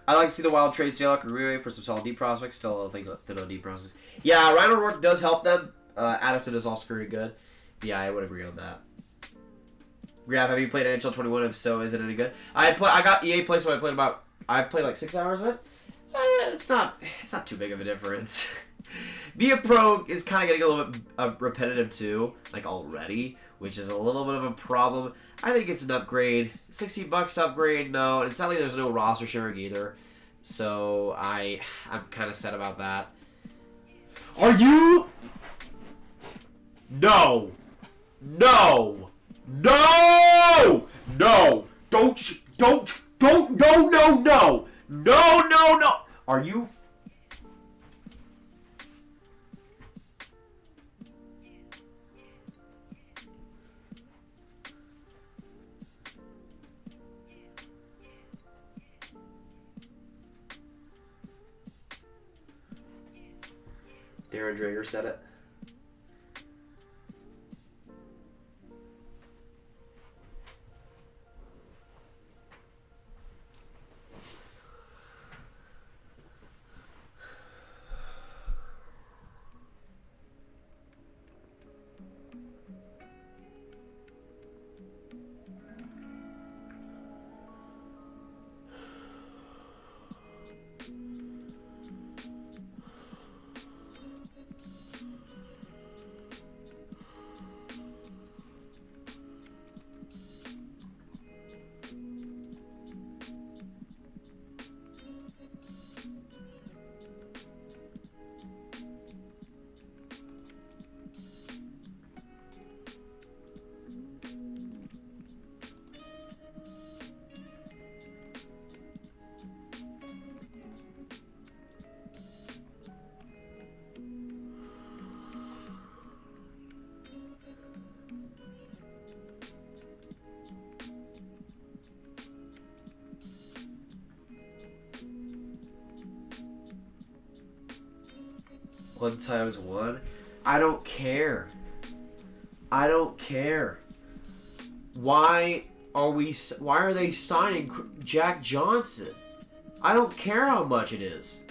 I like to see the Wild trade Salek or Roué for some solid deep prospects. Still a thing on deep prospects. Yeah, Ryan O'Rourke does help them. Addison is also very good. Yeah, I would agree on that. Grab, have you played NHL 21? If so, is it any good? I got EA Play, so I played like 6 hours of it. It's not too big of a difference. Be a Pro is kind of getting a little bit repetitive too, like already, which is a little bit of a problem. I think it's an upgrade. $60 upgrade, no. And it's not like there's no roster sharing either. So I'm kind of sad about that. Are you? No. No. No. No. Don't. No. Are you? Darren Dreger said it. 1 times 1. I don't care. I don't care. Why are they signing Jack Johnson? I don't care how much it is.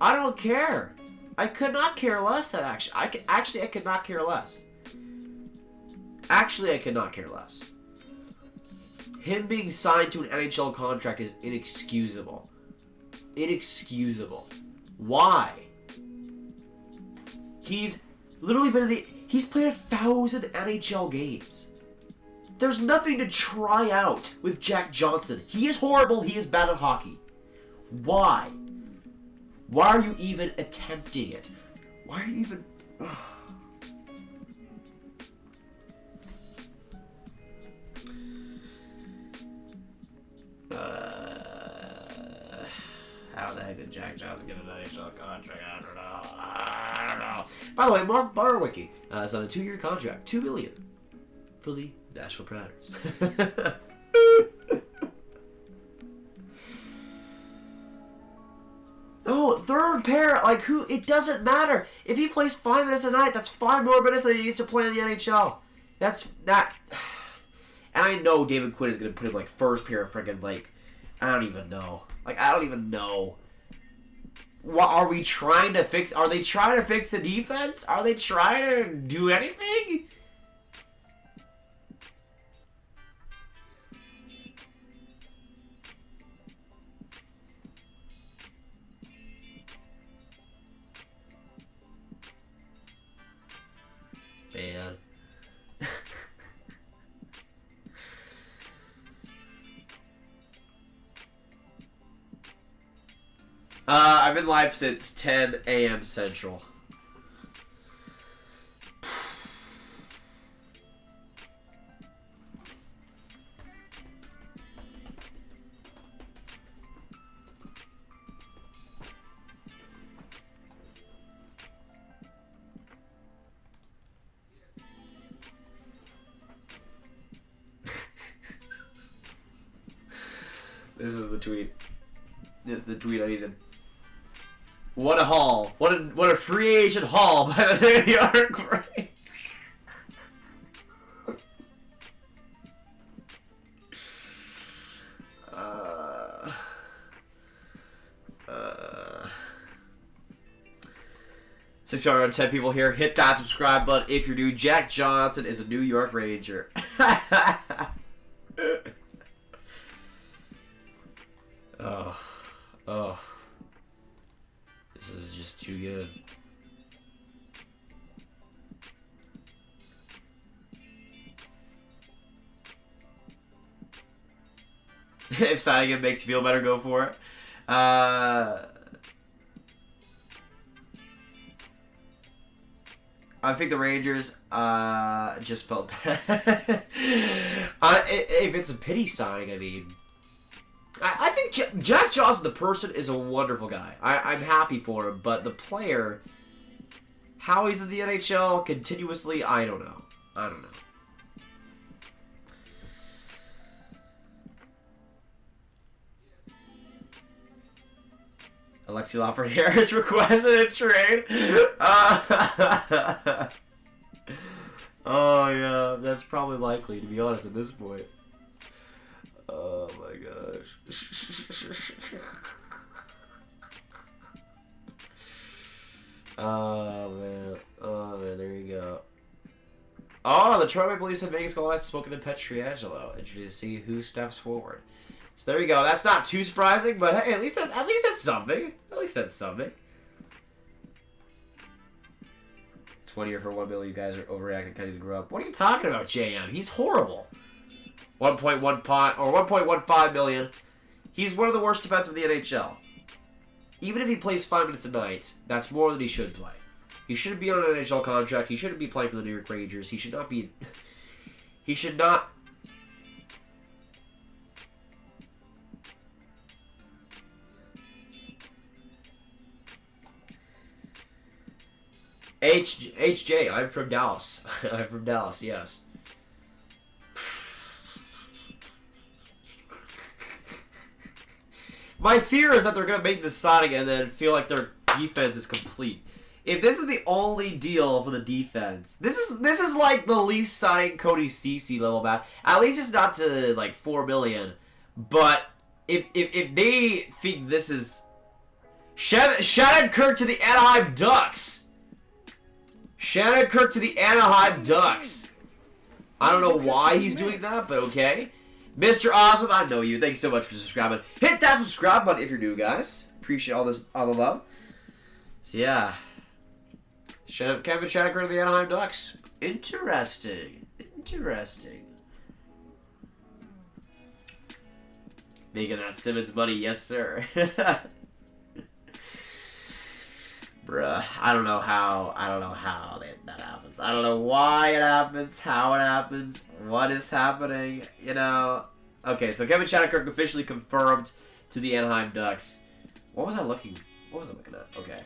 I don't care. I could not care less. I could not care less. Actually, I could not care less. Him being signed to an NHL contract is inexcusable. Inexcusable. Why? He's literally he's played 1,000 NHL games. There's nothing to try out with Jack Johnson. He is horrible. He is bad at hockey. Why? Why are you even attempting it? Why are you even... How the heck did Jack Johnson get an NHL contract? I don't know. By the way, Mark Barwicki is on a 2-year contract, $2 million for the Nashville Predators. No, third pair, like who? It doesn't matter. If he plays 5 minutes a night, that's 5 more minutes than he needs to play in the NHL. That's that. And I know David Quinn is gonna put him like first pair, freaking like, I don't even know. Like I don't even know. What are we trying to fix? Are they trying to fix the defense? Are they trying to do anything? Man. I've been live since 10 a.m. Central. This is the tweet. This is the tweet I needed. What a haul! What a free agent haul by the New York Rangers. Six hundred 10 people here. Hit that subscribe button if you're new. Jack Johnson is a New York Ranger. Oh. This is just too good. If signing it makes you feel better, go for it. I think the Rangers just felt bad. If it's a pity signing, I mean... I think Jack Johnson, the person, is a wonderful guy. I'm happy for him, but the player, how he's in the NHL continuously, I don't know. Alexi Lafreniere Harris requested a trade. Oh yeah, that's probably likely, to be honest, at this point. Oh my gosh. Oh man, there you go. Oh, the Toronto Maple Leafs and Vegas Golden Knights spoken to Pietrangelo. Interested to see who steps forward. So there you go. That's not too surprising, but hey, at least that's something. At least that's something. 20 for $1 million. You guys are overreacting. Kind of grew up. What are you talking about, JM? He's horrible. 1.15 million. He's one of the worst defensemen in the NHL. Even if he plays 5 minutes a night, that's more than he should play. He shouldn't be on an NHL contract. He shouldn't be playing for the New York Rangers. He should not be... He should not... HJ, I'm from Dallas. I'm from Dallas, yes. My fear is that they're going to make this signing and then feel like their defense is complete. if this is the only deal for the defense, this is like the Leafs signing Cody Ceci level bad. At least it's not to like $4 million. But if they think this is Shannon Kirk to the Anaheim Ducks. Shannon Kirk to the Anaheim Ducks. I don't know why he's doing that, but okay. Mr. Awesome, I know you. Thanks so much for subscribing. Hit that subscribe button if you're new, guys. Appreciate all the love. So yeah, Kevin Shattuck to the Anaheim Ducks. Interesting. Making that Simmons money, yes sir. Bruh, I don't know how that happens. I don't know why it happens, how it happens, what is happening, you know. Okay, so Kevin Shattuck officially confirmed to the Anaheim Ducks. What was I looking at? Okay.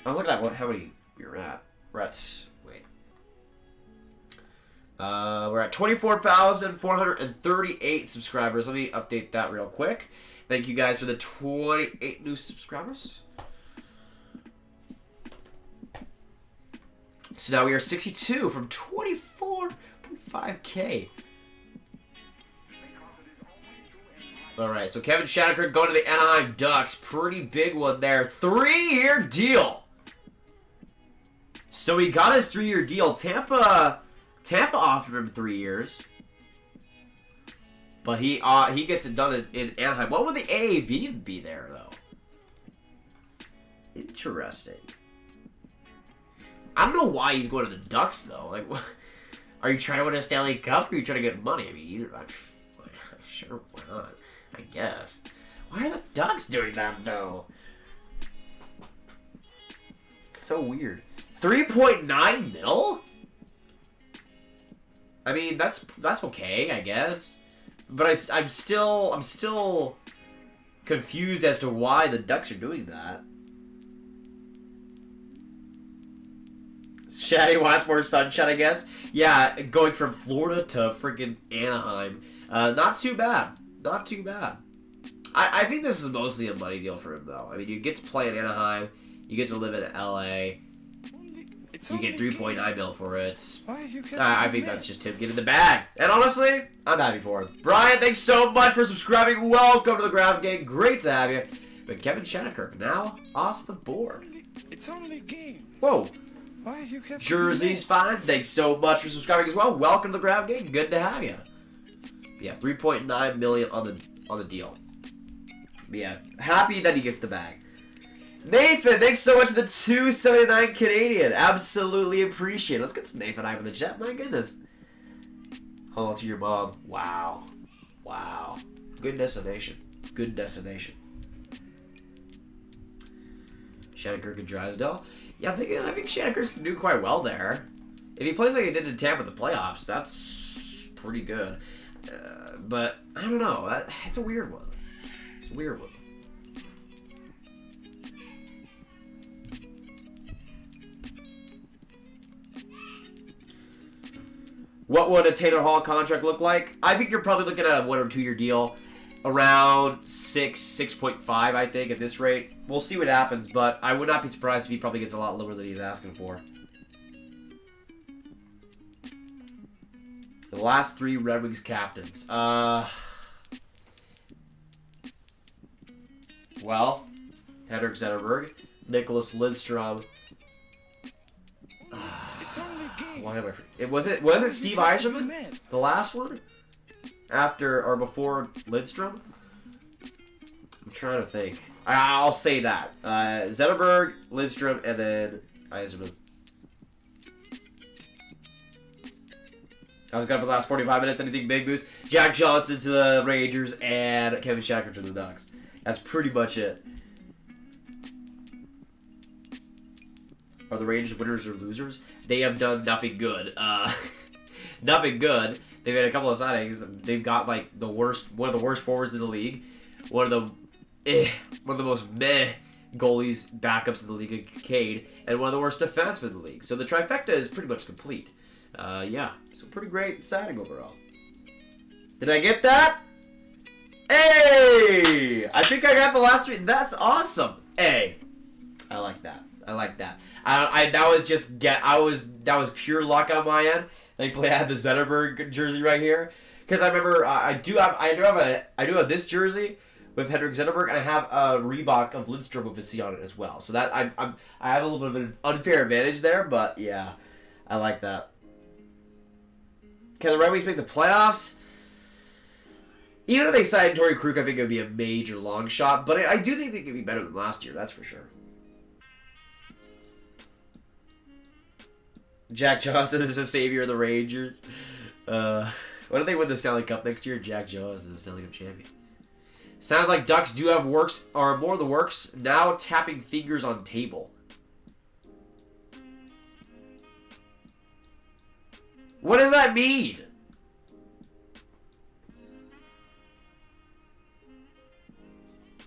I was looking at how many we were at. We're at 24,438 subscribers. Let me update that real quick. Thank you guys for the 28 new subscribers. So now we are 62 from 24.5K. Alright, so Kevin Shattuck going to the Anaheim Ducks. Pretty big one there. 3-year deal. So he got his 3-year deal. Tampa offered him 3 years. But he gets it done in Anaheim. What would the AAV be there, though? Interesting. I don't know why he's going to the Ducks, though. Like, what? Are you trying to win a Stanley Cup, or are you trying to get money? I mean, either. Sure, why not? I guess. Why are the Ducks doing that, though? It's so weird. 3.9 mil? I mean, that's okay, I guess. But I'm still confused as to why the Ducks are doing that. Shaddy wants more sunshine, I guess. Yeah, going from Florida to freaking Anaheim. Not too bad. Not too bad. I think this is mostly a money deal for him, though. I mean, you get to play in Anaheim. You get to live in LA. You get 3.9 mil for it. I think that's just him getting the bag. And honestly, I'm happy for him. Brian, thanks so much for subscribing. Welcome to the Ground Game. Great to have you. But Kevin Shattuck now off the board. It's only a game. Whoa. Why you have Jersey's fines. Thanks so much for subscribing as well. Welcome to the Ground Game. Good to have you. Yeah, 3.9 million on the deal. But yeah, happy that he gets the bag. Nathan, thanks so much for the 279 Canadian. Absolutely appreciate it. Let's get some Nathan hype in the chat. My goodness. Hold on to your mom. Wow. Wow. Good destination. Good destination. Shattuck and Drysdale. Yeah, I think Shattuck can do quite well there. If he plays like he did in Tampa in the playoffs, that's pretty good. But I don't know. It's a weird one. It's a weird one. What would a Taylor Hall contract look like? I think you're probably looking at a 1 or 2 year deal. Around 6.5, I think, at this rate. We'll see what happens, but I would not be surprised if he probably gets a lot lower than he's asking for. The last 3 Red Wings captains. Well, Henrik Zetterberg, Nicholas Lidstrom. It's only a game. Why am I? Was it Steve Yzerman? The last one? After or before Lidstrom? I'm trying to think. I'll say that. Zetterberg, Lidstrom, and then Yzerman. I was gone for the last 45 minutes. Anything big boost? Jack Johnson to the Rangers and Kevin Shattuck to the Ducks. That's pretty much it. Are the Rangers winners or losers? They have done nothing good. Nothing good. They've had a couple of signings. They've got like one of the worst forwards in the league. One of the most meh goalies backups in the league, Cade, and one of the worst defensemen in the league. So the trifecta is pretty much complete. Yeah, so pretty great signing overall. Did I get that? Hey! I think I got the last 3. That's awesome. Hey, I like that. I like that. That was pure luck on my end. Thankfully, I had the Zetterberg jersey right here because I remember I do have this jersey with Henrik Zetterberg, and I have a Reebok of Lundqvist with a C on it as well. So that I have a little bit of an unfair advantage there, but yeah, I like that. Can the Red Wings make the playoffs? Even if they signed Torey Krug, I think it would be a major long shot, but I do think they could be better than last year, that's for sure. Jack Johnson is the savior of the Rangers. What if they win the Stanley Cup next year? Jack Johnson is the Stanley Cup champion. Sounds like Ducks do have works, or more of the works, now tapping fingers on table. What does that mean?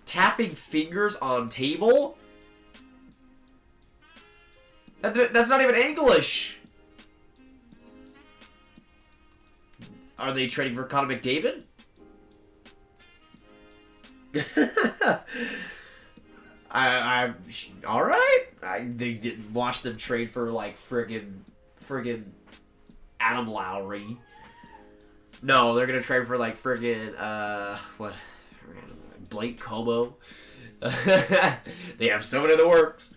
Tapping fingers on table? That's not even English. Are they trading for Connor McDavid? All right. They didn't watch them trade for like friggin' Adam Lowry. No, they're gonna trade for like friggin' what? Blake Como. They have someone in the works.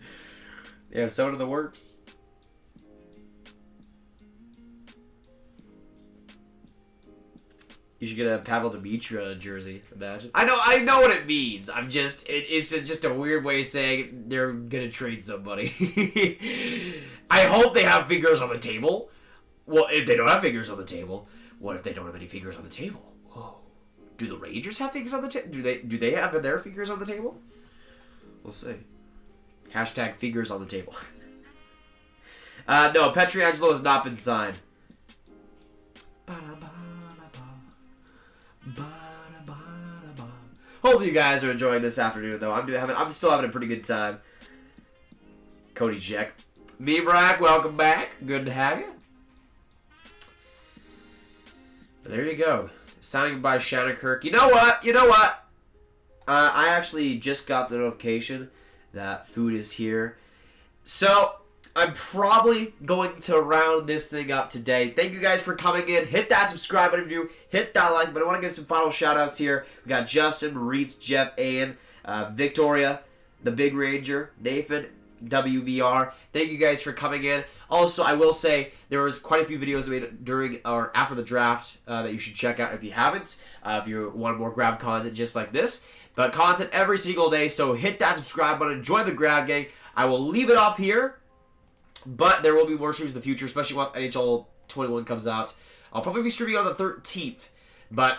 You should get a Pavel Demitra jersey. Imagine. I know what it means. It's just a weird way of saying they're gonna trade somebody. I hope they have fingers on the table. Well, if they don't have fingers on the table, what if they don't have any fingers on the table? Whoa. Do the Rangers have fingers on the table? Do they have their fingers on the table? We'll see. Hashtag fingers on the table. No, Pietrangelo has not been signed. Hope you guys are enjoying this afternoon, though. I'm still having a pretty good time. Cody Jack. Me, Brack, welcome back. Good to have you. But there you go. Signing by Shannon Kirk. You know what? I actually just got the notification that food is here. So, I'm probably going to round this thing up today. Thank you guys for coming in. Hit that subscribe button if you're new. Hit that like button. I want to give some final shout-outs here. We got Justin, Maurice, Jeff, Ian, Victoria, the Big Ranger, Nathan, WVR. Thank you guys for coming in. Also, I will say there was quite a few videos made during or after the draft that you should check out if you haven't. If you want more grab content just like this. But content every single day, so hit that subscribe button. Join the Grab Gang. I will leave it off here, but there will be more streams in the future, especially once NHL 21 comes out. I'll probably be streaming on the 13th, but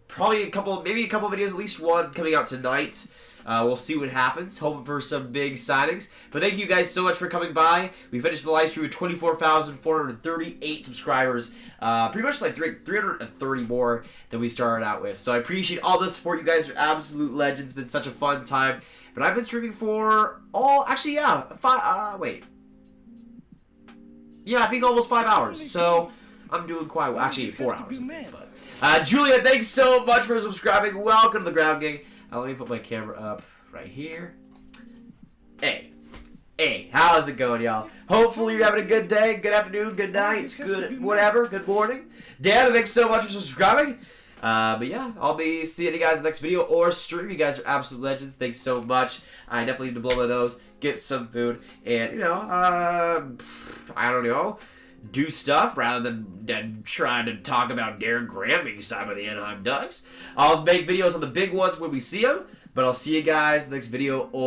probably maybe a couple videos, at least one coming out tonight. We'll see what happens. Hoping for some big signings. But thank you guys so much for coming by. We finished the live stream with 24,438 subscribers. Pretty much like 330 more than we started out with. So I appreciate all the support. You guys are absolute legends. It's been such a fun time. But I've been streaming for I think almost 5 hours. So I'm doing quite well. Actually, 4 hours. But, Julia, thanks so much for subscribing. Welcome to the Grab Gang. Let me put my camera up right here. Hey, how's it going, y'all? Hopefully you're having a good day, good afternoon, good night, good whatever, good morning. Dan, thanks so much for subscribing. But yeah, I'll be seeing you guys in the next video or stream. You guys are absolute legends. Thanks so much. I definitely need to blow my nose, get some food, and, I don't know, do stuff rather than trying to talk about Darren Graham being signed by the Anaheim Ducks. I'll make videos on the big ones when we see them, but I'll see you guys in the next video or